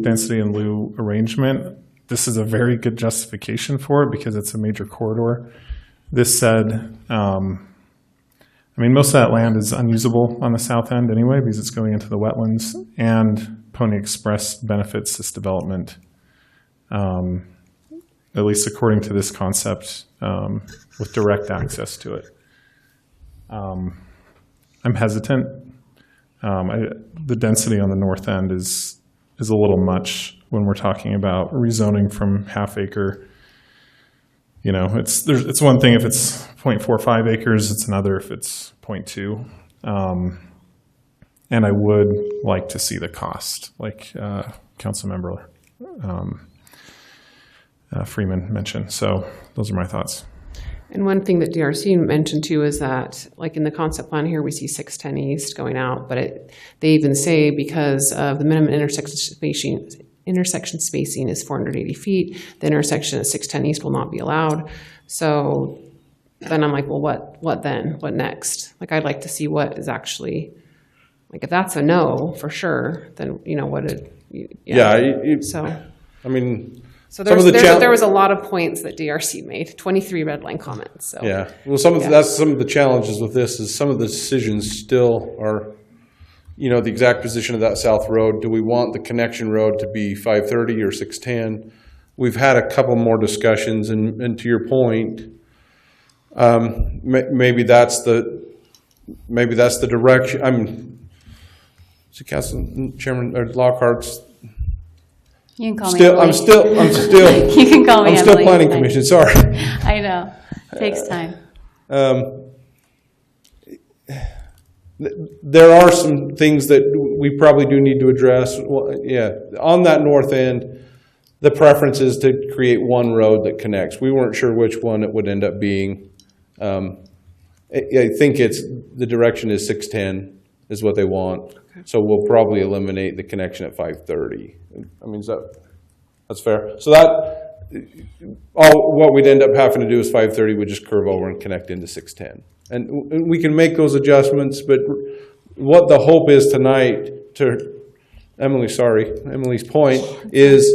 density and lieu arrangement, this is a very good justification for it because it's a major corridor. This said, most of that land is unusable on the south end anyway because it's going into the wetlands, and Pony Express benefits this development, at least according to this concept, with direct access to it. I'm hesitant The density on the north end is a little much when we're talking about rezoning from half acre. You know, it's one thing if it's 0.45 acres, it's another if it's 0.2. And I would like to see the cost, like Councilmember Freeman mentioned. So those are my thoughts. And one thing that DRC mentioned too is that, like in the concept plan here, we see 610 East going out, but they even say because of the minimum intersection spacing is 480 feet, the intersection at 610 East will not be allowed. So then I'm like, well, what then? What next? Like, I'd like to see what is actually, like, if that's a no for sure, then, you know, what did, so. I mean, so there was a lot of points that DRC made, 23 red line comments. So. Yeah, well, that's some of the challenges with this is some of the decisions still are, you know, the exact position of that south road. Do we want the connection road to be 530 or 610? We've had a couple more discussions, and to your point, maybe that's the direction. So Council Chairman Lockhart's. You can call me. I'm still. You can call me. I'm still planning commission. Sorry. I know. It takes time. There are some things that we probably do need to address. Well, yeah, on that north end, the preference is to create one road that connects. We weren't sure which one it would end up being. I think the direction is 610 is what they want. Okay. So we'll probably eliminate the connection at 530. I mean, that's fair. So what we'd end up having to do is 530 would just curve over and connect into 610. And we can make those adjustments, but what the hope is tonight, to Emily's point, is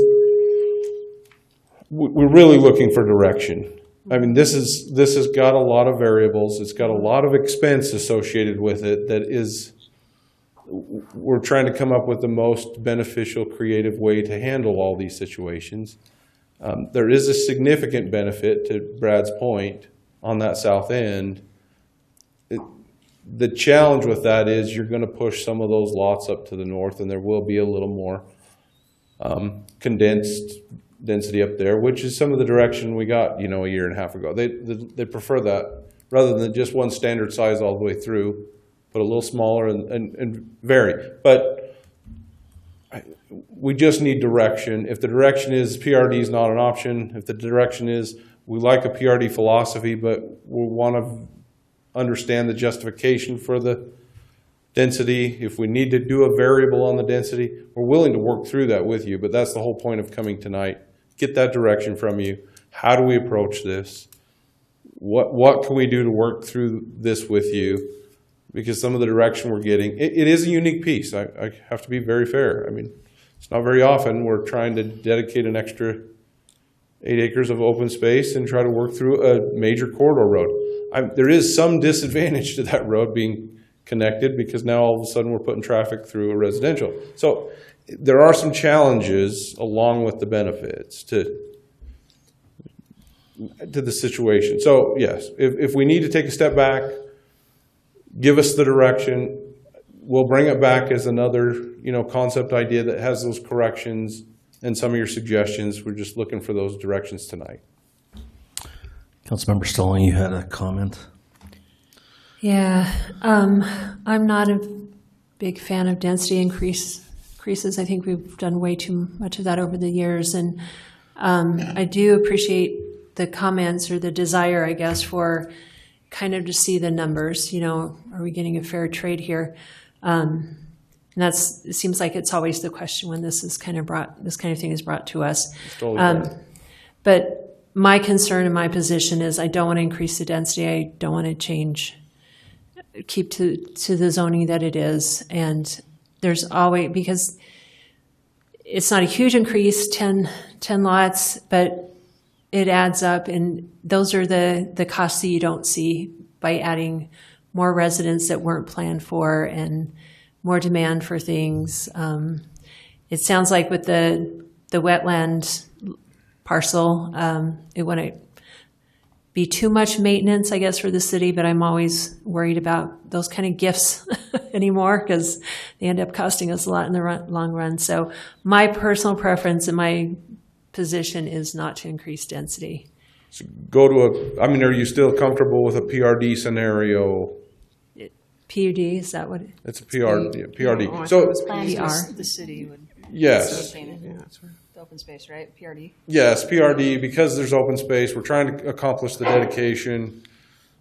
we're really looking for direction. I mean, this has got a lot of variables. It's got a lot of expense associated with it that is, we're trying to come up with the most beneficial, creative way to handle all these situations. There is a significant benefit, to Brad's point, on that south end. The challenge with that is you're going to push some of those lots up to the north, and there will be a little more condensed density up there, which is some of the direction we got, you know, a year and a half ago. They prefer that rather than just one standard size all the way through, but a little smaller and vary. But we just need direction. If the direction is PRD is not an option, if the direction is we like a PRD philosophy, but we want to understand the justification for the density, if we need to do a variable on the density, we're willing to work through that with you. But that's the whole point of coming tonight. Get that direction from you. How do we approach this? What can we do to work through this with you? Because some of the direction we're getting, it is a unique piece. I have to be very fair. I mean, it's not very often we're trying to dedicate an extra 8 acres of open space and try to work through a major corridor road. There is some disadvantage to that road being connected because now all of a sudden we're putting traffic through a residential. So there are some challenges along with the benefits to the situation. So yes, if we need to take a step back, give us the direction. We'll bring it back as another, concept idea that has those corrections and some of your suggestions. We're just looking for those directions tonight. Councilmember Stolling, you had a comment. Yeah, I'm not a big fan of density increases. I think we've done way too much of that over the years, and I do appreciate the comments or the desire, I guess, for kind of to see the numbers. Are we getting a fair trade here? And it seems like it's always the question when this kind of thing is brought to us. Totally but my concern and my position is I don't want to increase the density. I don't want to keep to the zoning that it is. And there's always, because it's not a huge increase, 10 lots, but it adds up. And those are the costs that you don't see by adding more residents that weren't planned for and more demand for things. It sounds like with the wetland parcel, it wouldn't be too much maintenance, I guess, for the city, but I'm always worried about those kind of gifts anymore because they end up costing us a lot in the long run. So my personal preference and my position is not to increase density. So are you still comfortable with a PRD scenario? PUD, is that what? It's a PRD. Oh, So the city would. Yes. maintain it. The open space, right? PRD. Yes, PRD, because there's open space, we're trying to accomplish the dedication.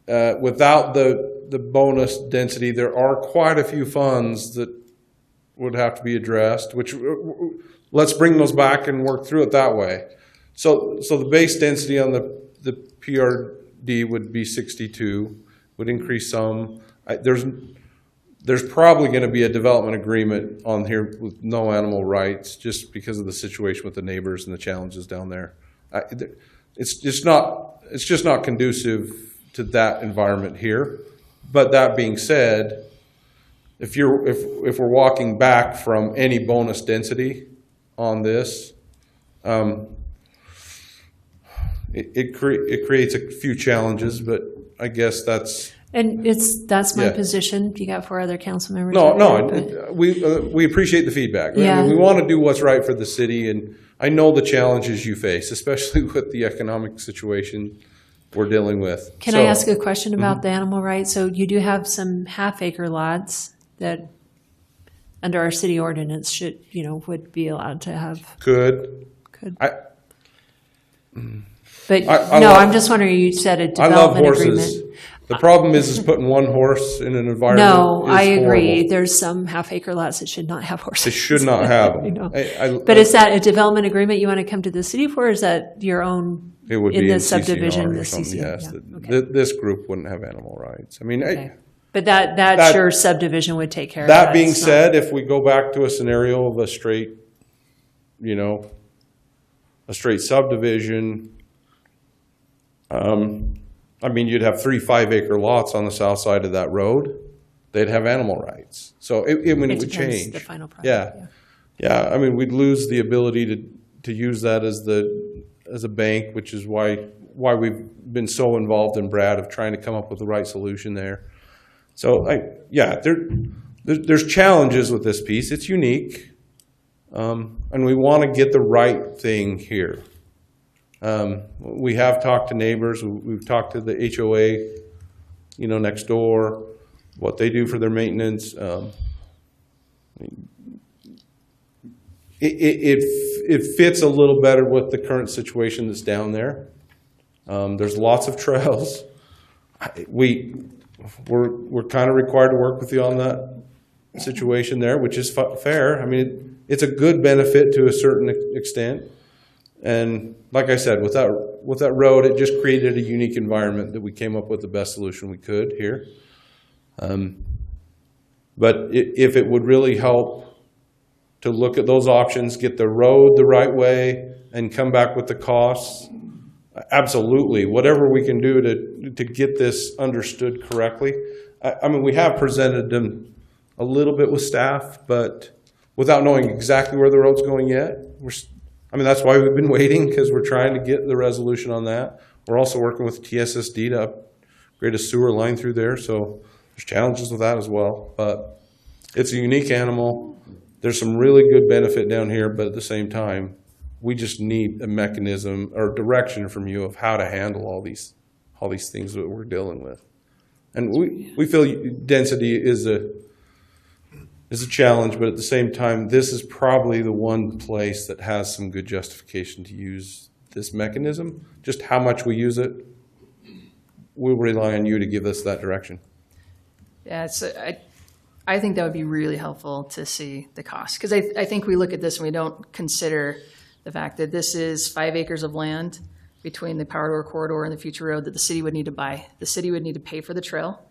Without the bonus density, there are quite a few funds that would have to be addressed, which let's bring those back and work through it that way. So the base density on the PRD would be 62, would increase some. There's probably going to be a development agreement on here with no animal rights just because of the situation with the neighbors and the challenges down there. It's just not conducive to that environment here. But that being said, if we're walking back from any bonus density on this, it creates a few challenges, but I guess that's. And that's my position. You got 4 other council members. We appreciate the feedback. Yeah. I mean, we want to do what's right for the city, and I know the challenges you face, especially with the economic situation we're dealing with. Can I ask a question about the animal rights? So you do have some half-acre lots that, under our city ordinance, would be allowed to have. Could. I'm just wondering. You said a development agreement. The problem is putting one horse in an environment. No, I agree. Horrible. There's some half-acre lots that should not have horses. They should not have them. But is that a development agreement you want to come to the city for, or is that your own? It would in be the in subdivision, CCNR the or something, CCNR. yes. Yeah. Okay. This group wouldn't have animal rights. I mean, Okay. But that your subdivision would take care of that. That Being It's not- said, if we go back to a scenario of a straight subdivision, you'd have 3 5-acre lots on the south side of that road. They'd have animal rights. So it would depends change. the final product, Yeah. I mean, we'd lose the ability to use that as a bank, which is why we've been so involved in Brad of trying to come up with the right solution there. So there's challenges with this piece. It's unique, and we want to get the right thing here. We have talked to neighbors. We've talked to the HOA, next door, what they do for their maintenance. It fits a little better with the current situation that's down there. There's lots of trails. We're kind of required to work with you on that situation there, which is fair. I mean, it's a good benefit to a certain extent. And like I said, with that road, it just created a unique environment that we came up with the best solution we could here. But if it would really help to look at those options, get the road the right way, and come back with the costs, absolutely. Whatever we can do to get this understood correctly. I mean, we have presented them a little bit with staff, but without knowing exactly where the road's going yet. That's why we've been waiting, because we're trying to get the resolution on that. We're also working with TSSD to upgrade a sewer line through there, so there's challenges with that as well. But it's a unique animal. There's some really good benefit down here, but at the same time, we just need a mechanism or direction from you of how to handle all these things that we're dealing with. And we feel density is a challenge, but at the same time, this is probably the one place that has some good justification to use this mechanism. Just how much we use it, we'll rely on you to give us that direction. Yeah, I think that would be really helpful to see the cost, because I think we look at this and we don't consider the fact that this is 5 acres of land between the Power Door Corridor and the future road that the city would need to buy. The city would need to pay for the trail.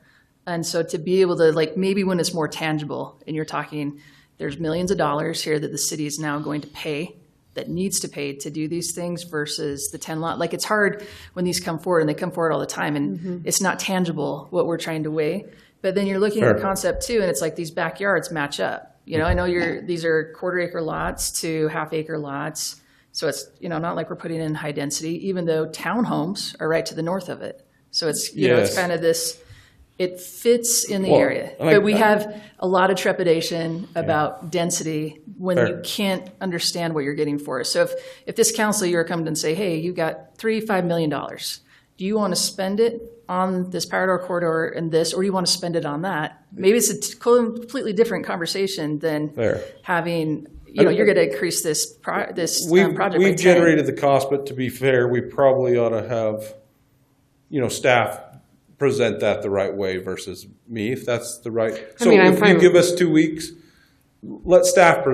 And so to be able to, maybe when it's more tangible and you're talking, there's millions of dollars here that the city is now going to pay, that needs to pay to do these things versus the 10 lot. It's hard when these come forward, and they come forward all the time, and it's not tangible what we're trying to weigh. But then you're looking at the concept too, and it's like these backyards match up. I know these are 1/4 acre lots to 1/2 acre lots. So it's, not like we're putting in high density, even though townhomes are right to the north of it. So it's, it's kind of this it fits in the Well, area. and But we have a lot of trepidation about density when Fair. you can't understand what you're getting for it. So if this council, you're coming and say, hey, you got $5 million. Do you want to spend it on this power door corridor and this, or do you want to spend it on that? Maybe it's a completely different conversation than Fair. having, you're going to increase this project by 10. We've generated the cost, but to be fair, we probably ought to have, staff present that the right way versus me, if that's the right. So if you give us 2 weeks, let staff,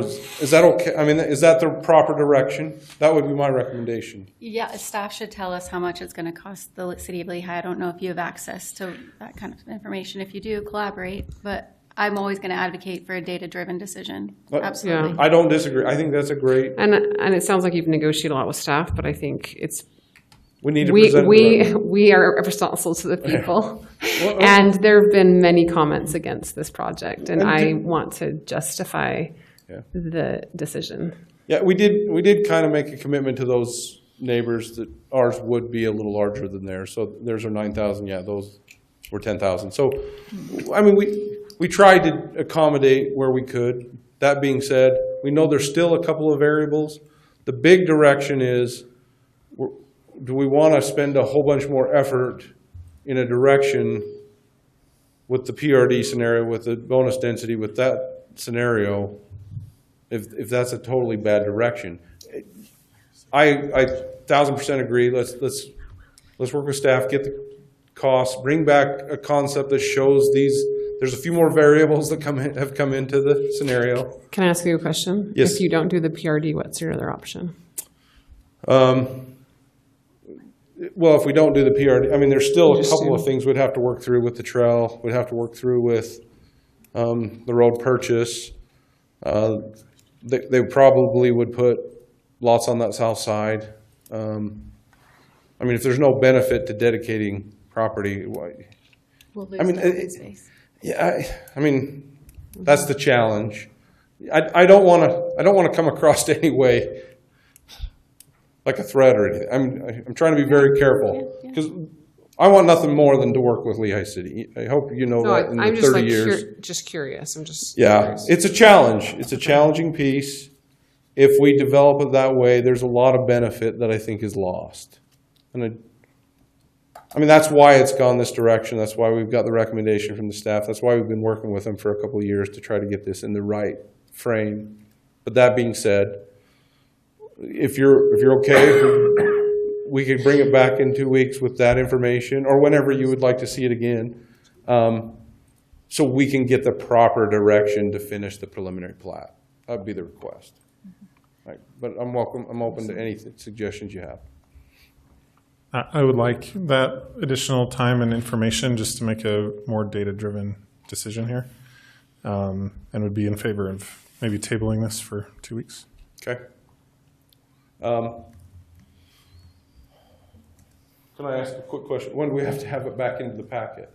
is that okay? I mean, is that the proper direction? That would be my recommendation. Yeah, staff should tell us how much it's going to cost the city of Lehi. I don't know if you have access to that kind of information. If you do, collaborate. But I'm always going to advocate for a data-driven decision. Absolutely. Yeah. I don't disagree. I think that's a great. And it sounds like you've negotiated a lot with staff, but I think it's we need to present we are responsible to the people, and there have been many comments against this project, and I want to justify the decision. Yeah, we did kind of make a commitment to those neighbors that ours would be a little larger than theirs. So theirs are 9,000. Yeah, those were 10,000. So, I mean, we tried to accommodate where we could. That being said, we know there's still a couple of variables. The big direction is, do we want to spend a whole bunch more effort in a direction with the PRD scenario, with the bonus density, with that scenario, if that's a totally bad direction? I 1,000% agree. Let's work with staff, get the costs, bring back a concept that shows there's a few more variables that have come into the scenario. Can I ask you a question? Yes. If you don't do the PRD, what's your other option? Well, if we don't do the PRD, I mean, there's still a couple of things we'd have to work through with the trail. We'd have to work through with the road purchase. They probably would put lots on that south side. I mean, if there's no benefit to dedicating property, why? We'll lose open space. Yeah, I mean, that's the challenge. I don't want to come across any way like a threat or anything. I'm trying to be very careful because I want nothing more than to work with Lehi City. I hope you know that in the 30 years. Just curious. I'm just curious. It's a challenge. It's a challenging piece. If we develop it that way, there's a lot of benefit that I think is lost. And I mean, that's why it's gone this direction. That's why we've got the recommendation from the staff. That's why we've been working with them for a couple of years to try to get this in the right frame. But that being said, if you're okay, we could bring it back in 2 weeks with that information, or whenever you would like to see it again, so we can get the proper direction to finish the preliminary plat. That would be the request. Right. But I'm open to any suggestions you have. I would like that additional time and information just to make a more data-driven decision here, and would be in favor of maybe tabling this for 2 weeks. Okay. Can I ask a quick question? When do we have to have it back into the packet?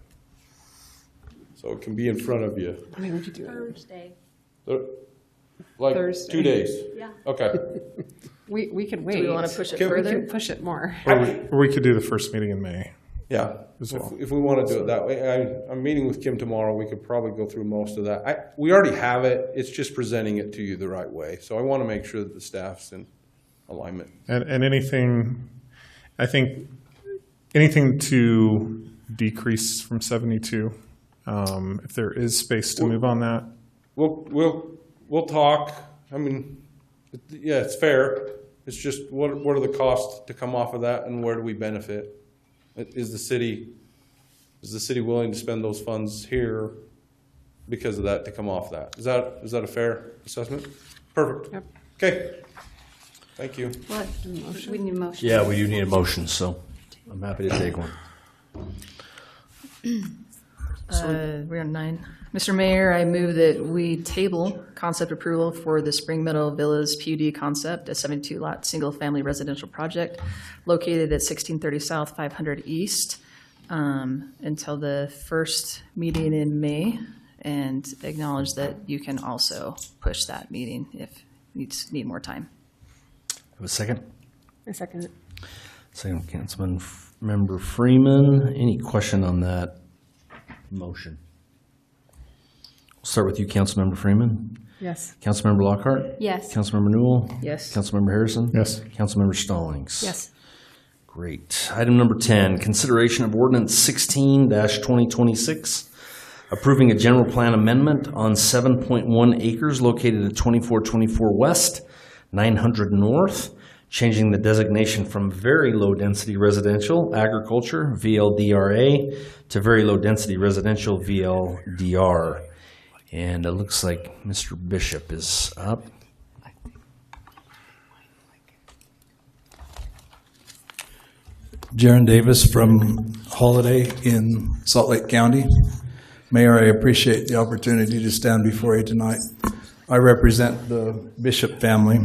So it can be in front of you. I mean, we could do Thursday. Like Thursday. 2 days? Yeah. Okay. We could wait. Do we want to push it We further? can push it more. Or we could do the first meeting in May. Yeah, as well. If we want to do it that way. I'm meeting with Kim tomorrow. We could probably go through most of that. We already have it. It's just presenting it to you the right way. So I want to make sure that the staff's in alignment. And anything, I think, anything to decrease from 72, if there is space to move on that. We'll talk. I mean, yeah, it's fair. It's just what are the costs to come off of that, and where do we benefit? Is the city willing to spend those funds here because of that to come off that? Is that a fair assessment? Perfect. Yep. Okay. Thank you. What? We need a motion. Yeah, we do need a motion, so I'm happy to take one. We're on 9. Mr. Mayor, I move that we table concept approval for the Spring Meadow Villas PUD concept, a 72-lot single-family residential project located at 1630 South, 500 East, until the first meeting in May, and acknowledge that you can also push that meeting if you need more time. Have a second? I second it. Second, Councilman Member Freeman. Any question on that motion? We'll start with you, Councilmember Freeman. Yes. Councilmember Lockhart? Yes. Councilmember Newell? Yes. Councilmember Harrison? Yes. Councilmember Stallings? Yes. Great. Item number 10, consideration of ordinance 16-2026, approving a general plan amendment on 7.1 acres located at 2424 West, 900 North, changing the designation from very low-density residential agriculture, VLDRA, to very low-density residential, VLDR. And it looks like Mr. Bishop is up. Jaron Davis from Holiday in Salt Lake County. Mayor, I appreciate the opportunity to stand before you tonight. I represent the Bishop family,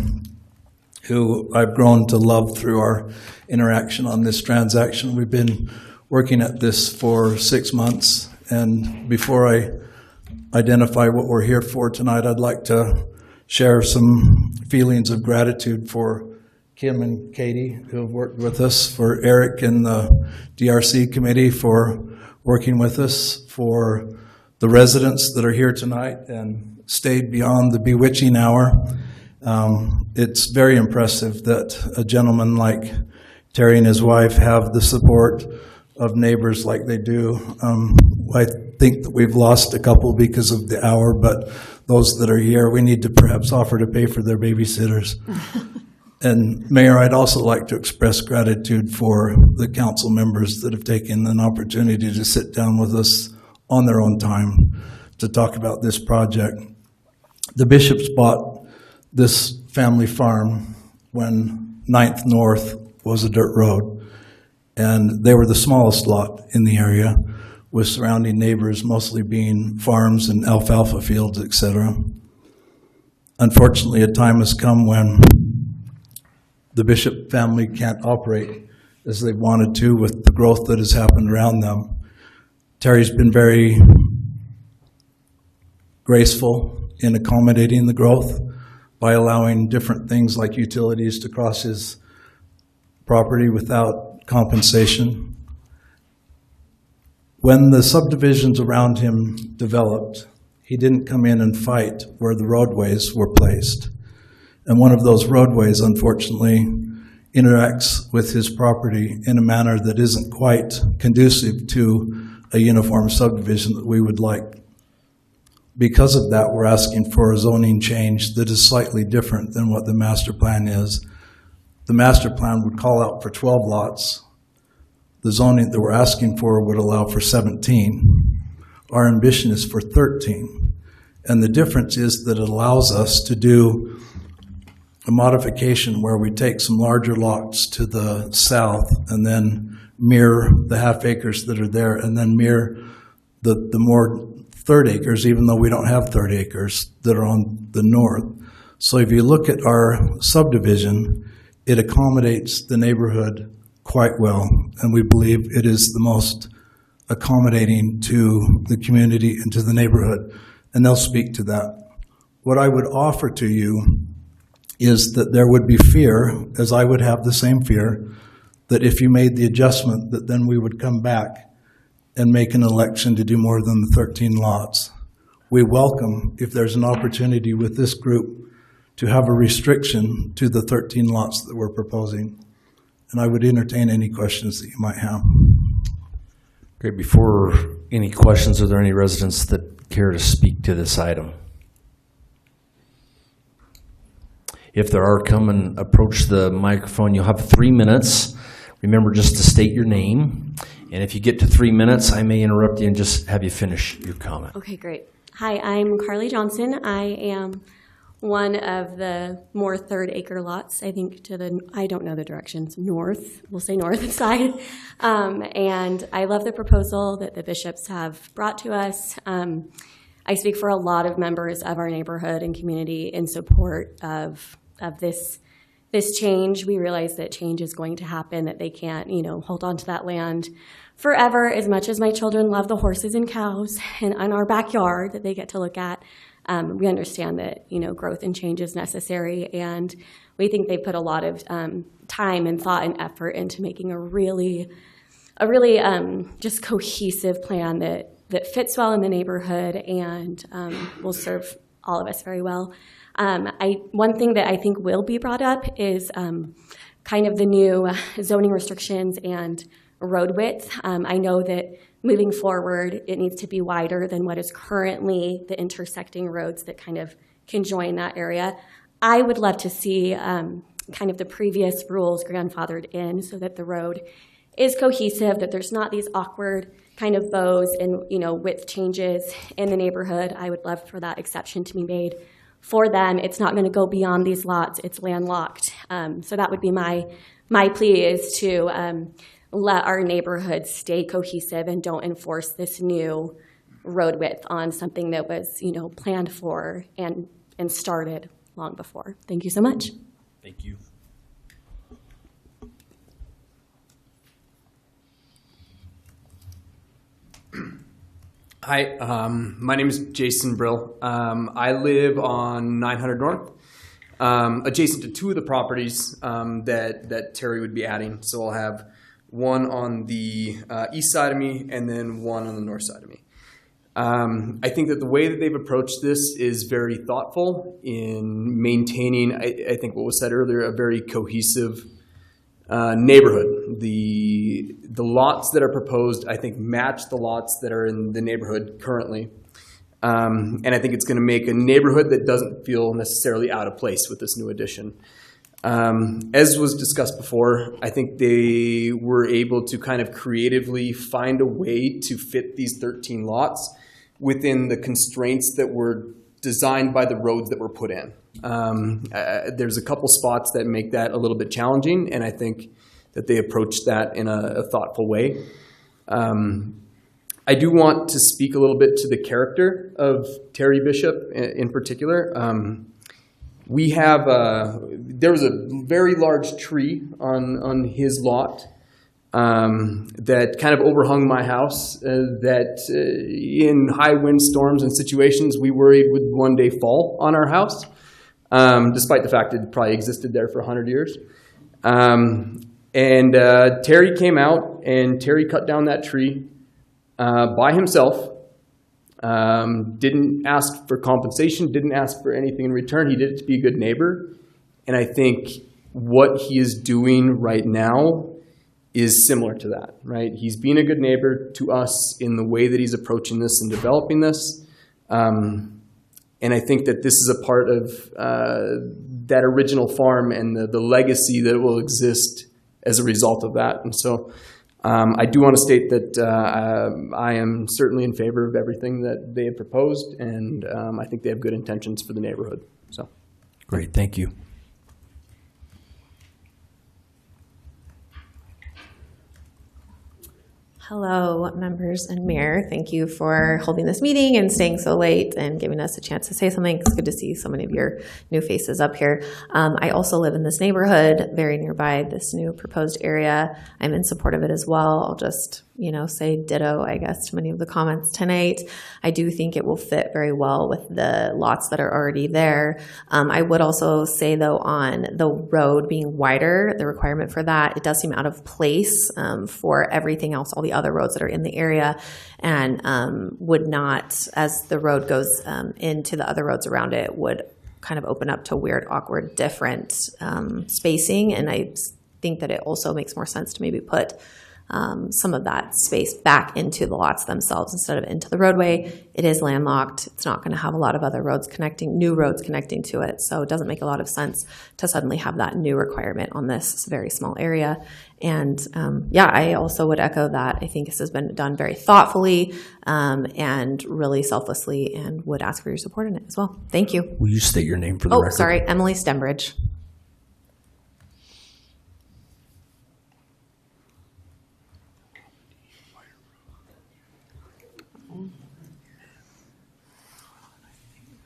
who I've grown to love through our interaction on this transaction. We've been working at this for 6 months, and before I identify what we're here for tonight, I'd like to share some feelings of gratitude for Kim and Katie, who have worked with us, for Eric and the DRC committee for working with us, for the residents that are here tonight and stayed beyond the bewitching hour. It's very impressive that a gentleman like Terry and his wife have the support of neighbors like they do. I think that we've lost a couple because of the hour, but those that are here, we need to perhaps offer to pay for their babysitters. And Mayor, I'd also like to express gratitude for the council members that have taken an opportunity to sit down with us on their own time to talk about this project. The Bishops bought this family farm when 9th North was a dirt road, and they were the smallest lot in the area, with surrounding neighbors mostly being farms and alfalfa fields, etc. Unfortunately, a time has come when the Bishop family can't operate as they wanted to with the growth that has happened around them. Terry's been very graceful in accommodating the growth by allowing different things like utilities to cross his property without compensation. When the subdivisions around him developed, he didn't come in and fight where the roadways were placed. And one of those roadways, unfortunately, interacts with his property in a manner that isn't quite conducive to a uniform subdivision that we would like. Because of that, we're asking for a zoning change that is slightly different than what the master plan is. The master plan would call out for 12 lots. The zoning that we're asking for would allow for 17. Our ambition is for 13. And the difference is that it allows us to do a modification where we take some larger lots to the south and then mirror the half acres that are there, and then mirror the more third acres, even though we don't have third acres, that are on the north. So if you look at our subdivision, it accommodates the neighborhood quite well, and we believe it is the most accommodating to the community and to the neighborhood, and they'll speak to that. What I would offer to you is that there would be fear, as I would have the same fear, that if you made the adjustment, that then we would come back and make an election to do more than the 13 lots. We welcome, if there's an opportunity with this group, to have a restriction to the 13 lots that we're proposing. And I would entertain any questions that you might have. Great. Before any questions, are there any residents that care to speak to this item? If there are, come and approach the microphone. You'll have 3 minutes. Remember just to state your name. And if you get to 3 minutes, I may interrupt you and just have you finish your comment. Okay, great. Hi, I'm Carly Johnson. I am one of the more third acre lots, I think to the, I don't know the directions, north, we'll say north side. And I love the proposal that the Bishops have brought to us. I speak for a lot of members of our neighborhood and community in support of this change. We realize that change is going to happen, that they can't, hold on to that land forever. As much as my children love the horses and cows in our backyard that they get to look at, we understand that, growth and change is necessary. And we think they put a lot of time and thought and effort into making a really just cohesive plan that that fits well in the neighborhood and will serve all of us very well. One thing that I think will be brought up is kind of the new zoning restrictions and road width. I know that moving forward, it needs to be wider than what is currently the intersecting roads that kind of can join that area. I would love to see kind of the previous rules grandfathered in so that the road is cohesive, that there's not these awkward kind of bows and width changes in the neighborhood. I would love for that exception to be made for them. It's not going to go beyond these lots. It's landlocked. So that would be my plea, is to let our neighborhood stay cohesive and don't enforce this new road width on something that was planned for and started long before. Thank you so much. Thank you. Hi, my name is Jason Brill. I live on 900 North, adjacent to two of the properties that Terry would be adding. So I'll have one on the east side of me and then one on the north side of me. I think that the way that they've approached this is very thoughtful in maintaining, I think what was said earlier, a very cohesive neighborhood. The lots that are proposed, I think, match the lots that are in the neighborhood currently. And I think it's going to make a neighborhood that doesn't feel necessarily out of place with this new addition. As was discussed before, I think they were able to kind of creatively find a way to fit these 13 lots within the constraints that were designed by the roads that were put in. There's a couple spots that make that a little bit challenging, and I think that they approached that in a thoughtful way. I do want to speak a little bit to the character of Terry Bishop in particular. There was a very large tree on his lot that kind of overhung my house that in high wind storms and situations we worried would one day fall on our house, despite the fact it probably existed there for 100 years. And Terry came out and Terry cut down that tree by himself. Didn't ask for compensation, didn't ask for anything in return. He did it to be a good neighbor. And I think what he is doing right now is similar to that, right? He's being a good neighbor to us in the way that he's approaching this and developing this. And I think that this is a part of that original farm and the legacy that will exist as a result of that. And so I do want to state that I am certainly in favor of everything that they have proposed, and I think they have good intentions for the neighborhood. So, great, thank you. Hello, members and mayor. Thank you for holding this meeting and staying so late and giving us a chance to say something. It's good to see so many of your new faces up here. I also live in this neighborhood, very nearby this new proposed area. I'm in support of it as well. I'll just, say ditto, I guess, to many of the comments tonight. I do think it will fit very well with the lots that are already there. I would also say, though, on the road being wider, the requirement for that, it does seem out of place for everything else, all the other roads that are in the area, and would not, as the road goes into the other roads around it, would kind of open up to weird, awkward, different spacing. And I think that it also makes more sense to maybe put some of that space back into the lots themselves instead of into the roadway. It is landlocked. It's not going to have a lot of other new roads connecting to it. So it doesn't make a lot of sense to suddenly have that new requirement on this very small area. And I also would echo that. I think this has been done very thoughtfully and really selflessly, and would ask for your support in it as well. Thank you. Will you state your name for the record? Sorry, Emily Stembridge.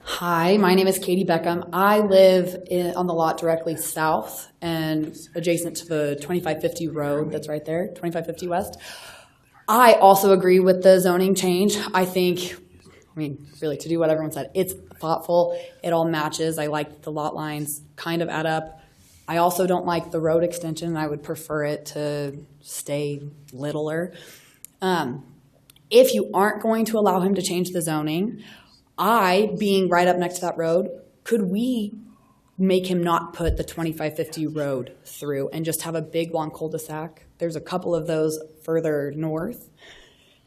Hi, my name is Katie Beckham. I live on the lot directly south and adjacent to the 2550 road that's right there, 2550 West. I also agree with the zoning change. I think, really, to do what everyone said, it's thoughtful. It all matches. I like the lot lines kind of add up. I also don't like the road extension. I would prefer it to stay littler. If you aren't going to allow him to change the zoning, being right up next to that road, could we make him not put the 2550 road through and just have a big long cul-de-sac? There's a couple of those further north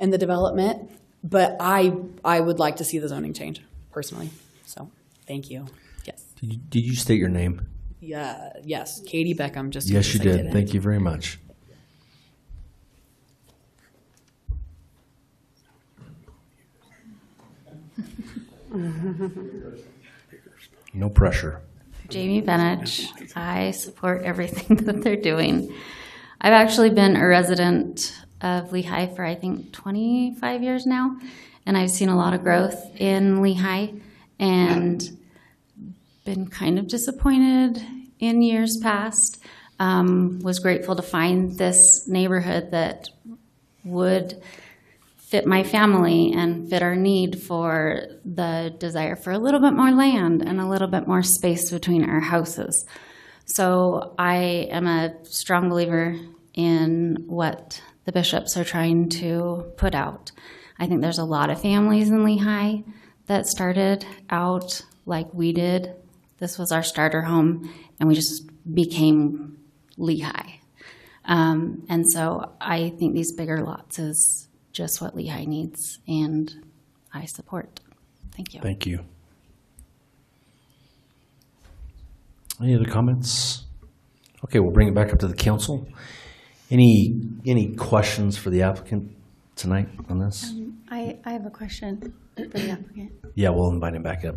in the development, but I would like to see the zoning change personally. So thank you. Yes. Did you state your name? Yeah. Yes. Katie Beckham. Just in Yes, case you I did. didn't. Thank you very much. No pressure. Jamie Benich. I support everything that they're doing. I've actually been a resident of Lehi for I think 25 years now, and I've seen a lot of growth in Lehi and been kind of disappointed in years past. Was grateful to find this neighborhood that would fit my family and fit our need for the desire for a little bit more land and a little bit more space between our houses. So I am a strong believer in what the bishops are trying to put out. I think there's a lot of families in Lehi that started out like we did. This was our starter home, and we just became Lehi. And so I think these bigger lots is just what Lehi needs, and I support. Thank you. Thank you. Any other comments? Okay, we'll bring it back up to the council. Any questions for the applicant tonight on this? I have a question for the applicant. Yeah, we'll invite him back up.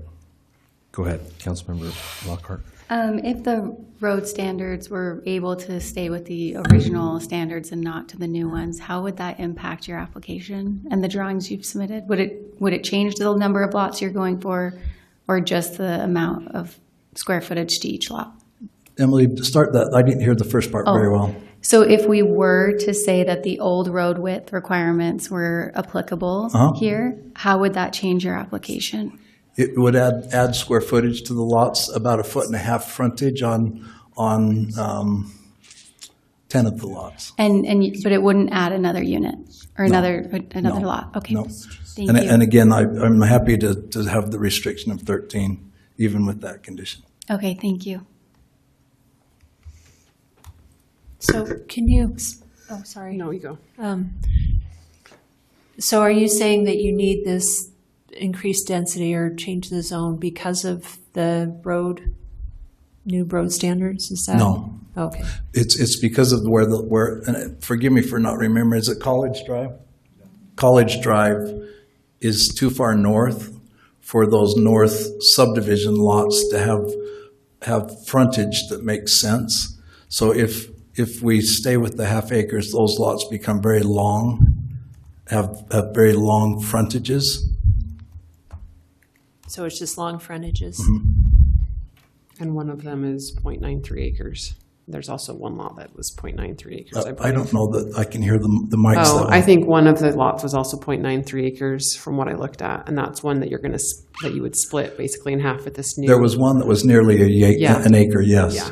Go ahead, Councilmember Lockhart. If the road standards were able to stay with the original standards and not to the new ones, how would that impact your application and the drawings you've submitted? Would it change the number of lots you're going for, or just the amount of square footage to each lot? Emily, start that. I didn't hear the first part very well. So if we were to say that the old road width requirements were applicable here, how would that change your application? It would add square footage to the lots, about 1.5 foot frontage on 10 of the lots. But it wouldn't add another unit or another No. lot. Okay. No. Thank you. And again, I'm happy to have the restriction of 13, even with that condition. Okay, thank you. So can you, oh, sorry. No, you go. So are you saying that you need this increased density or change the zone because of the new road standards? Is that? No. Okay. It's because of where, and forgive me for not remembering, is it College Drive? College Drive is too far north for those north subdivision lots to have frontage that makes sense. So if we stay with the half acres, those lots become very long, have very long frontages. So it's just long frontages. And one of them is 0.93 acres. There's also one lot that was 0.93 acres, I believe. I don't know that I can hear the mics. Oh, that way. I think one of the lots was also 0.93 acres from what I looked at, and that's one that that you would split basically in half with this new. There was one that was nearly an acre, yes. Yeah.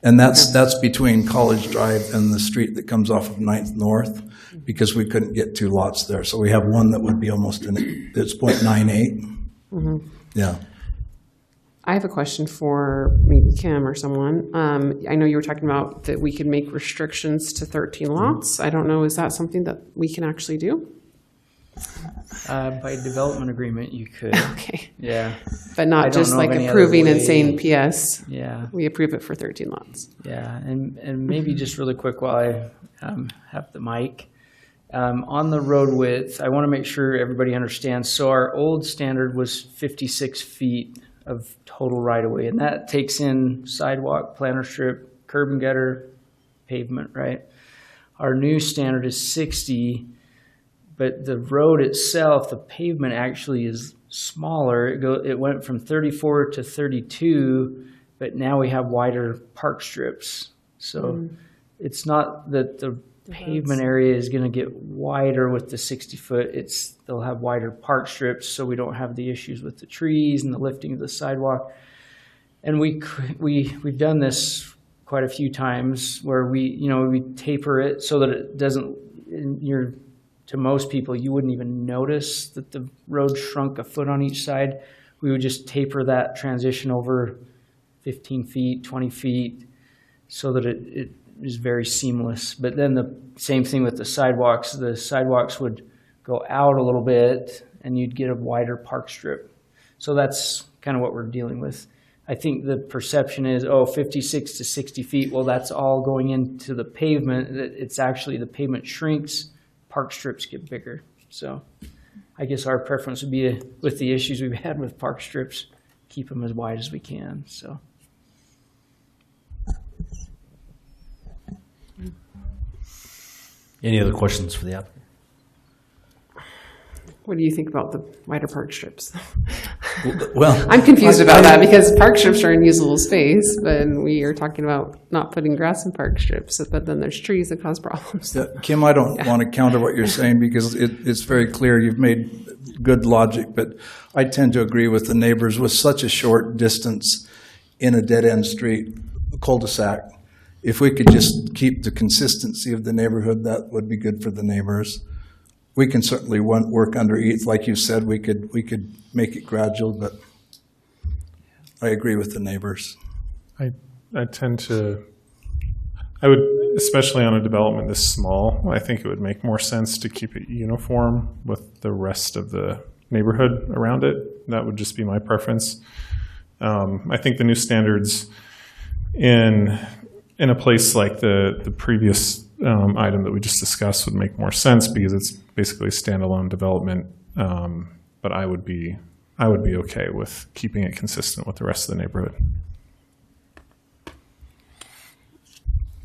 And that's between College Drive and the street that comes off of 9th North, because we couldn't get two lots there. So we have one that would be almost it's 0.98. Yeah. I have a question for maybe Kim or someone. I know you were talking about that we could make restrictions to 13 lots. I don't know, is that something that we can actually do? By development agreement, you could. Okay. Yeah. But not just like approving and saying, P.S. Yeah. We approve it for 13 lots. Yeah, and maybe just really quick while I have the mic. On the road width, I want to make sure everybody understands. So our old standard was 56 feet of total right-of-way, and that takes in sidewalk, planter strip, curb and gutter, pavement, right? Our new standard is 60, but the road itself, the pavement actually is smaller. It went from 34 to 32, but now we have wider park strips. So it's not that the pavement area is going to get wider with the 60-foot. They'll have wider park strips, so we don't have the issues with the trees and the lifting of the sidewalk. And we've done this quite a few times where we taper it so that it doesn't. You're to most people, you wouldn't even notice that the road shrunk a foot on each side. We would just taper that transition over 15 feet, 20 feet, so that it is very seamless. But then the same thing with the sidewalks. The sidewalks would go out a little bit, and you'd get a wider park strip. So that's kind of what we're dealing with. I think the perception is, 56 to 60 feet, well, that's all going into the pavement. It's actually the pavement shrinks, park strips get bigger. So I guess our preference would be, with the issues we've had with park strips, keep them as wide as we can. So. Any other questions for the applicant? What do you think about the wider park strips? Well, I'm confused about that because park strips are in usable space, but we are talking about not putting grass in park strips, but then there's trees that cause problems. Yeah, Kim, I don't want to counter what you're saying because it's very clear. You've made good logic, but I tend to agree with the neighbors. With such a short distance in a dead-end street, cul-de-sac, if we could just keep the consistency of the neighborhood, that would be good for the neighbors. We can certainly work under ETH, like you said. We could make it gradual, but I agree with the neighbors. I would, especially on a development this small, I think it would make more sense to keep it uniform with the rest of the neighborhood around it. That would just be my preference. I think the new standards in a place like the previous item that we just discussed would make more sense because it's basically a standalone development. But I would be okay with keeping it consistent with the rest of the neighborhood.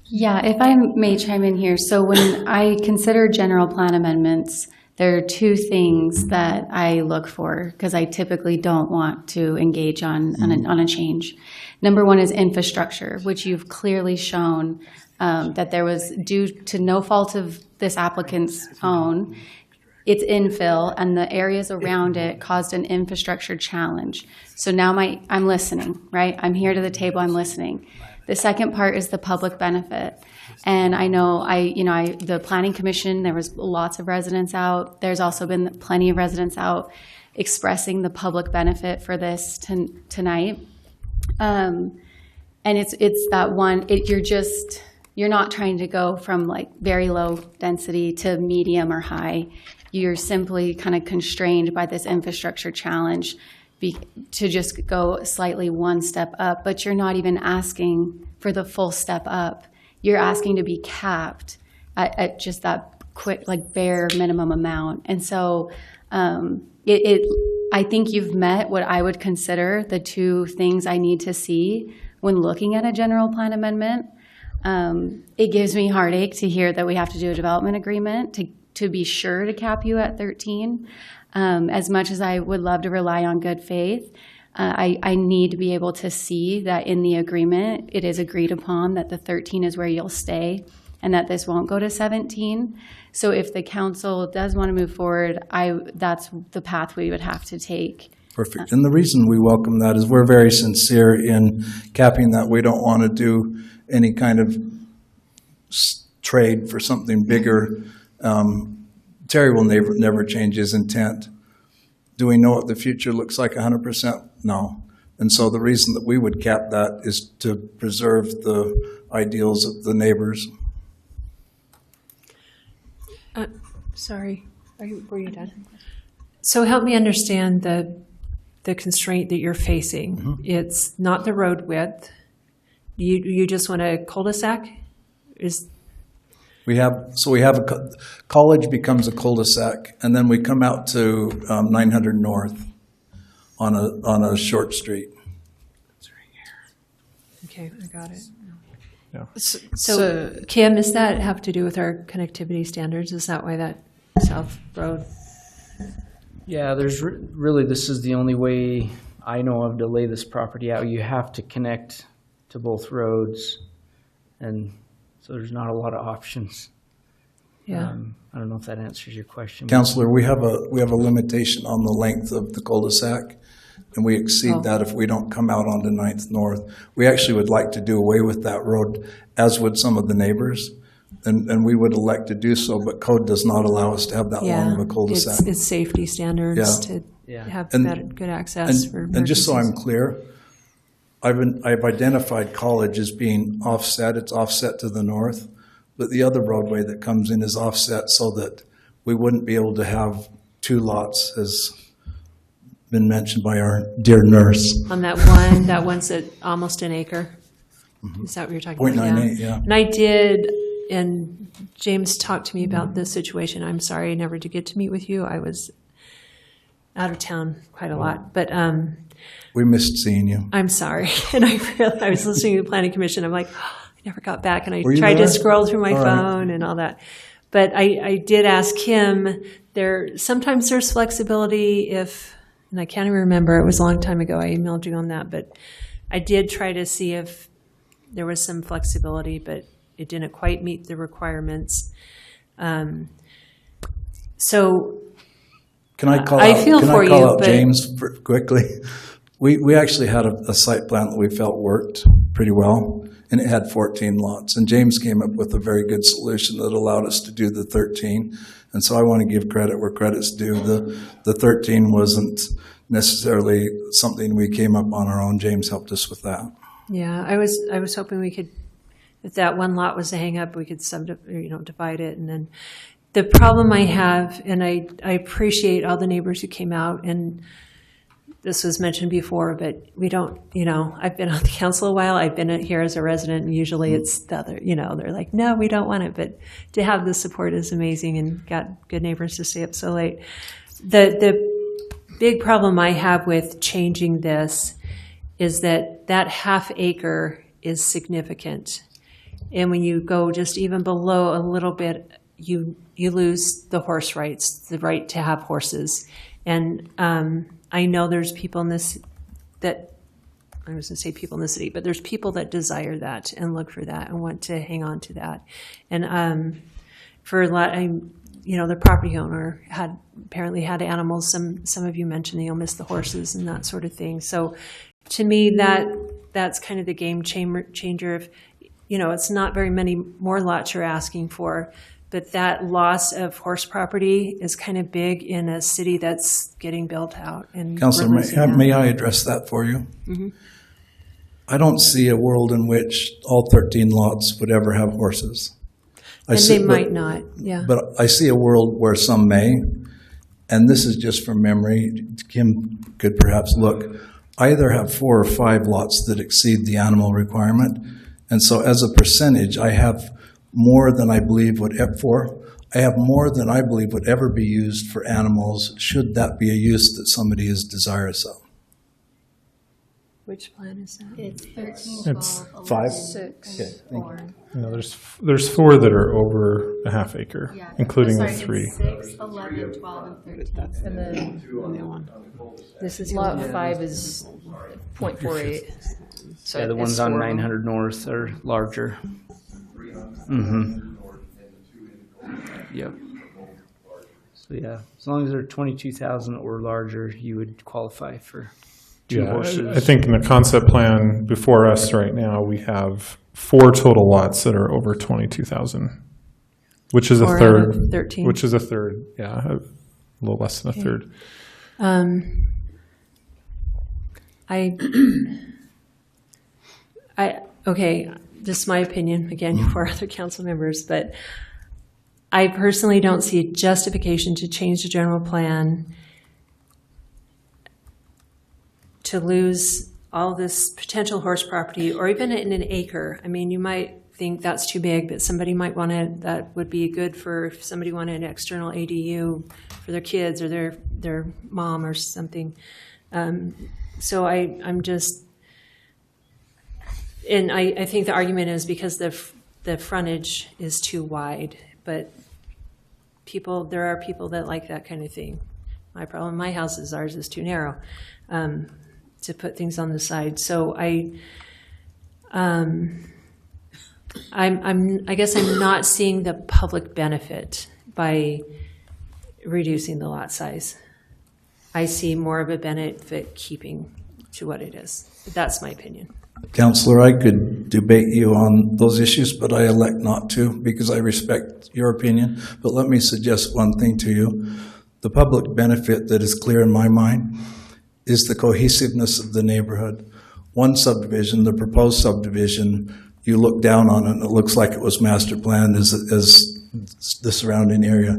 Yeah, if I may chime in here. So when I consider general plan amendments, there are two things that I look for because I typically don't want to engage on a change. Number one is infrastructure, which you've clearly shown that there was, due to no fault of this applicant's own, it's infill and the areas around it caused an infrastructure challenge. So now I'm listening, right? I'm here to the table, I'm listening. The second part is the public benefit. And I know the Planning Commission, there was lots of residents out. There's also been plenty of residents out expressing the public benefit for this tonight. And it's that one, you're not trying to go from like very low density to medium or high. You're simply kind of constrained by this infrastructure challenge to just go slightly one step up, but you're not even asking for the full step up. You're asking to be capped at just that quick, like bare minimum amount. And so I think you've met what I would consider the two things I need to see when looking at a general plan amendment. It gives me heartache to hear that we have to do a development agreement to be sure to cap you at 13. As much as I would love to rely on good faith, I need to be able to see that in the agreement, it is agreed upon that the 13 is where you'll stay and that this won't go to 17. So if the council does want to move forward, that's the path we would have to take. Perfect. And the reason we welcome that is we're very sincere in capping that. We don't want to do any kind of trade for something bigger. Terry will never change his intent. Do we know what the future looks like 100%? No. And so the reason that we would cap that is to preserve the ideals of the neighbors. Sorry, were you done? So help me understand the constraint that you're facing. Mm-hmm. It's not the road width. You just want a cul-de-sac? We have college becomes a cul-de-sac, and then we come out to 900 North on a short street. It's right here. Okay, I got it. Yeah. So Kim, does that have to do with our connectivity standards? Is that why that South Road? Yeah, there's really, this is the only way I know of to lay this property out. You have to connect to both roads, and so there's not a lot of options. Yeah. I don't know if that answers your question. Counselor, we have a limitation on the length of the cul-de-sac, and we exceed that if we don't come out onto 9th North. We actually would like to do away with that road, as would some of the neighbors. and we would elect to do so, but code does not allow us to have that long of a cul-de-sac. It's safety standards to have good access for emergencies. And just so I'm clear, I've identified College as being offset. It's offset to the north, but the other roadway that comes in is offset so that we wouldn't be able to have two lots, as been mentioned by our dear nurse. On that one's at almost an acre. Is that what you're talking about? 0.98, yeah. And I did, and James talked to me about this situation. I'm sorry I never did get to meet with you. I was out of town quite a lot, but we missed seeing you. I'm sorry. And I was listening to the Planning Commission. I'm like, oh, I never got back, and I tried there? to scroll through my All phone and all that. But I did ask him. Sometimes there's flexibility if, and I can't even remember. It was a long time ago. I emailed you on that, but I did try to see if there was some flexibility, but it didn't quite meet the requirements. So can I call out James quickly? We actually had a site plan that we felt worked pretty well, and it had 14 lots. And James came up with a very good solution that allowed us to do the 13. And so I want to give credit where credit's due. The 13 wasn't necessarily something we came up on our own. James helped us with that. Yeah, I was hoping we could, if that one lot was a hang up, we could divide it. And then the problem I have, and I appreciate all the neighbors who came out, and this was mentioned before, but we don't, I've been on the council a while. I've been here as a resident, and usually it's the other, they're like, no, we don't want it. But to have the support is amazing, and got good neighbors to stay up so late. The big problem I have with changing this is that half acre is significant. And when you go just even below a little bit, you lose the horse rights, the right to have horses. And I know there's people in this that, I was going to say people in the city, but there's people that desire that and look for that and want to hang on to that. And for a lot, the property owner apparently had animals. Some of you mentioned you'll miss the horses and that sort of thing. So to me, that's kind of the game changer. If it's not very many more lots you're asking for, but that loss of horse property is kind of big in a city that's getting built out. And Councilor, may I address that for you? Mm-hmm. I don't see a world in which all 13 lots would ever have horses. They might not, yeah. But I see a world where some may, and this is just from memory. Kim could perhaps look. I either have 4 or 5 lots that exceed the animal requirement, and so as a percentage, I have more than I believe would ever be used for animals, should that be a use that somebody is desirous of. Which plan is that? It's 13, 12, It's 11, 5? 6, Okay, thank 4. No, there's 4 that are over a half acre, Yeah, including the it's 3. 6, 11, 12, and 13. And then This is lot 5 is 0.48. So Yeah, the ones it's on 4 of them. 900 North are larger. Mm-hmm. Yep. So yeah, as long as they're 22,000 or larger, you would qualify for 2 horses. I think in the concept plan before us right now, we have 4 total lots that are over 22,000, which is a 4 out third. of 13. Which is a third, yeah, a little less than a third. Okay, this is my opinion, again, for other council members, but I personally don't see a justification to change the general plan to lose all this potential horse property, or even in an acre. I mean, you might think that's too big, but somebody might want to, that would be good for if somebody wanted an external ADU for their kids or their mom or something. So I'm just, and I think the argument is because the frontage is too wide, but there are people that like that kind of thing. My problem, my house is, ours is too narrow to put things on the side. So I guess I'm not seeing the public benefit by reducing the lot size. I see more of a benefit keeping to what it is. That's my opinion. Counselor, I could debate you on those issues, but I elect not to because I respect your opinion. But let me suggest one thing to you. The public benefit that is clear in my mind is the cohesiveness of the neighborhood. One subdivision, the proposed subdivision, you look down on it and it looks like it was master planned as the surrounding area.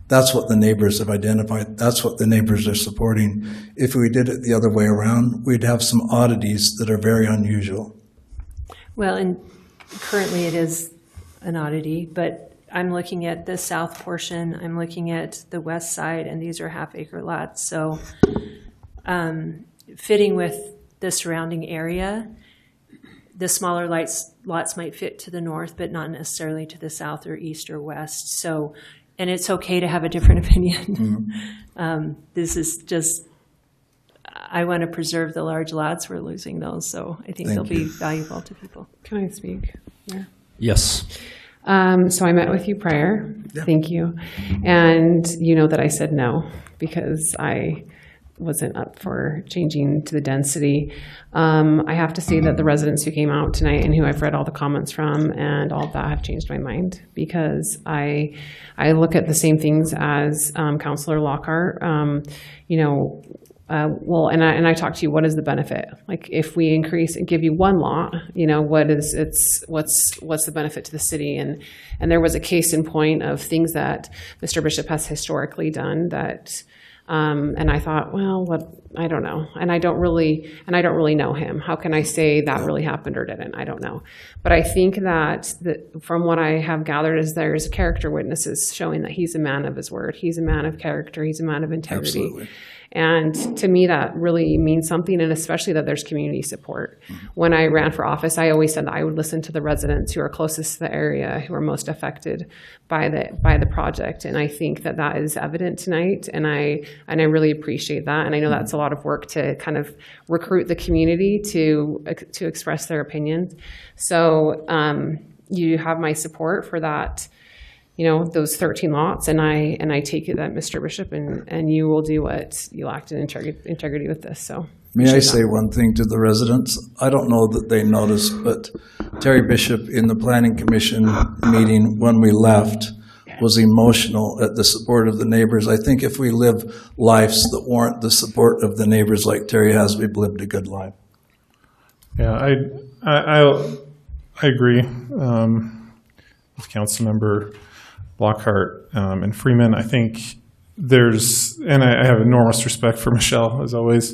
That's what the neighbors have identified. That's what the neighbors are supporting. If we did it the other way around, we'd have some oddities that are very unusual. Well, and currently it is an oddity, but I'm looking at the south portion, I'm looking at the west side, and these are half-acre lots. So fitting with the surrounding area, the smaller lots might fit to the north, but not necessarily to the south or east or west. So, and it's okay to have a different opinion. Mm-hmm. This is just, I want to preserve the large lots. We're losing those, so I think they'll be valuable to people. Can I speak? Yeah. Yes. So I met with you prior. Yeah. Thank you. And you know that I said no because I wasn't up for changing to the density. I have to say that the residents who came out tonight and who I've read all the comments from and all of that have changed my mind because I look at the same things as Councillor Lockhart. Well, and I talked to you, what is the benefit? Like if we increase and give you one lot, what's the benefit to the city? And there was a case in point of things that Mr. Bishop has historically done that, and I thought, well, I don't know. And I don't really know him. How can I say that really happened or didn't? I don't know. But I think that from what I have gathered is there's character witnesses showing that he's a man of his word. He's a man of character. He's a man of integrity. Absolutely. And to me, that really means something, and especially that there's community support. Mm-hmm. When I ran for office, I always said that I would listen to the residents who are closest to the area, who are most affected by the project. And I think that is evident tonight, and I really appreciate that. And I know that's a lot of work to kind of recruit the community to express their opinions. So you have my support for that. Those 13 lots, and I take it that Mr. Bishop and you will do what you lacked in integrity with this. So may I say one thing to the residents? I don't know that they noticed, but Terry Bishop in the Planning Commission meeting when we left was emotional at the support of the neighbors. I think if we live lives that warrant the support of the neighbors like Terry has, we've lived a good life. Yeah, I agree with Councilmember Lockhart and Freeman. I think and I have enormous respect for Michelle as always,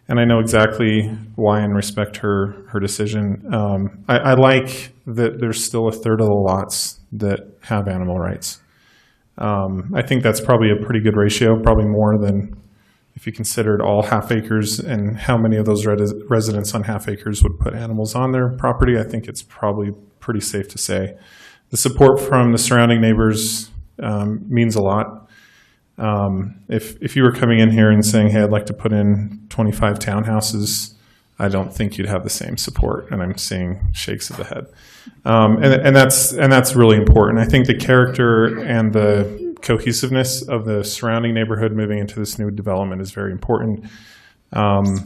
and I know exactly why and respect her decision. I like that there's still a third of the lots that have animal rights. I think that's probably a pretty good ratio, probably more than if you considered all half acres and how many of those residents on half acres would put animals on their property. I think it's probably pretty safe to say the support from the surrounding neighbors means a lot. If you were coming in here and saying, hey, I'd like to put in 25 townhouses, I don't think you'd have the same support. And I'm seeing shakes of the head. And that's really important. I think the character and the cohesiveness of the surrounding neighborhood moving into this new development is very important. The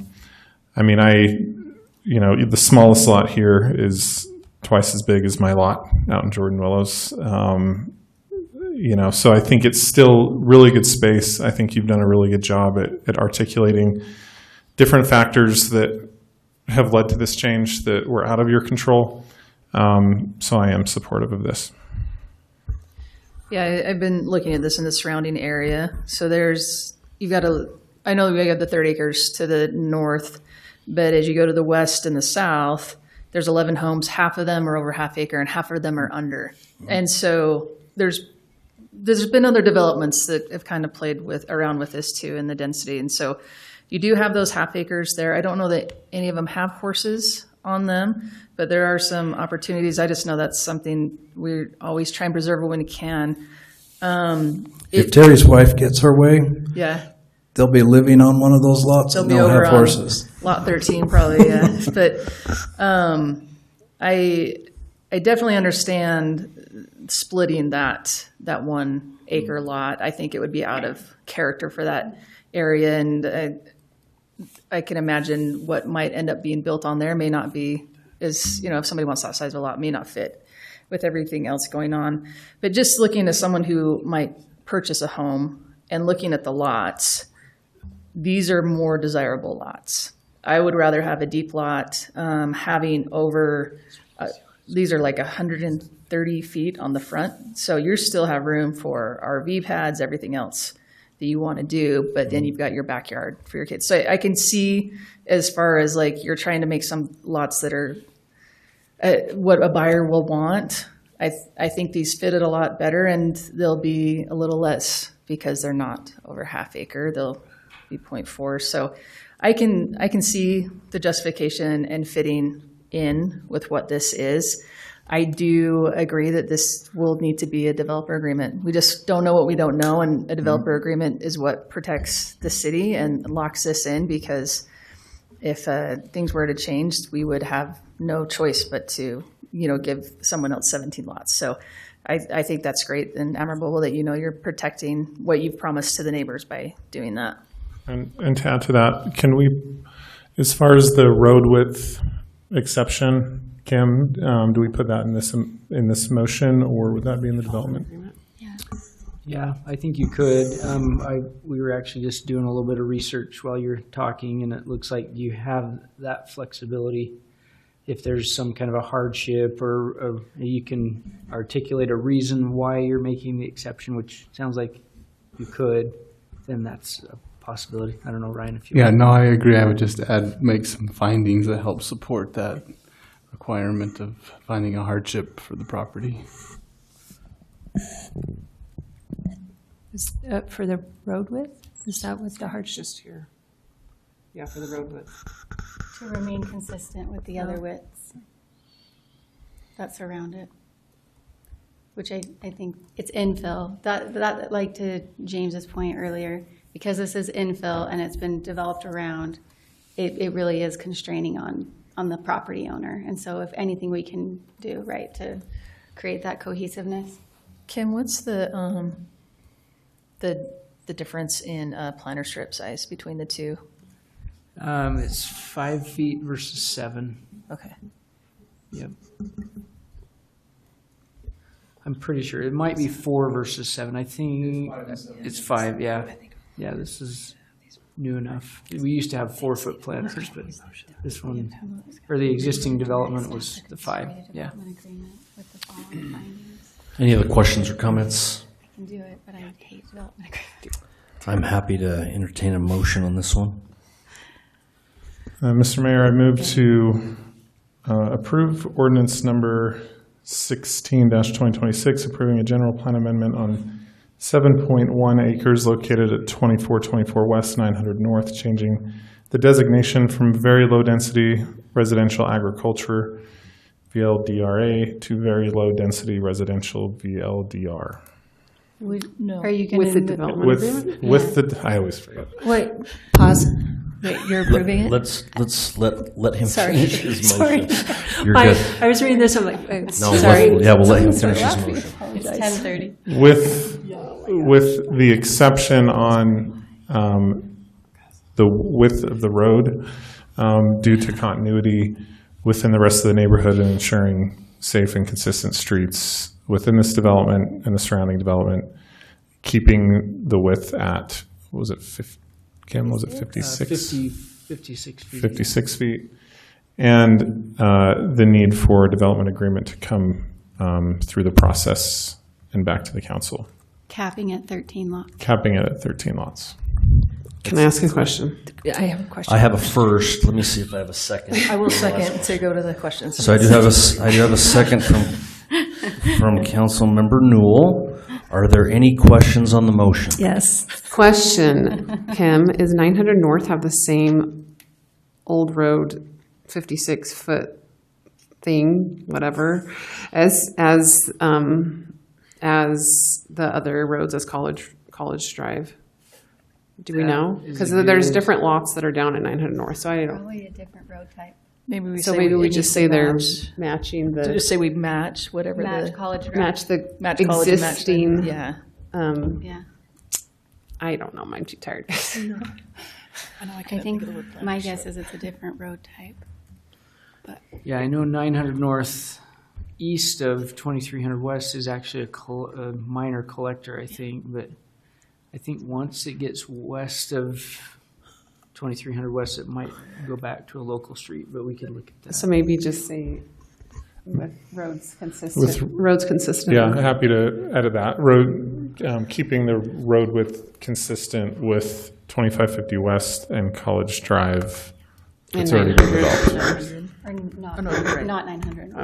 smallest lot here is twice as big as my lot out in Jordan Willows. So I think it's still really good space. I think you've done a really good job at articulating different factors that have led to this change that were out of your control. So I am supportive of this. Yeah, I've been looking at this in the surrounding area. So I know we got the 30 acres to the north, but as you go to the west and the south, there's 11 homes. Half of them are over half acre and half of them are under. And so there's been other developments that have kind of played around with this too in the density. And so you do have those half acres there. I don't know that any of them have horses on them, but there are some opportunities. I just know that's something we always try and preserve when we can. If Terry's wife gets her way, yeah, they'll be living on one of those lots and they'll have horses. Lot 13 probably, yeah. But I definitely understand splitting that 1 acre lot. I think it would be out of character for that area, and I can imagine what might end up being built on there may not be is, if somebody wants that size of a lot, may not fit with everything else going on. But just looking at someone who might purchase a home and looking at the lots, these are more desirable lots. I would rather have a deep lot, having over, these are like 130 feet on the front. So you still have room for RV pads, everything else that you want to do, but then you've got your backyard for your kids. So I can see, as far as like you're trying to make some lots that are what a buyer will want. I think these fit it a lot better, and they'll be a little less because they're not over half acre. They'll be 0.4. So I can see the justification and fitting in with what this is. I do agree that this will need to be a developer agreement. We just don't know what we don't know, and a developer agreement is what protects the city and locks this in, because if things were to change, we would have no choice but to, give someone else 17 lots. So I think that's great and admirable that you're protecting what you've promised to the neighbors by doing that. And to add to that, can we, as far as the road width exception, Kim, do we put that in this motion, or would that be in the development? Yeah, I think you could. We were actually just doing a little bit of research while you're talking, and it looks like you have that flexibility. If there's some kind of a hardship, or you can articulate a reason why you're making the exception, which sounds like you could, then that's a possibility. I don't know, Ryan, if you Yeah, want. no, I agree. I would just make some findings that help support that requirement of finding a hardship for the property. Is that for the road width? Is that what the hardship? Just here. Yeah, for the road width. To remain consistent with the other widths that surround it, which I think it's infill. That, like to James's point earlier, because this is infill and it's been developed around, it really is constraining on the property owner. And so if anything we can do, right, to create that cohesiveness. Kim, what's the difference in planter strip size between the two? It's 5 feet versus 7. Okay. Yep. I'm pretty sure it might be 4 versus 7. I think it's 5. Yeah. Yeah, this is new enough. We used to have 4-foot planters, but this one, or the existing development, was the 5. Yeah. Any other questions or comments? I can do it, but I hate development. I'm happy to entertain a motion on this one. Mr. Mayor, I move to approve ordinance number 16-2026, approving a general plan amendment on 7.1 acres located at 2424 West, 900 North, changing the designation from very low density residential agriculture VLDRA to very low density residential VLDR. No. Are you going With the development agreement? With the, I always forget. Wait, pause. Wait, you're approving it? Let's let him Sorry. finish his motion. Sorry. You're good. I was reading this, I'm like, No, sorry. we'll let him finish his motion. It's 10:30. With the exception on the width of the road due to continuity within the rest of the neighborhood and ensuring safe and consistent streets within this development and the surrounding development, keeping the width at, what was it, Kim, was it 56? 56 feet. 56 feet. And the need for a development agreement to come through the process and back to the council. Capping at 13 lots. Capping it at 13 lots. Can I ask a question? Yeah, I have a question. I have a first. Let me see if I have a second. I will second to go to the questions. So I do have a second from Councilmember Newell. Are there any questions on the motion? Yes. Question, Kim, is 900 North have the same old road 56-foot thing, whatever, as the other roads as College Drive? Do we know? Because there's different lots that are down at 900 North, so I don't. Probably a different road type. Maybe we So say maybe we it just needs to say they're match. matching the. So just say we match whatever Match the College Drive. match the match college and match the- existing. yeah. Yeah. I don't know. I'm too tired. I think my guess is it's a different road type. Yeah, I know 900 North east of 2300 West is actually a minor collector, I think, but I think once it gets west of 2300 West, it might go back to a local street, but we could look at that. So maybe just say with roads consistent. Yeah, happy to edit that. Road, keeping the road width consistent with 2550 West and College Drive. It's already been developed. Or not 900.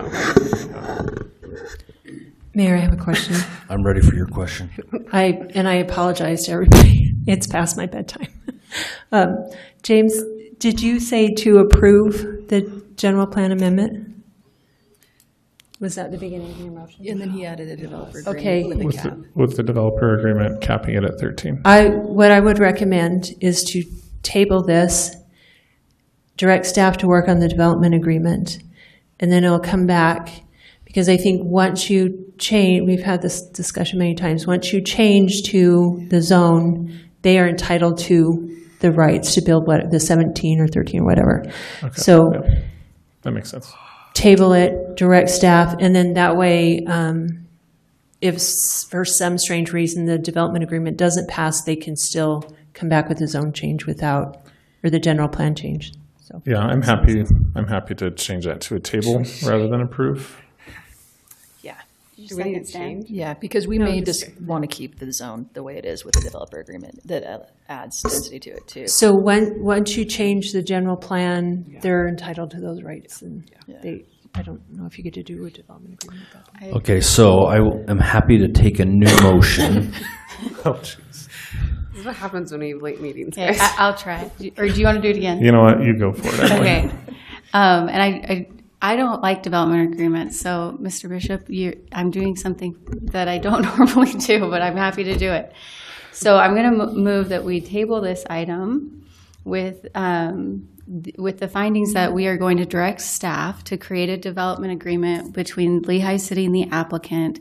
Mayor, I have a question. I'm ready for your question. I apologize to everybody. It's past my bedtime. James, did you say to approve the general plan amendment? Was that the beginning of your motion? And then he added a developer agreement Okay. with a cap. With the developer agreement capping it at 13. What I would recommend is to table this, direct staff to work on the development agreement, and then it'll come back. Because I think once you change, we've had this discussion many times, once you change to the zone, they are entitled to the rights to build the 17 or 13 or whatever. Okay. So yeah. That makes sense. Table it, direct staff, and then that way, if for some strange reason the development agreement doesn't pass, they can still come back with a zone change or the general plan change. So Yeah, I'm happy to change that to a table rather than approve. Yeah. Do we need to change? Yeah, because we may just want to keep the zone the way it is with the developer agreement that adds density to it too. So once you change the general plan, they're entitled to those rights, and I don't know if you get to do a development agreement at that point. Okay, so I am happy to take a new motion. Oh, jeez. This is what happens when we have late meetings. Okay, I'll try. Or do you want to do it again? You know what? You go for it. Okay. And I don't like development agreements, so Mr. Bishop, I'm doing something that I don't normally do, but I'm happy to do it. So I'm going to move that we table this item with the findings that we are going to direct staff to create a development agreement between Lehi City and the applicant.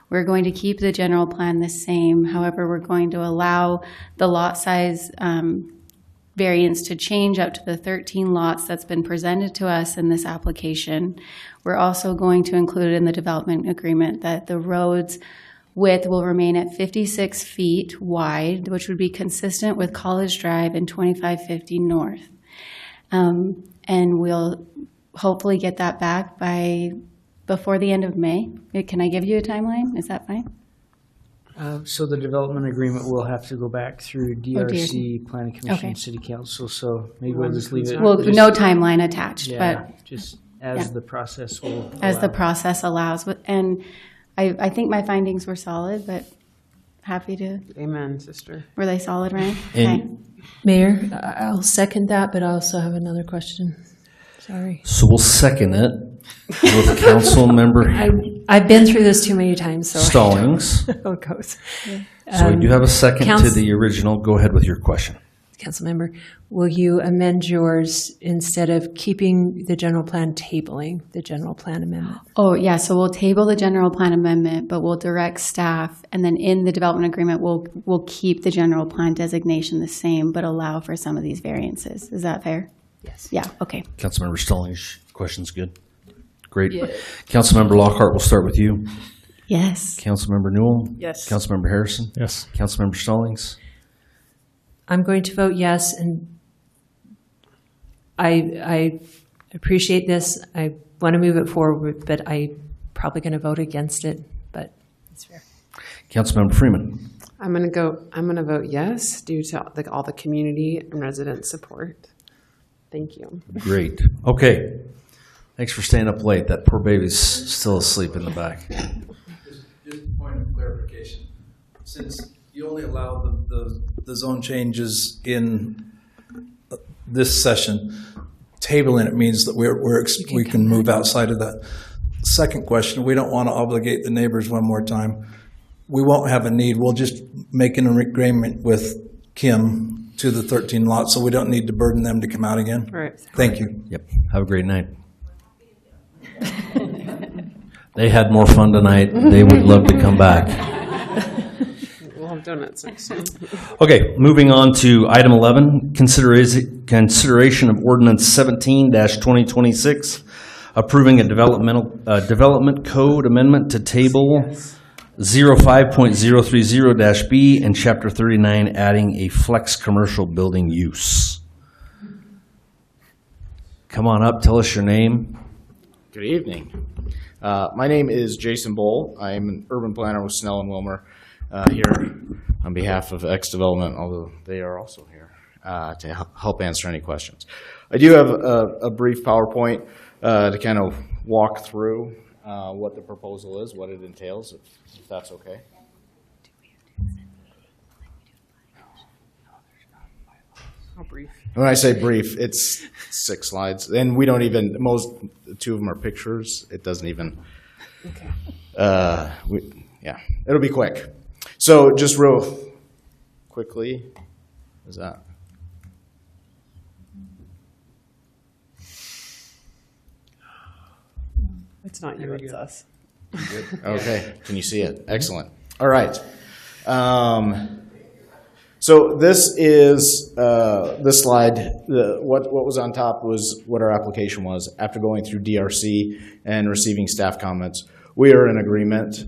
We're going to keep the general plan the same. However, we're going to allow the lot size variance to change up to the 13 lots that's been presented to us in this application. We're also going to include in the development agreement that the road's width will remain at 56 feet wide, which would be consistent with College Drive and 2550 North. And we'll hopefully get that back before the end of May. Can I give you a timeline? Is that fine? So the development agreement will have to go back through DRC, Planning Commission, Okay. City Council, so maybe we'll just leave it. Well, no timeline attached, Yeah, but just as the process will as the allow. process allows. And I think my findings were solid, but happy to. Amen, sister. Were they solid, Ryan? And- Okay. Mayor, I'll second that, but I also have another question. Sorry. So we'll second it with council member I've been through this too many times, so Stallings. how it goes. So we do have a second to Council- the original. Go ahead with your question. Councilmember, will you amend yours instead of keeping the general plan, tabling the general plan amendment? Oh, yeah, so we'll table the general plan amendment, but we'll direct staff, and then in the development agreement, we'll keep the general plan designation the same, but allow for some of these variances. Is that fair? Yes. Yeah, okay. Councilmember Stallings, question's good. Great. Yeah. Councilmember Lockhart, we'll start with you. Yes. Councilmember Newell. Yes. Councilmember Harrison. Yes. Councilmember Stallings. I'm going to vote yes, and I appreciate this. I want to move it forward, but I'm probably going to vote against it, but it's fair. Councilmember Freeman. I'm gonna vote yes due to all the community and resident support. Thank you. Great. Okay. Thanks for staying up late. That poor baby's still asleep in the back. Just a point of clarification. Since you only allow the zone changes in this session, tabling it means that we can move outside of that. Second question, we don't want to obligate the neighbors one more time. We won't have a need. We'll just make an agreement with Kim to the 13 lots, so we don't need to burden them to come out again. Right. Thank you. Yep. Have a great night. They had more fun tonight. They would love to come back. We'll have donuts next time. Okay, moving on to item 11, consideration of ordinance 17-2026, approving a development code amendment to table 05.030-B and chapter 39, adding a flex commercial building use. Come on up, tell us your name. Good evening. My name is Jason Bowl. I'm an urban planner with Snell and Wilmer here on behalf of X Development, although they are also here to help answer any questions. I do have a brief PowerPoint to kind of walk through what the proposal is, what it entails, if that's okay. How brief? When I say brief, it's 6 slides, and we don't even, two of them are pictures. It doesn't even, Okay. Yeah, it'll be quick. So just real quickly, is that? It's not you, it's us. Okay, can you see it? Excellent. All right. So this is this slide. What was on top was what our application was. After going through DRC and receiving staff comments, we are in agreement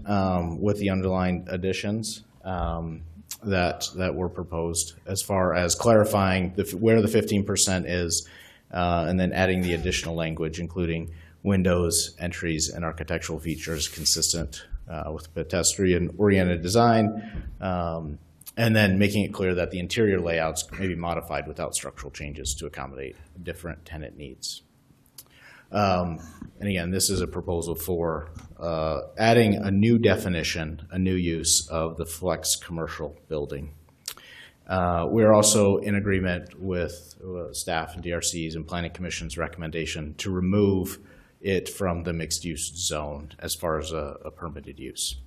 with the underlying additions that were proposed, as far as clarifying where the 15% is, and then adding the additional language, including windows, entries, and architectural features consistent with pedestrian-oriented design. And then making it clear that the interior layouts may be modified without structural changes to accommodate different tenant needs. And again, this is a proposal for adding a new definition, a new use of the flex commercial building. We are also in agreement with staff and DRC's and Planning Commission's recommendation to remove it from the mixed-use zone as far as a permitted use.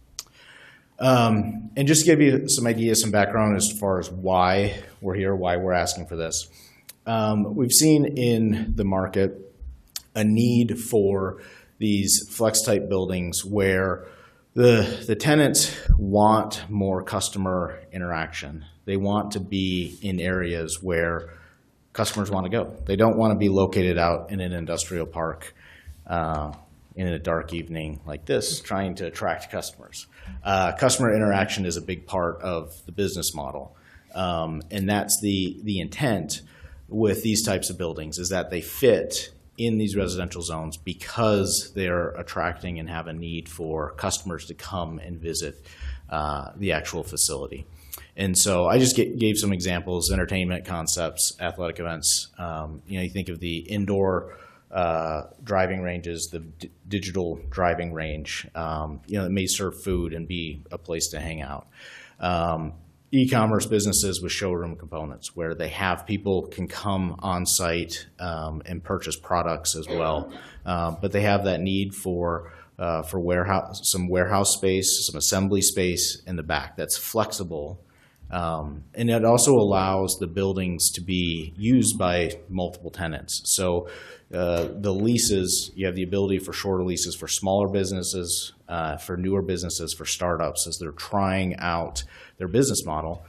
And just to give you some ideas, some background as far as why we're here, why we're asking for this. We've seen in the market a need for these flex-type buildings where the tenants want more customer interaction. They want to be in areas where customers want to go. They don't want to be located out in an industrial park in a dark evening like this, trying to attract customers. Customer interaction is a big part of the business model. And that's the intent with these types of buildings, is that they fit in these residential zones because they're attracting and have a need for customers to come and visit the actual facility. And so I just gave some examples: entertainment concepts, athletic events. You think of the indoor driving ranges, the digital driving range. It may serve food and be a place to hang out. E-commerce businesses with showroom components, where they have people can come on site and purchase products as well, but they have that need for some warehouse space, some assembly space in the back that's flexible. And it also allows the buildings to be used by multiple tenants. So the leases, you have the ability for shorter leases for smaller businesses, for newer businesses, for startups, as they're trying out their business model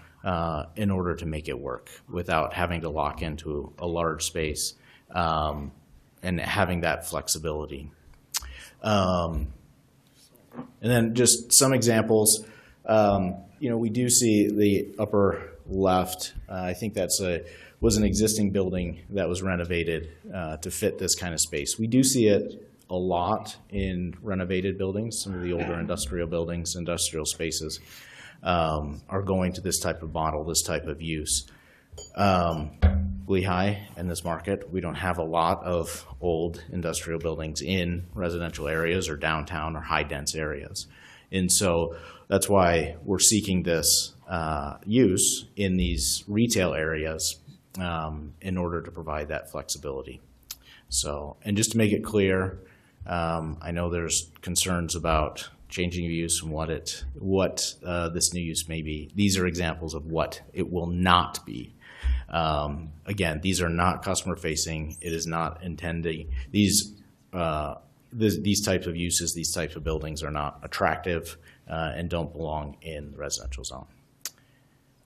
in order to make it work without having to lock into a large space and having that flexibility. And then just some examples. We do see the upper left. I think was an existing building that was renovated to fit this kind of space. We do see it a lot in renovated buildings. Some of the older industrial buildings, industrial spaces are going to this type of model, this type of use. Lehi, in this market, we don't have a lot of old industrial buildings in residential areas or downtown or high-dense areas. And so that's why we're seeking this use in these retail areas in order to provide that flexibility. So, and just to make it clear, I know there's concerns about changing use and what this new use may be. These are examples of what it will not be. Again, these are not customer facing. It is not intending these types of uses, these types of buildings are not attractive and don't belong in the residential zone.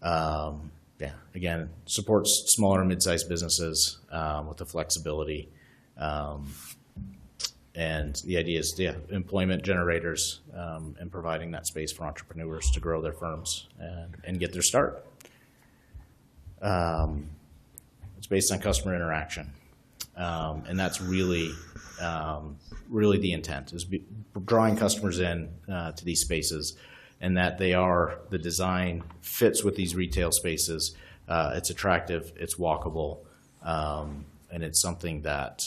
Yeah, again, supports smaller and mid-sized businesses with the flexibility. And the idea is, employment generators and providing that space for entrepreneurs to grow their firms and get their start. It's based on customer interaction. And that's really the intent, is drawing customers in to these spaces, and that the design fits with these retail spaces. It's attractive, it's walkable, and it's something that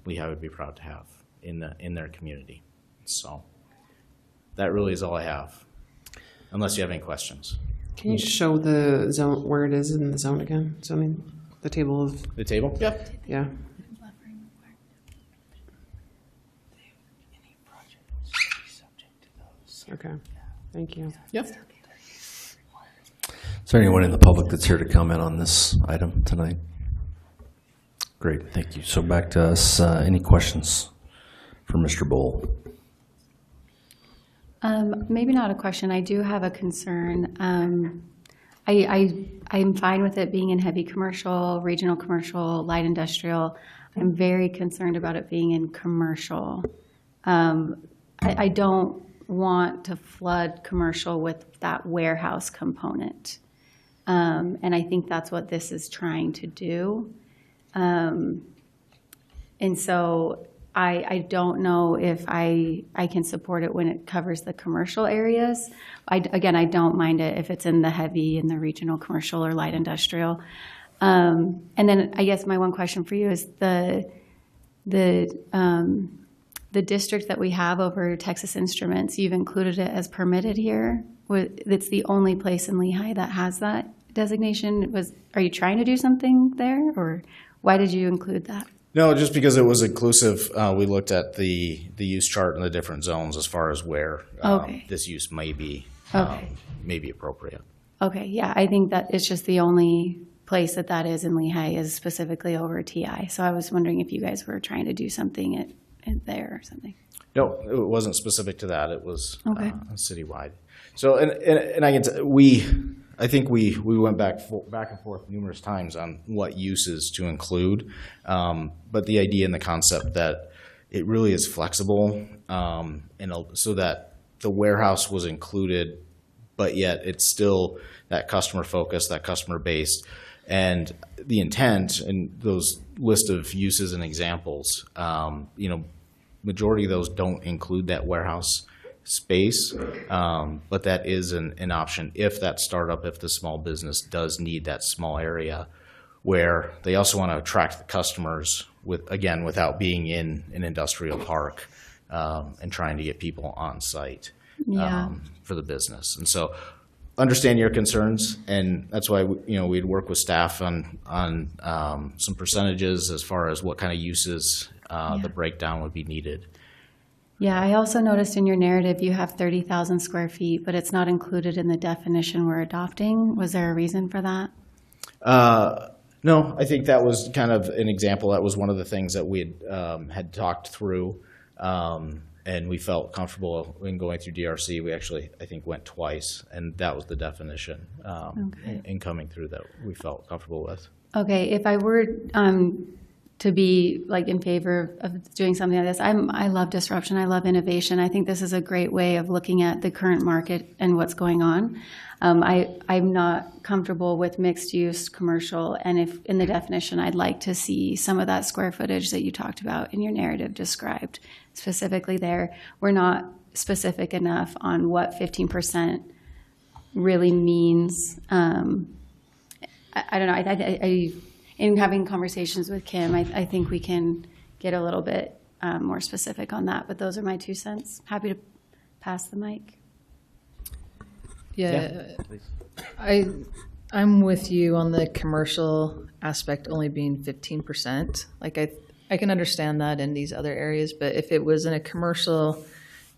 Lehi would be proud to have in their community. So that really is all I have, unless you have any questions. Can you show the zone, where it is in the zone again? So I mean, the table of... The table? Yep. Yeah. Okay, thank you. Yep. Is there anyone in the public that's here to comment on this item tonight? Great, thank you. So back to us. Any questions for Mr. Bowl? Maybe not a question. I do have a concern. I'm fine with it being in heavy commercial, regional commercial, light industrial. I'm very concerned about it being in commercial. I don't want to flood commercial with that warehouse component. And I think that's what this is trying to do. And so I don't know if I can support it when it covers the commercial areas. I don't mind it if it's in the heavy, in the regional commercial or light industrial. And then I guess my one question for you is the district that we have over Texas Instruments, you've included it as permitted here. It's the only place in Lehi that has that designation. Are you trying to do something there, or why did you include that? No, just because it was inclusive. We looked at the use chart in the different zones as far as where this use may be appropriate. Okay, yeah, I think that it's just the only place that is in Lehi is specifically over TI. So I was wondering if you guys were trying to do something there or something. No, it wasn't specific to that. It was citywide. So, and I think we went back and forth numerous times on what uses to include, but the idea and the concept that it really is flexible, so that the warehouse was included, but yet it's still that customer focused, that customer based, and the intent and those list of uses and examples, majority of those don't include that warehouse space, but that is an option if that startup, if the small business does need that small area, where they also want to attract the customers without being in an industrial park and trying to get people on site for the business. And so understand your concerns, and that's why we'd work with staff on some percentages as far as what kind of uses the breakdown would be needed. Yeah, I also noticed in your narrative you have 30,000 square feet, but it's not included in the definition we're adopting. Was there a reason for that? No, I think that was kind of an example. That was one of the things that we had talked through, and we felt comfortable in going through DRC. We actually, I think, went twice, and that was the definition in coming through that we felt comfortable with. Okay, if I were to be in favor of doing something like this, I love disruption. I love innovation. I think this is a great way of looking at the current market and what's going on. I'm not comfortable with mixed use commercial, and if in the definition, I'd like to see some of that square footage that you talked about in your narrative described specifically there. We're not specific enough on what 15% really means. I don't know. In having conversations with Kim, I think we can get a little bit more specific on that, but those are my 2 cents. Happy to pass the mic. Yeah, I'm with you on the commercial aspect only being 15%. I can understand that in these other areas, but if it was in a commercial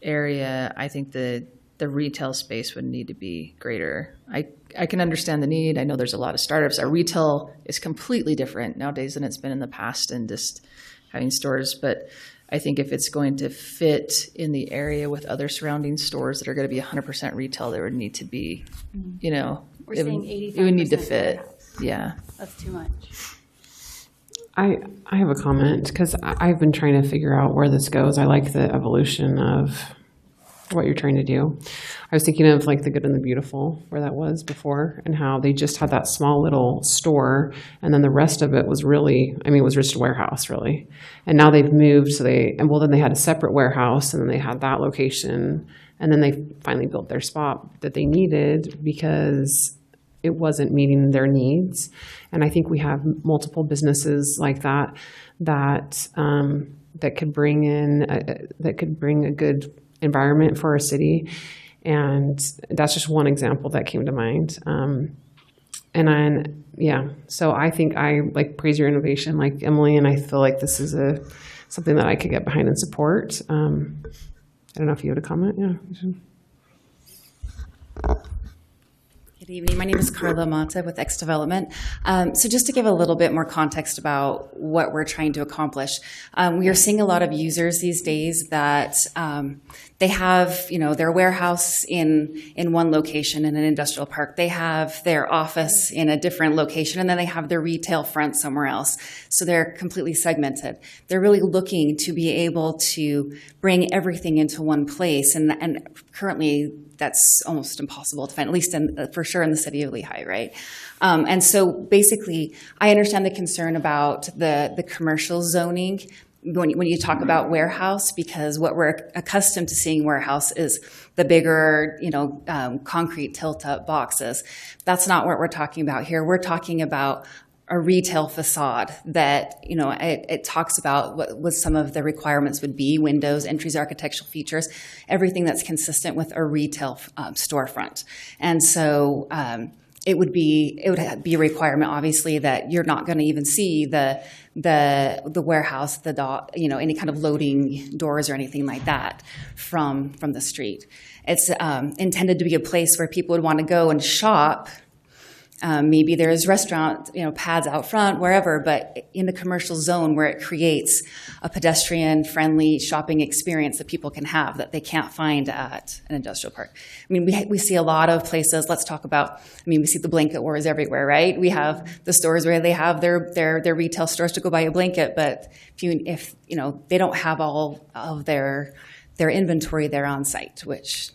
area, I think the retail space would need to be greater. I I can understand the need. I know there's a lot of startups. Our retail is completely different nowadays than it's been in the past, and just having stores. But I think if it's going to fit in the area with other surrounding stores that are going to be 100% retail, there would need to be, you know, We're it, saying it would need to 85% fit. warehouse. Yeah. That's too much. I have a comment because I've been trying to figure out where this goes. I like the evolution of what you're trying to do. I was thinking of like the Good and the Beautiful, where that was before, and how they just had that small little store, and then the rest of it was really, I mean, it was just a warehouse, really. And now they've moved, so then they had a separate warehouse, and then they had that location, and then they finally built their spot that they needed because it wasn't meeting their needs. And I think we have multiple businesses like that that could bring a good environment for our city. And that's just one example that came to mind. So I think I like praise your innovation like Emily, and I feel like this is something that I could get behind and support. I don't know if you had a comment. Yeah. Good evening. My name is Carla Mata with X Development. So just to give a little bit more context about what we're trying to accomplish, we are seeing a lot of users these days that they have, their warehouse in one location in an industrial park. They have their office in a different location, and then they have their retail front somewhere else. So they're completely segmented. They're really looking to be able to bring everything into one place, and currently that's almost impossible to find, at least for sure in the city of Lehi, right? And so basically, I understand the concern about the commercial zoning when you talk about warehouse, because what we're accustomed to seeing warehouse is the bigger, concrete tilt-up boxes. That's not what we're talking about here. We're talking about a retail facade that, it talks about what some of the requirements would be: windows, entries, architectural features, everything that's consistent with a retail storefront. And so it would be a requirement, obviously, that you're not going to even see the warehouse, any kind of loading doors or anything like that from the street. It's intended to be a place where people would want to go and shop. Maybe there's restaurant, pads out front, wherever, but in the commercial zone where it creates a pedestrian-friendly shopping experience that people can have that they can't find at an industrial park. I mean, we see a lot of places. Let's talk about. We see the blanket wars everywhere, right? We have the stores where they have their retail stores to go buy a blanket, but if they don't have all of their inventory there on site, which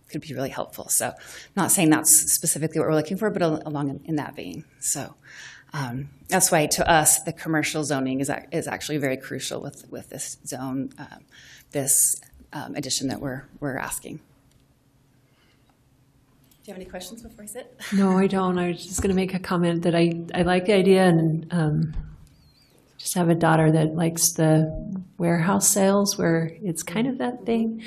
could be really helpful. So not saying that's specifically what we're looking for, but along in that vein. So that's why to us, the commercial zoning is actually very crucial with this zone, this addition that we're asking. Do you have any questions before I sit? No, I don't. I was just going to make a comment that I like the idea, and just have a daughter that likes the warehouse sales where it's kind of that thing.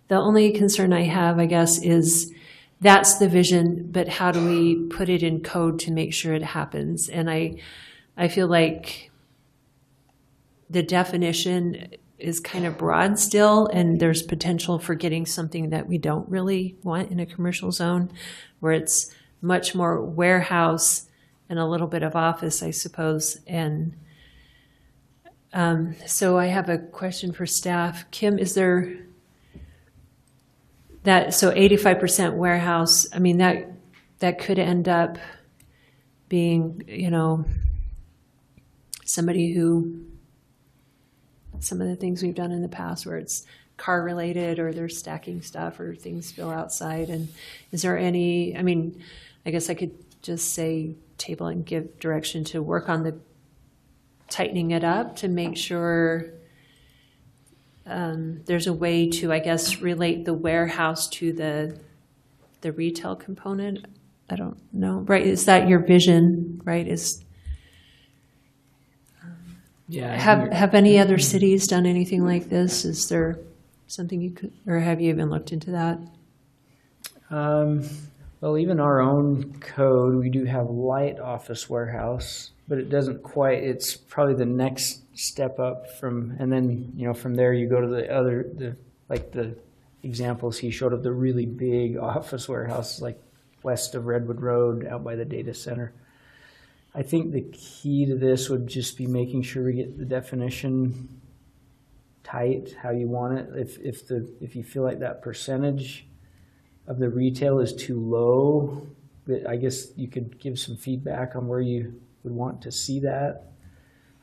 The only concern I have, I guess, is that's the vision, but how do we put it in code to make sure it happens? And I feel like the definition is kind of broad still, and there's potential for getting something that we don't really want in a commercial zone, where it's much more warehouse and a little bit of office, I suppose. And so I have a question for staff. Kim, is there... So 85% warehouse, I mean, that could end up being, somebody who, some of the things we've done in the past where it's car related or they're stacking stuff or things spill outside. And is there any, I guess I could just say table and give direction to work on the tightening it up to make sure there's a way to, I guess, relate the warehouse to the retail component. I don't know. Right? Is that your vision? Right? Have any other cities done anything like this? Is there something you could, or have you even looked into that? Well, even our own code, we do have light office warehouse, but it doesn't quite. It's probably the next step up from, and then from there you go to the examples he showed of the really big office warehouse, like west of Redwood Road, out by the data center. I think the key to this would just be making sure we get the definition tight, how you want it. If you feel like that percentage of the retail is too low, I guess you could give some feedback on where you would want to see that.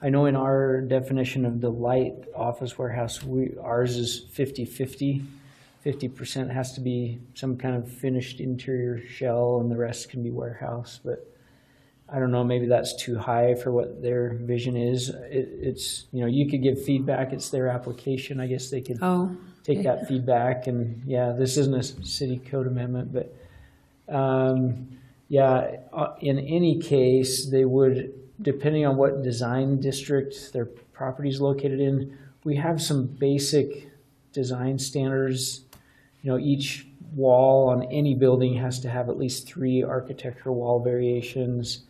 I know in our definition of the light office warehouse, ours is 50-50. 50% has to be some kind of finished interior shell and the rest can be warehouse. But I don't know, maybe that's too high for what their vision is. It's, you could give feedback. It's their application. I guess they could take that feedback. And yeah, this isn't a city code amendment, but in any case, they would, depending on what design district their property is located in, we have some basic design standards. Each wall on any building has to have at least 3 architectural wall variations.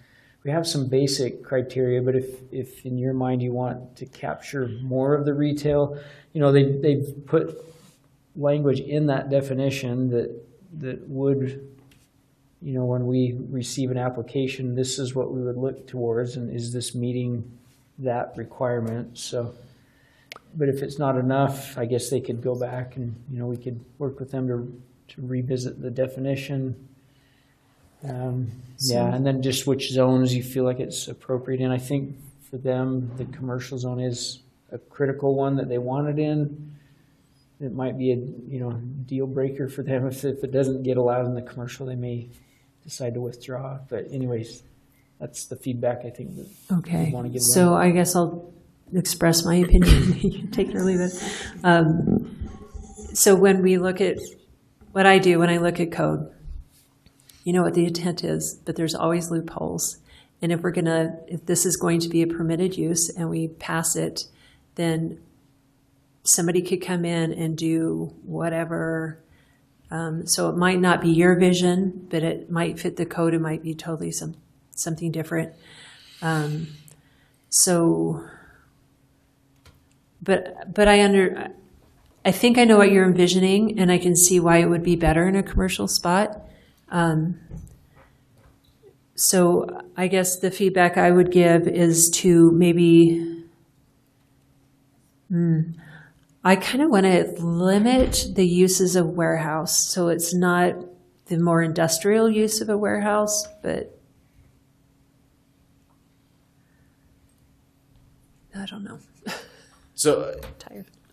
We have some basic criteria, but if in your mind you want to capture more of the retail, they've put language in that definition that would, when we receive an application, this is what we would look towards, and is this meeting that requirement? So, but if it's not enough, I guess they could go back and, we could work with them to revisit the definition. And then just which zones you feel like it's appropriate in. I think for them, the commercial zone is a critical one that they want it in. It might be a deal breaker for them if it doesn't get allowed in the commercial, they may decide to withdraw. But anyways, that's the feedback I think that Okay. we want to give them. So I guess I'll express my opinion. You can take it or leave it. So when we look at what I do when I look at code, you know what the intent is, but there's always loopholes. And if this is going to be a permitted use and we pass it, then somebody could come in and do whatever. So it might not be your vision, but it might fit the code. It might be totally something different. But I think I know what you're envisioning, and I can see why it would be better in a commercial spot. So I guess the feedback I would give is to maybe, I kind of want to limit the uses of warehouse. So it's not the more industrial use of a warehouse, but I don't know. So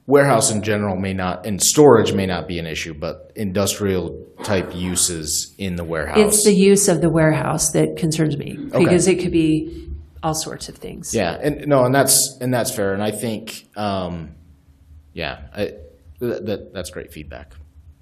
warehouse in general and storage may not be an issue, but industrial type uses in the warehouse. It's the use of the warehouse that concerns me, because it could be all sorts of things. Yeah, and that's fair. And I think, that's great feedback.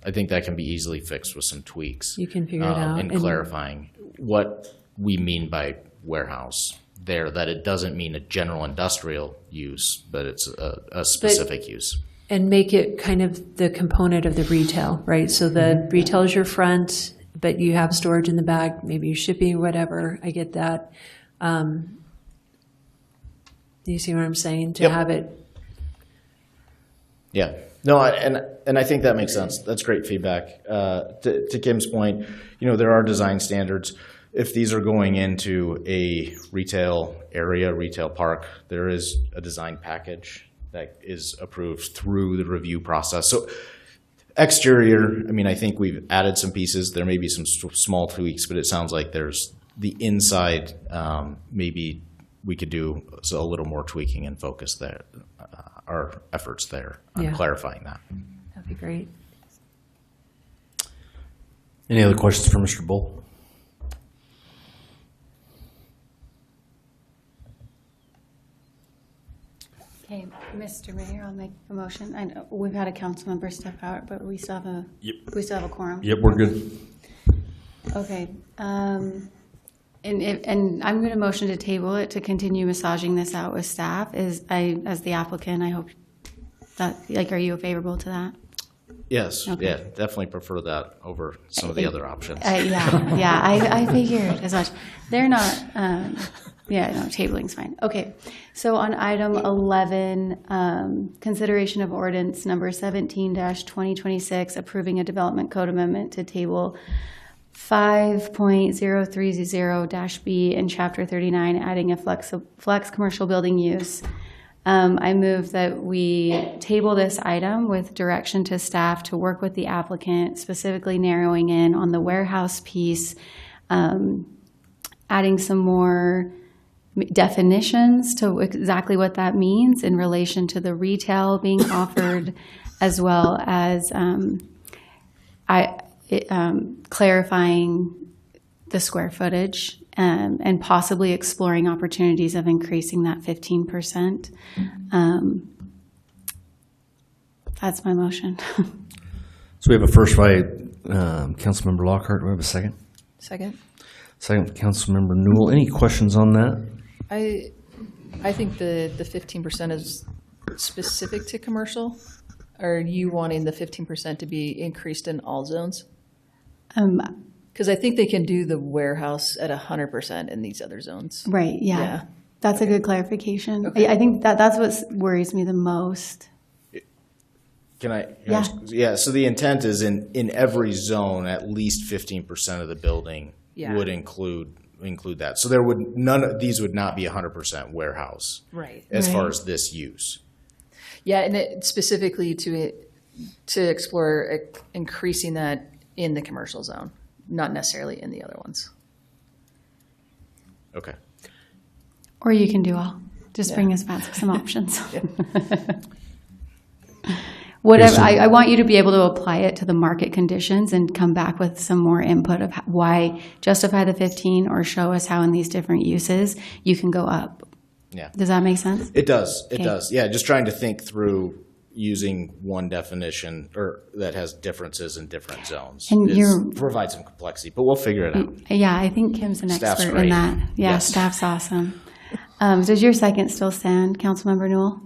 I think that can be easily fixed with some tweaks. You can figure it out. And clarifying what we mean by warehouse there, that it doesn't mean a general industrial use, but it's a specific use. And make it kind of the component of the retail, right? So the retail is your front, but you have storage in the back, maybe you're shipping, whatever. I get that. Do you see what I'm saying? To have it. Yeah. No, and I think that makes sense. That's great feedback. To Kim's point, there are design standards. If these are going into a retail area, retail park, there is a design package that is approved through the review process. So exterior, I think we've added some pieces. There may be some small tweaks, but it sounds like there's the inside, maybe we could do a little more tweaking and focus there, our efforts there on clarifying that. That'd be great. Any other questions for Mr. Bull? Okay, Mr. Mayor, I'll make a motion. I know we've had a council member step out, but we still have a quorum. Yep, we're good. Okay, and I'm going to motion to table it to continue massaging this out with staff. As the applicant, I hope that, are you favorable to that? Yes, Okay. yeah, definitely prefer that over some of the other options. I figured as much. They're not. Tabling's fine. Okay, so on item 11, consideration of ordinance number 17-2026, approving a development code amendment to table 5.030-B in Chapter 39, adding a flex commercial building use. I move that we table this item with direction to staff to work with the applicant, specifically narrowing in on the warehouse piece, adding some more definitions to exactly what that means in relation to the retail being offered, as well as clarifying the square footage and possibly exploring opportunities of increasing that 15%. That's my motion. So we have a first by Councilmember Lockhart. Do we have a second? Second. Second, Councilmember Newell. Any questions on that? I think the 15% is specific to commercial. Are you wanting the 15% to be increased in all zones? Because I think they can do the warehouse at 100% in these other zones. Right, yeah. That's a good clarification. Okay. I think that's what worries me the most. Can I? So the intent is in every zone, at least 15% of the building would include that. So there would these would not be 100% warehouse. Right. As far as this use. Yeah, and specifically to explore increasing that in the commercial zone, not necessarily in the other ones. Okay. Or you can do all. Just bring us back some options. Whatever. I want you to be able to apply it to the market conditions and come back with some more input of why justify the 15 or show us how in these different uses you can go up. Yeah. Does that make sense? It does. It Okay. does. Yeah, just trying to think through using one definition or that has differences in different zones. And provides some complexity, but we'll figure it out. Yeah, I think Kim's an Staff's expert great. in that. Yeah, Yes. Staff's awesome. Does your second still stand, Councilmember Newell?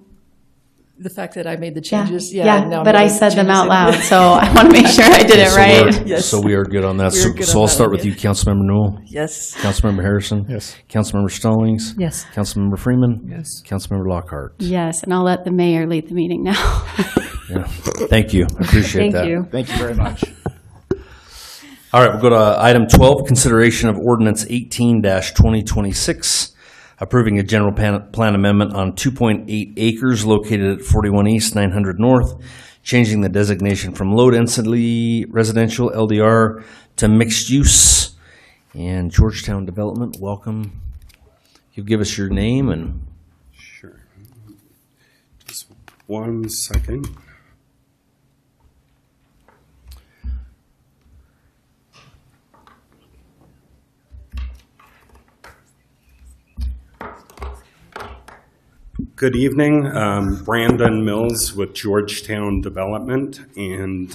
The fact that I made the changes, but I said them out loud, so I want to make sure I did it right. So we are good on that. We are good So on I'll that start one, with you, Councilmember Newell. Yes. Councilmember Harrison. Yes. Councilmember Stallings. Yes. Councilmember Freeman. Yes. Councilmember Lockhart. Yes, and I'll let the mayor lead the meeting now. Yeah. Thank you. I appreciate that. Thank you. Thank you very much. All right, we'll go to item 12, consideration of ordinance 18-2026, approving a general plan amendment on 2.8 acres located at 41 East, 900 North, changing the designation from low-density residential LDR to mixed use. And Georgetown Development, welcome. You give us your name and... Sure. Just 1 second. Good evening. Brandon Mills with Georgetown Development, and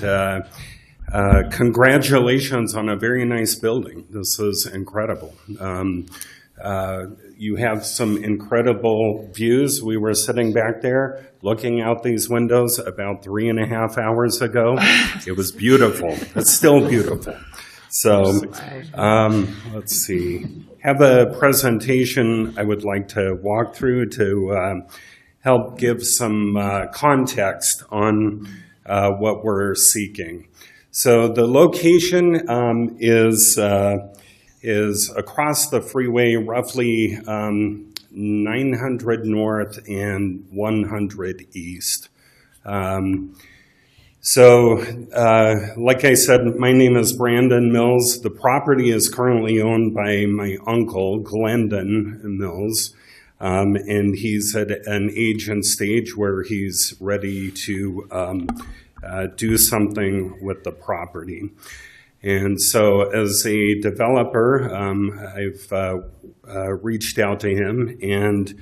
congratulations on a very nice building. This is incredible. You have some incredible views. We were sitting back there looking out these windows about 3.5 hours ago. It was beautiful. It's still beautiful. So let's see. Have a presentation I would like to walk through to help give some context on what we're seeking. So the location is across the freeway, roughly 900 North and 100 East. Like I said, my name is Brandon Mills. The property is currently owned by my uncle, Glendon Mills, and he's at an age and stage where he's ready to do something with the property. And so as a developer, I've reached out to him, and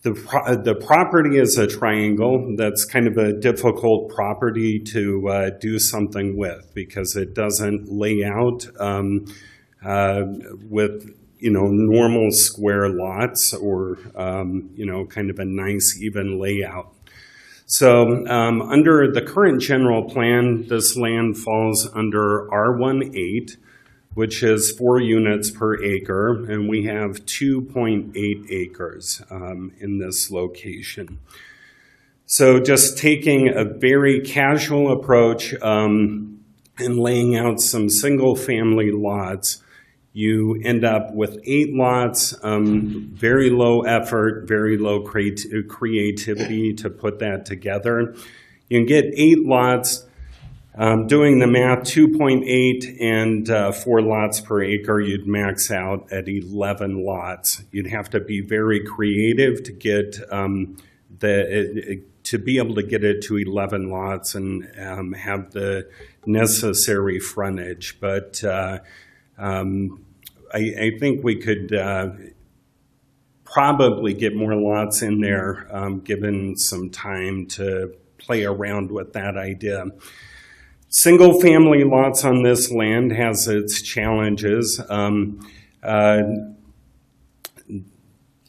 the property is a triangle. That's kind of a difficult property to do something with because it doesn't lay out with normal square lots or kind of a nice even layout. So under the current general plan, this land falls under R18, which is 4 units per acre, and we have 2.8 acres in this location. So just taking a very casual approach, and laying out some single-family lots, you end up with 8 lots, very low effort, very low creativity to put that together. You can get 8 lots. Doing the math, 2.8 and 4 lots per acre, you'd max out at 11 lots. You'd have to be very creative to get to be able to get it to 11 lots and have the necessary frontage. But I think we could probably get more lots in there given some time to play around with that idea. Single-family lots on this land has its challenges.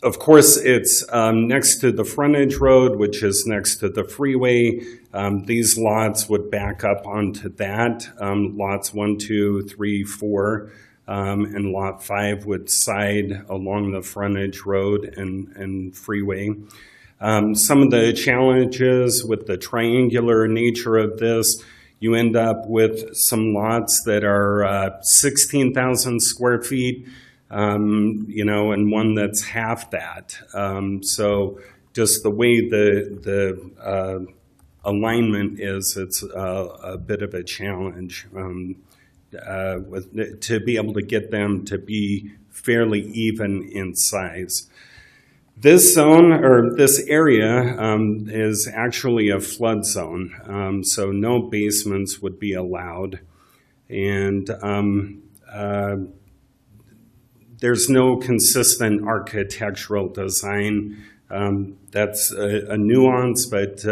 Of course, it's next to the frontage road, which is next to the freeway. These lots would back up onto that. Lots 1, 2, 3, 4, and Lot 5 would side along the frontage road and freeway. Some of the challenges with the triangular nature of this, you end up with some lots that are 16,000 square feet, and one that's half that. So just the way the alignment is, it's a bit of a challenge to be able to get them to be fairly even in size. This zone, or this area, is actually a flood zone, so no basements would be allowed. And there's no consistent architectural design. That's a nuance, but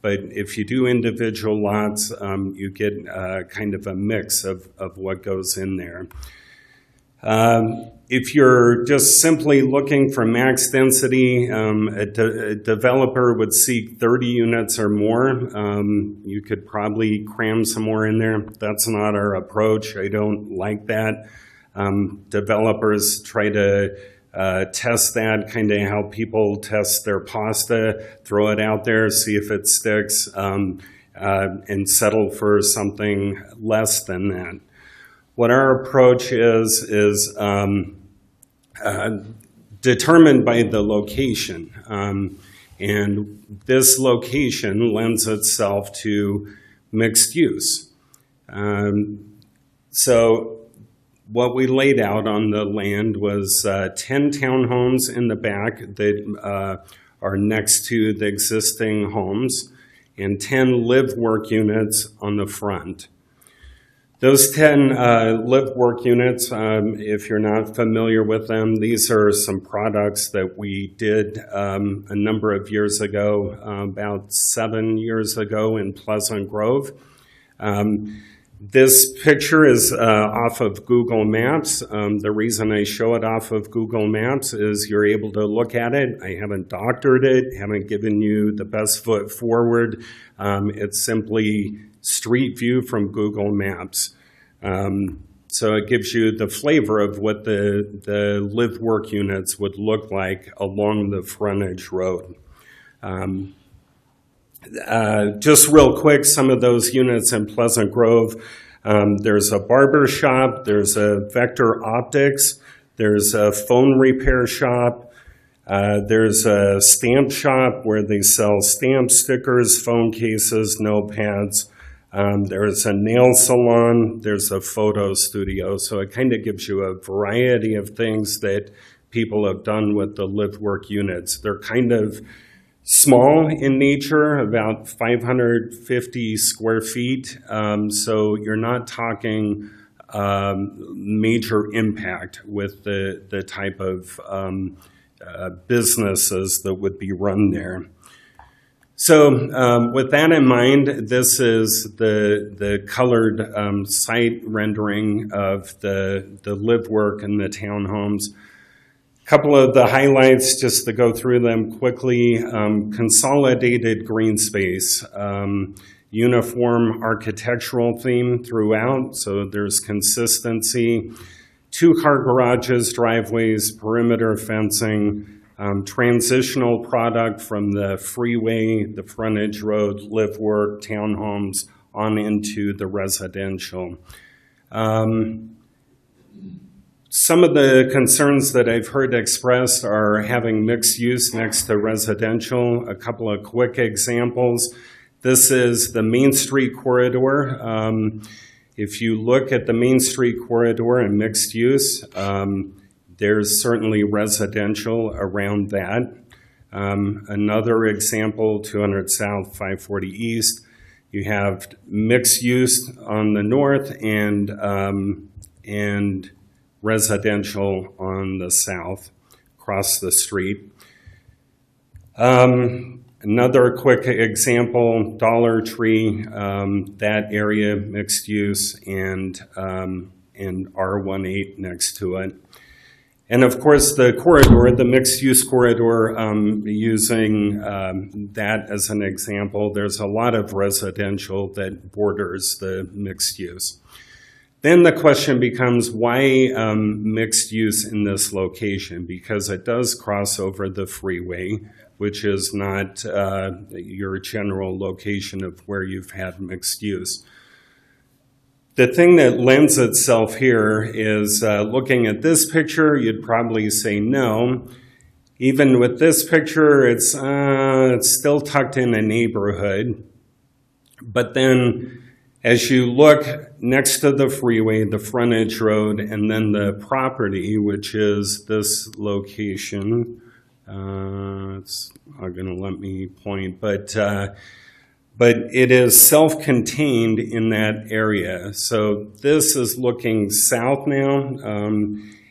if you do individual lots, you get kind of a mix of what goes in there. If you're just simply looking for max density, a developer would seek 30 units or more. You could probably cram some more in there. That's not our approach. I don't like that. Developers try to test that, kind of how people test their pasta, throw it out there, see if it sticks, and settle for something less than that. What our approach is determined by the location. And this location lends itself to mixed use. So what we laid out on the land was 10 townhomes in the back that are next to the existing homes and 10 live-work units on the front. Those 10 live-work units, if you're not familiar with them, these are some products that we did a number of years ago, about 7 years ago in Pleasant Grove. This picture is off of Google Maps. The reason I show it off of Google Maps is you're able to look at it. I haven't doctored it, haven't given you the best foot forward. It's simply street view from Google Maps. So it gives you the flavor of what the live-work units would look like along the frontage road. Just real quick, some of those units in Pleasant Grove, there's a barber shop, there's a Vector Optics, there's a phone repair shop, there's a stamp shop where they sell stamp stickers, phone cases, notepads. There's a nail salon, there's a photo studio. So it kind of gives you a variety of things that people have done with the live-work units. They're kind of small in nature, about 550 square feet. So you're not talking major impact with the type of businesses that would be run there. So with that in mind, this is the colored site rendering of the live-work and the townhomes. A couple of the highlights, just to go through them quickly. Consolidated green space, uniform architectural theme throughout, so there's consistency. 2-car garages, driveways, perimeter fencing, transitional product from the freeway, the frontage road, live-work, townhomes, on into the residential. Some of the concerns that I've heard expressed are having mixed use next to residential. A couple of quick examples. This is the Main Street corridor. If you look at the Main Street corridor and mixed use, there's certainly residential around that. Another example, 200 South, 540 East, you have mixed use on the north and residential on the south, across the street. Another quick example, Dollar Tree, that area, mixed use, and R18 next to it. And of course, the corridor, the mixed-use corridor, using that as an example, there's a lot of residential that borders the mixed use. Then the question becomes, why mixed use in this location? Because it does cross over the freeway, which is not your general location of where you've had mixed use. The thing that lends itself here is looking at this picture, you'd probably say no. Even with this picture, it's still tucked in a neighborhood. But then as you look next to the freeway, the frontage road, and then the property, which is this location, it's not going to let me point, but it is self-contained in that area. So this is looking south now,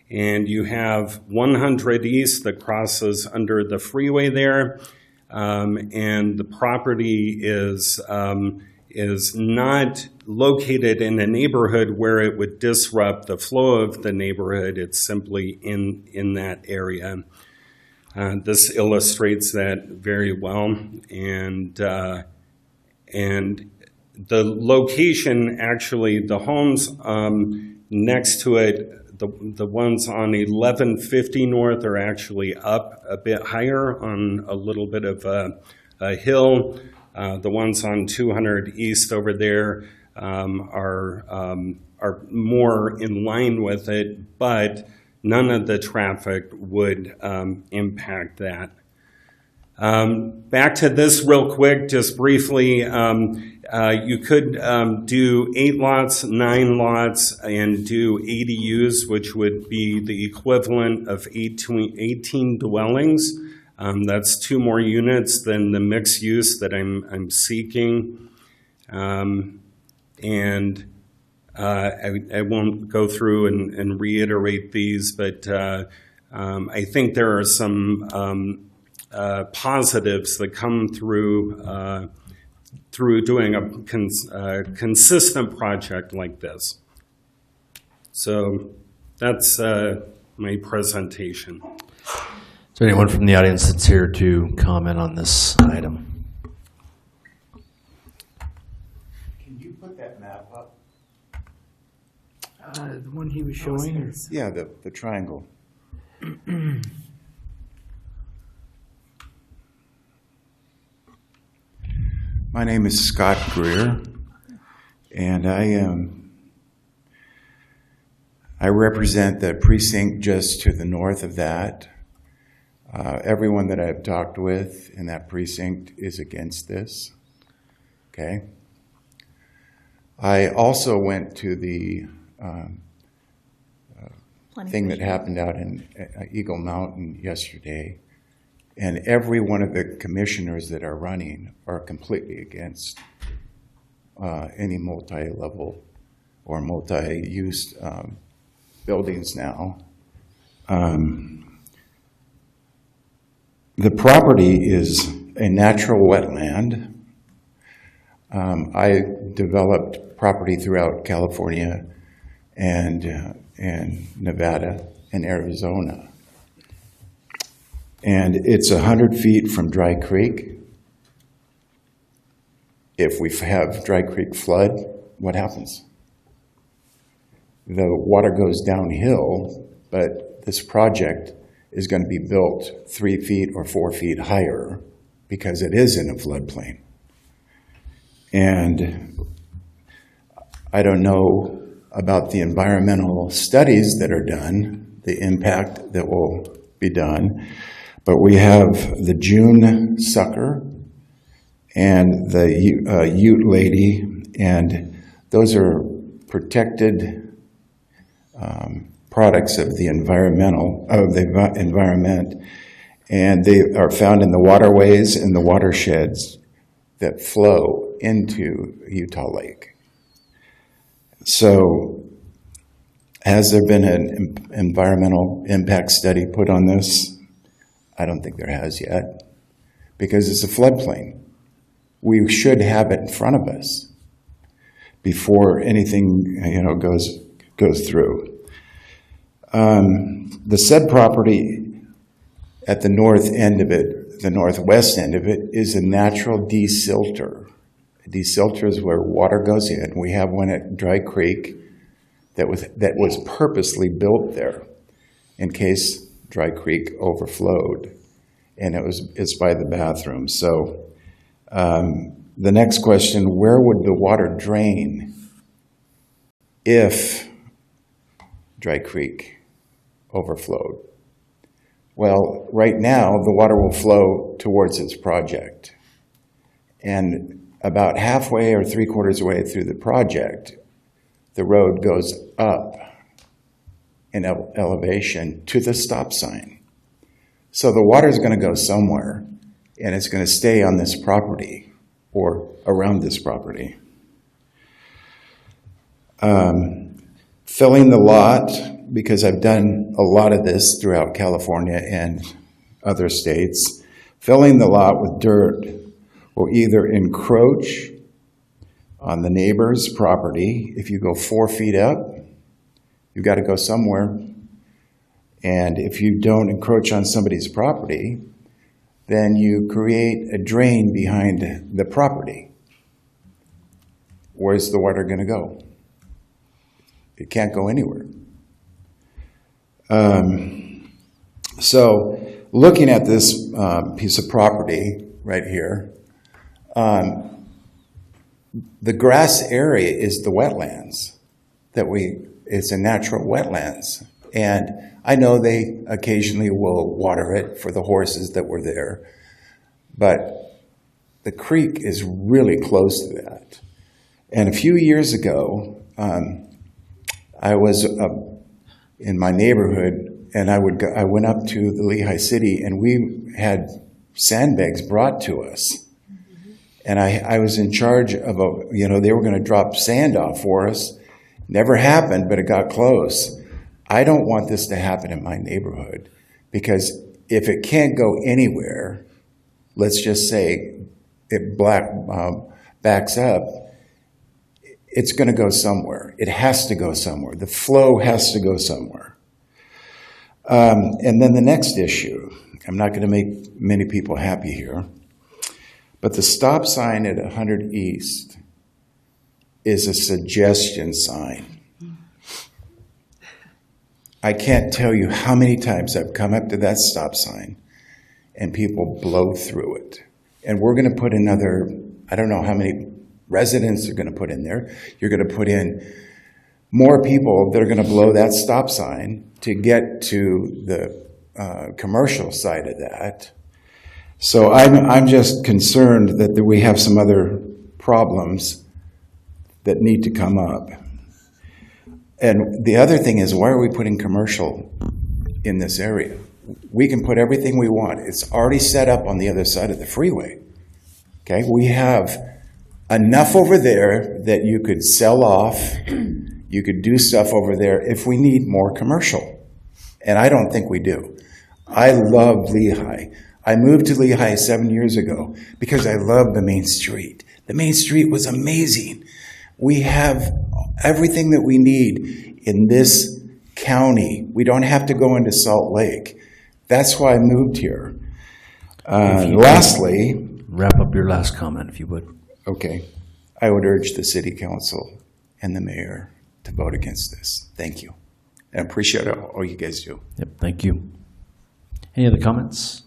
and you have 100 East that crosses under the freeway there, and the property is not located in a neighborhood where it would disrupt the flow of the neighborhood. It's simply in that area. This illustrates that very well, and the location, actually, the homes next to it, the ones on 1150 North are actually up a bit higher on a little bit of a hill. The ones on 200 East over there are more in line with it, but none of the traffic would impact that. Back to this real quick, just briefly, you could do 8 lots, 9 lots, and do ADUs, which would be the equivalent of 18 dwellings. That's 2 more units than the mixed use that I'm seeking. And I won't go through and reiterate these, but I think there are some positives that come through doing a consistent project like this. So that's my presentation. Is there anyone from the audience that's here to comment on this item? Can you put that map up? The one he was showing? Yeah, the triangle. My name is Scott Greer, and I represent the precinct just to the north of that. Everyone that I've talked with in that precinct is against this. Okay. I also went to the thing that happened out in Eagle Mountain yesterday, and every one of the commissioners that are running are completely against any multi-level or multi-use buildings now. The property is a natural wetland. I developed property throughout California and Nevada and Arizona. And it's 100 feet from Dry Creek. If we have Dry Creek flood, what happens? The water goes downhill, but this project is going to be built 3 feet or 4 feet higher because it is in a floodplain. And I don't know about the environmental studies that are done, the impact that will be done, but we have the June sucker and the Ute lady, and those are protected products of the environment, and they are found in the waterways and the watersheds that flow into Utah Lake. So, has there been an environmental impact study put on this? I don't think there has yet, because it's a floodplain. We should have it in front of us before anything goes through. The said property at the north end of it, the northwest end of it, is a natural desilter. A desilter is where water goes in. We have one at Dry Creek that was purposely built there in case Dry Creek overflowed, and it's by the bathroom. So the next question: where would the water drain if Dry Creek overflowed? Well, right now the water will flow towards this project, and about halfway or 3/4 way through the project, the road goes up in elevation to the stop sign. So the water is going to go somewhere, and it's going to stay on this property or around this property. Filling the lot, because I've done a lot of this throughout California and other states, filling the lot with dirt will either encroach on the neighbor's property. If you go 4 feet up, you've got to go somewhere. And if you don't encroach on somebody's property, then you create a drain behind the property. Where's the water going to go? It can't go anywhere. So looking at this piece of property right here, the grass area is the wetlands it's a natural wetlands. And I know they occasionally will water it for the horses that were there, but the creek is really close to that. And a few years ago, I was in my neighborhood, and I went up to the Lehi city, and we had sandbags brought to us. And I was in charge of they were going to drop sand off for us. Never happened, but it got close. I don't want this to happen in my neighborhood, because if it can't go anywhere, let's just say it backs up, it's going to go somewhere. It has to go somewhere. The flow has to go somewhere. And then the next issue, I'm not going to make many people happy here, but the stop sign at 100 East is a suggestion sign. I can't tell you how many times I've come up to that stop sign and people blow through it. And we're going to put another, I don't know how many residents are going to put in there. You're going to put in more people that are going to blow that stop sign to get to the commercial side of that. So I'm just concerned that we have some other problems that need to come up. And the other thing is, why are we putting commercial in this area? We can put everything we want. It's already set up on the other side of the freeway. Okay, we have enough over there that you could sell off. You could do stuff over there if we need more commercial. And I don't think we do. I love Lehi. I moved to Lehi 7 years ago because I love the main street. The main street was amazing. We have everything that we need in this county. We don't have to go into Salt Lake. That's why I moved here. Lastly, wrap up your last comment, if you would. Okay. I would urge the city council and the mayor to vote against this. Thank you. I appreciate all you guys do. Yep, thank you. Any other comments?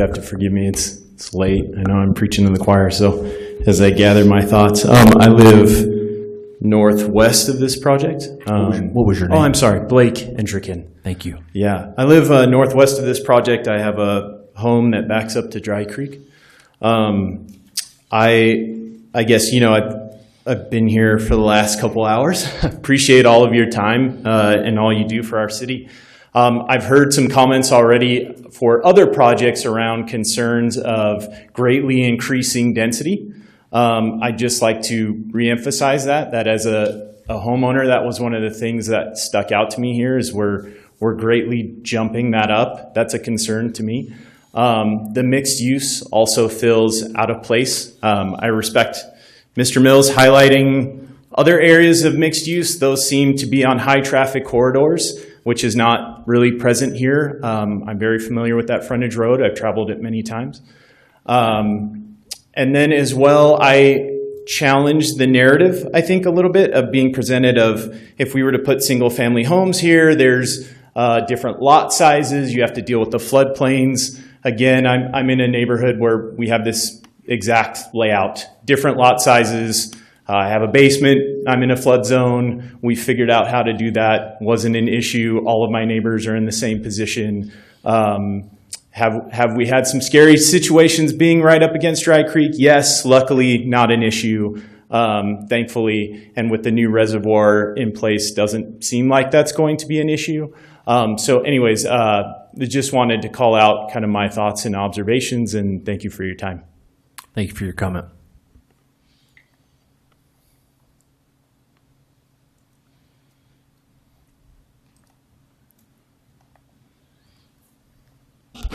you have to forgive me. It's late. I know I'm preaching to the choir, so as I gather my thoughts, I live northwest of this project. What was your name? Oh, I'm sorry, Blake Entrikin. Thank you. Yeah, I live northwest of this project. I have a home that backs up to Dry Creek. I guess, you know, I've been here for the last couple hours. Appreciate all of your time and all you do for our city. I've heard some comments already for other projects around concerns of greatly increasing density. I'd just like to reemphasize that as a homeowner, that was one of the things that stuck out to me here is we're greatly jumping that up. That's a concern to me. The mixed use also feels out of place. I respect Mr. Mills highlighting other areas of mixed use. Those seem to be on high traffic corridors, which is not really present here. I'm very familiar with that frontage road. I've traveled it many times. And then as well, I challenged the narrative, I think, a little bit of being presented of if we were to put single family homes here, there's different lot sizes. You have to deal with the floodplains. Again, I'm in a neighborhood where we have this exact layout, different lot sizes. I have a basement. I'm in a flood zone. We figured out how to do that. Wasn't an issue. All of my neighbors are in the same position. Have we had some scary situations being right up against Dry Creek? Yes, luckily not an issue, thankfully. And with the new reservoir in place, doesn't seem like that's going to be an issue. So anyways, I just wanted to call out kind of my thoughts and observations, and thank you for your time. Thank you for your comment.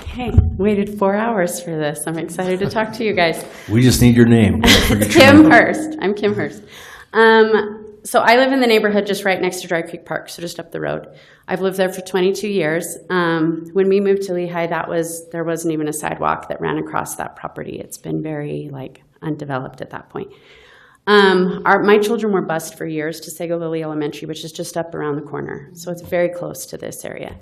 Hey, waited 4 hours for this. I'm excited to talk to you guys. We just need your name. Kim Hurst. I'm Kim Hurst. So I live in the neighborhood just right next to Dry Creek Park, so just up the road. I've lived there for 22 years. When we moved to Lehi, there wasn't even a sidewalk that ran across that property. It's been very undeveloped at that point. My children were bused for years to Sago Lily Elementary, which is just up around the corner. So it's very close to this area.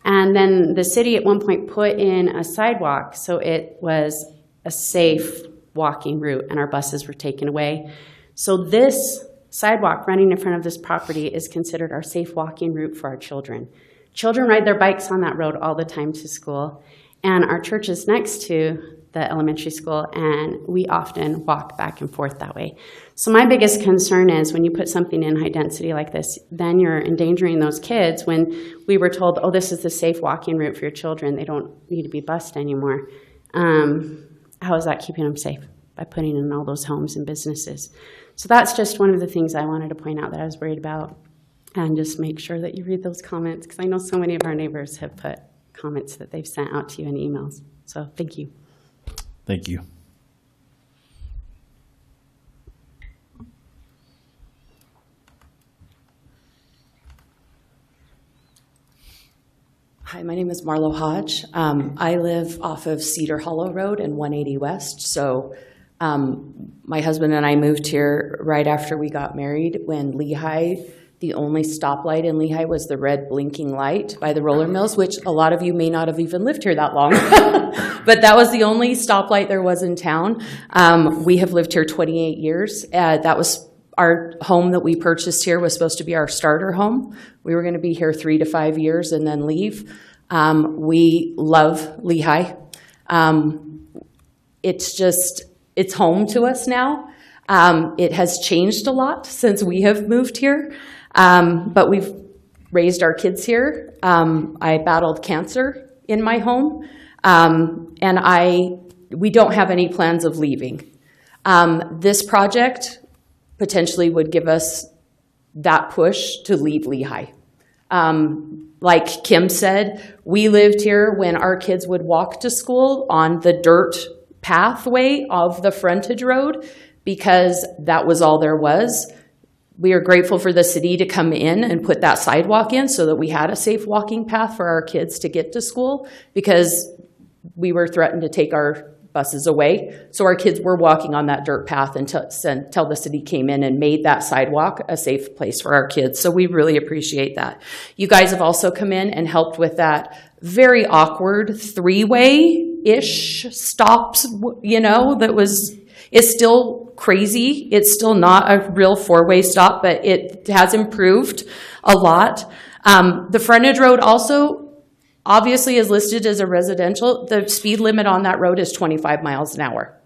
And then the city at one point put in a sidewalk, so it was a safe walking route, and our buses were taken away. So this sidewalk running in front of this property is considered our safe walking route for our children. Children ride their bikes on that road all the time to school, and our church is next to the elementary school, and we often walk back and forth that way. So my biggest concern is when you put something in high density like this, then you're endangering those kids. When we were told, oh, this is the safe walking route for your children, they don't need to be bused anymore. How is that keeping them safe? By putting in all those homes and businesses. So that's just one of the things I wanted to point out that I was worried about. And just make sure that you read those comments, because I know so many of our neighbors have put comments that they've sent out to you in emails. So thank you. Thank you. Hi, my name is Marlo Hodge. I live off of Cedar Hollow Road and 180 West. So my husband and I moved here right after we got married when Lehi, the only stoplight in Lehi was the red blinking light by the roller mills, which a lot of you may not have even lived here that long. But that was the only stoplight there was in town. We have lived here 28 years. That was our home that we purchased here was supposed to be our starter home. We were going to be here 3 to 5 years and then leave. We love Lehi. It's home to us now. It has changed a lot since we have moved here, but we've raised our kids here. I battled cancer in my home, and we don't have any plans of leaving. This project potentially would give us that push to leave Lehi. Like Kim said, we lived here when our kids would walk to school on the dirt pathway of the frontage road because that was all there was. We are grateful for the city to come in and put that sidewalk in so that we had a safe walking path for our kids to get to school because we were threatened to take our buses away. So our kids were walking on that dirt path until the city came in and made that sidewalk a safe place for our kids. So we really appreciate that. You guys have also come in and helped with that very awkward three-way 2-ish stops, you know, it's still crazy. It's still not a real 4-way stop, but it has improved a lot. The frontage road also obviously is listed as a residential. The speed limit on that road is 25 miles an hour.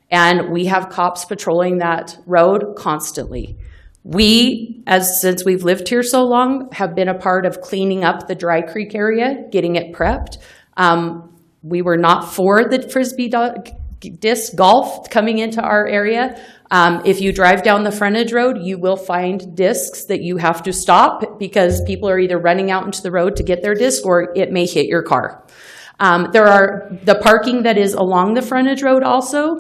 And we have cops patrolling that road constantly. We, since we've lived here so long, have been a part of cleaning up the Dry Creek area, getting it prepped. We were not for the Frisbee disc golf coming into our area. If you drive down the frontage road, you will find discs that you have to stop because people are either running out into the road to get their disc or it may hit your car. There are the parking that is along the frontage road also.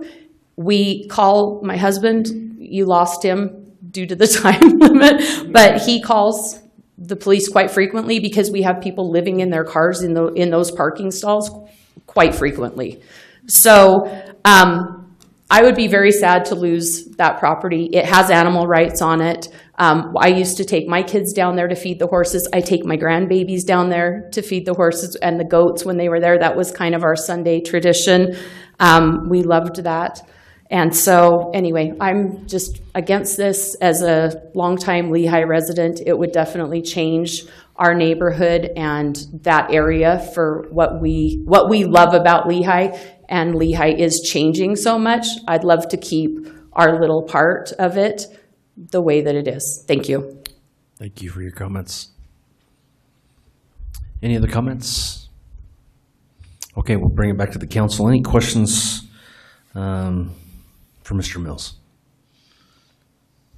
We call my husband, you lost him due to the time limit, but he calls the police quite frequently because we have people living in their cars in those parking stalls quite frequently. So I would be very sad to lose that property. It has animal rights on it. I used to take my kids down there to feed the horses. I take my grandbabies down there to feed the horses and the goats when they were there. That was kind of our Sunday tradition. We loved that. And so anyway, I'm just against this as a longtime Lehi resident. It would definitely change our neighborhood and that area for what we love about Lehi. And Lehi is changing so much. I'd love to keep our little part of it the way that it is. Thank you. Thank you for your comments. Any other comments? Okay, we'll bring it back to the council. Any questions for Mr. Mills?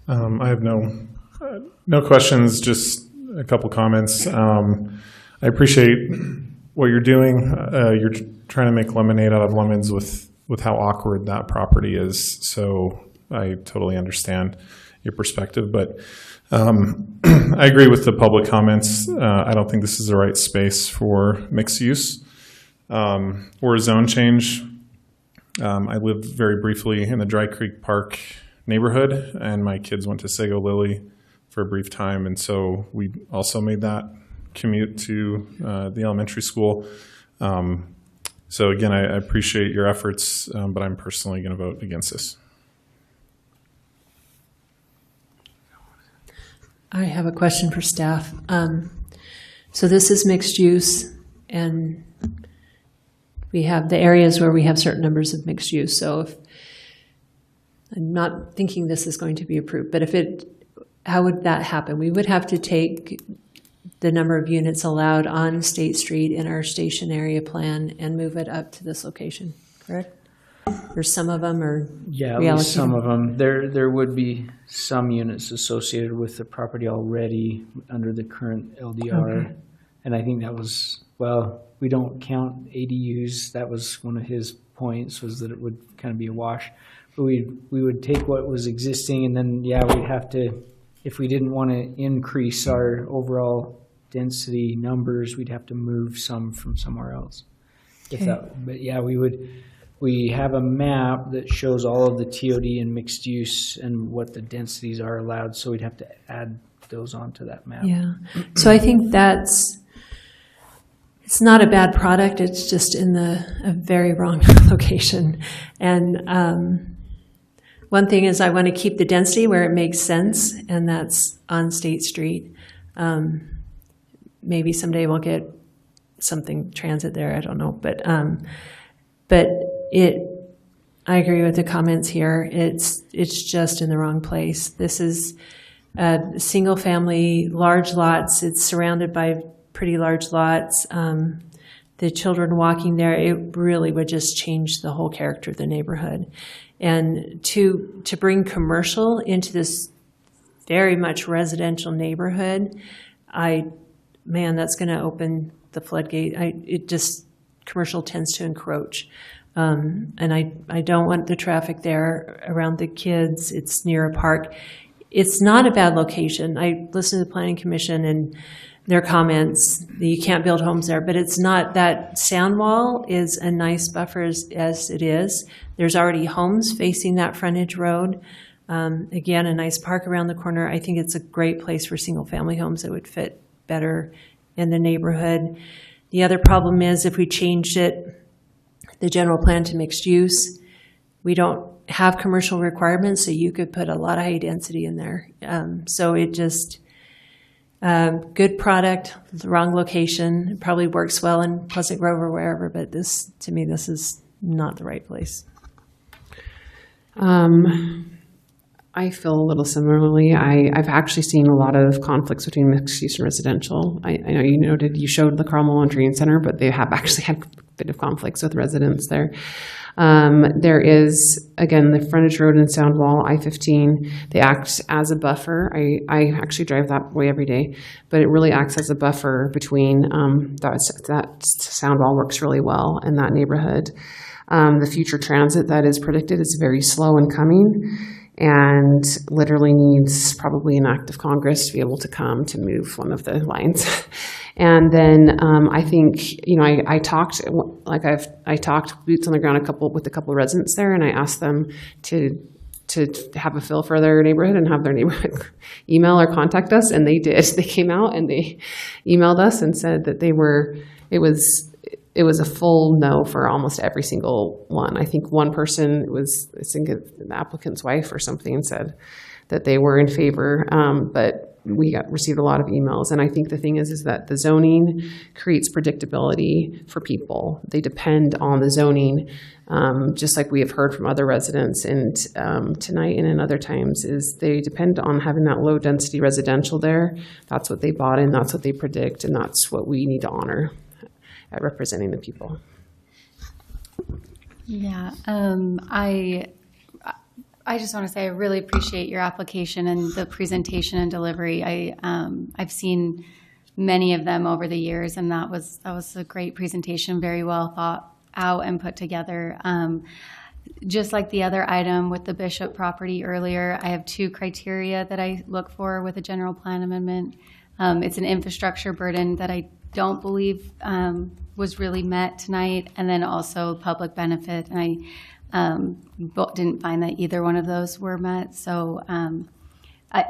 I have no questions, just a couple comments. I appreciate what you're doing. You're trying to make lemonade out of lemons with how awkward that property is. So I totally understand your perspective, but I agree with the public comments. I don't think this is the right space for mixed use or a zone change. I lived very briefly in the Dry Creek Park neighborhood, and my kids went to Sago Lily for a brief time, and so we also made that commute to the elementary school. So again, I appreciate your efforts, but I'm personally going to vote against this. I have a question for staff. So this is mixed use, and we have the areas where we have certain numbers of mixed use. So if I'm not thinking this is going to be approved, but how would that happen? We would have to take the number of units allowed on State Street in our station area plan and move it up to this location, correct? Or some of them are at least some of them. There would be some units associated with the property already under the current LDR. Okay. And I think that was, we don't count ADUs. That was one of his points, was that it would kind of be a wash. But we would take what was existing, and then, we'd have to, if we didn't want to increase our overall density numbers, we'd have to move some from somewhere else. Okay. We have a map that shows all of the TOD and mixed use and what the densities are allowed, so we'd have to add those onto that map. Yeah, so I think it's not a bad product, it's just in a very wrong location. And one thing is I want to keep the density where it makes sense, and that's on State Street. Maybe someday we'll get something transit there, I don't know, but I agree with the comments here. It's just in the wrong place. This is single family, large lots. It's surrounded by pretty large lots. The children walking there, it really would just change the whole character of the neighborhood. And to bring commercial into this very much residential neighborhood, that's going to open the floodgate. Commercial tends to encroach. And I don't want the traffic there around the kids. It's near a park. It's not a bad location. I listened to the Planning Commission and their comments that you can't build homes there, but it's not. That sound wall is a nice buffer as it is. There's already homes facing that frontage road. Again, a nice park around the corner. I think it's a great place for single family homes that would fit better in the neighborhood. The other problem is if we changed it, the general plan to mixed use. We don't have commercial requirements, so you could put a lot of high density in there. So it just, good product, the wrong location. It probably works well in Pleasant Grove or wherever, but this, to me, this is not the right place. I feel a little similarly. I've actually seen a lot of conflicts between mixed use and residential. I know you showed the Carl Mullen Training Center, but they have actually had a bit of conflicts with residents there. There is, again, the frontage road and sound wall, I-15. They act as a buffer. I actually drive that way every day, but it really acts as a buffer between, that sound wall works really well in that neighborhood. The future transit that is predicted is very slow in coming, and literally needs probably an act of Congress to be able to come to move one of the lines. And then I think, I talked boots on the ground with a couple of residents there, and I asked them to have a feel for their neighborhood and have their neighborhood email or contact us, and they did. They came out and they emailed us and said that it was a full no for almost every single one. I think one person the applicant's wife or something, said that they were in favor, but we received a lot of emails. And I think the thing is that the zoning creates predictability for people. They depend on the zoning, just like we have heard from other residents and tonight and in other times, is they depend on having that low density residential there. That's what they bought in, that's what they predict, and that's what we need to honor at representing the people. Yeah, I just want to say I really appreciate your application and the presentation and delivery. I've seen many of them over the years, and that was a great presentation, very well thought out and put together. Just like the other item with the Bishop property earlier, I have 2 criteria that I look for with a general plan amendment. It's an infrastructure burden that I don't believe was really met tonight, and then also public benefit. And I didn't find that either one of those were met. So I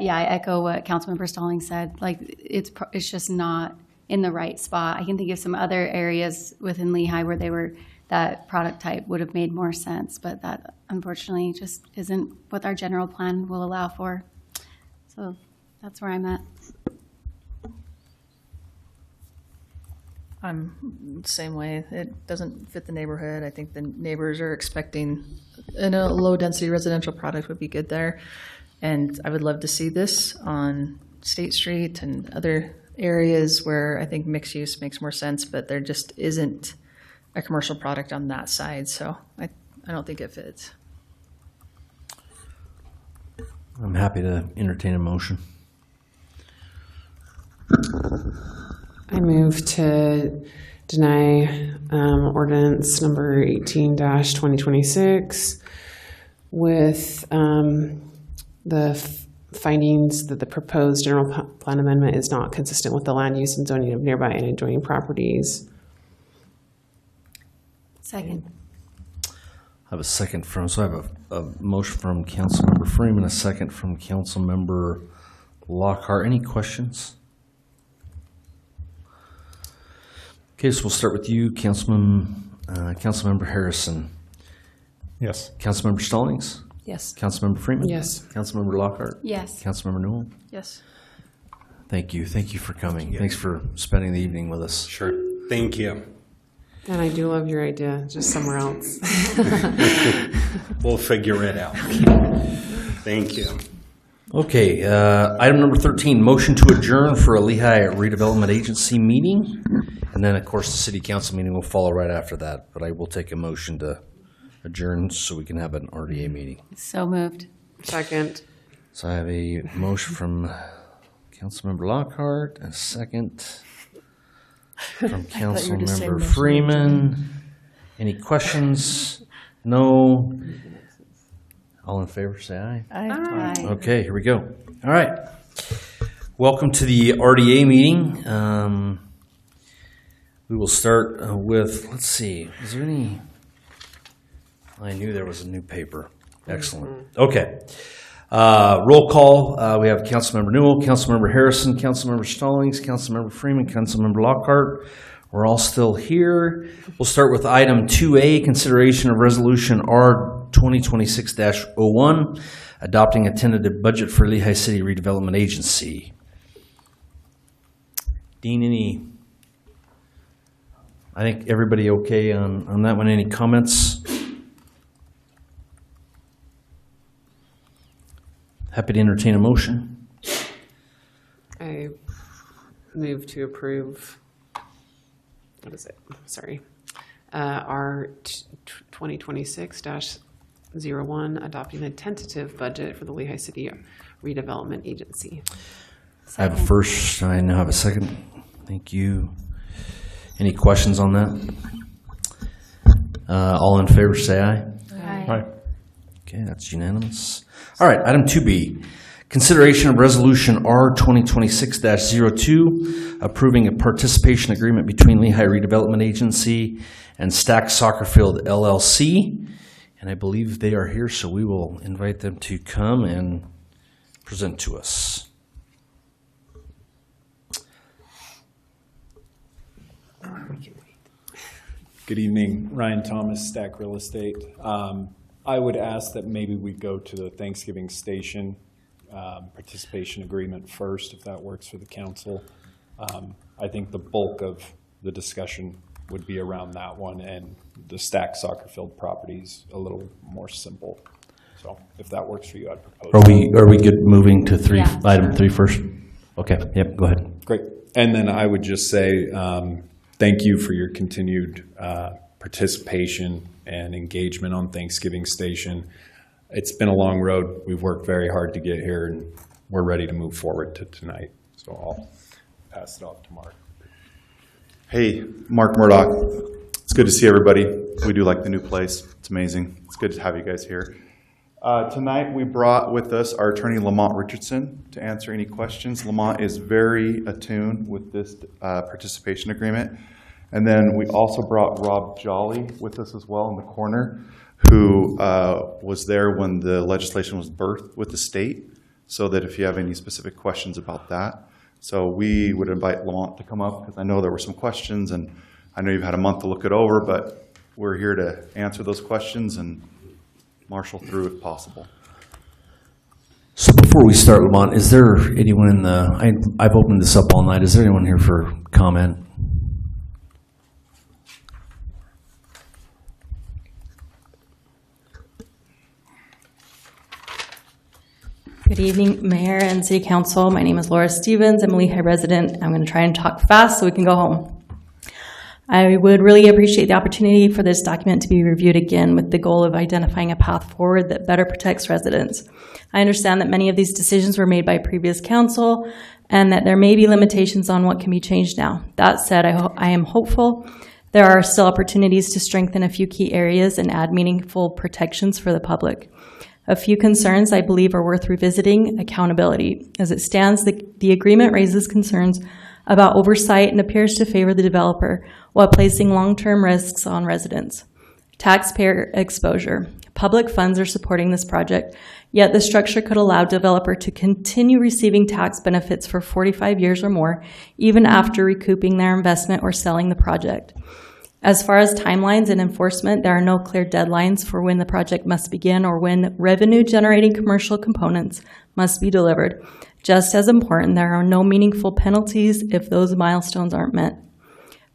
echo what Councilmember Stalling said. Like it's just not in the right spot. I can think of some other areas within Lehi where that product type would have made more sense, but that unfortunately just isn't what our general plan will allow for. So that's where I'm at. I'm the same way. It doesn't fit the neighborhood. I think the neighbors are expecting a low-density residential product would be good there. And I would love to see this on State Street and other areas where I think mixed use makes more sense, but there just isn't a commercial product on that side. So I don't think it fits. I'm happy to entertain a motion. I move to deny ordinance number 18-2026 with the findings that the proposed general plan amendment is not consistent with the land use and zoning of nearby and adjoining properties. Second. I have a second I have a motion from Councilmember Freeman, a second from Councilmember Lockhart. Any questions? Okay, so we'll start with you, Councilmember Harrison. Yes. Councilmember Stallings? Yes. Councilmember Freeman? Yes. Councilmember Lockhart? Yes. Councilmember Newell? Yes. Thank you. Thank you for coming. Thanks for spending the evening with us. Sure. Thank you. And I do love your idea, just somewhere else. We'll figure it out. Thank you. Okay, item number 13, motion to adjourn for a Lehi Redevelopment Agency meeting. And then, of course, the city council meeting will follow right after that. But I will take a motion to adjourn so we can have an RDA meeting. So moved. Second. So I have a motion from Councilmember Lockhart, a second from Councilmember Freeman. Any questions? No. All in favor, say aye. Aye. Okay, here we go. All right. Welcome to the RDA meeting. We will start with, let's see, is there any? I knew there was a new paper. Excellent. Okay. Roll call. We have Councilmember Newell, Councilmember Harrison, Councilmember Stallings, Councilmember Freeman, Councilmember Lockhart. We're all still here. We'll start with item 2A, consideration of resolution R 2026-01, adopting a tentative budget for Lehi City Redevelopment Agency. Dean, I think everybody okay on that one? Any comments? Happy to entertain a motion. I move to approve, what is it? Sorry. R 2026-01, adopting a tentative budget for the Lehi City Redevelopment Agency. I have a first, I now have a second. Thank you. Any questions on that? All in favor say aye. Aye. Okay, that's unanimous. All right, item 2B, consideration of resolution R 2026-02, approving a participation agreement between Lehi Redevelopment Agency and Stack Soccer Field LLC. And I believe they are here, so we will invite them to come and present to us. Good evening, Ryan Thomas, Stack Real Estate. I would ask that maybe we go to the Thanksgiving Station participation agreement first, if that works for the council. I think the bulk of the discussion would be around that one, and the Stack Soccer Field properties a little more simple. So if that works for you, I'd propose. Are we good moving to item 3 first? Okay, yep, go ahead. Great. And then I would just say thank you for your continued participation and engagement on Thanksgiving Station. It's been a long road. We've worked very hard to get here, and we're ready to move forward to tonight. So I'll pass it off to Mark. Hey, Mark Murdoch. It's good to see everybody. We do like the new place. It's amazing. It's good to have you guys here. Tonight we brought with us our attorney Lamont Richardson to answer any questions. Lamont is very attuned with this participation agreement. And then we also brought Rob Jolly with us as well in the corner, who was there when the legislation was birthed with the state, so that if you have any specific questions about that. So we would invite Lamont to come up, because I know there were some questions, and I know you've had a month to look it over, but we're here to answer those questions and marshal through if possible. So before we start, Lamont, is there anyone in the, I've opened this up all night, is there anyone here for comment? Good evening, Mayor and City Council. My name is Laura Stevens. I'm a Lehi resident. I'm going to try and talk fast so we can go home. I would really appreciate the opportunity for this document to be reviewed again with the goal of identifying a path forward that better protects residents. I understand that many of these decisions were made by previous council and that there may be limitations on what can be changed now. That said, I am hopeful there are still opportunities to strengthen a few key areas and add meaningful protections for the public. A few concerns I believe are worth revisiting: accountability. As it stands, the agreement raises concerns about oversight and appears to favor the developer while placing long-term risks on residents. Taxpayer exposure. Public funds are supporting this project, yet the structure could allow developer to continue receiving tax benefits for 45 years or more, even after recouping their investment or selling the project. As far as timelines and enforcement, there are no clear deadlines for when the project must begin or when revenue-generating commercial components must be delivered. Just as important, there are no meaningful penalties if those milestones aren't met.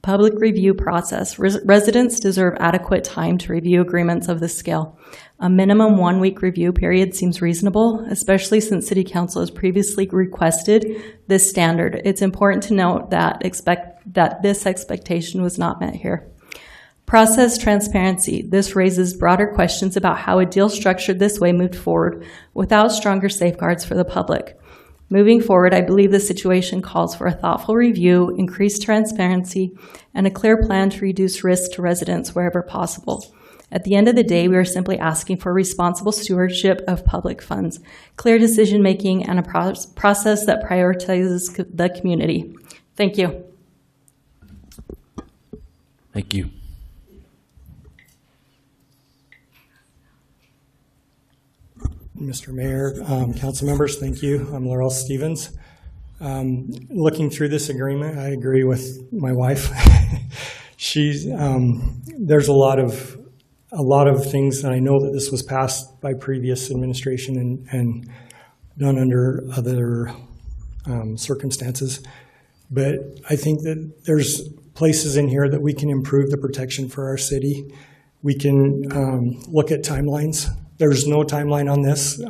Public review process. Residents deserve adequate time to review agreements of this scale. A minimum 1-week review period seems reasonable, especially since City Council has previously requested this standard. It's important to note that this expectation was not met here. Process transparency. This raises broader questions about how a deal structured this way moved forward without stronger safeguards for the public. Moving forward, I believe the situation calls for a thoughtful review, increased transparency, and a clear plan to reduce risk to residents wherever possible. At the end of the day, we are simply asking for responsible stewardship of public funds, clear decision-making, and a process that prioritizes the community. Thank you. Thank you. Mr. Mayor, council members, thank you. I'm Laurel Stevens. Looking through this agreement, I agree with my wife. There's a lot of things, and I know that this was passed by previous administration and done under other circumstances. But I think that there's places in here that we can improve the protection for our city. We can look at timelines. There's no timeline on this.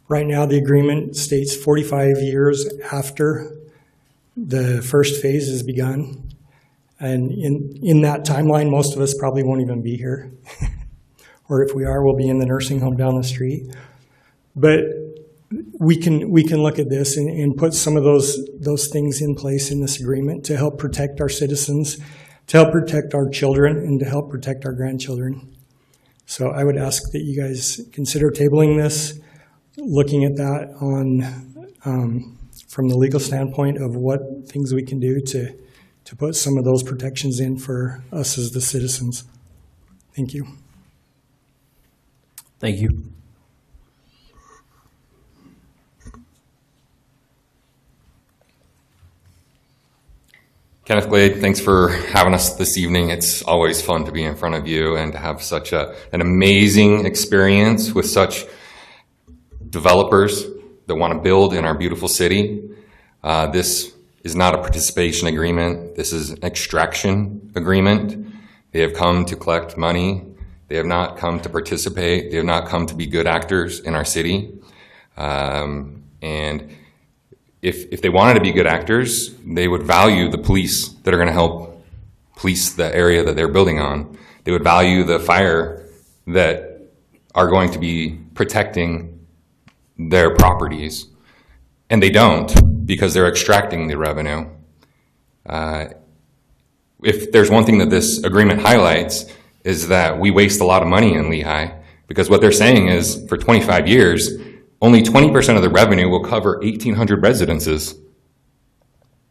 Right now, the agreement states 45 years after the first phase has begun. And in that timeline, most of us probably won't even be here. Or if we are, we'll be in the nursing home down the street. But we can look at this and put some of those things in place in this agreement to help protect our citizens, to help protect our children, and to help protect our grandchildren. So I would ask that you guys consider tabling this, looking at that from the legal standpoint of what things we can do to put some of those protections in for us as the citizens. Thank you. Thank you. Kenneth Glade, thanks for having us this evening. It's always fun to be in front of you and to have such an amazing experience with such developers that want to build in our beautiful city. This is not a participation agreement. This is an extraction agreement. They have come to collect money. They have not come to participate. They have not come to be good actors in our city. And if they wanted to be good actors, they would value the police that are going to help police the area that they're building on. They would value the fire that are going to be protecting their properties. And they don't, because they're extracting the revenue. If there's one thing that this agreement highlights is that we waste a lot of money in Lehi, because what they're saying is for 25 years, only 20% of the revenue will cover 1,800 residences.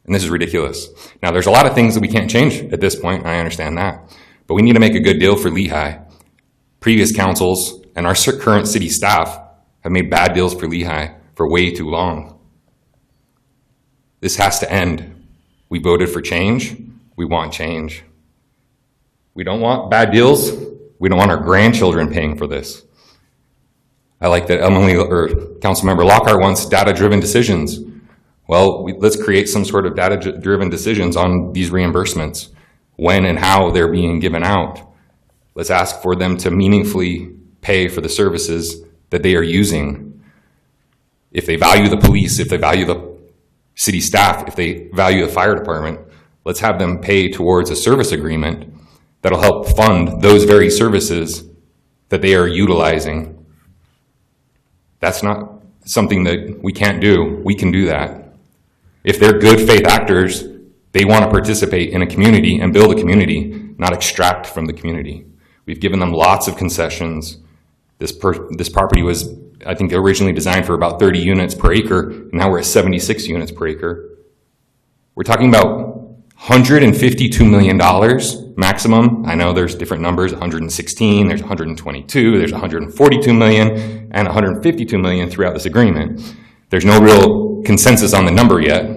And this is ridiculous. Now, there's a lot of things that we can't change at this point, I understand that. But we need to make a good deal for Lehi. Previous councils and our current city staff have made bad deals for Lehi for way too long. This has to end. We voted for change. We want change. We don't want bad deals. We don't want our grandchildren paying for this. I like that Councilmember Lockhart wants data-driven decisions. Well, let's create some sort of data-driven decisions on these reimbursements, when and how they're being given out. Let's ask for them to meaningfully pay for the services that they are using. If they value the police, if they value the city staff, if they value the fire department, let's have them pay towards a service agreement that'll help fund those very services that they are utilizing. That's not something that we can't do. We can do that. If they're good faith actors, they want to participate in a community and build a community, not extract from the community. We've given them lots of concessions. This property was, I think, originally designed for about 30 units per acre. And now we're at 76 units per acre. We're talking about $152 million maximum. I know there's different numbers, 116, there's 122, there's 142 million, and 152 million throughout this agreement. There's no real consensus on the number yet,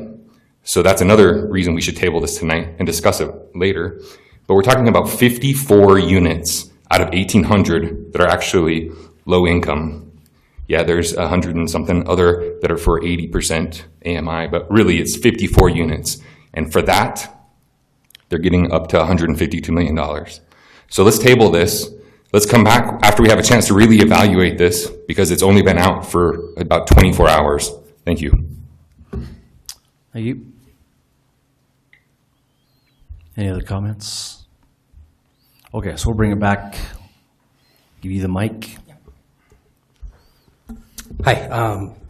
so that's another reason we should table this tonight and discuss it later. But we're talking about 54 units out of 1,800 that are actually low income. Yeah, there's 100 and something other that are for 80% AMI, but really it's 54 units. And for that, they're getting up to $152 million. So let's table this. Let's come back after we have a chance to really evaluate this, because it's only been out for about 24 hours. Thank you. Thank you. Any other comments? Okay, so we'll bring it back. Give you the mic. Hi,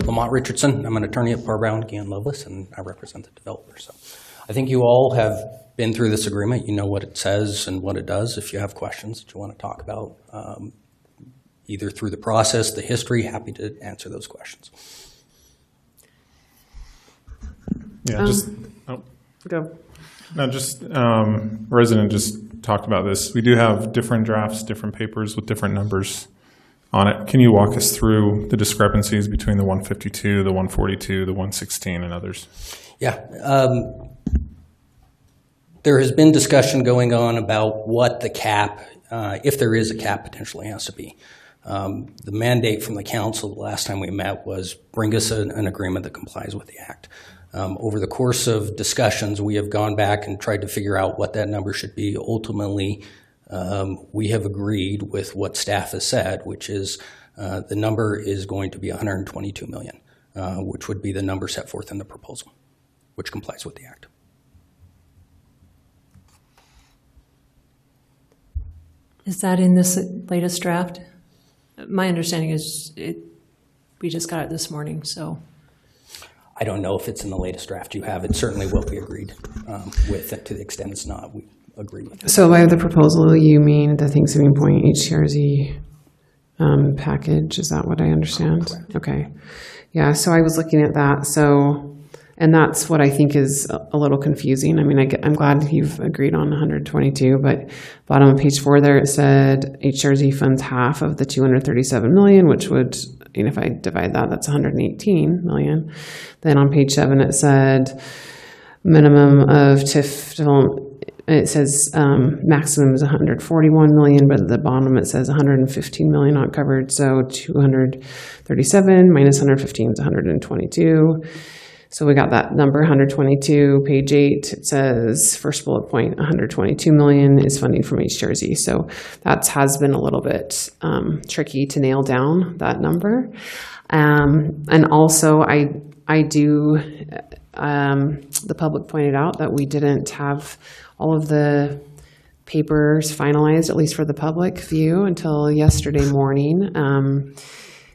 Lamont Richardson. I'm an attorney at Parr Brown, Gann Loveless, and I represent the developer. So I think you all have been through this agreement. You know what it says and what it does. If you have questions that you want to talk about, either through the process, the history, happy to answer those questions. Yeah, Go. No, resident just talked about this. We do have different drafts, different papers with different numbers on it. Can you walk us through the discrepancies between the 152, the 142, the 116, and others? Yeah. There has been discussion going on about what the cap, if there is a cap, potentially has to be. The mandate from the council the last time we met was bring us an agreement that complies with the act. Over the course of discussions, we have gone back and tried to figure out what that number should be. Ultimately, we have agreed with what staff has said, which is the number is going to be $122 million, which would be the number set forth in the proposal, which complies with the act. Is that in this latest draft? My understanding is we just got it this morning, so. I don't know if it's in the latest draft you have. It's certainly what we agreed with. To the extent it's not, we agreed with it. So by the proposal, you mean the Thanksgiving Point HTRZ package? Is that what I understand? Correct. Okay. Yeah, so I was looking at that. So, and that's what I think is a little confusing. I mean, I'm glad you've agreed on 122, but bottom of page 4 there, it said HRZ funds half of the 237 million, which would, and if I divide that, that's 118 million. Then on page 7, it said minimum of TIF development, it says maximum is 141 million, but at the bottom it says 115 million not covered. So 237 minus 115 is 122. So we got that number, 122, page 8, it says, first bullet point, 122 million is funding from HTRZ. So that has been a little bit tricky to nail down that number. And also I do, the public pointed out that we didn't have all of the papers finalized, at least for the public view, until yesterday morning.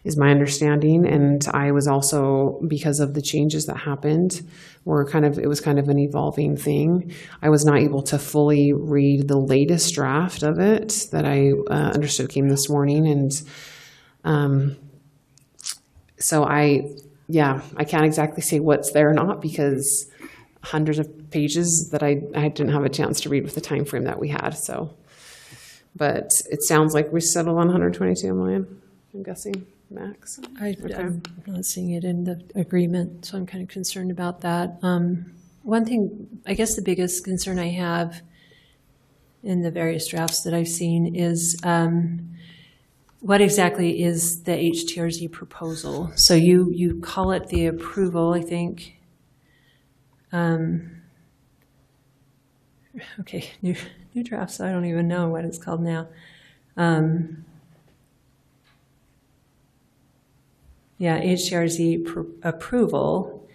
Is my understanding, and I was also, because of the changes that happened, it was kind of an evolving thing. I was not able to fully read the latest draft of it that I understood came this morning, and so I can't exactly say what's there or not, because hundreds of pages that I didn't have a chance to read with the time frame that we had. So, but it sounds like we settled on 122 million, I'm guessing. Max? I'm not seeing it in the agreement, so I'm kind of concerned about that. One thing, I guess the biggest concern I have in the various drafts that I've seen is what exactly is the HTRZ proposal? So you call it the approval, I think. Okay, new drafts, I don't even know what it's called now. Yeah, HTRZ approval,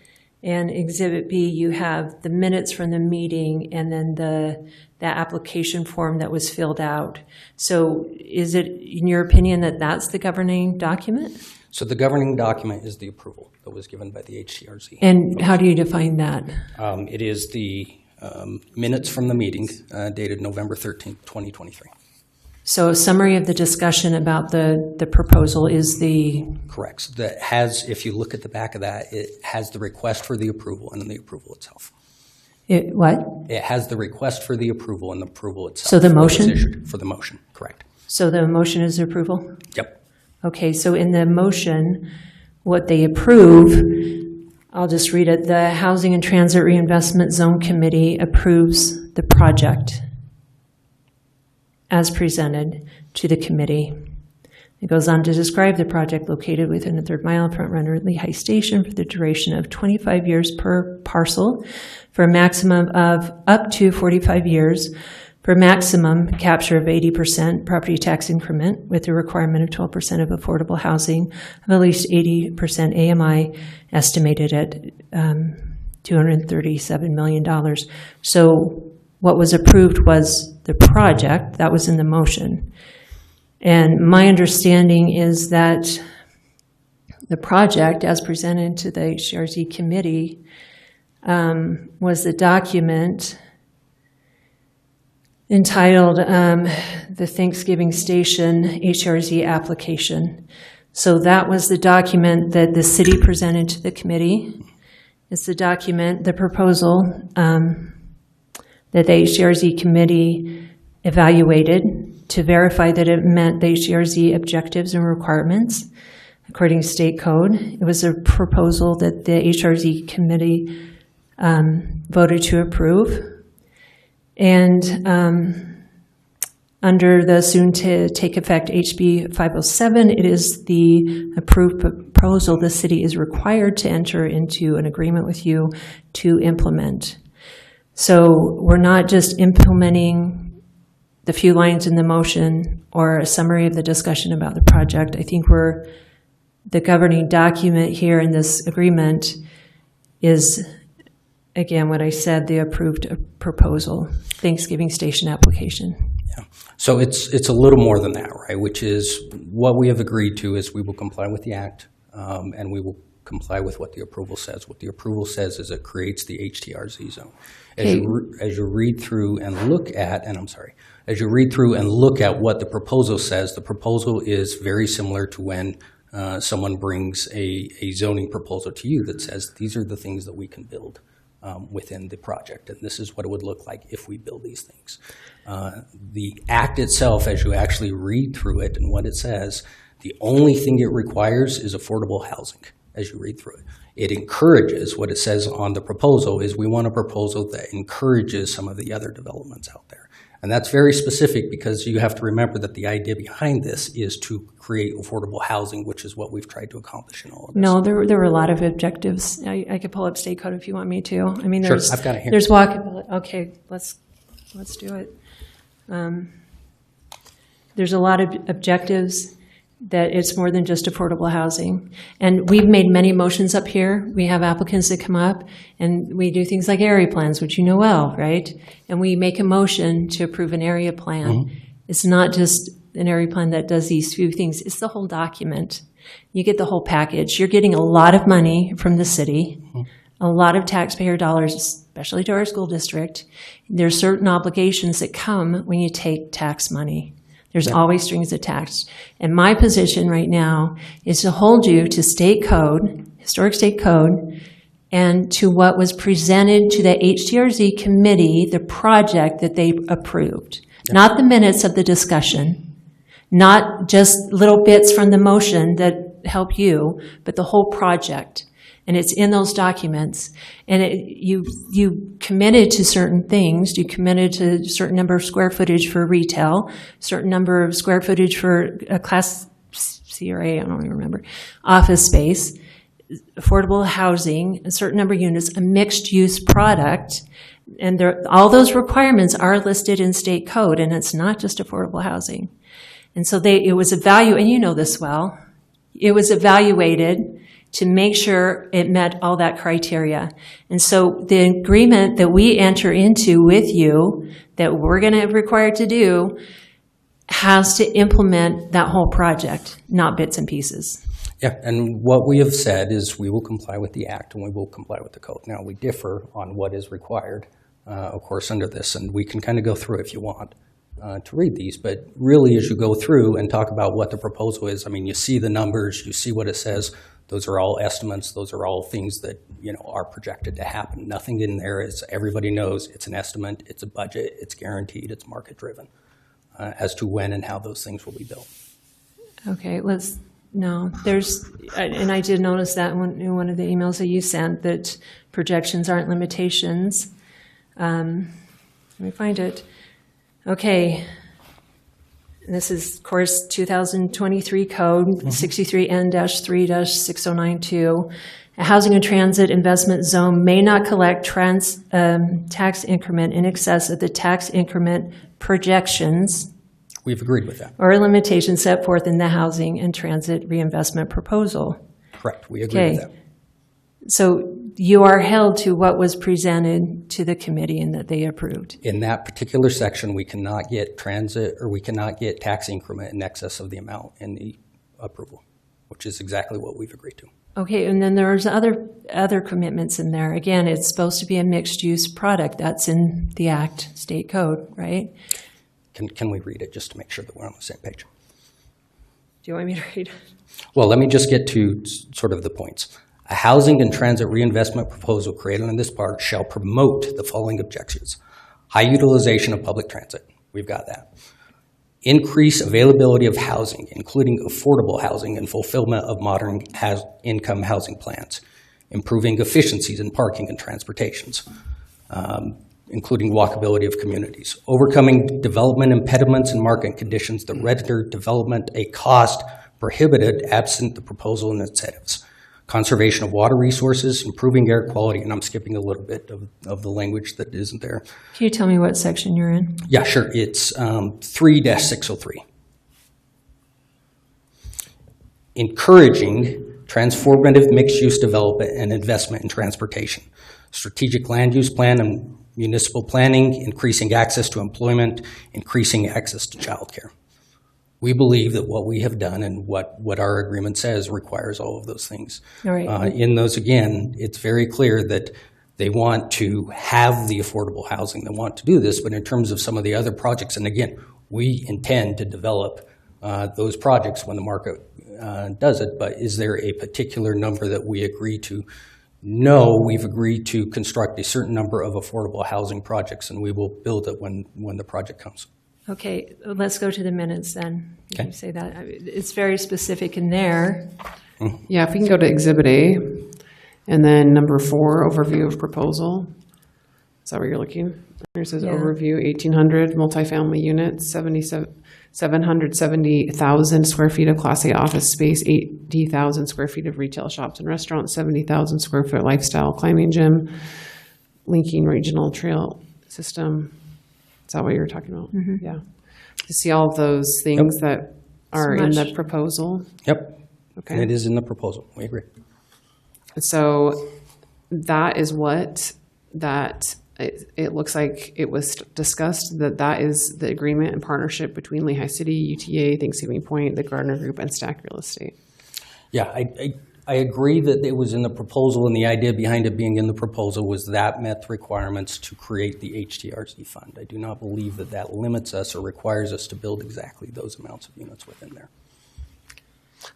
and Exhibit B, you have the minutes from the meeting and then the application form that was filled out. So is it, in your opinion, that that's the governing document? So the governing document is the approval that was given by the HTRZ. And how do you define that? It is the minutes from the meeting dated November 13th, 2023. So a summary of the discussion about the proposal is the... Correct. That has, if you look at the back of that, it has the request for the approval and then the approval itself. What? It has the request for the approval and the approval itself. So the motion? For the motion, correct. So the motion is approval? Yep. Okay, so in the motion, what they approve, I'll just read it. The Housing and Transit Reinvestment Zone Committee approves the project as presented to the committee. It goes on to describe the project located within a 3rd mile of front runner at Lehi Station for the duration of 25 years per parcel for a maximum of up to 45 years for maximum capture of 80% property tax increment with a requirement of 12% of affordable housing of at least 80% AMI estimated at $237 million. So what was approved was the project, that was in the motion. And my understanding is that the project, as presented to the HRZ committee, was the document entitled the Thanksgiving Station HRZ application. So that was the document that the city presented to the committee. It's the document, the proposal that the HRZ committee evaluated to verify that it met the HDRZ objectives and requirements according to state code. It was a proposal that the HRZ committee voted to approve. And under the soon-to-take effect HB 507, it is the approved proposal the city is required to enter into an agreement with you to implement. So we're not just implementing the few lines in the motion or a summary of the discussion about the project. I think the governing document here in this agreement is, again, what I said, the approved proposal, Thanksgiving Station application. Yeah. So it's a little more than that, right? Which is what we have agreed to is we will comply with the act, and we will comply with what the approval says. What the approval says is it creates the HTRZ zone. As you read through and look at, as you read through and look at what the proposal says, the proposal is very similar to when someone brings a zoning proposal to you that says these are the things that we can build within the project, and this is what it would look like if we build these things. The act itself, as you actually read through it and what it says, the only thing it requires is affordable housing as you read through it. It encourages, what it says on the proposal is we want a proposal that encourages some of the other developments out there. And that's very specific because you have to remember that the idea behind this is to create affordable housing, which is what we've tried to accomplish in all of this. No, there were a lot of objectives. I could pull up state code if you want me to. I mean, there's, sure, I've got it here. There's walkability. Okay, let's do it. There's a lot of objectives that it's more than just affordable housing. And we've made many motions up here. We have applicants that come up and we do things like area plans, which you know well, right? And we make a motion to approve an area plan. Mm-hmm. It's not just an area plan that does these few things. It's the whole document. You get the whole package. You're getting a lot of money from the city, a lot of taxpayer dollars, especially to our school district. There's certain obligations that come when you take tax money. There's always strings attached. And my position right now is to hold you to state code, historic state code, and to what was presented to the HDRZ committee, the project that they approved. Not the minutes of the discussion, not just little bits from the motion that help you, but the whole project. And it's in those documents. And you committed to certain things. You committed to a certain number of square footage for retail, certain number of square footage for a class C or A, I don't even remember, office space, affordable housing, a certain number of units, a mixed use product. And all those requirements are listed in state code, and it's not just affordable housing. And so it was evaluated, and you know this well, it was evaluated to make sure it met all that criteria. And so the agreement that we enter into with you, that we're going to require to do, has to implement that whole project, not bits and pieces. Yeah, and what we have said is we will comply with the act and we will comply with the code. Now, we differ on what is required, of course, under this, and we can kind of go through if you want to read these. But really, as you go through and talk about what the proposal is, I mean, you see the numbers, you see what it says. Those are all estimates. Those are all things that are projected to happen. Nothing in there is, everybody knows it's an estimate, it's a budget, it's guaranteed, it's market driven as to when and how those things will be built. Okay, and I did notice that in one of the emails that you sent, that projections aren't limitations. Let me find it. Okay. This is, of course, 2023 code, 63N-3-6092. A housing and transit investment zone may not collect tax increment in excess of the tax increment projections. We've agreed with that. Or limitations set forth in the housing and transit reinvestment proposal. Correct. We agree with that. So you are held to what was presented to the committee and that they approved. In that particular section, we cannot get transit or we cannot get tax increment in excess of the amount in the approval, which is exactly what we've agreed to. Okay, and then there's other commitments in there. Again, it's supposed to be a mixed-use product. That's in the Act, state code, right? Can we read it just to make sure that we're on the same page? Do you want me to read? Well, let me just get to sort of the points. A housing and transit reinvestment proposal created in this part shall promote the following objectives. High utilization of public transit. We've got that. increase availability of housing, including affordable housing and fulfillment of modern income housing plans, improving efficiencies in parking and transportations, including walkability of communities, overcoming development impediments and market conditions that render development a cost prohibited absent the proposal and incentives, conservation of water resources, improving air quality, and I'm skipping a little bit of the language that isn't there. Can you tell me what section you're in? Yeah, sure. It's 3-603. Encouraging transformative mixed-use development and investment in transportation, strategic land use plan and municipal planning, increasing access to employment, increasing access to childcare. We believe that what we have done and what our agreement says requires all of those things. All right. In those, again, it's very clear that they want to have the affordable housing. They want to do this, but in terms of some of the other projects, and again, we intend to develop those projects when the market does it, but is there a particular number that we agree to? No, we've agreed to construct a certain number of affordable housing projects, and we will build it when the project comes. Okay, let's go to the minutes then. Okay. You say that. It's very specific in there. Yeah, if we can go to Exhibit A, and then number 4, overview of proposal. Is that where you're looking? It says Yeah. overview, 1,800 multifamily units, 770,000 square feet of Class A office space, 80,000 square feet of retail shops and restaurants, 70,000 square foot lifestyle climbing gym, linking regional trail system. Is that what you were talking about? Mhm. Yeah. To see all of those things that are in the proposal. Yep. Okay. And it is in the proposal. We agree. So that is what it looks like it was discussed, that is the agreement and partnership between Lehigh City, UTA, Thanksgiving Point, the Gardner Group, and Stack Real Estate. Yeah, I agree that it was in the proposal, and the idea behind it being in the proposal was that met the requirements to create the HTRZ fund. I do not believe that that limits us or requires us to build exactly those amounts of units within there.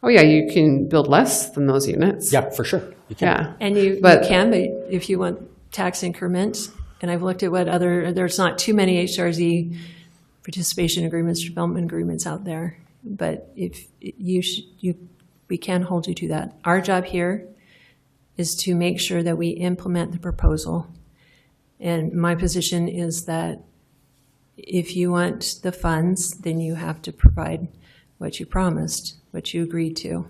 Oh yeah, you can build less than those units. Yeah, for sure. You can. Yeah. And you can, but if you want tax increments, and I've looked at there's not too many HRZ participation agreements, development agreements out there, but if we can hold you to that. Our job here is to make sure that we implement the proposal. And my position is that if you want the funds, then you have to provide what you promised, what you agreed to.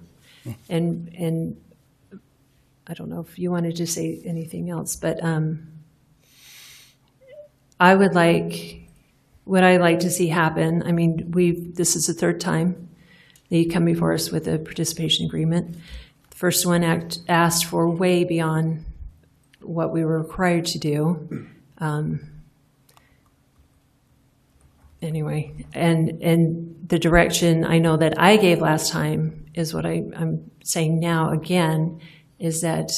And I don't know if you wanted to say anything else, but what I'd like to see happen, I mean, this is the third time they come before us with a participation agreement. The first one asked for way beyond what we were required to do. Anyway, and the direction I know that I gave last time is what I'm saying now again, is that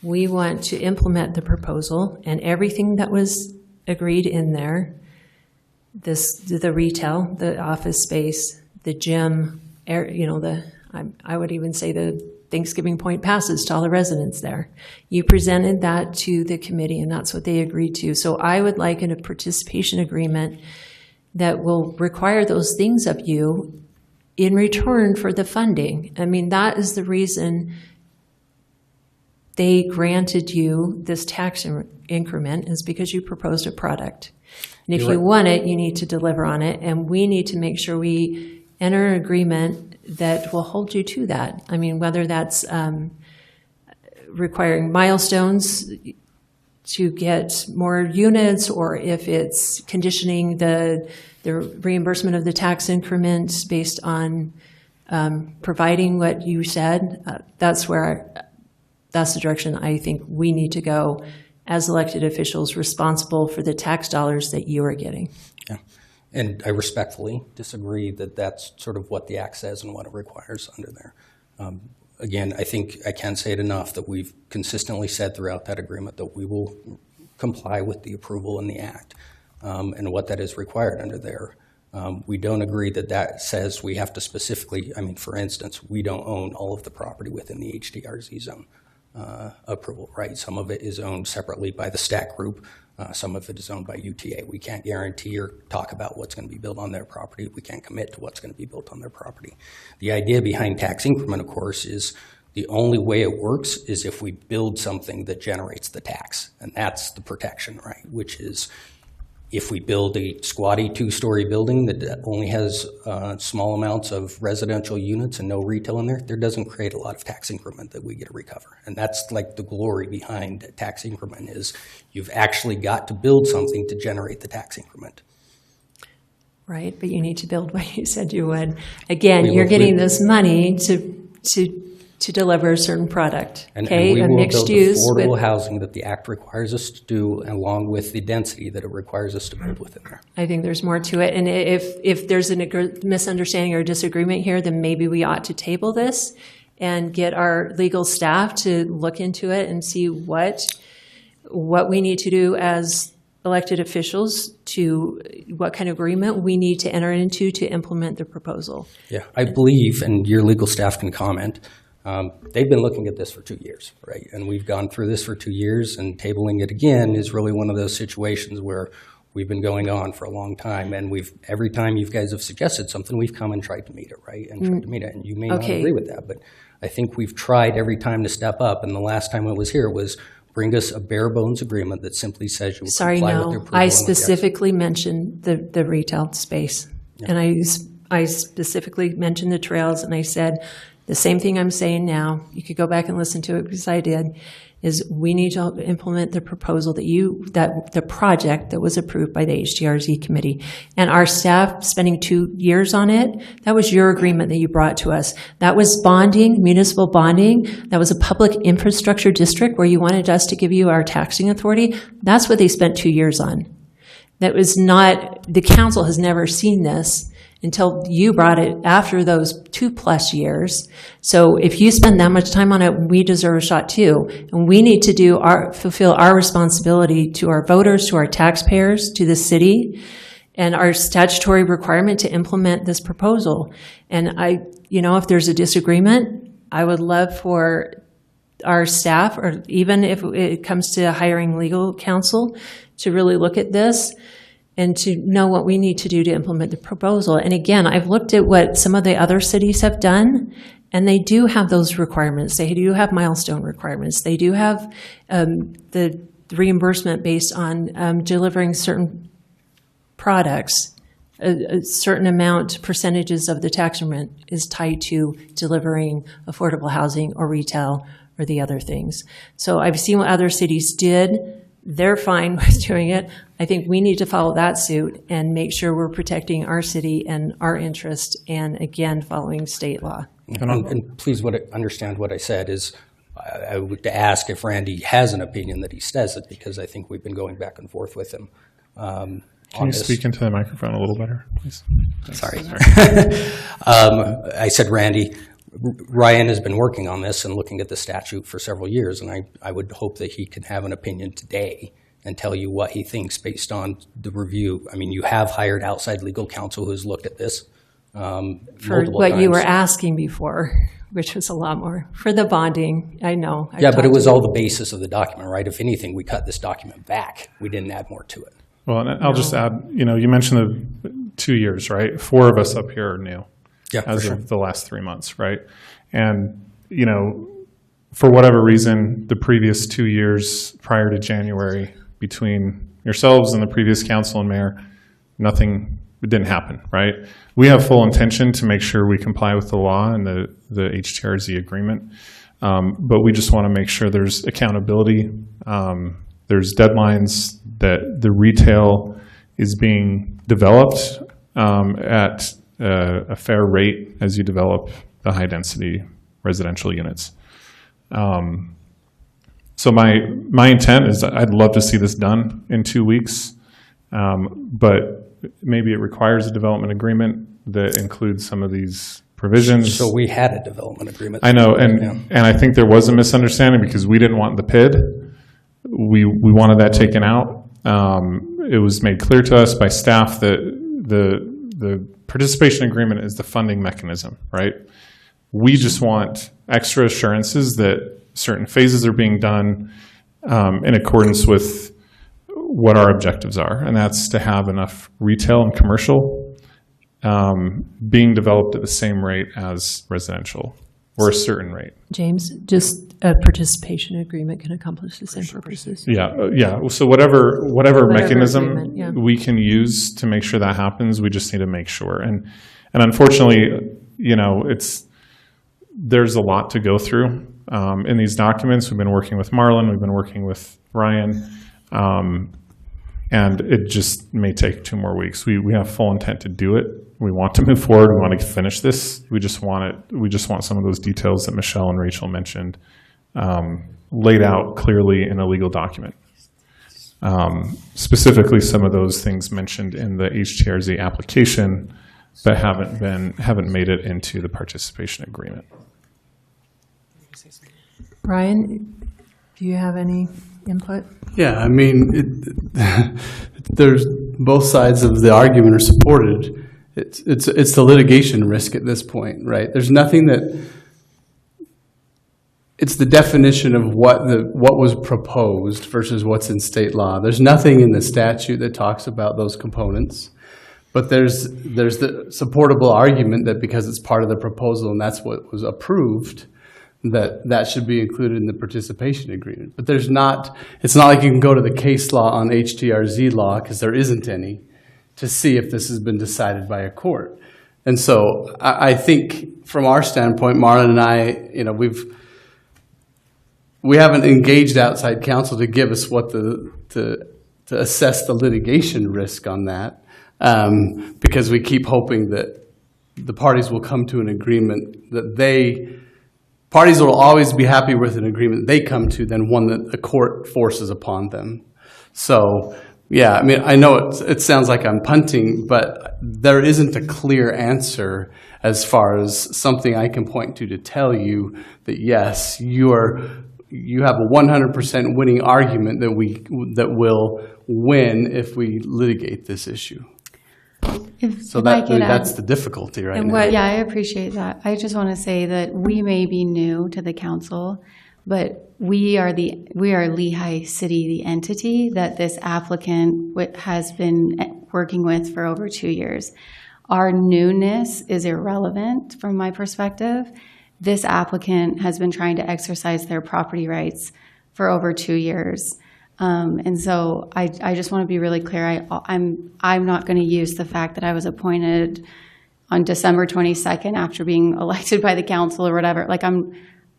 we want to implement the proposal and everything that was agreed in there, the retail, the office space, the gym, I would even say the Thanksgiving Point passes to all the residents there. You presented that to the committee, and that's what they agreed to. So I would like a participation agreement that will require those things of you in return for the funding. I mean, that is the reason they granted you this tax increment, is because you proposed a product. And if you want it, you need to deliver on it, and we need to make sure we enter an agreement that will hold you to that. I mean, whether that's requiring milestones to get more units, or if it's conditioning the reimbursement of the tax increments based on providing what you said, that's the direction I think we need to go as elected officials responsible for the tax dollars that you are getting. Yeah. And I respectfully disagree that that's sort of what the act says and what it requires under there. Again, I think I can't say it enough that we've consistently said throughout that agreement that we will comply with the approval in the act and what that is required under there. We don't agree that that says we have to specifically, I mean, for instance, we don't own all of the property within the HDRZ zone approval, right? Some of it is owned separately by the Stack Group. Some of it is owned by UTA. We can't guarantee or talk about what's going to be built on their property. We can't commit to what's going to be built on their property. The idea behind tax increment, of course, is the only way it works is if we build something that generates the tax. And that's the protection, right? Which is if we build a squatty 2-story building that only has small amounts of residential units and no retail in there, there doesn't create a lot of tax increment that we get to recover. And that's like the glory behind tax increment is you've actually got to build something to generate the tax increment. Right, but you need to build what you said you would. Again, you're getting this money to deliver a certain product, And okay? we A will mixed build use affordable with, housing that the Act requires us to do, along with the density that it requires us to build within there. I think there's more to it. And if there's a misunderstanding or disagreement here, then maybe we ought to table this and get our legal staff to look into it and see what we need to do as elected officials, to what kind of agreement we need to enter into to implement the proposal. Yeah, I believe, and your legal staff can comment, they've been looking at this for 2 years, right? And we've gone through this for 2 years, and tabling it again is really one of those situations where we've been going on for a long time, and every time you guys have suggested something, we've come and tried to meet it, right? And tried to meet it, and you may not agree with that, but I think we've tried every time to step up, and the last time I was here was bring us a bare bones agreement that simply says you will comply with the approval. I specifically mentioned the retail space, and I specifically mentioned the trails, and I said the same thing I'm saying now. You could go back and listen to it because I did. Is we need to implement the proposal that the project that was approved by the HDRZ committee, and our staff spending 2 years on it. That was your agreement that you brought to us. That was bonding, municipal bonding. That was a public infrastructure district where you wanted us to give you our taxing authority. That's what they spent 2 years on. That was not, the council has never seen this until you brought it after those 2+ years. So if you spend that much time on it, we deserve a shot too. And we need to fulfill our responsibility to our voters, to our taxpayers, to the city, and our statutory requirement to implement this proposal. And if there's a disagreement, I would love for our staff, or even if it comes to hiring legal counsel, to really look at this and to know what we need to do to implement the proposal. And again, I've looked at what some of the other cities have done, and they do have those requirements. They do have milestone requirements. They do have the reimbursement based on delivering certain products. A certain amount, percentages of the tax increment is tied to delivering affordable housing or retail or the other things. So I've seen what other cities did. They're fine with doing it. I think we need to follow that suit and make sure we're protecting our city and our interest, and again, following state law. And please understand what I said is I would ask if Randy has an opinion that he says it, because I think we've been going back and forth with him. Can you speak into the microphone a little better, please? Sorry. I said, Randy, Ryan has been working on this and looking at the statute for several years, and I would hope that he can have an opinion today and tell you what he thinks based on the review. I mean, you have hired outside legal counsel who's looked at this for what times. You were asking before, which was a lot more. For the bonding, I know. Yeah, but it was all the basis of the document, right? If anything, we cut this document back. We didn't add more to it. Well, and I'll just add, you mentioned the 2 years, right? 4 of us up here are new. Yeah, as of the last 3 months, right? And, for whatever reason, the previous 2 years prior to January, between yourselves and the previous council and mayor, it didn't happen, right? We have full intention to make sure we comply with the law and the HTRZ agreement, but we just want to make sure there's accountability, there's deadlines, that the retail is being developed at a fair rate as you develop the high-density residential units. So my intent is that I'd love to see this done in 2 weeks, but maybe it requires a development agreement that includes some of these provisions. So we had a development agreement. I know, and I think there was a misunderstanding because we didn't want the PID. We wanted that taken out. It was made clear to us by staff that the participation agreement is the funding mechanism, right? We just want extra assurances that certain phases are being done in accordance with what our objectives are, and that's to have enough retail and commercial being developed at the same rate as residential, or a certain rate. James, just a participation agreement can accomplish the same purposes. Yeah. So whatever mechanism agreement, yeah. we can use to make sure that happens, we just need to make sure. And unfortunately, there's a lot to go through in these documents. We've been working with Marlon, we've been working with Ryan, and it just may take 2 more weeks. We have full intent to do it. We want to move forward. We want to finish this. We just want some of those details that Michelle and Rachel mentioned laid out clearly in a legal document. Specifically, some of those things mentioned in the HTRZ application, but haven't made it into the participation agreement. Ryan, do you have any input? Yeah, I mean, there's both sides of the argument are supported. It's the litigation risk at this point, right? There's nothing that. It's the definition of what was proposed versus what's in state law. There's nothing in the statute that talks about those components, but there's the supportable argument that because it's part of the proposal and that's what was approved, that should be included in the participation agreement. But it's not like you can go to the case law on HTRZ law, because there isn't any, to see if this has been decided by a court. And so I think from our standpoint, Marlon and I, we haven't engaged outside counsel to give us what to assess the litigation risk on that, because we keep hoping that the parties will come to an agreement that parties will always be happy with an agreement they come to than one that the court forces upon them. So, yeah, I mean, I know it sounds like I'm punting, but there isn't a clear answer as far as something I can point to tell you that, yes, you have a 100% winning argument that will win if we litigate this issue. That's the difficulty right now. Yeah, I appreciate that. I just want to say that we may be new to the council, but we are Lehi City, the entity that this applicant has been working with for over 2 years. Our newness is irrelevant from my perspective. This applicant has been trying to exercise their property rights for over 2 years. And so I just want to be really clear. I'm not going to use the fact that I was appointed on December 22nd after being elected by the council or whatever.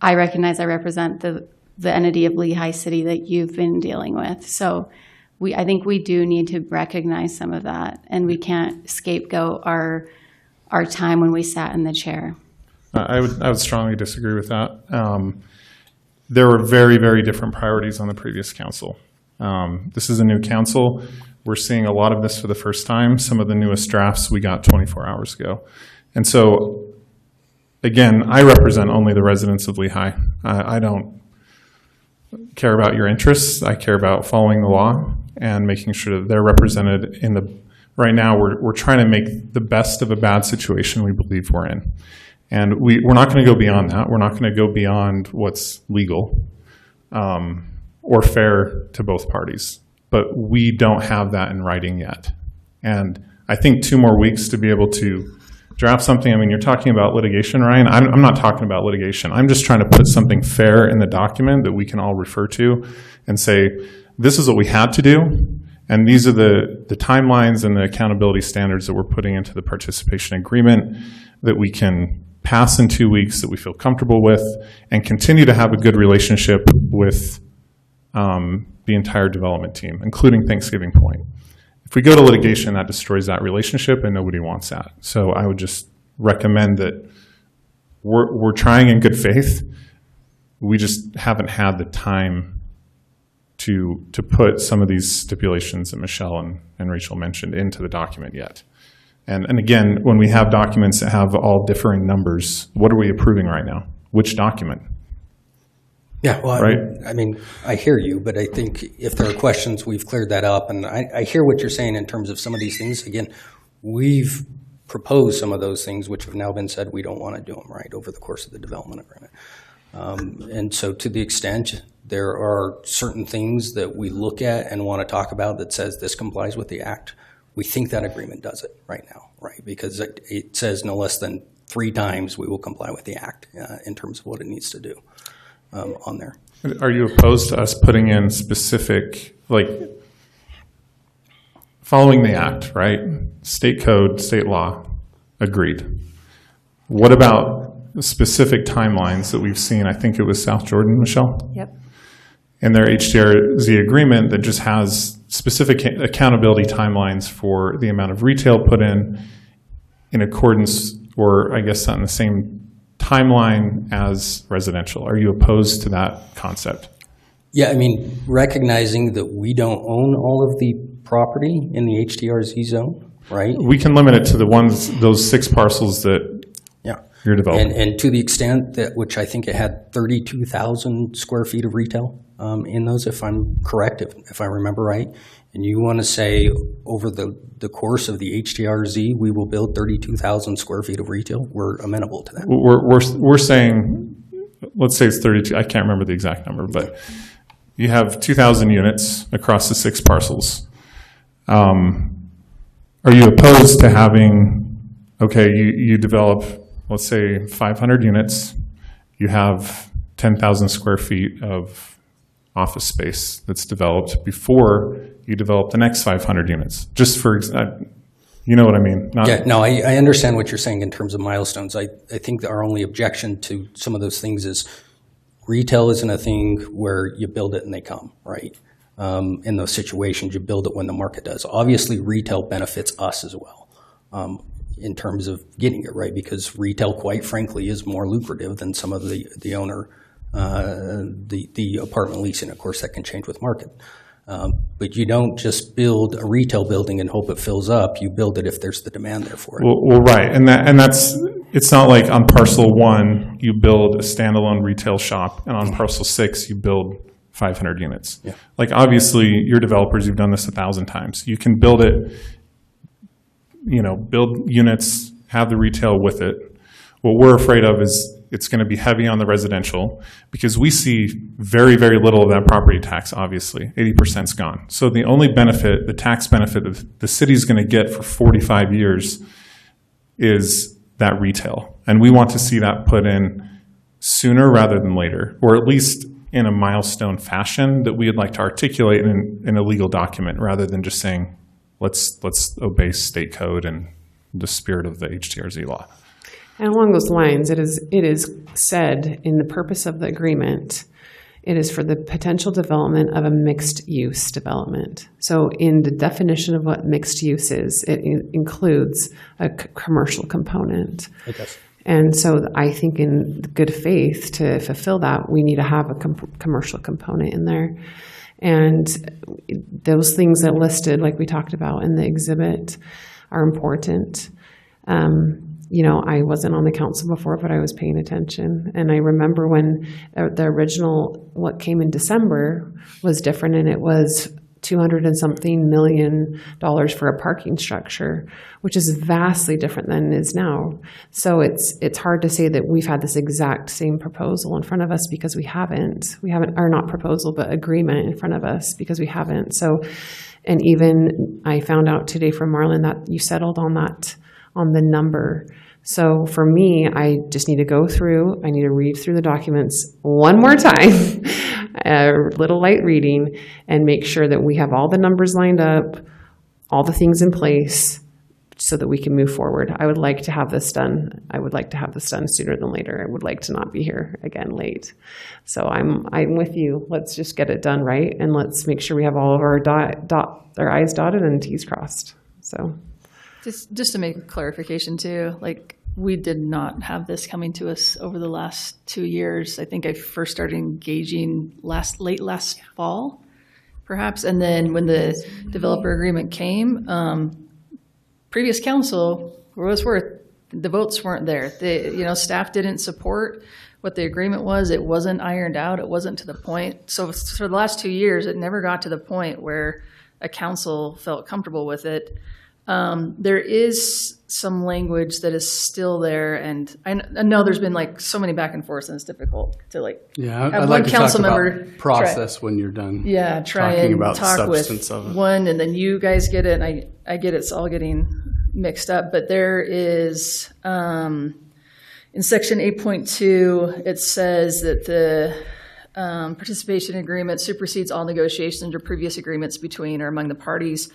I recognize I represent the entity of Lehi City that you've been dealing with. So I think we do need to recognize some of that, and we can't scapegoat our time when we sat in the chair. I would strongly disagree with that. There were very, very different priorities on the previous council. This is a new council. We're seeing a lot of this for the first time. Some of the newest drafts we got 24 hours ago. And so, again, I represent only the residents of Lehi. I don't care about your interests. I care about following the law and making sure that they're represented in the. Right now, we're trying to make the best of a bad situation we believe we're in. And we're not going to go beyond that. We're not going to go beyond what's legal or fair to both parties. But we don't have that in writing yet. And I think 2 more weeks to be able to draft something. I mean, you're talking about litigation, Ryan. I'm not talking about litigation. I'm just trying to put something fair in the document that we can all refer to and say, this is what we had to do. And these are the timelines and the accountability standards that we're putting into the participation agreement that we can pass in 2 weeks, that we feel comfortable with, and continue to have a good relationship with the entire development team, including Thanksgiving Point. If we go to litigation, that destroys that relationship, and nobody wants that. So I would just recommend that we're trying in good faith. We just haven't had the time to put some of these stipulations that Michelle and Rachel mentioned into the document yet. And again, when we have documents that have all differing numbers, what are we approving right now? Which document? Yeah, well, right? I mean, I hear you, but I think if there are questions, we've cleared that up. And I hear what you're saying in terms of some of these things. Again, we've proposed some of those things which have now been said we don't want to do them, right, over the course of the development agreement. And so to the extent there are certain things that we look at and want to talk about that says this complies with the act, we think that agreement does it right now, right? Because it says no less than 3 times we will comply with the act in terms of what it needs to do on there. Are you opposed to us putting in specific, like, following the act, right? State code, state law, agreed. What about the specific timelines that we've seen? I think it was South Jordan, Michelle? Yep. And their HDRZ agreement that just has specific accountability timelines for the amount of retail put in accordance, or I guess not in the same timeline as residential. Are you opposed to that concept? Yeah, I mean, recognizing that we don't own all of the property in the HDRZ zone, right? We can limit it to those 6 parcels that you're developing. And to the extent that, which I think it had 32,000 square feet of retail in those, if I'm correct, if I remember right. And you want to say over the course of the HDRZ, we will build 32,000 square feet of retail, we're amenable to that. We're saying, let's say it's 32, I can't remember the exact number, but you have 2,000 units across the 6 parcels. Are you opposed to having, okay, you develop, let's say 500 units, you have 10,000 square feet of office space that's developed before you develop the next 500 units, just for, you know what I mean? I understand what you're saying in terms of milestones. I think that our only objection to some of those things is retail isn't a thing where you build it and they come, right? In those situations, you build it when the market does. Obviously, retail benefits us as well in terms of getting it, right? Because retail, quite frankly, is more lucrative than some of the owner, the apartment leasing. Of course, that can change with market. But you don't just build a retail building and hope it fills up. You build it if there's the demand there for it. Well, right, and that's. It's not like on parcel 1 you build a standalone retail shop, and on parcel 6 you build 500 units. Yeah. Like, obviously, you're developers. You've done this 1,000 times. You can build it. Build units, have the retail with it. What we're afraid of is it's going to be heavy on the residential because we see very, very little of that property tax, obviously. 80% is gone. So the only benefit, the tax benefit that the city's going to get for 45 years is that retail. And we want to see that put in sooner rather than later, or at least in a milestone fashion that we would like to articulate in a legal document rather than just saying, let's obey state code and the spirit of the HDRZ law. And along those lines, it is said in the purpose of the agreement, it is for the potential development of a mixed-use development. So in the definition of what mixed use is, it includes a commercial component. It does. And so I think in good faith to fulfill that, we need to have a commercial component in there. And those things that listed, like we talked about in the exhibit, are important. I wasn't on the council before, but I was paying attention. And I remember when the original, what came in December was different, and it was $200 and something million for a parking structure, which is vastly different than it is now. So it's hard to say that we've had this exact same proposal in front of us because we haven't, or not proposal, but agreement in front of us because we haven't. So, and even I found out today from Marlon that you settled on that, on the number. So for me, I just need to go through, I need to read through the documents one more time, a little light reading, and make sure that we have all the numbers lined up, all the things in place, so that we can move forward. I would like to have this done. I would like to have this done sooner than later. I would like to not be here again late. So I'm with you. Let's just get it done right, and let's make sure we have all of our our I's dotted and T's crossed. So. Just to make a clarification too, like we did not have this coming to us over the last 2 years. I think I first started engaging late last fall, perhaps. And then when the developer agreement came, previous council, for what it's worth, the votes weren't there. Staff didn't support what the agreement was. It wasn't ironed out. It wasn't to the point. So for the last 2 years, it never got to the point where a council felt comfortable with it. There is some language that is still there, and I know there's been like so many back and forth, and it's difficult to like Yeah, have I'd one like to council talk member about process when you're done. Yeah, try talking and about talk substance with of it. one, and then you guys get it, and I get it's all getting mixed up. But there is in section 8.2, it says that the participation agreement supersedes all negotiations or previous agreements between or among the parties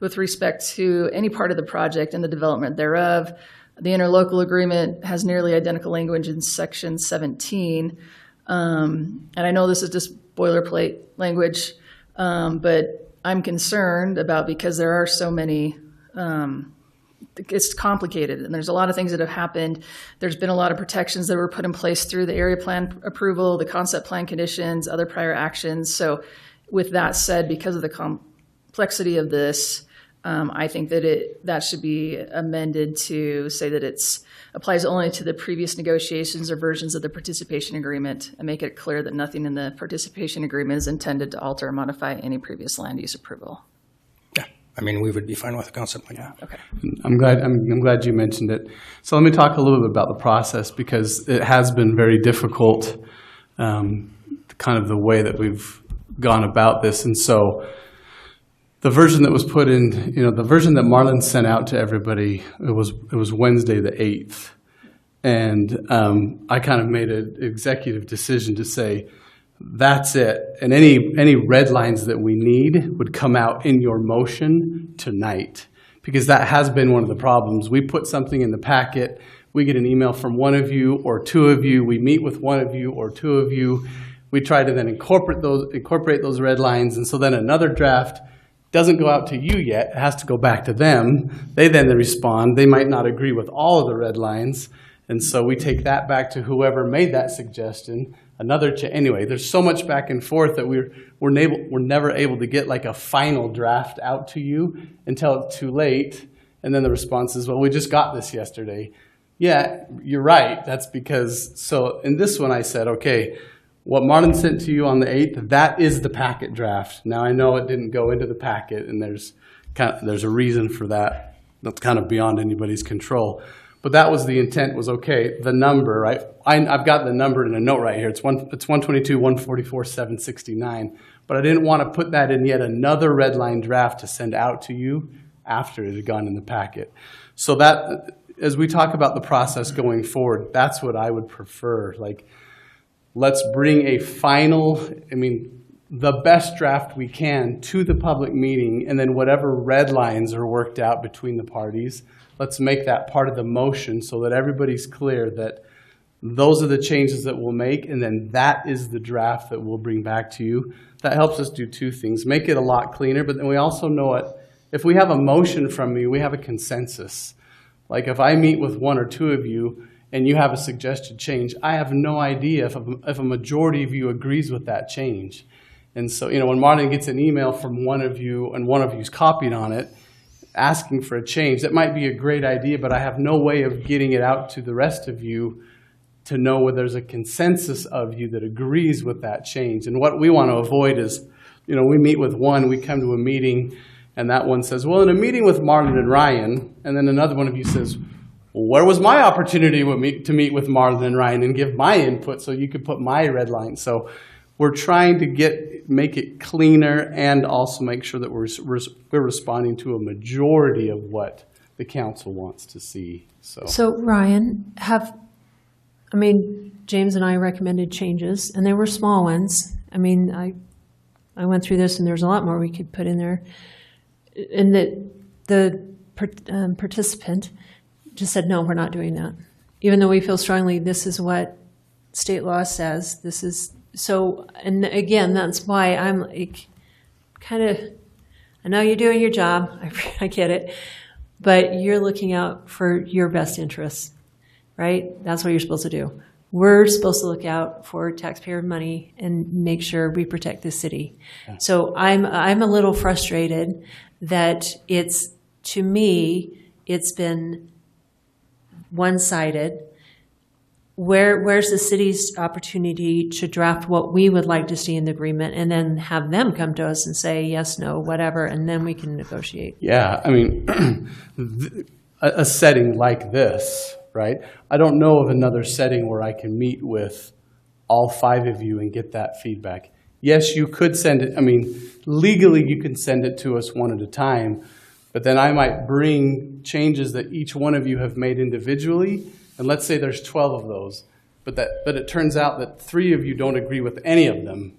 with respect to any part of the project and the development thereof. The interlocal agreement has nearly identical language in section 17. And I know this is just boilerplate language, but I'm concerned about, because there are so many, it's complicated and there's a lot of things that have happened. There's been a lot of protections that were put in place through the area plan approval, the concept plan conditions, other prior actions. So with that said, because of the complexity of this, I think that that should be amended to say that it's applies only to the previous negotiations or versions of the participation agreement, and make it clear that nothing in the participation agreement is intended to alter or modify any previous land use approval. I mean, we would be fine with a concept like that. Okay. I'm glad you mentioned it. So let me talk a little bit about the process, because it has been very difficult, kind of the way that we've gone about this. And so the version that was put in, the version that Marlon sent out to everybody, it was Wednesday the 8th. And I kind of made an executive decision to say, that's it. And any red lines that we need would come out in your motion tonight, because that has been one of the problems. We put something in the packet, we get an email from one of you or two of you, we meet with one of you or two of you, we try to then incorporate those red lines, and so then another draft doesn't go out to you yet, it has to go back to them. They then respond, they might not agree with all of the red lines, and so we take that back to whoever made that suggestion. Anyway, there's so much back and forth that we're never able to get like a final draft out to you until it's too late. And then the response is, well, we just got this yesterday. Yeah, you're right. That's because, so in this one I said, okay, what Martin sent to you on the 8th, that is the packet draft. Now I know it didn't go into the packet, and there's a reason for that. That's kind of beyond anybody's control. But that was the intent, was okay, the number, right? I've got the number in a note right here. It's 122, 144, 769. But I didn't want to put that in yet another red line draft to send out to you after it had gone in the packet. So that, as we talk about the process going forward, that's what I would prefer. Like, let's bring a final, the best draft we can to the public meeting, and then whatever red lines are worked out between the parties, let's make that part of the motion so that everybody's clear that those are the changes that we'll make, and then that is the draft that we'll bring back to you. That helps us do two things. Make it a lot cleaner, but then we also know if we have a motion from you, we have a consensus. Like if I meet with one or two of you and you have a suggested change, I have no idea if a majority of you agrees with that change. And so, when Martin gets an email from one of you and one of you's copied on it, asking for a change, that might be a great idea, but I have no way of getting it out to the rest of you to know whether there's a consensus of you that agrees with that change. And what we want to avoid is, we meet with one, we come to a meeting, and that one says, well, in a meeting with Marlon and Ryan, and then another one of you says, well, where was my opportunity to meet with Marlon and Ryan and give my input so you could put my red line? So we're trying to make it cleaner and also make sure that we're responding to a majority of what the council wants to see. So Ryan, James and I recommended changes, and they were small ones. I went through this, and there's a lot more we could put in there. And the participant just said, no, we're not doing that. Even though we feel strongly this is what state law says, this is. So, and again, that's why I'm like, I know you're doing your job, I get it, but you're looking out for your best interests, right? That's what you're supposed to do. We're supposed to look out for taxpayer money and make sure we protect the city. Yeah. So I'm a little frustrated that to me, it's been one-sided. where's the city's opportunity to draft what we would like to see in the agreement and then have them come to us and say yes, no, whatever, and then we can negotiate? Yeah, I mean, a setting like this, right? I don't know of another setting where I can meet with all 5 of you and get that feedback. Yes, you could send it, I mean, legally you can send it to us one at a time, but then I might bring changes that each one of you have made individually, and let's say there's 12 of those, but it turns out that 3 of you don't agree with any of them.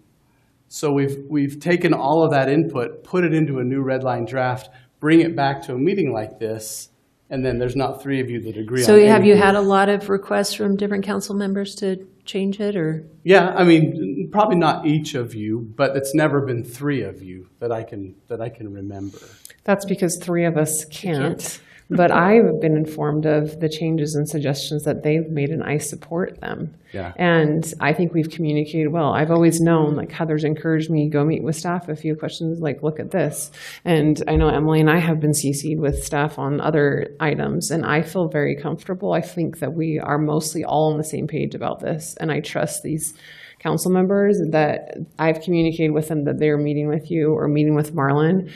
So we've taken all of that input, put it into a new red line draft, bring it back to a meeting like this, and then there's not 3 of you that agree on So have you anything. had a lot of requests from different council members to change it, or? Yeah, I mean, probably not each of you, but it's never been 3 of you that I can remember. That's because 3 of us can't. But I've been informed of the changes and suggestions that they've made, and I support them. Yeah. And I think we've communicated well. I've always known, like Heather's encouraged me, go meet with staff if you have questions, like look at this. And I know Emily and I have been CC'd with staff on other items, and I feel very comfortable. I think that we are mostly all on the same page about this, and I trust these council members that I've communicated with them that they're meeting with you or meeting with Marlon.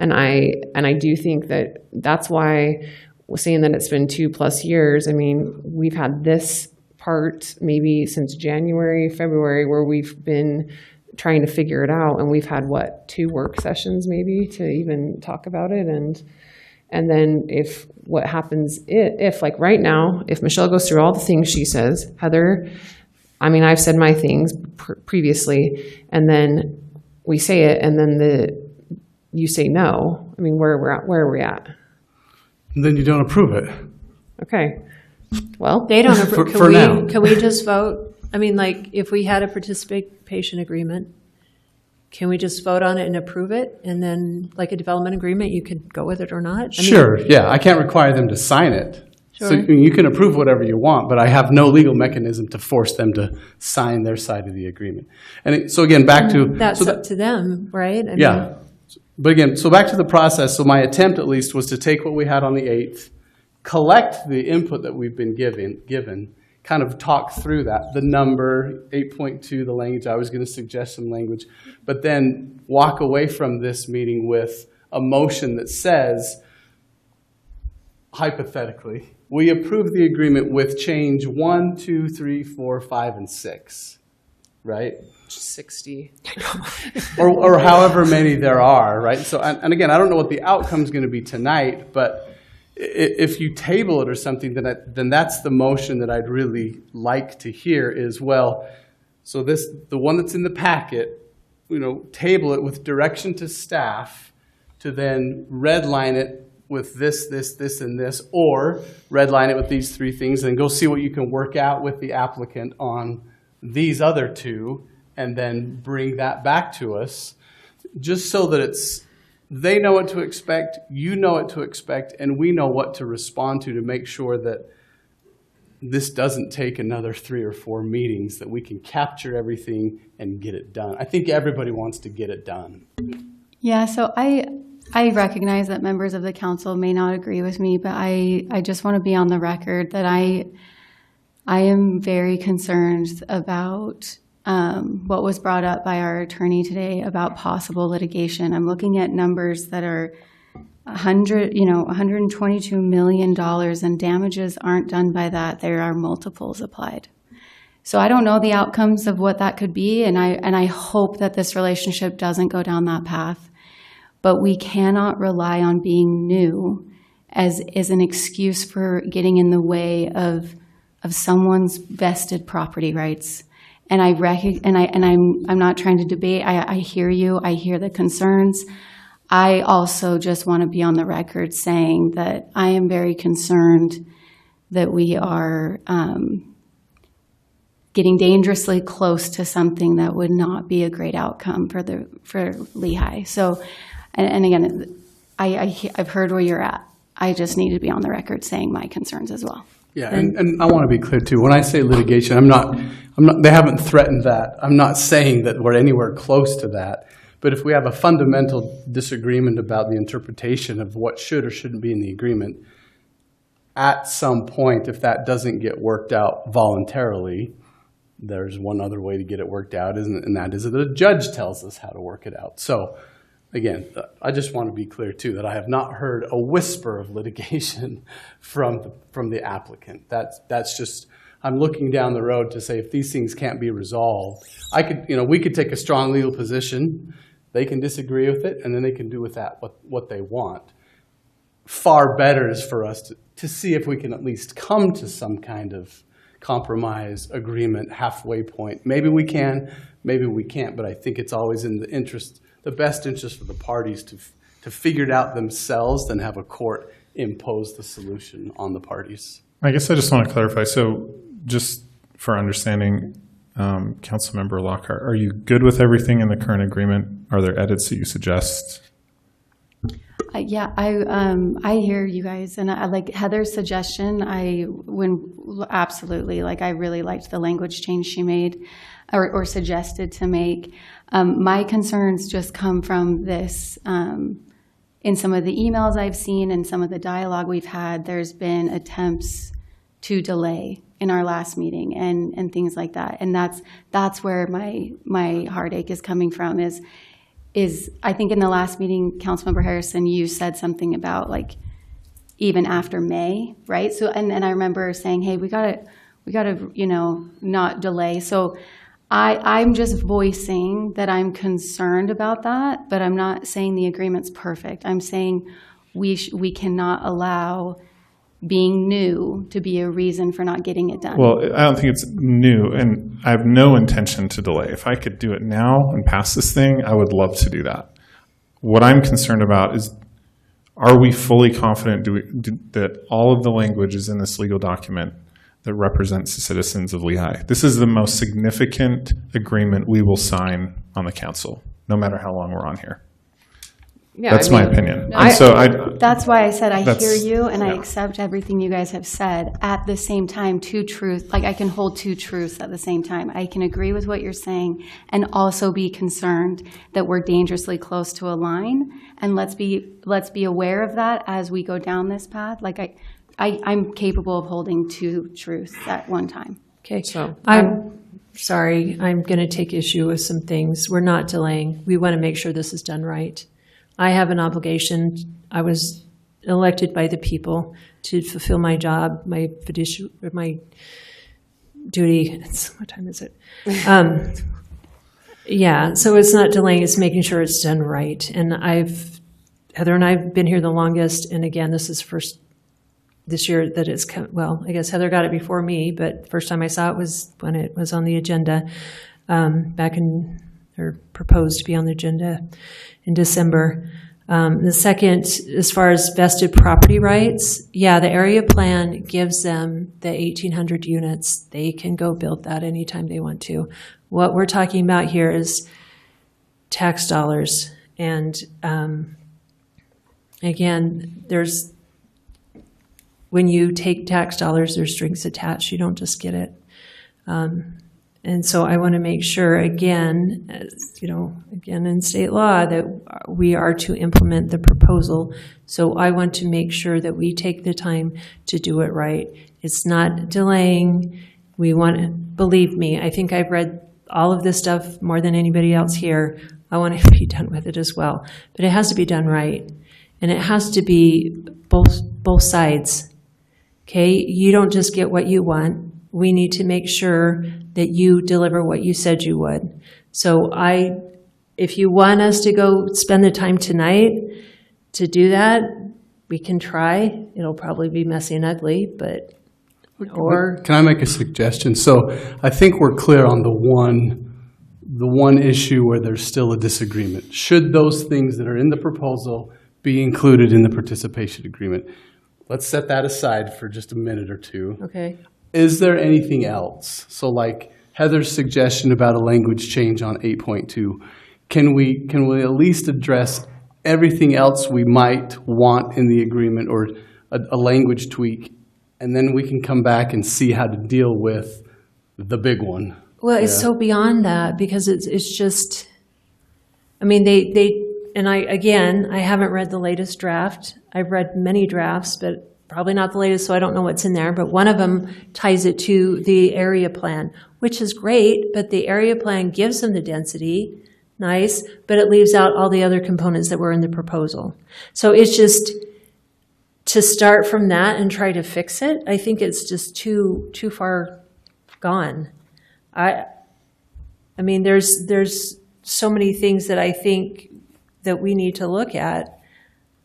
And I do think that that's why saying that it's been 2+ years, I mean, we've had this part maybe since January, February, where we've been trying to figure it out. And we've had, 2 work sessions maybe to even talk about it. And then if what happens, if like right now, if Michelle goes through all the things she says, Heather, I mean, I've said my things previously, and then we say it, and then you say no. I mean, where are we at? And then you don't approve it. Okay. Well, They don't approve. For now. Can we just vote? I mean, like, if we had a participation agreement, can we just vote on it and approve it? And then, like a development agreement, you could go with it or not? I mean, Sure, yeah, I can't require them to sign it. So Sure. you can approve whatever you want, but I have no legal mechanism to force them to sign their side of the agreement. And so again, back to... That's so up to them, right? I yeah. mean, But again, so back to the process. So my attempt, at least, was to take what we had on the 8th, collect the input that we've been given, kind of talk through that, the number, 8.2, the language. I was going to suggest some language, but then walk away from this meeting with a motion that says, hypothetically, we approve the agreement with change 1, 2, 3, 4, 5, and 6, right? 60. or however many there are, right? So, and again, I don't know what the outcome's going to be tonight, but if you table it or something, then that's the motion that I'd really like to hear is, well, so the one that's in the packet, table it with direction to staff to then redline it with this, and this, or redline it with these 3 things, and go see what you can work out with the applicant on these other 2, and then bring that back to us, just so that they know what to expect, you know what to expect, and we know what to respond to make sure that this doesn't take another 3 or 4 meetings, that we can capture everything and get it done. I think everybody wants to get it done. Yeah, so I recognize that members of the council may not agree with me, but I just want to be on the record that I am very concerned about what was brought up by our attorney today about possible litigation. I'm looking at numbers that are $122 million, and damages aren't done by that. There are multiples applied. So I don't know the outcomes of what that could be, and I hope that this relationship doesn't go down that path. But we cannot rely on being new as an excuse for getting in the way of someone's vested property rights. And I'm not trying to debate. I hear you. I hear the concerns. I also just want to be on the record saying that I am very concerned that we are getting dangerously close to something that would not be a great outcome for Lehi. So, and again, I've heard where you're at. I just need to be on the record saying my concerns as well. Yeah, and I want to be clear too. When I say litigation, I'm not. They haven't threatened that. I'm not saying that we're anywhere close to that. But if we have a fundamental disagreement about the interpretation of what should or shouldn't be in the agreement, at some point, if that doesn't get worked out voluntarily, there's one other way to get it worked out, and that is that a judge tells us how to work it out. So again, I just want to be clear too, that I have not heard a whisper of litigation from the applicant. That's just, I'm looking down the road to say if these things can't be resolved, we could take a strong legal position, they can disagree with it, and then they can do with that what they want. Far better is for us to see if we can at least come to some kind of compromise, agreement, halfway point. Maybe we can, maybe we can't, but I think it's always in the best interest for the parties to figure it out themselves than have a court impose the solution on the parties. I guess I just want to clarify. So just for understanding, Councilmember Lockhart, are you good with everything in the current agreement? Are there edits that you suggest? Yeah, I hear you guys, and I like Heather's suggestion. Absolutely, like I really liked the language change she made or suggested to make. My concerns just come from this. In some of the emails I've seen and some of the dialogue we've had, there's been attempts to delay in our last meeting and things like that, and that's where my heartache is coming from. Is I think in the last meeting, Councilmember Harrison, you said something about like even after May, right? So and I remember saying, hey, we gotta not delay. So I'm just voicing that I'm concerned about that, but I'm not saying the agreement's perfect. I'm saying we cannot allow being new to be a reason for not getting it done. Well, I don't think it's new, and I have no intention to delay. If I could do it now and pass this thing, I would love to do that. What I'm concerned about is, are we fully confident that all of the language is in this legal document that represents the citizens of Lehi? This is the most significant agreement we will sign on the council, no matter how long we're on here. Yeah, that's my opinion. That's why I said I hear you and I accept everything you guys have said. At the same time, I can hold two truths at the same time. I can agree with what you're saying and also be concerned that we're dangerously close to a line. And let's be aware of that as we go down this path. Like I'm capable of holding two truths at one time. Okay. So I'm sorry. I'm going to take issue with some things. We're not delaying. We want to make sure this is done right. I have an obligation. I was elected by the people to fulfill my job, my duty. What time is it? Yeah, so it's not delaying, it's making sure it's done right. And Heather and I have been here the longest, and again, this is this year that it's come, well, I guess Heather got it before me, but the first time I saw it was when it was on the agenda or proposed to be on the agenda in December. The second, as far as vested property rights, yeah, the area plan gives them the 1,800 units. They can go build that anytime they want to. What we're talking about here is tax dollars. And again, when you take tax dollars, there's strings attached. You don't just get it. And so I want to make sure, again, again in state law, that we are to implement the proposal. So I want to make sure that we take the time to do it right. It's not delaying. Believe me, I think I've read all of this stuff more than anybody else here. I want to be done with it as well. But it has to be done right. And it has to be both sides. Okay? You don't just get what you want. We need to make sure that you deliver what you said you would. So if you want us to go spend the time tonight to do that, we can try. It'll probably be messy and ugly, but Can I make a suggestion? So I think we're clear on the one issue where there's still a disagreement. Should those things that are in the proposal be included in the participation agreement? Let's set that aside for just a minute or two. Okay. Is there anything else? So like Heather's suggestion about a language change on 8.2, can we at least address everything else we might want in the agreement or a language tweak, and then we can come back and see how to deal with the big one? Well, it's so beyond that because it's just, I mean, I haven't read the latest draft. I've read many drafts, but probably not the latest, so I don't know what's in there, but one of them ties it to the area plan, which is great, but the area plan gives them the density, nice, but it leaves out all the other components that were in the proposal. So it's just, to start from that and try to fix it, I think it's just too far gone. I mean, there's so many things that I think that we need to look at,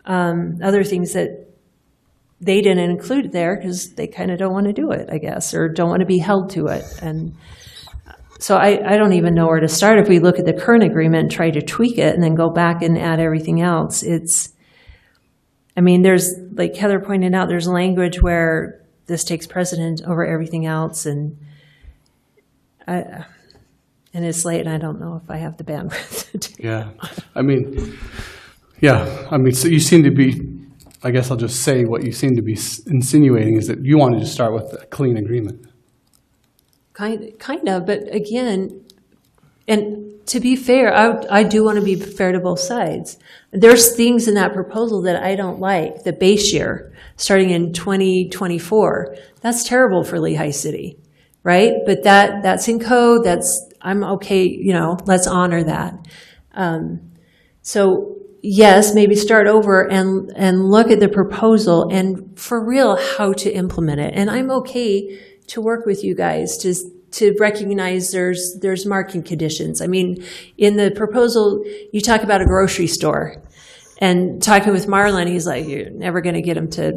other things that they didn't include there because they kind of don't want to do it, I guess, or don't want to be held to it. And so I don't even know where to start. If we look at the current agreement and try to tweak it and then go back and add everything else, I mean, there's, like Heather pointed out, there's language where this takes precedent over everything else, and it's late, and I don't know if I have the bandwidth to do that. So you seem to be, I guess I'll just say what you seem to be insinuating is that you wanted to start with a clean agreement. Kind of, but again, and to be fair, I do want to be fair to both sides. There's things in that proposal that I don't like. The base year, starting in 2024, that's terrible for Lehi City, right? But that's in code. I'm okay. Let's honor that. So yes, maybe start over and look at the proposal and for real how to implement it. And I'm okay to work with you guys to recognize there's marking conditions. I mean, in the proposal, you talk about a grocery store, and talking with Marlon, he's like, you're never going to get them to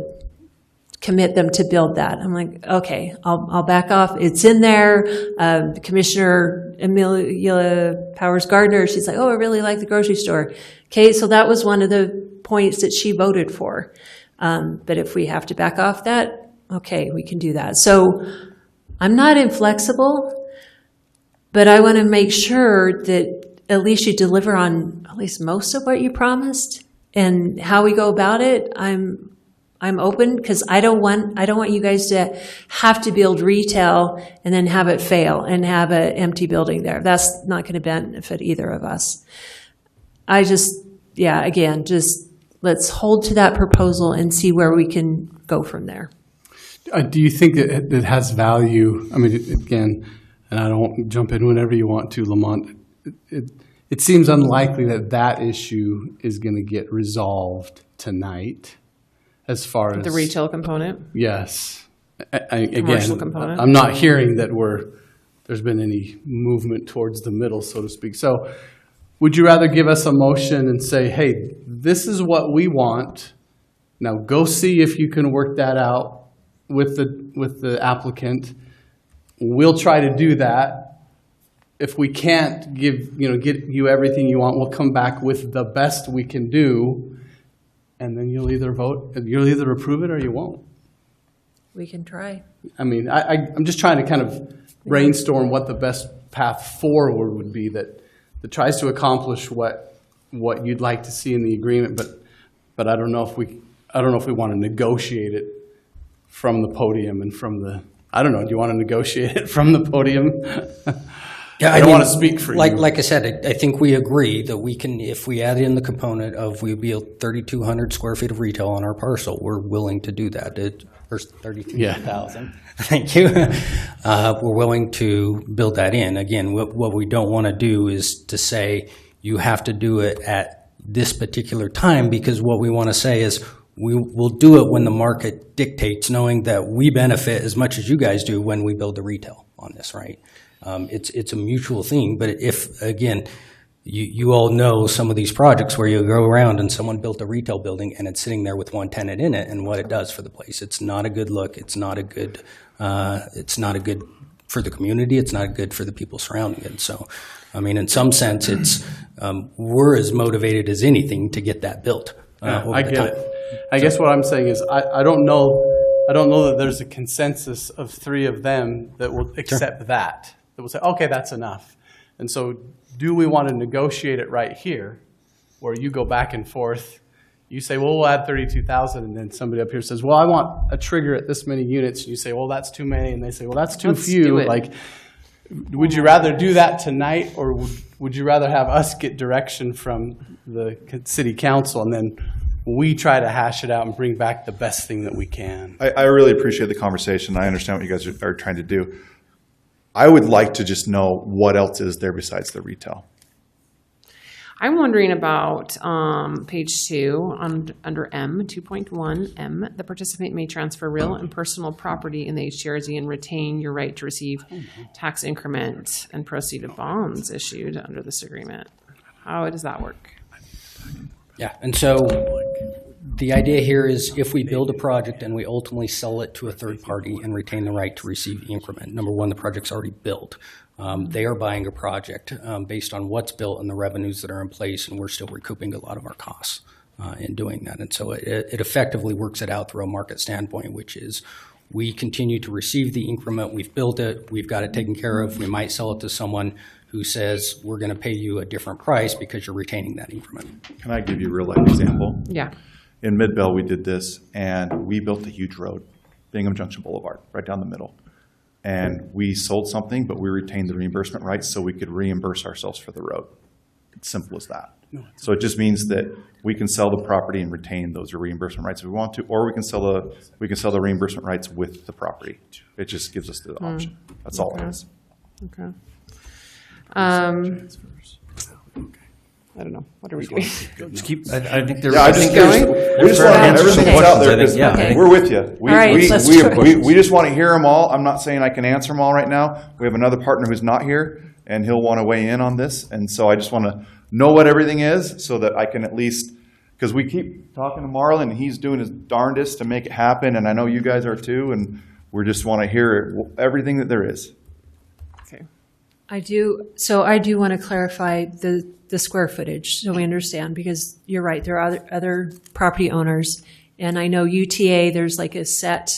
commit them to build that. I'm like, okay, I'll back off. It's in there. Commissioner Amelia Powers Gardner, she's like, oh, I really like the grocery store. Okay, so that was one of the points that she voted for. But if we have to back off that, okay, we can do that. So I'm not inflexible, but I want to make sure that at least you deliver on at least most of what you promised, and how we go about it. I'm open, because I don't want you guys to have to build retail and then have it fail and have an empty building there. That's not going to benefit either of us. Again, let's hold to that proposal and see where we can go from there. Do you think that it has value? I mean, again, and I don't jump in whenever you want to, Lamont. It seems unlikely that issue is going to get resolved tonight, as far as the retail component. Yes, Commercial component. I'm not hearing that there's been any movement towards the middle, so to speak. So, would you rather give us a motion and say, "Hey, this is what we want. Now go see if you can work that out with the applicant. We'll try to do that. If we can't get you everything you want, we'll come back with the best we can do, and then you'll either approve it or you won't." We can try. I mean, I'm just trying to kind of brainstorm what the best path forward would be that tries to accomplish what you'd like to see in the agreement, but I don't know if we want to negotiate it from the podium and from the. I don't know. Do you want to negotiate it from the podium? Yeah, I don't want to speak for you. Like I said, I think we agree that we can, if we add in the component of we build 3,200 square feet of retail on our parcel, we're willing to do that. Or 33,000. Thank you. We're willing to build that in. Again, what we don't want to do is to say you have to do it at this particular time, because what we want to say is we will do it when the market dictates, knowing that we benefit as much as you guys do when we build the retail on this, right? It's a mutual thing, but if, again, you all know some of these projects where you go around and someone built a retail building and it's sitting there with one tenant in it and what it does for the place. It's not a good look. It's not a good for the community. It's not good for the people surrounding it. So, I mean, in some sense, it's we're as motivated as anything to get that built. I get it. I guess what I'm saying is I don't know that there's a consensus of three of them that will accept that will say, okay, that's enough. And so do we want to negotiate it right here, where you go back and forth? You say, well, we'll add 32,000, and then somebody up here says, well, I want a trigger at this many units. And you say, well, that's too many. And they say, well, that's too few. Like, would you rather do that tonight, or would you rather have us get direction from the city council and then we try to hash it out and bring back the best thing that we can. I really appreciate the conversation. I understand what you guys are trying to do. I would like to just know what else is there besides the retail. I'm wondering about page 2 under M, 2.1 M. The participant may transfer real and personal property in the HTRZ and retain your right to receive tax increment and proceed of bonds issued under this agreement. How does that work? Yeah, and so the idea here is if we build a project and we ultimately sell it to a third party and retain the right to receive increment, number one, the project's already built. They are buying a project based on what's built and the revenues that are in place, and we're still recouping a lot of our costs in doing that. And so it effectively works it out through a market standpoint, which is we continue to receive the increment, we've built it, we've got it taken care of, we might sell it to someone who says we're going to pay you a different price because you're retaining that increment. Can I give you a real life example? Yeah. In Mid-Bell, we did this, and we built a huge road, Bingham Junction Boulevard, right down the middle. And we sold something, but we retained the reimbursement rights so we could reimburse ourselves for the road. It's simple as that. So it just means that we can sell the property and retain those reimbursement rights if we want to, or we can sell the reimbursement rights with the property. It just gives us the option. That's all it is. Okay. I don't know. What are we doing? Just keep. I think there's. Yeah, I think we just want to answer some questions out there because we're with you. We just want to hear them all. I'm not saying I can answer them all right now. We have another partner who's not here, and he'll want to weigh in on this. And so I just want to know what everything is so that I can at least, because we keep talking to Marlon, and he's doing his darndest to make it happen, and I know you guys are too, and we just want to hear everything that there is. Okay. I do want to clarify the square footage so we understand, because you're right, there are other property owners, and I know UTA, there's like a set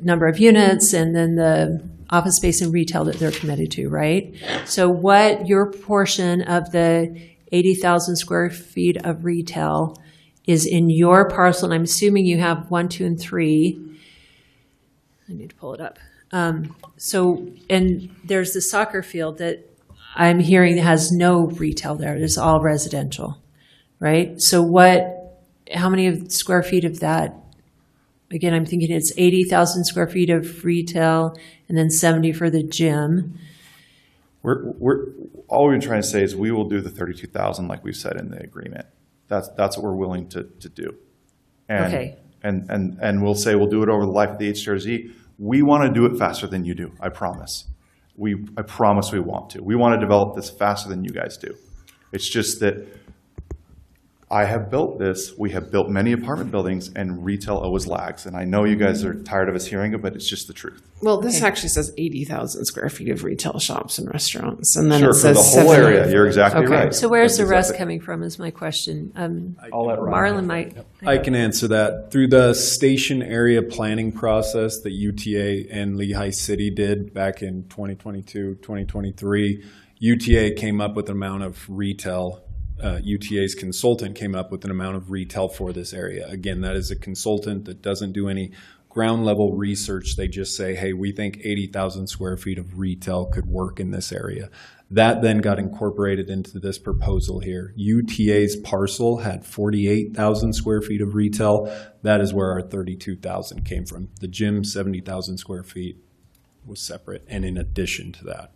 number of units and then the office space and retail that they're committed to, right? So what your portion of the 80,000 square feet of retail is in your parcel, and I'm assuming you have 1, 2, and 3. I need to pull it up. And there's the soccer field that I'm hearing has no retail there. It's all residential, right? So how many square feet of that? Again, I'm thinking it's 80,000 square feet of retail and then 70 for the gym. All we're trying to say is we will do the 32,000 like we've said in the agreement. That's what we're willing to do. And, okay. And we'll say we'll do it over the life of the HTRZ. We want to do it faster than you do, I promise. I promise we want to. We want to develop this faster than you guys do. It's just that I have built this. We have built many apartment buildings, and retail always lags. And I know you guys are tired of us hearing it, but it's just the truth. Well, this actually says 80,000 square feet of retail shops and restaurants, and then sure, it says for the whole area. You're exactly right. So where's the rest coming from is my question. I'll let Marlon might. I can answer that. Through the station area planning process that UTA and Lehi City did back in 2022, 2023, UTA came up with an amount of retail. UTA's consultant came up with an amount of retail for this area. Again, that is a consultant that doesn't do any ground level research. They just say, hey, we think 80,000 square feet of retail could work in this area. That then got incorporated into this proposal here. UTA's parcel had 48,000 square feet of retail. That is where our 32,000 came from. The gym, 70,000 square feet, was separate and in addition to that.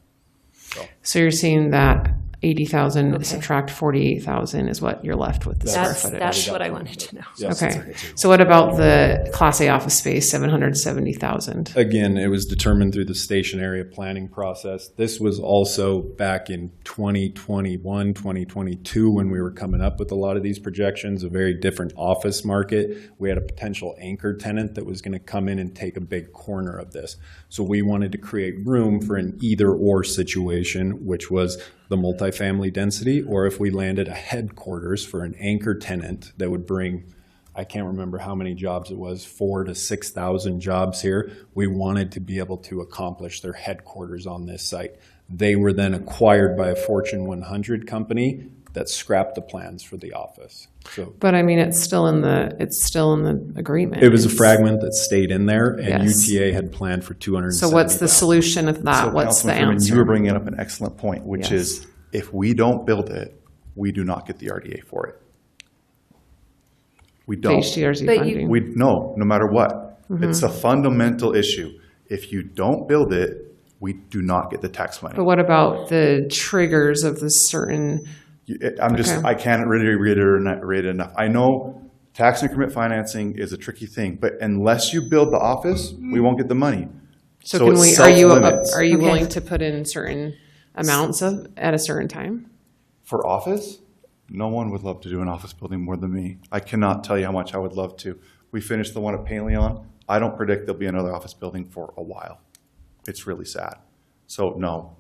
So you're seeing that 80,000 subtract 48,000 is what you're left with the square footage. That's what I wanted to know. Yes. Okay. So what about the Class A office space, 770,000? Again, it was determined through the station area planning process. This was also back in 2021, 2022, when we were coming up with a lot of these projections, a very different office market. We had a potential anchor tenant that was going to come in and take a big corner of this. So we wanted to create room for an either-or situation, which was the multifamily density, or if we landed a headquarters for an anchor tenant that would bring, I can't remember how many jobs it was, 4,000 to 6,000 jobs here. We wanted to be able to accomplish their headquarters on this site. They were then acquired by a Fortune 100 company that scrapped the plans for the office. So, but I mean, it's still in the agreement. It was a fragment that stayed in there, and yes. UTA had planned for 270,000. So what's the solution of that? So What's the Councilman Freeman, answer? you were bringing up an excellent point, which Yes. is if we don't build it, we do not get the RDA for it. We don't. HDRZ But you- funding. No matter what. Mhm. It's a fundamental issue. If you don't build it, we do not get the tax money. But what about the triggers of the certain? I can't really reiterate it enough. I know tax increment financing is a tricky thing, but unless you build the office, we won't get the money. So it can we? self-limits. Are you willing to put in certain amounts at a certain time? For office? No one would love to do an office building more than me. I cannot tell you how much I would love to. We finished the one at Paleon. I don't predict there'll be another office building for a while. It's really sad. So no.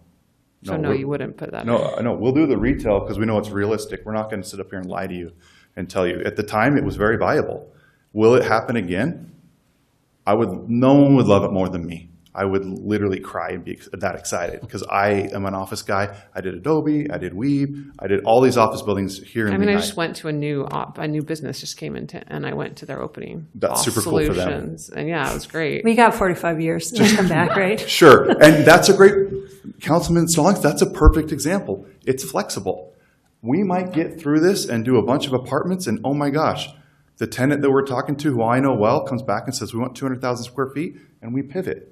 So no, you wouldn't put that. No, we'll do the retail because we know it's realistic. We're not going to sit up here and lie to you and tell you. At the time, it was very viable. Will it happen again? No one would love it more than me. I would literally cry and be that excited because I am an office guy. I did Adobe, I did Weave, I did all these office buildings here in Lehi. I just went to a new business just came into, and I went to their opening. That's super cool for them. And yeah, it was great. We got 45 years to come back, right? Sure, and that's a great, Councilman Stallings, that's a perfect example. It's flexible. We might get through this and do a bunch of apartments and oh my gosh, the tenant that we're talking to, who I know well, comes back and says, we want 200,000 square feet, and we pivot.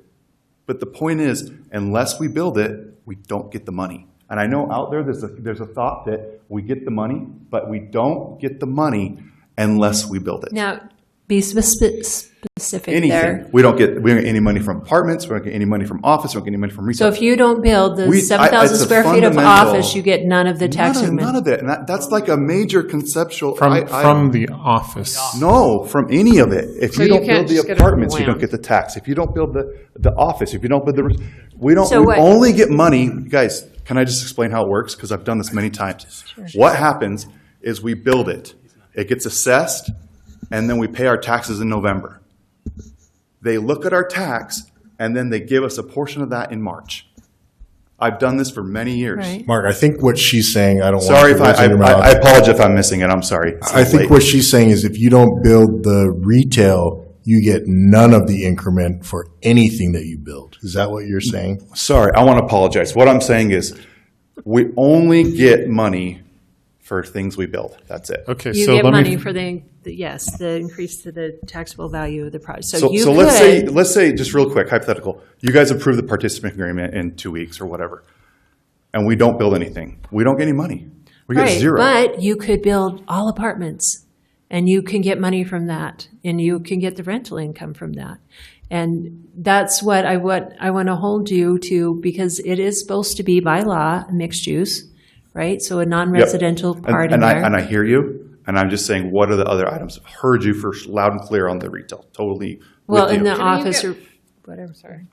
But the point is, unless we build it, we don't get the money. And I know out there, there's a thought that we get the money, but we don't get the money unless we build it. Now, be specific Anything. there. We don't get any money from apartments, we don't get any money from office, we don't get any money from retail. So if you don't build the 7,000 it's a square feet of fundamental- office, you get none of the tax increment. None of it. And that's like a major conceptual. From the office. No, from any of it. If So you you don't can't build just the get it from apartments, you don't land. get the tax. If you don't build the office, if you don't build we don't. So we what- only get money, guys. Can I just explain how it works? Because I've done this many times. Sure. What happens is we build it. It gets assessed, and then we pay our taxes in November. They look at our tax, and then they give us a portion of that in March. I've done this for many years. Right. Mark, I think what she's saying, I don't Sorry want if to put words in your mouth. I apologize if I'm missing it. I'm sorry. It's I think late. what she's saying is if you don't build the retail, you get none of the increment for anything that you build. Is that what you're saying? Sorry, I want to apologize. What I'm saying is we only get money for things we build. That's it. Okay, You so get let money me. for the increase to the taxable value of the project. So So, you so could. let's say just real quick, hypothetical. You guys approve the participant agreement in 2 weeks or whatever, and we don't build anything. We don't get any money. We get Right, zero. but you could build all apartments, and you can get money from that, and you can get the rental income from that. And that's what I want to hold you to, because it is supposed to be by law mixed use, right? So a non-residential Yep. part in and there. I hear you, and I'm just saying, what are the other items? I've heard you for loud and clear on the retail. Totally. Well, with in you. the office or whatever. Sorry.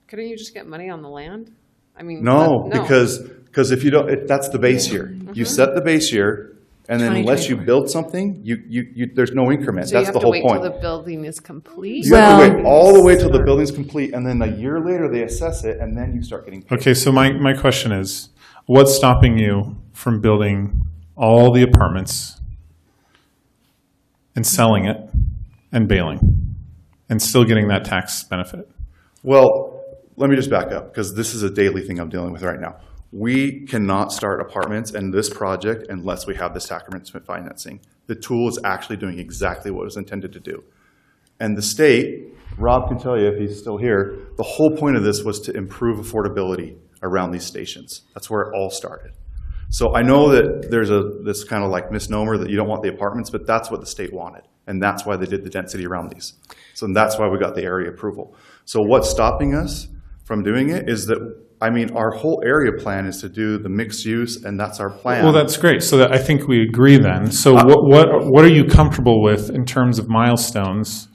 Couldn't you just get money on the land? I mean, No, because if you don't, that's the base year. You set the base year, and then unless you build something, there's no increment. So That's you have the to whole wait point. till the building is complete. You have to wait all the way till the building's complete, and then a year later they assess it, and then you start getting paid. Okay, so my question is, what's stopping you from building all the apartments and selling it and bailing and still getting that tax benefit? Well, let me just back up, because this is a daily thing I'm dealing with right now. We cannot start apartments in this project unless we have this tax increment financing. The tool is actually doing exactly what it was intended to do. And the state, Rob can tell you if he's still here, the whole point of this was to improve affordability around these stations. That's where it all started. So I know that there's this kind of like misnomer that you don't want the apartments, but that's what the state wanted. And that's why they did the density around these. So that's why we got the area approval. So what's stopping us from doing it is that, I mean, our whole area plan is to do the mixed use, and that's our plan. Well, that's great. So that I think we agree then. So what are you comfortable with in terms of milestones?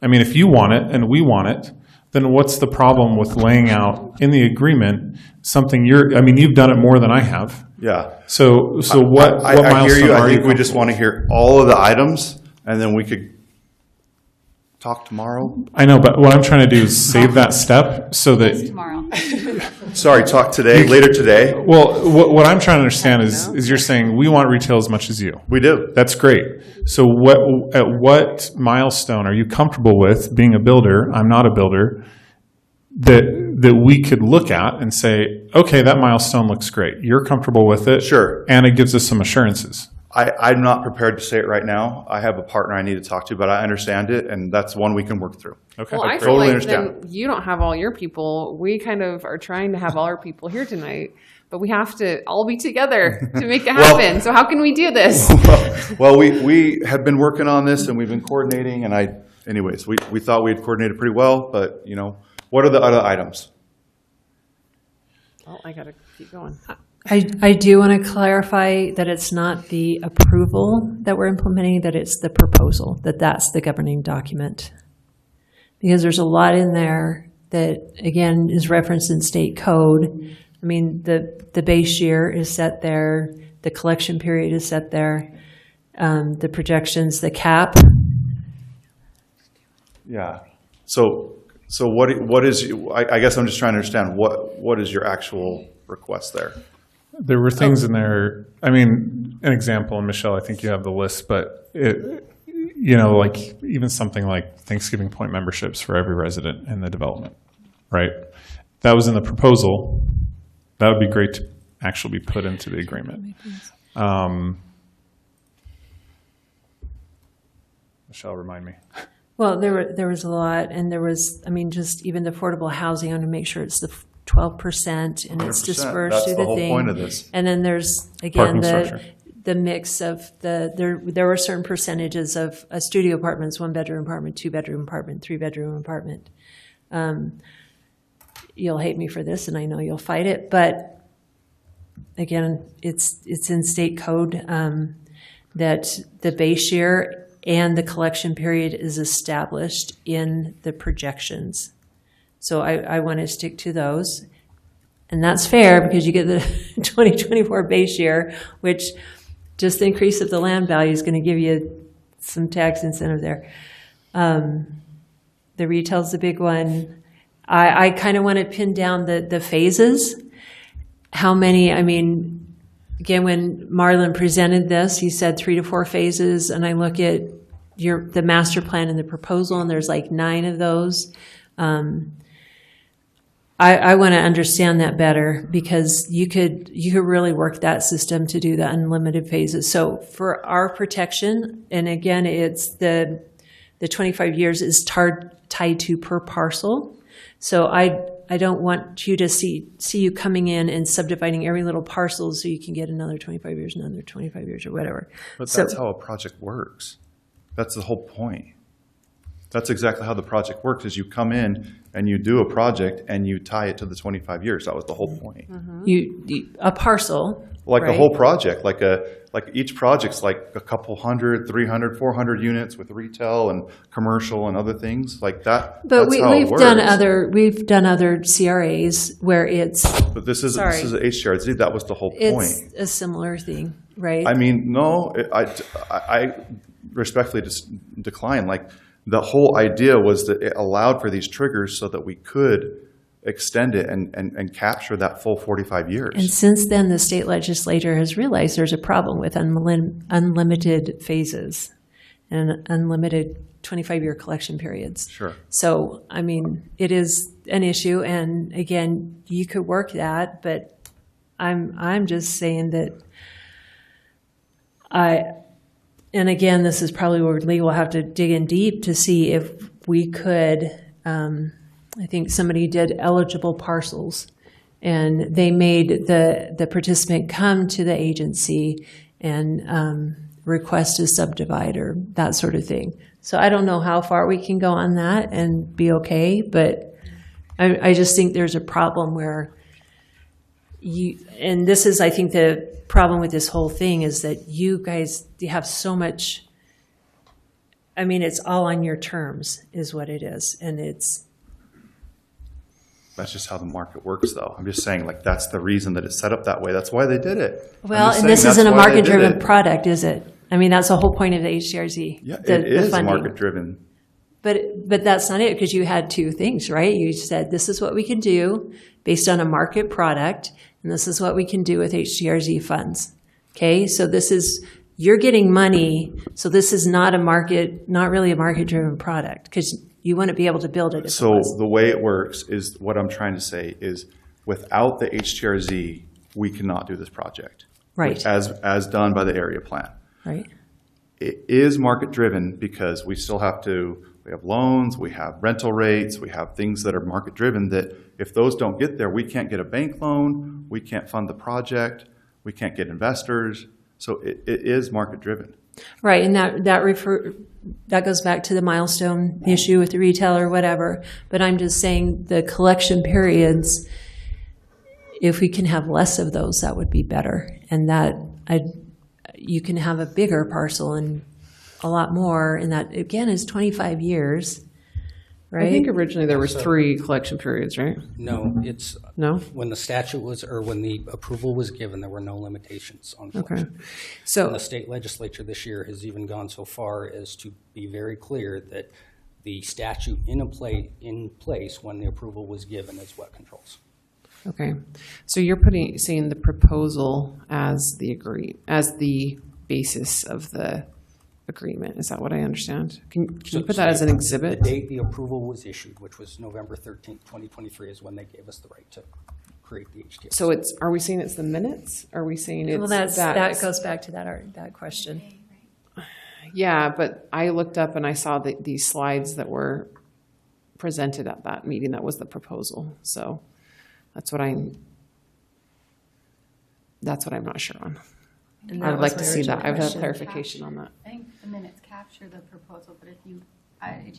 I mean, if you want it and we want it, then what's the problem with laying out in the agreement something you've done it more than I have. Yeah. So what I milestone hear you. are I you think we just want to hear all of the items, and then we could talk tomorrow. I know, but what I'm trying to do is save that step so that. Tomorrow. Sorry, talk today, later today. Well, what I'm trying to understand is you're saying we want retail as much as you. We do. That's great. So at what milestone are you comfortable with being a builder? I'm not a builder. That we could look at and say, okay, that milestone looks great. You're comfortable with it. Sure. And it gives us some assurances. I'm not prepared to say it right now. I have a partner I need to talk to, but I understand it, and that's one we can work through. Okay. Well, I feel totally like understand. then you don't have all your people. We kind of are trying to have all our people here tonight, but we have to all be together to make it happen. So how can we do this? Well, we have been working on this, and we've been coordinating, and anyways, we thought we had coordinated pretty well, but, you know, what are the other items? Oh, I got to keep going. I do want to clarify that it's not the approval that we're implementing, that it's the proposal, that's the governing document. Because there's a lot in there that, again, is referenced in state code. I mean, the base year is set there, the collection period is set there, the projections, the cap. Yeah. So what is, I guess I'm just trying to understand, what is your actual request there? There were things in there, I mean, an example, and Michelle, I think you have the list, but like even something like Thanksgiving Point memberships for every resident in the development, right? That was in the proposal. That would be great to actually be put into the agreement. Michelle, remind me. Well, there was a lot, and there was, I mean, just even the affordable housing, I want to make sure it's the 12% and it's 100%. dispersed That's through the the whole thing. point of this. And then there's, again, the mix of there were certain percentages of a studio apartments, 1-bedroom apartment, 2-bedroom apartment, 3-bedroom apartment. You'll hate me for this, and I know you'll fight it, but again, it's in state code that the base year and the collection period is established in the projections. So I want to stick to those. And that's fair because you get the 2024 base year, which just the increase of the land value is going to give you some tax incentive there. The retail's the big one. I kind of want to pin down the phases. How many, I mean, again, when Marlon presented this, he said 3 to 4 phases, and I look at the master plan and the proposal, and there's like 9 of those. I want to understand that better because you could really work that system to do the unlimited phases. So for our protection, and again, it's the 25 years is tied to per parcel. So I don't want you to see you coming in and subdividing every little parcel so you can get another 25 years, another 25 years, or whatever. But that's how a project works. That's the whole point. That's exactly how the project works, is you come in and you do a project and you tie it to the 25 years. That was the whole point. Mm-hmm. A parcel. Like right? a whole project, like each project's like a couple hundred, 300, 400 units with retail and commercial and other things like that. But that's how we've it works. we've done other CRAs where it's. But this is an HCRZ. That was the whole point. It's a similar thing, right? I mean, no, I respectfully decline. Like, the whole idea was that it allowed for these triggers so that we could extend it and capture that full 45 years. And since then, the state legislature has realized there's a problem with unlimited phases and unlimited 25-year collection periods. Sure. So, I mean, it is an issue, and again, you could work that, but I'm just saying that and again, this is probably where Lee will have to dig in deep to see if we could, I think somebody did eligible parcels, and they made the participant come to the agency and request a subdivide or that sort of thing. So I don't know how far we can go on that and be okay, but I just think there's a problem where and this is, I think, the problem with this whole thing is that you have so much, I mean, it's all on your terms is what it is. And that's just how the market works, though. I'm just saying, like, that's the reason that it's set up that way. That's why they did it. Well, and this isn't a market-driven product, is it? I mean, that's the whole point of the HCRZ. Yeah, it is market-driven. But that's not it, because you had 2 things, right? You said, this is what we can do based on a market product, and this is what we can do with HCRZ funds. Okay, so you're getting money, so this is not really a market-driven product, because you wouldn't be able to build it. So the way it works is, what I'm trying to say is, without the HCRZ, we cannot do this project. Right. As done by the area plan. right? It is market-driven because we still have to, we have loans, we have rental rates, we have things that are market-driven that if those don't get there, we can't get a bank loan, we can't fund the project, we can't get investors. So it is market-driven. Right, and that goes back to the milestone issue with the retailer or whatever. But I'm just saying the collection periods, if we can have less of those, that would be better. And you can have a bigger parcel and a lot more, and that again is 25 years, right? I think originally there was 3 collection periods, right? No, it's no. When the statute was, or when the approval was given, there were no limitations on collection. Okay. So and the state legislature this year has even gone so far as to be very clear that the statute in place when the approval was given is what controls. Okay, so you're saying the proposal as the basis of the agreement. Is that what I understand? Can you put that as an exhibit? The date the approval was issued, which was November 13th, 2023, is when they gave us the right to create the HTS. So are we saying it's the minutes? Are we saying it's that goes back to that question. Yeah, but I looked up and I saw these slides that were presented at that meeting. That was the proposal. So that's what I'm not sure on. I would like to see that. I would have clarification on that. I think the minutes capture the proposal, but if do you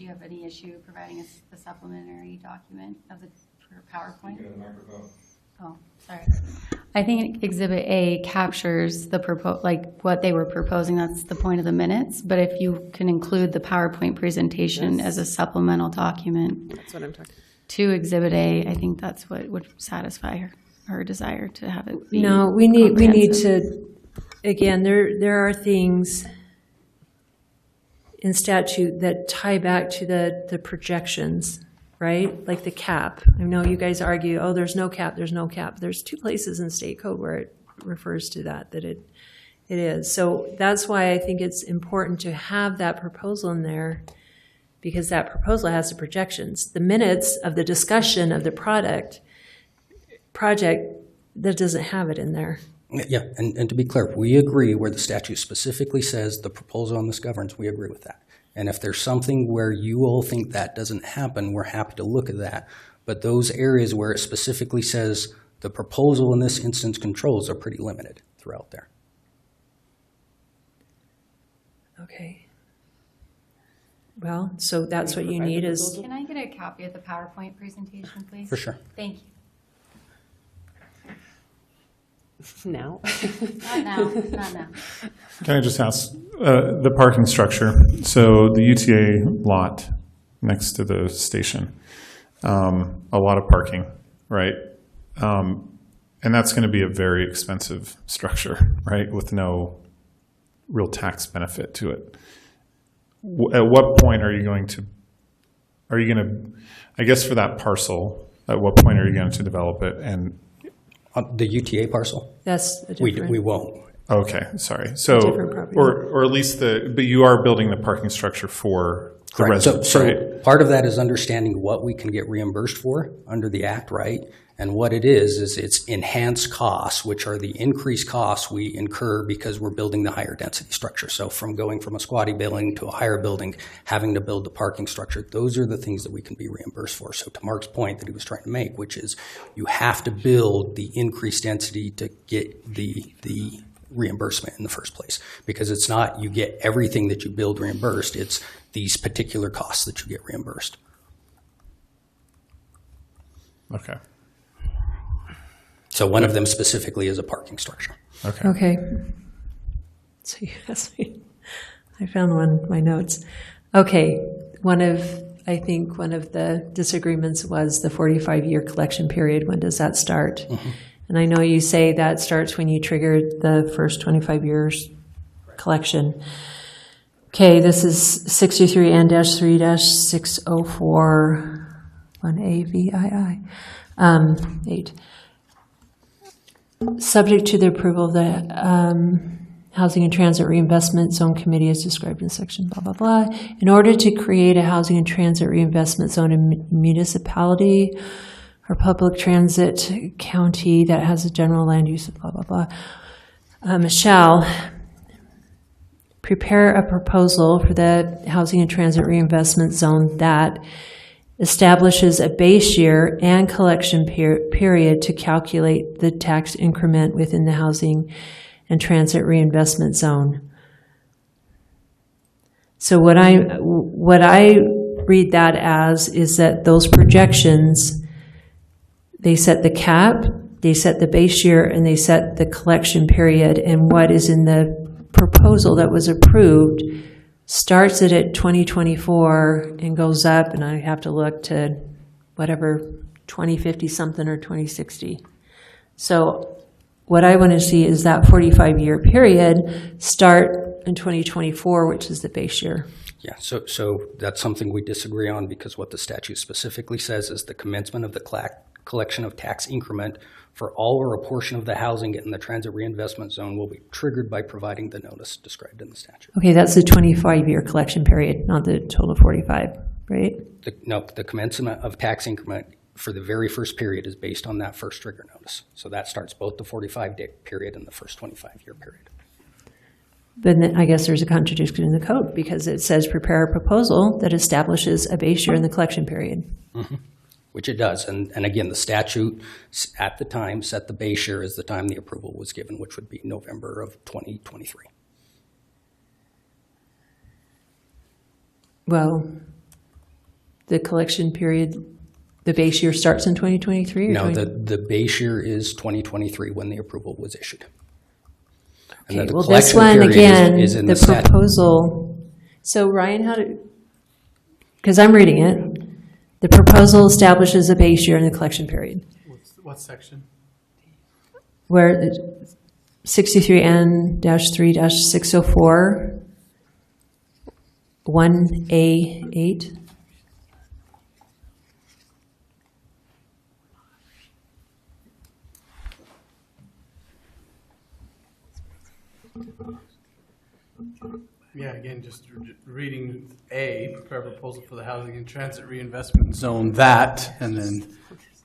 have any issue providing us the supplementary document of the PowerPoint? Oh, sorry. I think Exhibit A captures the what they were proposing. That's the point of the minutes. But if you can include the PowerPoint presentation as a supplemental document, that's what I'm talking. To Exhibit A, I think that's what would satisfy her desire to have it be. No, we need to. Again, there are things in statute that tie back to the projections, right? Like the cap. I know you guys argue, oh, there's no cap, there's no cap. There's 2 places in state code where it refers to that it is. So that's why I think it's important to have that proposal in there, because that proposal has the projections. The minutes of the discussion of the project, that doesn't have it in there. Yeah, and to be clear, we agree where the statute specifically says the proposal on this governs, we agree with that. And if there's something where you all think that doesn't happen, we're happy to look at that. But those areas where it specifically says the proposal in this instance controls are pretty limited throughout there. Okay. Well, so that's what you need is... Can I get a copy of the PowerPoint presentation, please? For sure. Thank you. No. Not now. Can I just ask, the parking structure, so the UTA lot next to the station, a lot of parking, right? And that's going to be a very expensive structure, right, with no real tax benefit to it. At what point are you going to, I guess for that parcel, at what point are you going to develop it? And the UTA parcel? That's a different. We won't. Okay, sorry. So, or at least but you are building the parking structure for the residents, so right? Part of that is understanding what we can get reimbursed for under the Act, right? And what it is it's enhanced costs, which are the increased costs we incur because we're building the higher density structure. So from going from a squatty building to a higher building, having to build the parking structure, those are the things that we can be reimbursed for. So to Mark's point that he was trying to make, which is you have to build the increased density to get the reimbursement in the first place, because it's not you get everything that you build reimbursed, it's these particular costs that you get reimbursed. Okay. So one of them specifically is a parking structure. Okay. So you asked me. I found one in my notes. Okay. I think one of the disagreements was the 45-year collection period. When does that start? Mm-hmm. And I know you say that starts when you trigger the first 25 years collection. Okay, this is 63N-3-604 1AVII 8. Subject to the approval of the Housing and Transit Reinvestment Zone Committee as described in section blah, blah, blah. In order to create a housing and transit reinvestment zone in municipality or public transit county that has a general land use of blah, blah, blah, shall prepare a proposal for the Housing and Transit Reinvestment Zone that establishes a base year and collection period to calculate the tax increment within the Housing and Transit Reinvestment Zone. So what I read that as is that those projections, they set the cap, they set the base year, and they set the collection period, and what is in the proposal that was approved starts it at 2024 and goes up, and I have to look to whatever 2050 something or 2060. So what I want to see is that 45-year period start in 2024, which is the base year. Yeah, so that's something we disagree on, because what the statute specifically says is the commencement of the collection of tax increment for all or a portion of the housing in the transit reinvestment zone will be triggered by providing the notice described in the statute. Okay, that's the 25-year collection period, not the total 45, right? The commencement of tax increment for the very first period is based on that first trigger notice. So that starts both the 45-day period and the first 25-year period. But then I guess there's a contradiction in the code, because it says prepare a proposal that establishes a base year in the collection period. Mm-hmm. Which it does. And again, the statute at the time set the base year as the time the approval was given, which would be November of 2023. Well, the collection period, the base year starts in 2023? No, the base year is 2023 when the approval was issued. And Okay, the well, this collection one, period again, is in the statute. proposal. So Ryan, because I'm reading it, the proposal establishes a base year in the collection period. What section? Where 63N-3-604, 1A8. Yeah, again, just reading A, prepare a proposal for the Housing and Transit Reinvestment Zone, that, and then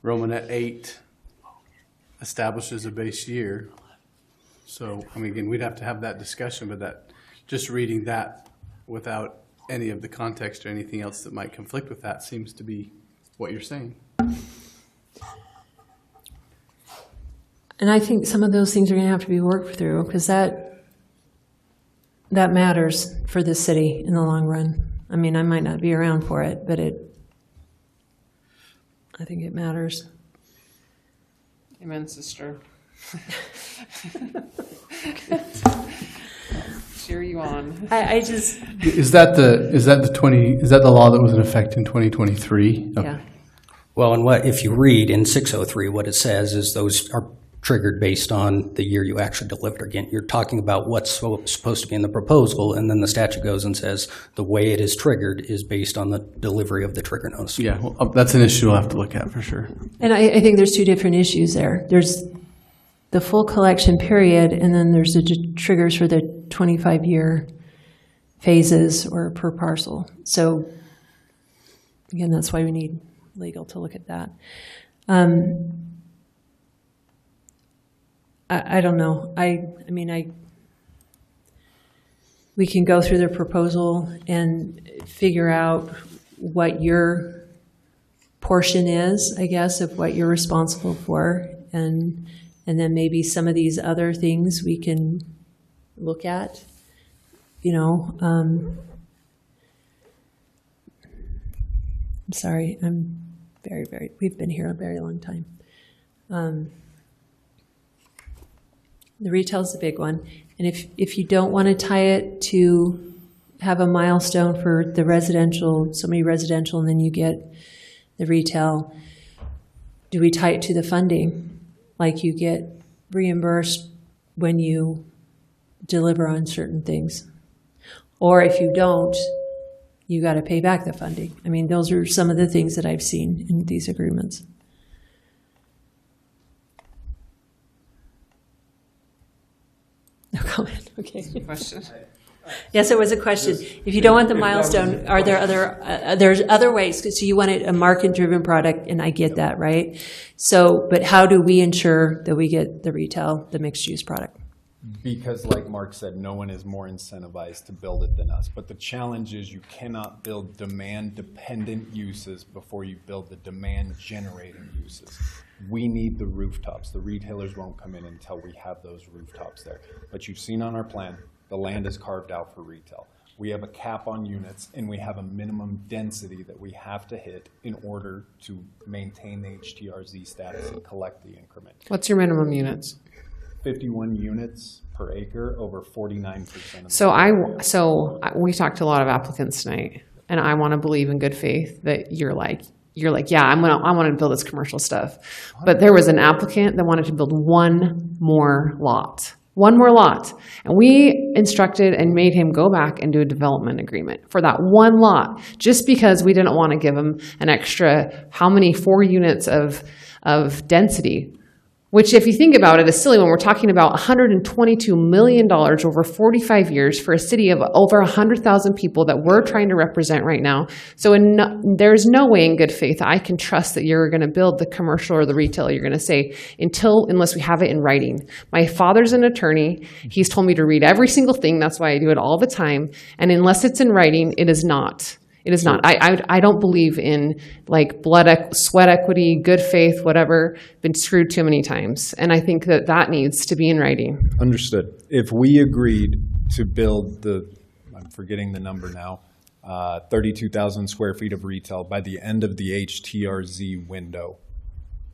Romanet 8 establishes a base year. So, I mean, again, we'd have to have that discussion, but that, just reading that without any of the context or anything else that might conflict with that seems to be what you're saying. And I think some of those things are going to have to be worked through, because that matters for this city in the long run. I mean, I might not be around for it, but I think it matters. Amen, sister. Cheer you on. I just. Is that the law that was in effect in 2023? Okay. Yeah. Well, and if you read in 603, what it says is those are triggered based on the year you actually delivered. Again, you're talking about what's supposed to be in the proposal, and then the statute goes and says the way it is triggered is based on the delivery of the trigger notice. Yeah, well, that's an issue we'll have to look at for sure. And I think there's two different issues there. There's the full collection period, and then there's the triggers for the 25-year phases or per parcel. So again, that's why we need legal to look at that. I don't know. We can go through the proposal and figure out what your portion is, I guess, of what you're responsible for, and then maybe some of these other things we can look at. I'm sorry. I'm we've been here a very long time. The retail's the big one. And if you don't want to tie it to have a milestone for the residential, so many residential, and then you get the retail, do we tie it to the funding? Like you get reimbursed when you deliver on certain things. Or if you don't, you got to pay back the funding. I mean, those are some of the things that I've seen in these agreements. No comment. Okay. Question. Yes, it was a question. If you don't want the milestone, are there there's other ways? So you want a market-driven product, and I get that, right? So, but how do we ensure that we get the retail, the mixed-use product? Because like Mark said, no one is more incentivized to build it than us. But the challenge is you cannot build demand-dependent uses before you build the demand-generating uses. We need the rooftops. The retailers won't come in until we have those rooftops there. But you've seen on our plan, the land is carved out for retail. We have a cap on units, and we have a minimum density that we have to hit in order to maintain the HTRZ status and collect the increment. What's your minimum units? 51 units per acre over 49% of we talked to a lot of applicants tonight, and I want to believe in good faith that you're like, yeah, I want to build this commercial stuff. But there was an applicant that wanted to build one more lot. And we instructed and made him go back and do a development agreement for that one lot, just because we didn't want to give him an extra, 4 units of density. Which, if you think about it, is silly when we're talking about $122 million over 45 years for a city of over 100,000 people that we're trying to represent right now. So there's no way in good faith I can trust that you're going to build the commercial or the retail. You're going to say, unless we have it in writing. My father's an attorney. He's told me to read every single thing. That's why I do it all the time. And unless it's in writing, it is not. It is not. I don't believe in sweat equity, good faith, whatever. Been screwed too many times. And I think that needs to be in writing. Understood. If we agreed to build I'm forgetting the number now, 32,000 square feet of retail by the end of the HTRZ window,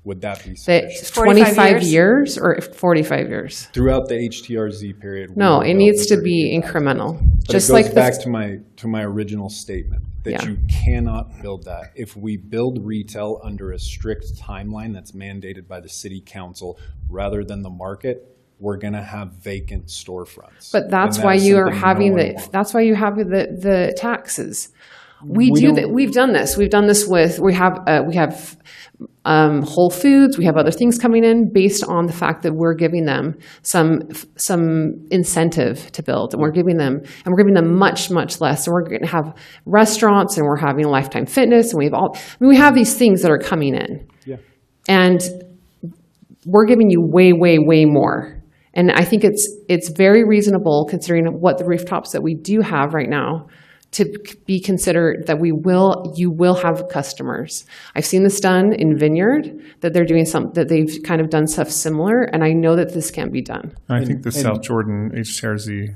would that be sufficient? 25 years or 45 years? Throughout the HTRZ period. No, it needs to be incremental. But just it goes back to my original statement that you cannot build that. If we build retail under a strict timeline that's mandated by the city council rather than the market, we're going to have vacant storefronts. But that's why you are having that's why you have the taxes. We've done this. We've done this with we have Whole Foods. We have other things coming in based on the fact that we're giving them some incentive to build, and we're giving them much less. And we're going to have restaurants, and we're having Lifetime Fitness, and we have these things that are coming in, and we're giving you way more. And I think it's very reasonable considering what the rooftops that we do have right now, to be considered that you will have customers. I've seen this done in Vineyard, that they're doing that they've kind of done stuff similar, and I know that this can be done. I think the South Jordan HTRZ,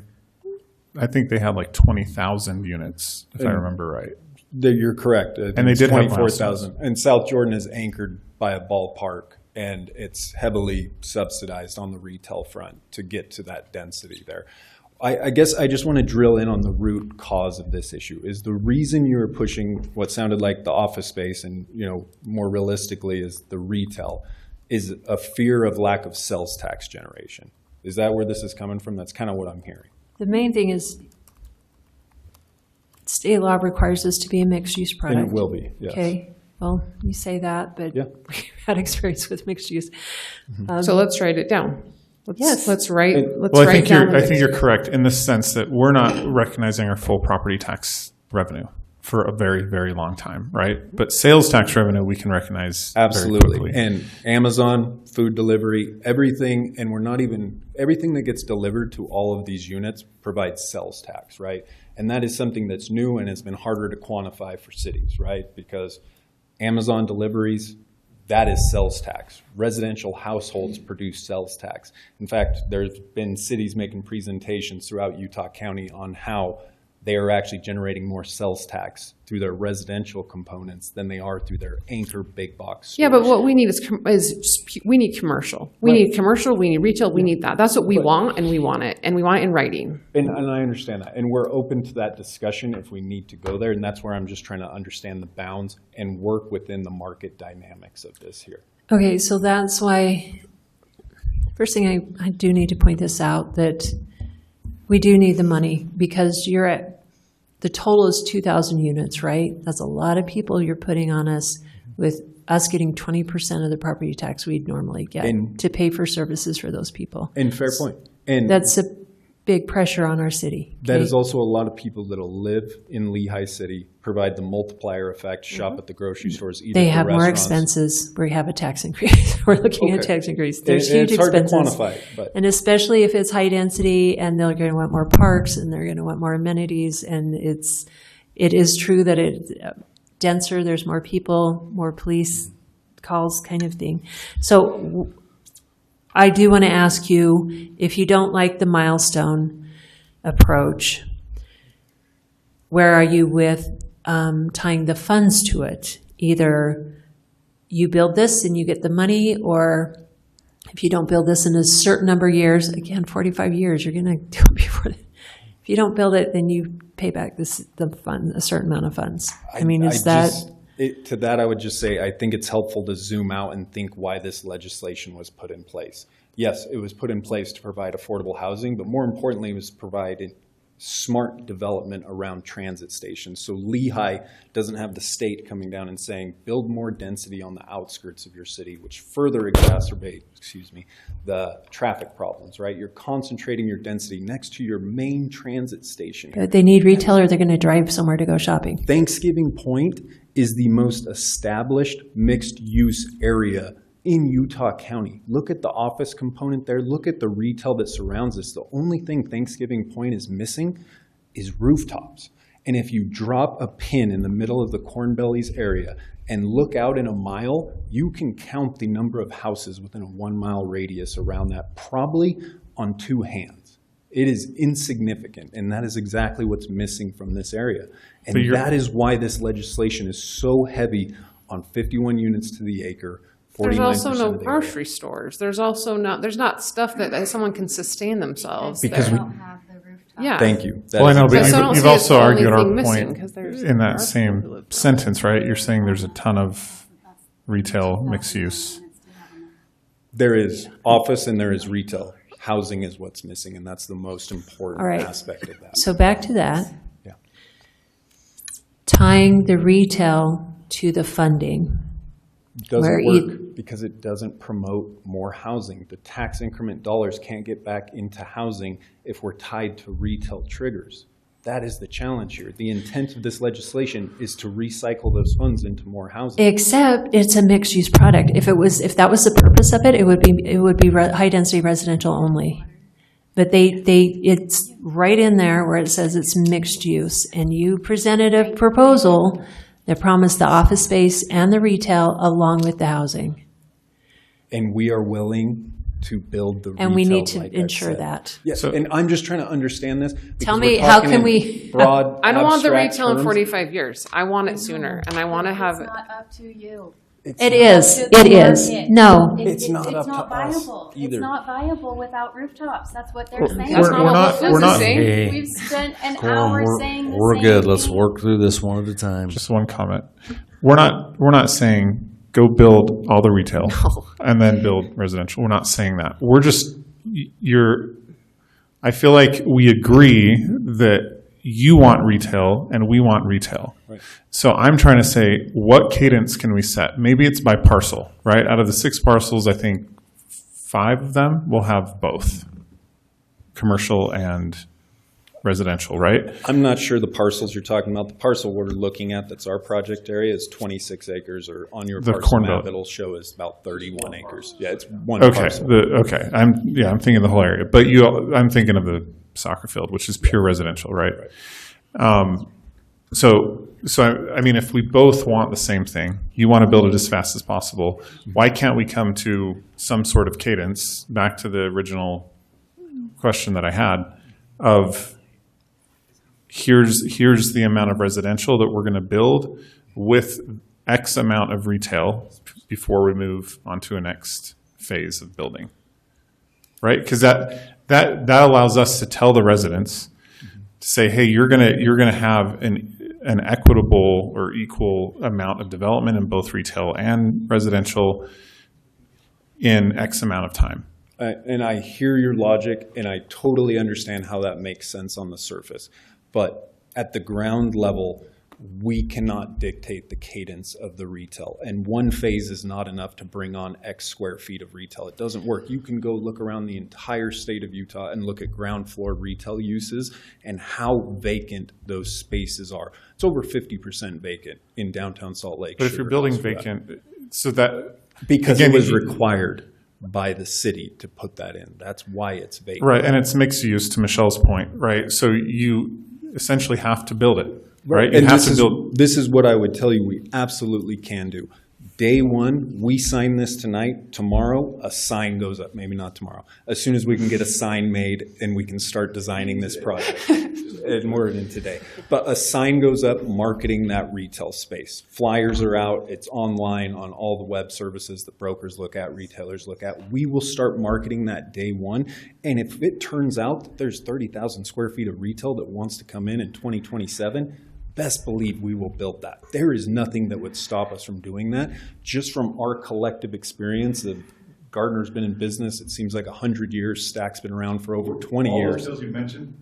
I think they had 20,000 units, if I remember right. You're correct. And they did have 24,000. And South Jordan is anchored by a ballpark, and it's heavily subsidized on the retail front to get to that density there. I guess I just want to drill in on the root cause of this issue. Is the reason you're pushing what sounded like the office space and, more realistically is the retail, is a fear of lack of sales tax generation. Is that where this is coming from? That's kind of what I'm hearing. The main thing is state law requires this to be a mixed-use product. And it will be, yes. Okay. Well, you say that, but we've had experience with mixed use. Mm-hmm. So let's write it down. Let's write. I think you're correct in the sense that we're not recognizing our full property tax revenue for a very, very long time, right? But sales tax revenue we can recognize absolutely. Very quickly. And Amazon, food delivery, everything, and everything that gets delivered to all of these units provides sales tax, right? And that is something that's new and has been harder to quantify for cities, right? Because Amazon deliveries, that is sales tax. Residential households produce sales tax. In fact, there's been cities making presentations throughout Utah County on how they are actually generating more sales tax through their residential components than they are through their anchor big box stores. Yeah, but what we need is we need commercial. We need commercial, we need retail, we need that. That's what we want, and we want it. And we want it in writing. And I understand that. And we're open to that discussion if we need to go there. And that's where I'm just trying to understand the bounds and work within the market dynamics of this here. Okay, so that's why, first thing I do need to point this out, that we do need the money because the total is 2,000 units, right? That's a lot of people you're putting on us with us getting 20% of the property tax we'd normally get to pay for services for those people. And fair point. And that's a big pressure on our city. That okay? is also a lot of people that'll live in Lehi City, provide the multiplier effect, shop at the grocery stores, eat They at the have more restaurants. expenses. We have a tax increase. We're looking at Okay. tax increase. And- There's and huge it's hard to expenses. quantify it, but- And especially if it's high density and they're going to want more parks and they're going to want more amenities. And it is true that it's denser, there's more people, more police calls kind of thing. So I do want to ask you, if you don't like the milestone approach, where are you with tying the funds to it? Either you build this and you get the money, or if you don't build this in a certain number of years, again, 45 years, you're going to do it before. If you don't build it, then you pay back the fund, a certain amount of funds. I mean, is that... To that, I would just say, I think it's helpful to zoom out and think why this legislation was put in place. Yes, it was put in place to provide affordable housing, but more importantly, it was provided smart development around transit stations. So Lehi doesn't have the state coming down and saying, build more density on the outskirts of your city, which further exacerbate, the traffic problems, right? You're concentrating your density next to your main transit station. They need retail, or they're going to drive somewhere to go shopping. Thanksgiving Point is the most established mixed-use area in Utah County. Look at the office component there. Look at the retail that surrounds us. The only thing Thanksgiving Point is missing is rooftops. And if you drop a pin in the middle of the Corn Bellies area and look out in a mile, you can count the number of houses within a 1 mile radius around that, probably on 2 hands. It is insignificant, and that is exactly what's missing from this area. And that is why this legislation is so heavy on 51 units to the acre. There's also no of the grocery stores. There's also there's not stuff that someone can sustain themselves. Because there. we Yeah. Thank you. Well, I know, but So I don't you've see it's also the only argued our thing missing, point 'cause there's- in there that are same sentence, right? You're saying there's a ton of retail mixed use. There is office and there is retail. Housing is what's missing, and that's the most important All right. aspect of that. So back to that. Yeah. Tying the retail to the funding. Doesn't where work because it doesn't promote more housing. The tax increment dollars can't get back into housing if we're tied to retail triggers. That is the challenge here. The intent of this legislation is to recycle those funds into more housing. Except it's a mixed-use product. If that was the purpose of it, it would be high-density residential only. But it's right in there where it says it's mixed use, and you presented a proposal that promised the office space and the retail along with the housing. And we are willing to build the retail. And we need to like I ensure said. that. Yes, and I'm just trying to understand this. because Tell we're me, how talking can in we- broad, I don't want the abstract retail in terms. 45 years. I want it sooner, and I want to have it. Not up to you. It is. It is. No. It's not up It's to not us viable. either. It's not viable without rooftops. That's what they're saying. We're not. We've spent an hour saying the We're same good. Let's thing. work through this one at a time. Just one comment. We're not saying go build all the retail and then build residential. We're not saying that. We're just I feel like we agree that you want retail and we want retail. Right. So I'm trying to say, what cadence can we set? Maybe it's by parcel, right? Out of the 6 parcels, I think 5 of them will have both commercial and residential, right? I'm not sure the parcels you're talking about. The parcel we're looking at, that's our project area, is 26 acres, or on your The parcel Corn map, Belt. it'll show us about 31 acres. Yeah, it's one Okay. parcel. I'm thinking the whole area, but I'm thinking of the soccer field, which is pure residential, right? So I mean, if we both want the same thing, you want to build it as fast as possible. Why can't we come to some sort of cadence? Back to the original question that I had of here's the amount of residential that we're going to build with X amount of retail before we move on to a next phase of building, right? Because that allows us to tell the residents to say, hey, you're gonna have an equitable or equal amount of development in both retail and residential in X amount of time. And I hear your logic, and I totally understand how that makes sense on the surface. But at the ground level, we cannot dictate the cadence of the retail. And one phase is not enough to bring on X square feet of retail. It doesn't work. You can go look around the entire state of Utah and look at ground floor retail uses and how vacant those spaces are. It's over 50% vacant in downtown Salt Lake. But if you're building vacant, so that... Because again, it was required by the city to put that in. That's why it's vacant. Right, and it's mixed use, to Michelle's point, right? So you essentially have to build it, right? You And have to build. this is what I would tell you we absolutely can do. Day one, we sign this tonight. Tomorrow, a sign goes up. Maybe not tomorrow. As soon as we can get a sign made and we can start designing this project. And we're in today. But a sign goes up marketing that retail space. Flyers are out. It's online on all the web services that brokers look at, retailers look at. We will start marketing that day one. And if it turns out that there's 30,000 square feet of retail that wants to come in 2027, best believe we will build that. There is nothing that would stop us from doing that. Just from our collective experience of Gardner's been in business, it seems like 100 years. Stack's been around for over 20 years. All those you mentioned.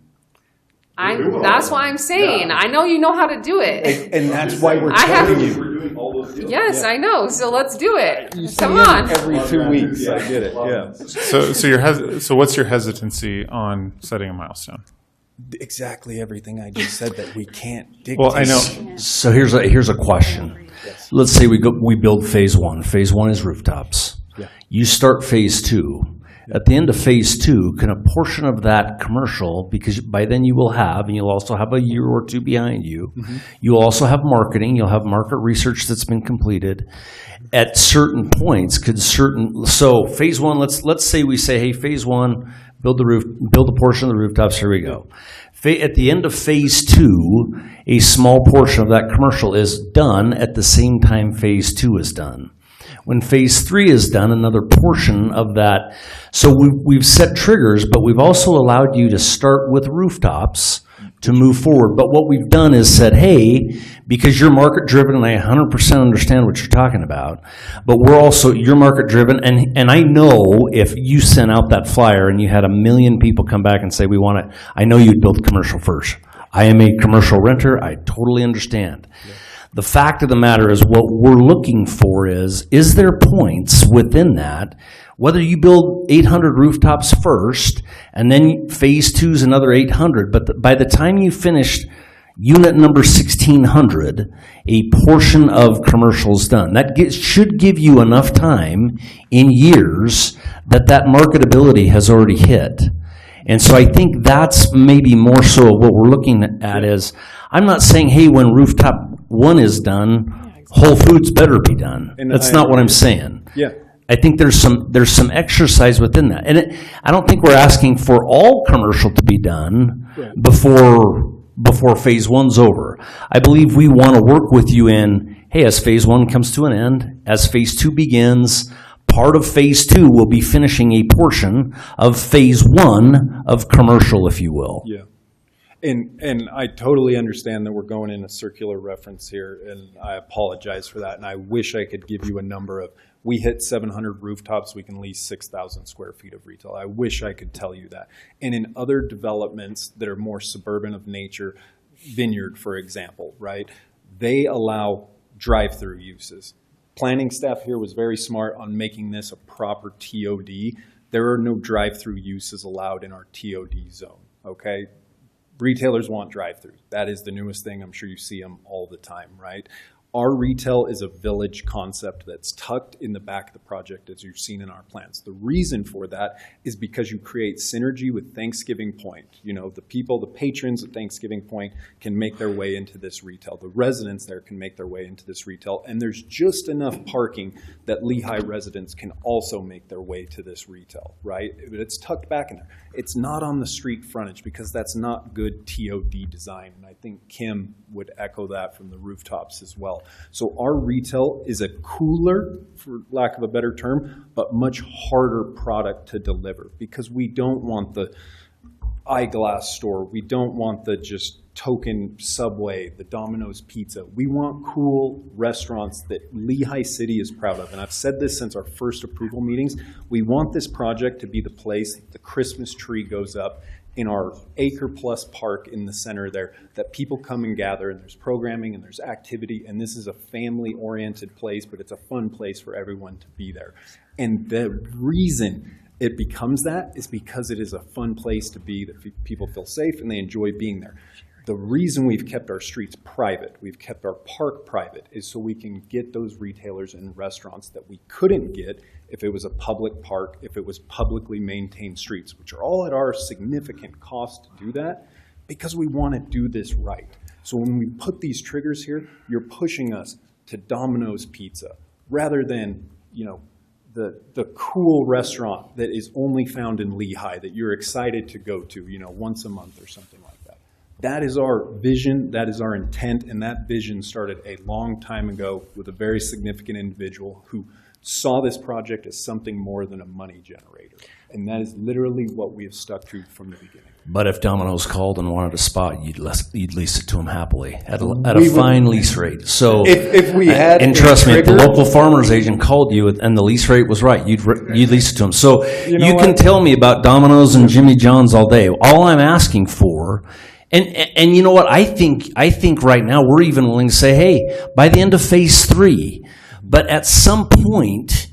That's why I'm saying. I know you know how to do it. And that's why we're telling you. We're doing all those deals. Yes, I know. So let's do it. Come See on. Every 2 weeks. I get it. Yeah. So what's your hesitancy on setting a milestone? Exactly everything I just said that we can't dictate. Well, I know. So here's a question. Let's say we build phase one. Phase one is rooftops. Yeah. You start phase two. At the end of phase two, can a portion of that commercial, because by then you will have, and you'll also have a year or two behind you, you'll also have marketing, you'll have market research that's been completed. At certain points, so phase one, let's say we say, hey, phase one, build a portion of the rooftops, here we go. At the end of phase two, a small portion of that commercial is done at the same time phase two is done. When phase three is done, another portion of that. So we've set triggers, but we've also allowed you to start with rooftops to move forward. But what we've done is said, hey, because you're market driven, and I 100% understand what you're talking about, but you're market driven, and I know if you sent out that flyer and you had 1 million people come back and say, we want it, I know you'd build commercial first. I am a commercial renter, I totally understand. Yeah. The fact of the matter is what we're looking for is there points within that, whether you build 800 rooftops first and then phase two is another 800, but by the time you finish unit number 1600, a portion of commercial's done. That should give you enough time in years that marketability has already hit. And so I think that's maybe more so what we're looking at is, I'm not saying, hey, when rooftop one is done, Whole Foods better be done. And that's not what I'm saying. Yeah. I think there's some exercise within that. And I don't think we're asking for all commercial to be done before phase one's over. I believe we want to work with you in, hey, as phase one comes to an end, as phase two begins, part of phase two will be finishing a portion of phase one of commercial, if you will. Yeah. And I totally understand that we're going in a circular reference here, and I apologize for that. And I wish I could give you a number of, we hit 700 rooftops, we can lease 6,000 square feet of retail. I wish I could tell you that. And in other developments that are more suburban of nature, Vineyard, for example, right? They allow drive-through uses. Planning staff here was very smart on making this a proper TOD. There are no drive-through uses allowed in our TOD zone, okay? Retailers want drive-throughs. That is the newest thing. I'm sure you see them all the time, right? Our retail is a village concept that's tucked in the back of the project, as you've seen in our plans. The reason for that is because you create synergy with Thanksgiving Point. You know, the people, the patrons at Thanksgiving Point can make their way into this retail. The residents there can make their way into this retail. And there's just enough parking that Lehi residents can also make their way to this retail, right? But it's tucked back in there. It's not on the street frontage because that's not good TOD design. And I think Kim would echo that from the rooftops as well. So our retail is a cooler, for lack of a better term, but much harder product to deliver because we don't want the eyeglass store. We don't want the just token Subway, the Domino's Pizza. We want cool restaurants that Lehi City is proud of. And I've said this since our first approval meetings. We want this project to be the place the Christmas tree goes up in our acre-plus park in the center there that people come and gather, and there's programming and there's activity, and this is a family-oriented place, but it's a fun place for everyone to be there. And the reason it becomes that is because it is a fun place to be, that people feel safe and they enjoy being there. The reason we've kept our streets private, we've kept our park private, is so we can get those retailers and restaurants that we couldn't get if it was a public park, if it was publicly maintained streets, which are all at our significant cost to do that, because we want to do this right. So when we put these triggers here, you're pushing us to Domino's Pizza, rather than, the cool restaurant that is only found in Lehi that you're excited to go to, once a month or something like that. That is our vision, that is our intent, and that vision started a long time ago with a very significant individual who saw this project as something more than a money generator. And that is literally what we have stuck to from the beginning. But if Domino's called and wanted a spot, you'd lease it to them happily at a fine lease rate. So if we had, and trust me, if the local farmer's agent called you and the lease rate was right, you'd lease it to them. So you can tell me about Domino's and Jimmy John's all day. All I'm asking for, and you know what, I think right now we're even willing to say, hey, by the end of phase 3, but at some point,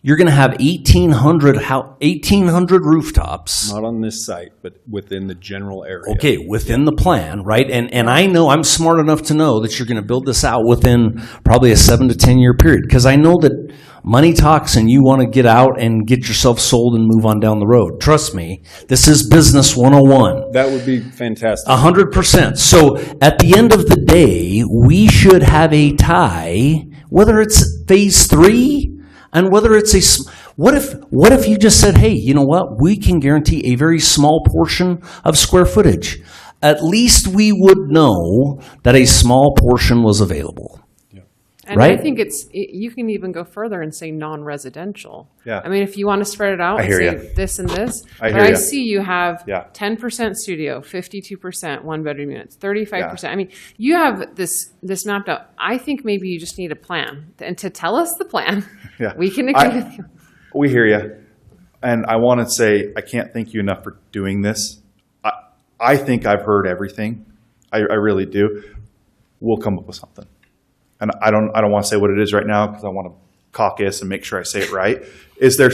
you're going to have 1,800 rooftops. Not on this site, but within the general area. Okay, within the plan, right? And I know, I'm smart enough to know that you're going to build this out within probably a 7 to 10 year period, because I know that money talks and you want to get out and get yourself sold and move on down the road. Trust me, this is business 101. That would be fantastic. 100%. So at the end of the day, we should have a tie, whether it's phase 3 and whether it's what if you just said, hey, you know what? We can guarantee a very small portion of square footage. At least we would know that a small portion was available. And right? I think you can even go further and say non-residential. Yeah. I mean, if you want to spread it out and say this and this, I see you have 10% studio, 52% one-bedroom units, 35%. I mean, you have this mapped out. I think maybe you just need a plan. And to tell us the plan, we can agree with you. We hear you. And I want to say, I can't thank you enough for doing this. I think I've heard everything. I really do. We'll come up with something. And I don't want to say what it is right now because I want to caucus and make sure I say it right. Is there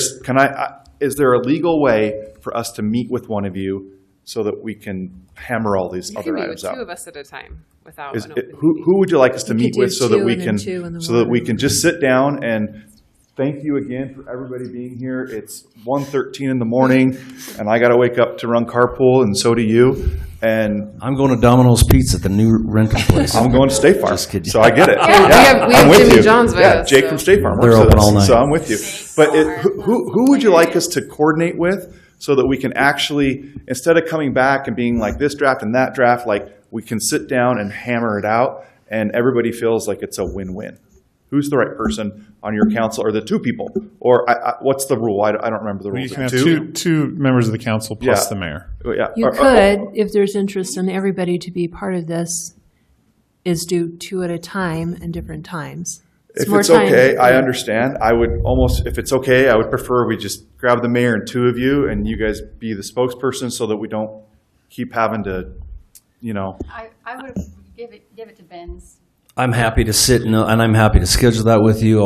a legal way for us to meet with one of you so that we can hammer all these other items out? You can meet with 2 of us at a time without an open meeting. Who would you like us to meet with so that we can just sit down and thank you again for everybody being here. It's 1:13 in the morning, and I got to wake up to run carpool, and so do you. And I'm going to Domino's Pizza at the new rental place. I'm going to State Farm, Just kidding. so I get it. We have Jimmy John's with us. Jake from State Farm. They're open all night. So I'm with you. But who would you like us to coordinate with so that we can actually, instead of coming back and being like this draft and that draft, like we can sit down and hammer it out, and everybody feels like it's a win-win? Who's the right person on your council, or the 2 people? Or what's the rule? I don't remember the rules. You can have two members of the council plus the mayor. Yeah. You could, if there's interest in everybody to be part of this, is do 2 at a time and different times. If it's okay, I understand. I would almost, if it's okay, I would prefer we just grab the mayor and 2 of you, and you guys be the spokesperson so that we don't keep having to, I would give it to Ben's. I'm happy to sit and I'm happy to schedule that with you.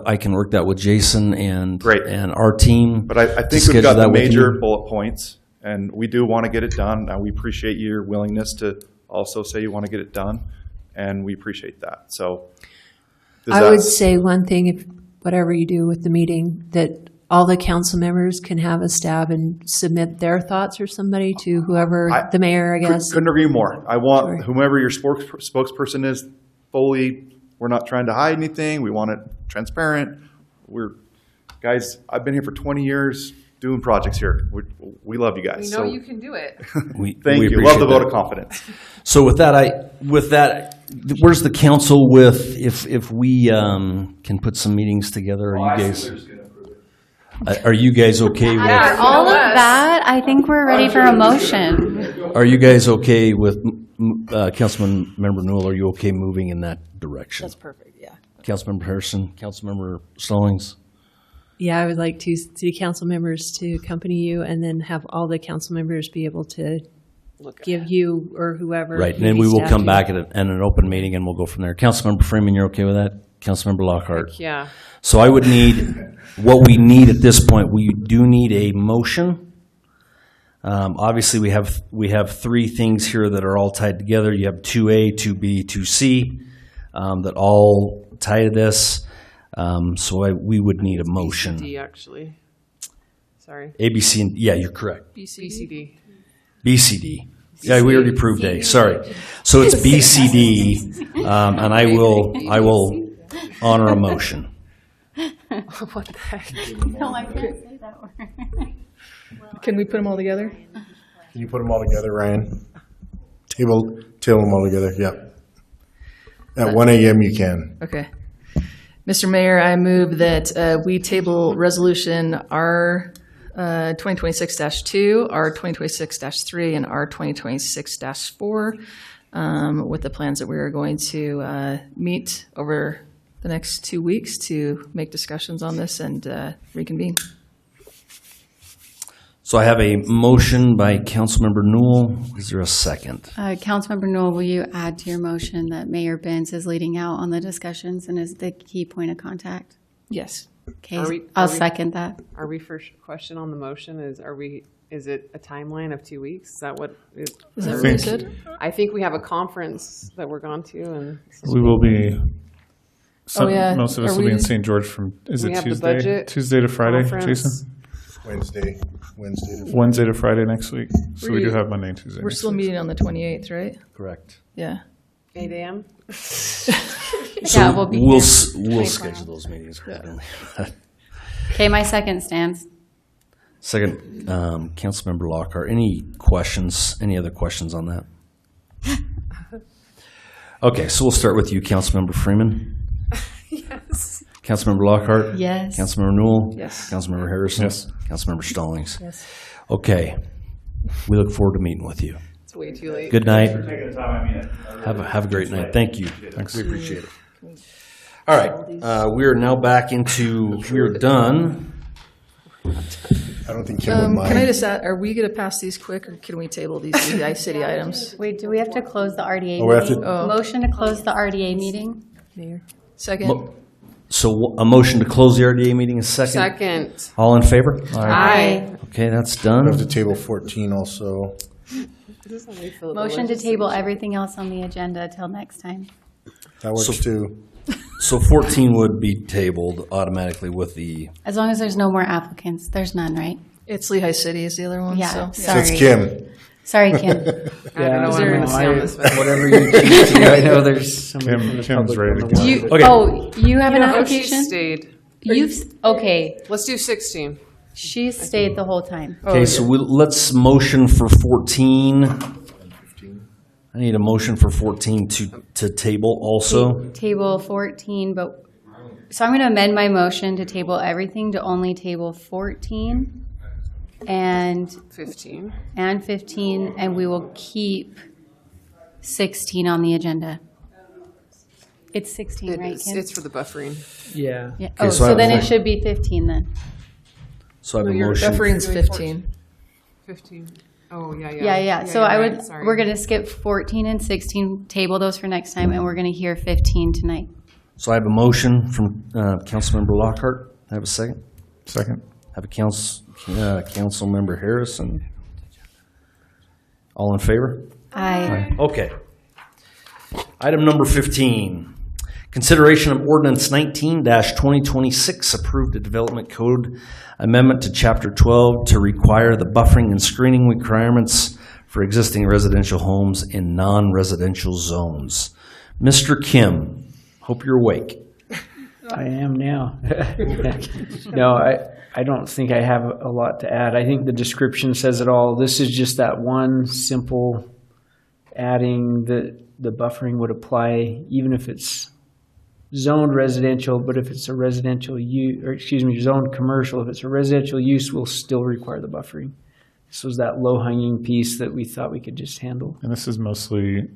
I can work that with Jason and our team. But I think we've got the major bullet points, and we do want to get it done. And we appreciate your willingness to also say you want to get it done, and we appreciate that. So I would say one thing, if whatever you do with the meeting, that all the council members can have a stab and submit their thoughts or somebody to whoever, the mayor, I guess. Couldn't agree more. I want whomever your spokesperson is, we're not trying to hide anything. We want it transparent. Guys, I've been here for 20 years doing projects here. We love you guys. We know you can do it. Thank you. Love the vote of confidence. So with that, where's the council with if we can put some meetings together? Are you guys okay with all of that? I think we're ready for a motion. Are you guys okay with Councilman Member Newell? Are you okay moving in that direction? That's perfect, yeah. Councilmember Harrison, Councilmember Stallings? Yeah, I would like two city council members to accompany you, and then have all the council members be able to give you or whoever. Right, and then we will come back at an open meeting, and we'll go from there. Councilmember Freeman, you're okay with that? Councilmember Lockhart? Yeah. So I would need, what we need at this point, we do need a motion. Obviously, we have three things here that are all tied together. You have 2A, 2B, 2C, that all tie to this. So we would need a motion. BCD, actually. Sorry. A, B, C, and, yeah, you're correct. BCD. BCD. Yeah, we already approved A, sorry. So it's BCD, and I will honor a motion. What the heck? No, I can't say that word. Can we put them all together? Can you put them all together, Ryan? Table them all together, yeah. At 1 a.m. you can. Okay. Mr. Mayor, I move that we table resolution R 2026-2, R 2026-3, and R 2026-4 with the plans that we are going to meet over the next 2 weeks to make discussions on this and reconvene. So I have a motion by Councilmember Newell. Is there a second? Councilmember Newell, will you add to your motion that Mayor Benz is leading out on the discussions and is the key point of contact? Yes. Okay, I'll second that. Are we, first question on the motion, is it a timeline of 2 weeks? Is that what is that what you said? I think we have a conference that we're going to, and We will be, yeah. most of us Are will be in we- St. George from, is We it have the Tuesday? budget Tuesday to Friday, conference. Jason? Wednesday to Friday. Wednesday to Friday next week. So we do have Monday and Tuesday. We're next still week. meeting on the 28th, right? Correct. Yeah. 8 a.m.? Yeah, we'll be We'll here. we'll schedule those meetings accordingly. Okay, my second stands. Second, Councilmember Lockhart. Any questions? Any other questions on that? Okay, so we'll start with you, Councilmember Freeman. Yes. Councilmember Lockhart. Yes. Councilmember Newell. Yes. Councilmember Harrison. Yes. Councilmember Stallings. Yes. Okay, we look forward to meeting with you. It's way too late. Good night. Have a great night. Thank you. Thanks. We appreciate it. All right, we are now back into, we're done. I don't think Kim would mind. Can I just add, are we going to pass these quick, or can we table these city items? Wait, do we have to close the RDA Oh, we have meeting? to- Motion to close the RDA meeting? Mayor. Second. So a motion to close the RDA meeting is second. Second. All in favor? Aye. Okay, that's We done. have to table 14 also. Motion to table everything else on the agenda till next time. That works too. So 14 would be tabled automatically with the, As long as there's no more applicants. There's none, right? It's Lehigh City is the other one. Yeah, So. So it's sorry. Kim. Sorry, Kim. I don't know Yeah, what I'm going to say on this. but- whatever you choose to do. I know there's somebody from the Kim's public ready on to the go. line. You, Okay. Oh, you have an Oh, she application? stayed. Okay, Let's do 16. she stayed the whole time. okay, so let's motion for 14. I need a motion for 14 to table also. Table 14, but, so I'm going to amend my motion to table everything to only table 14 and 15. 15, and we will keep 16 on the agenda. It's 16, right, Kim? It's for the buffering. Yeah. Yeah. Okay, Oh, so I so have then a- it should be 15 then. So I have a Your motion. buffering's 15. 15. Oh, yeah. Yeah. So you're I right. would, Sorry. we're going to skip 14 and 16, table those for next time, and we're going to hear 15 tonight. So I have a motion from Councilmember Lockhart. I have a second. Second. Have a Councilmember Harrison. All in favor? Aye. Okay. Item number 15. Consideration of ordinance 19-2026, approved a development code amendment to chapter 12 to require the buffering and screening requirements for existing residential homes in non-residential zones. Mr. Kim, hope you're awake. I am now. No, I don't think I have a lot to add. I think the description says it all. This is just that one simple adding that the buffering would apply even if it's zoned residential, but if it's a residential use, or excuse me, zoned commercial, if it's a residential use, we'll still require the buffering. This was that low-hanging piece that we thought we could just handle. And this is mostly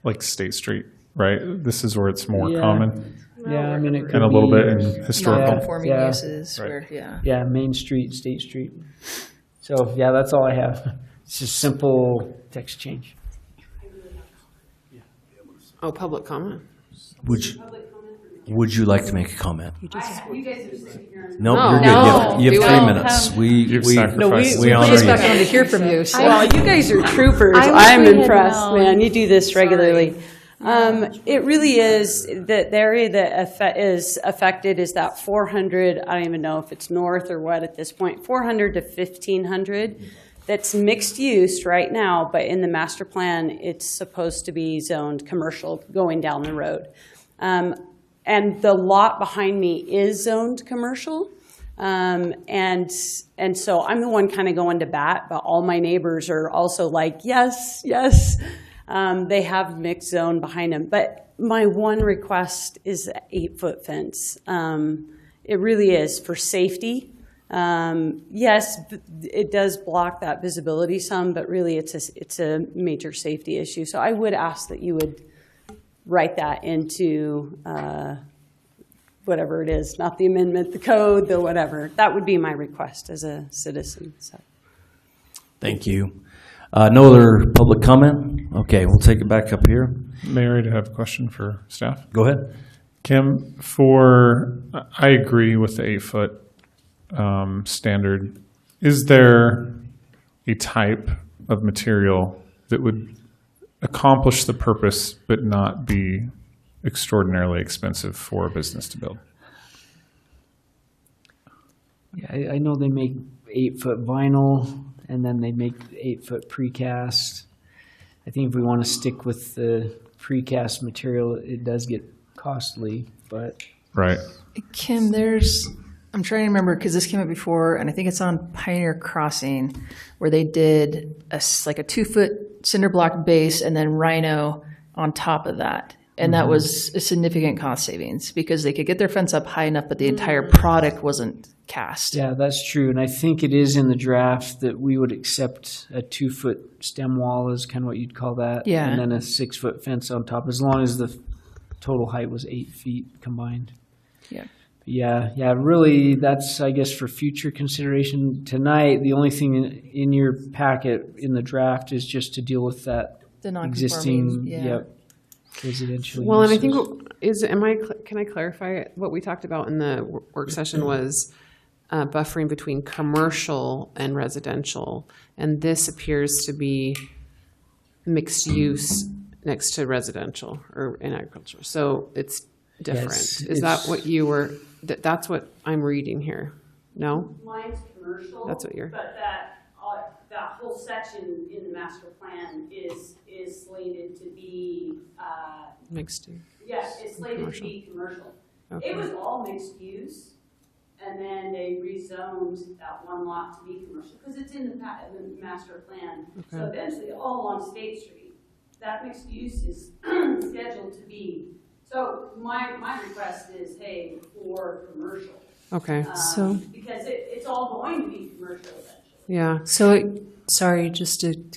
like State Street, right? This is where it's more Yeah. common. Yeah, I mean, it could And a little be bit in historical. Non-conforming Yeah. uses, Right. where, yeah. Yeah, Main Street, State Street. So, yeah, that's all I have. It's just simple text change. Oh, public comment? Would you like to make a comment? You guys are sitting here. Nope, No. you're good. No. You have We 3 will minutes. have- You've sacrificed we some honor just you. got on to hear from you. So. Well, you guys are troopers. I wish I'm we had impressed, known. man. You do this regularly. It really is, the area that is affected is that 400, I don't even know if it's north or what at this point, 400 to 1,500. That's mixed use right now, but in the master plan, it's supposed to be zoned commercial going down the road. And the lot behind me is zoned commercial. And so I'm the one kind of going to bat, but all my neighbors are also like, yes, yes. They have mixed zone behind them. But my one request is an 8-foot fence. It really is for safety. Yes, it does block that visibility some, but really it's a major safety issue. So I would ask that you would write that into whatever it is, not the amendment, the code, the whatever. That would be my request as a citizen. So. Thank you. No other public comment? Okay, we'll take it back up here. Mayor, I have a question for staff. Go ahead. Kim, I agree with the 8-foot standard. Is there a type of material that would accomplish the purpose but not be extraordinarily expensive for a business to build? Yeah, I know they make 8-foot vinyl, and then they make 8-foot precast. I think if we want to stick with the precast material, it does get costly, but. Right. Kim, I'm trying to remember because this came up before, and I think it's on Pioneer Crossing, where they did like a 2-foot cinder block base and then rhino on top of that. And that was a significant cost savings because they could get their fence up high enough, but the entire product wasn't cast. Yeah, that's true. And I think it is in the draft that we would accept a 2-foot stem wall is kind of what you'd call that. Yeah. And then a 6-foot fence on top, as long as the total height was 8 feet combined. Yeah. Yeah, really, that's, I guess, for future consideration. Tonight, the only thing in your packet in the draft is just to deal with that The non-conforming, existing, yeah. residential Well, and I uses. think, can I clarify, what we talked about in the work session was buffering between commercial and residential, and this appears to be mixed use next to residential or in agriculture, so it's different. Yes, Is that what you were, that's what I'm reading here? No? Mine's commercial. That's what you're- But that whole section in the master plan is slated to be, Mixed use. yes, it's slated to be commercial. Okay. It was all mixed use, and then they rezoned that one lot to be commercial, because it's in the master plan. So Okay. eventually, all along State Street, that mixed use is scheduled to be. So my request is, hey, for commercial. Okay. Because it's all going to be commercial eventually. Yeah. So, sorry,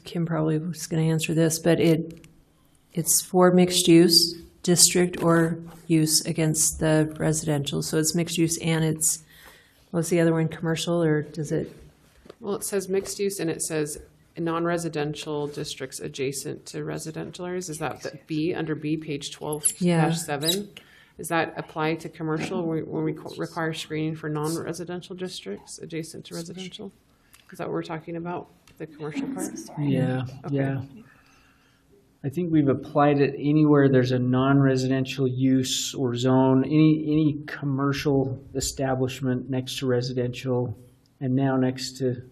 Kim probably was going to answer this, but it's for mixed use district or use against the residential. So it's mixed use and it's, what's the other one, commercial, or does it? Well, it says mixed use and it says non-residential districts adjacent to residential areas. Is that the B, under B, page 12-7? Does that apply to commercial when we require screening for non-residential districts adjacent to residential? Is that what we're talking about, the commercial part? Yeah, Okay. yeah. I think we've applied it anywhere there's a non-residential use or zone, any commercial establishment next to residential, and now next to,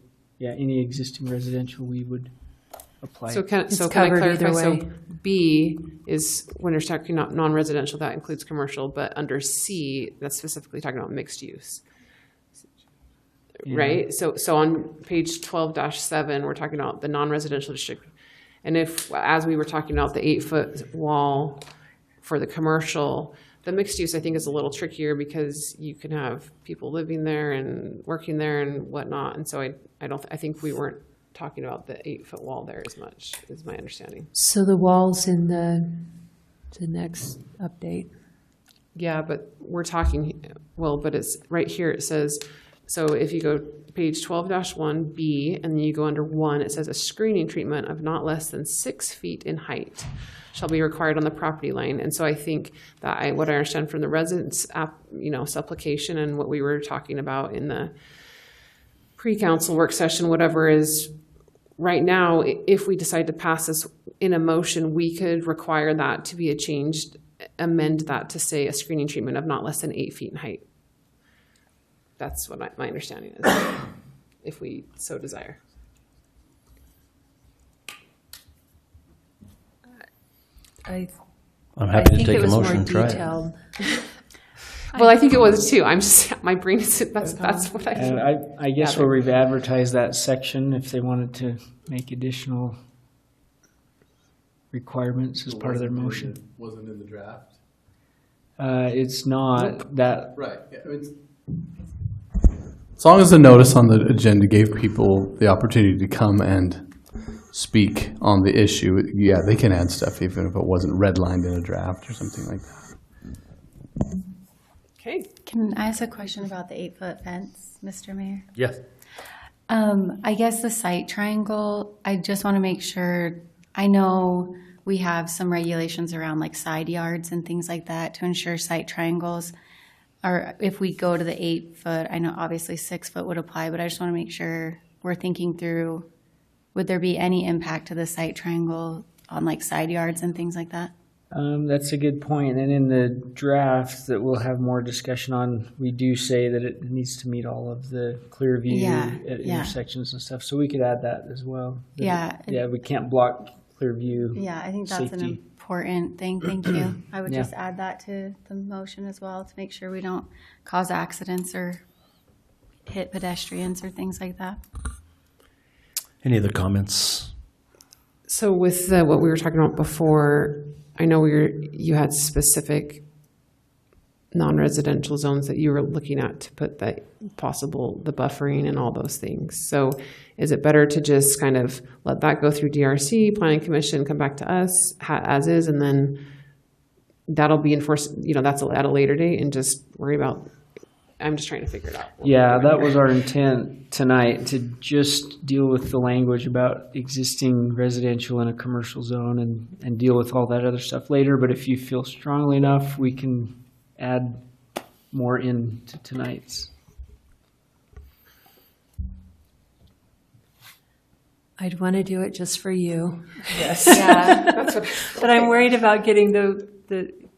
any existing residential, we would apply. So can I clarify? So B is when you're talking about non-residential, that includes commercial, but under C, that's specifically talking about mixed use. Yeah. Right? So on page 12-7, we're talking about the non-residential district. And if, as we were talking about the 8-foot wall for the commercial, the mixed use I think is a little trickier because you can have people living there and working there and whatnot. And so I think we weren't talking about the 8-foot wall there as much, is my understanding. So the walls in the next update. Yeah, but we're talking, well, but it's right here, it says, so if you go page 12-1B, and then you go under 1, it says a screening treatment of not less than 6 feet in height shall be required on the property line. And so I think that what I understand from the residents' supplication and what we were talking about in the pre-council work session, whatever, is right now, if we decide to pass this in a motion, we could require that to be amend that to say a screening treatment of not less than 8 feet in height. That's what my understanding is, if we so desire. I'm happy to think take it a was motion more and try it. detailed. Well, I think it was too. I'm just, my brain is, that's what I And I guess where we've advertised that section, if they wanted to make additional requirements as part of their motion. Wasn't in the draft? It's not that. Right. As long as the notice on the agenda gave people the opportunity to come and speak on the issue, yeah, they can add stuff even if it wasn't redlined in a draft or something like that. Okay. Can I ask a question about the 8-foot fence, Mr. Mayor? Yes. I guess the site triangle, I just want to make sure, I know we have some regulations around like side yards and things like that to ensure site triangles. Or if we go to the 8-foot, I know obviously 6-foot would apply, but I just want to make sure we're thinking through, would there be any impact to the site triangle on like side yards and things like that? That's a good point. And in the draft that we'll have more discussion on, we do say that it needs to meet all of the clear view at intersections and stuff. So we could add that as well. Yeah. Yeah, we can't block clear view. Yeah, I think that's safety. an important thing. Thank you. I would Yeah. just add that to the motion as well to make sure we don't cause accidents or hit pedestrians or things like that. Any other comments? So with what we were talking about before, I know you had specific non-residential zones that you were looking at to put the buffering and all those things. So is it better to just kind of let that go through DRC, Planning Commission, come back to us as is, and then that'll be enforced, that's at a later date, and just worry about, I'm just trying to figure it out. Yeah, that was our intent tonight, to just deal with the language about existing residential in a commercial zone and deal with all that other stuff later. But if you feel strongly enough, we can add more into tonight's. I'd want to do it just for you. Yes. Yeah. That's what, But I'm worried about getting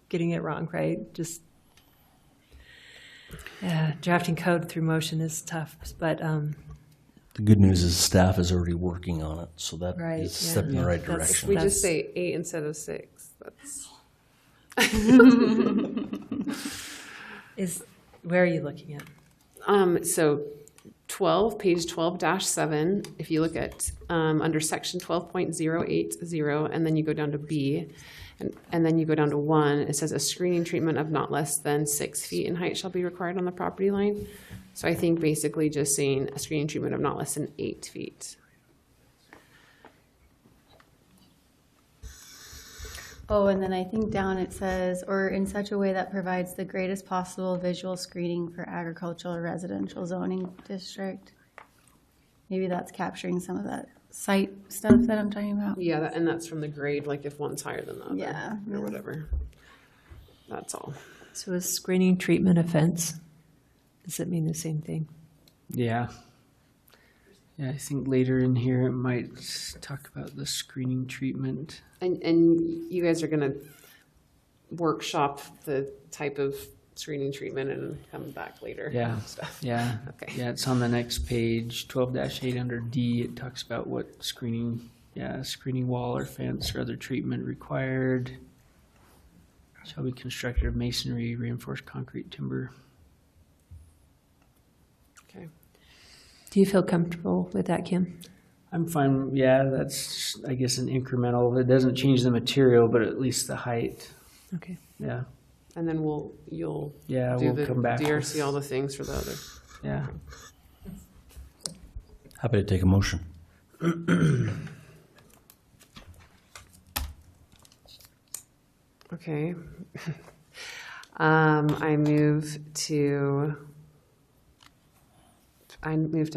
getting it wrong, right? Just drafting code through motion is tough, but The good news is staff is already working on it, so that Right, is a yeah. step in the right That's- direction. we just say 8 instead of 6. That's where are you looking at? So 12, page 12-7, if you look at under section 12.080, and then you go down to B, and then you go down to 1, it says a screening treatment of not less than 6 feet in height shall be required on the property line. So I think basically just saying a screening treatment of not less than 8 feet. Oh, and then I think down it says, or in such a way that provides the greatest possible visual screening for agricultural or residential zoning district. Maybe that's capturing some of that site stuff that I'm talking about. Yeah, and that's from the grade, like if one's higher than the other. Yeah. Or whatever. That's all. So is screening treatment a fence? Does it mean the same thing? Yeah. Yeah, I think later in here it might talk about the screening treatment. And you guys are going to workshop the type of screening treatment and come back later. Yeah. And stuff. Yeah. Okay. Yeah, it's on the next page, 12-8 under D. It talks about what screening wall or fence or other treatment required. Shall be constructed of masonry, reinforced concrete, timber. Okay. Do you feel comfortable with that, Kim? I'm fine. Yeah, that's, I guess, an incremental. It doesn't change the material, but at least the height. Okay. Yeah. And then you'll Yeah, do we'll the come back DRC, with- all the things for the other. Yeah. Happy to take a motion. Okay. I move to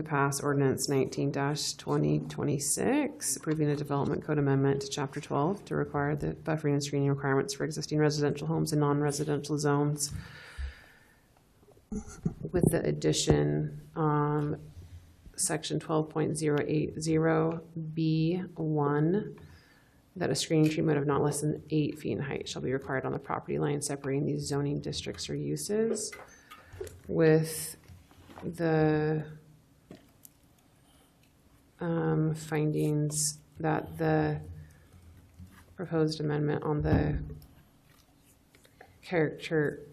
pass ordinance 19-2026, approving a development code amendment to chapter 12 to require the buffering and screening requirements for existing residential homes and non-residential zones, with the addition, section 12.080B1, that a screening treatment of not less than 8 feet in height shall be required on the property line separating these zoning districts or uses, with the findings that the proposed amendment on the character,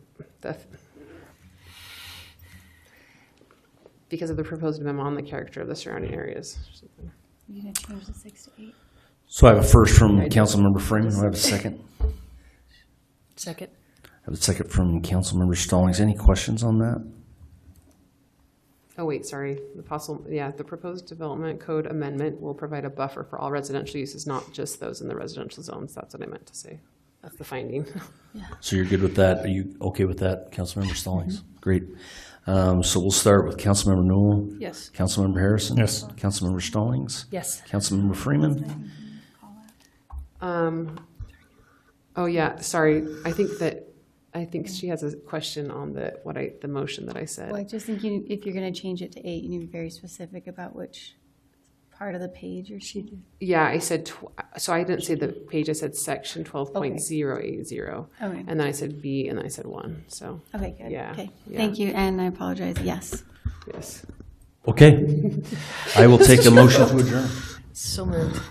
because of the proposed amendment on the character of the surrounding areas. You gonna change the 6 to 8? So I have a first from Councilmember Freeman. Do I have a second? Second. I have a second from Councilmember Stallings. Any questions on that? Oh, wait, sorry. The proposed development code amendment will provide a buffer for all residential uses, not just those in the residential zones. That's what I meant to say. That's the finding. So you're good with that? Are you okay with that, Councilmember Stallings? Great. So we'll start with Councilmember Newell. Yes. Councilmember Harrison. Yes. Councilmember Stallings. Yes. Councilmember Freeman. Oh, yeah, sorry. I think she has a question on the motion that I said. Well, I just think if you're going to change it to 8, you need to be very specific about which part of the page or sheet. Yeah, I said, so I didn't say the page, I said section 12.080. Okay. And then I said B, and then I said 1, so. Okay, good. Yeah. Okay, yeah. thank you, and I apologize, yes. Yes. Okay. I will take a motion to adjourn. So moved.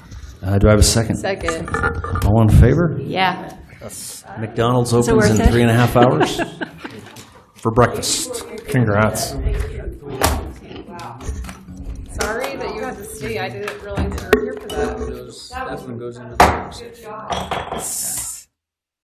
Do I have a second? Second. All in favor? Yeah. McDonald's So opens worth in it? 3.5 hours for breakfast. Congrats. Sorry that you had to stay. I didn't realize you were here for that. That's what goes into the conversation.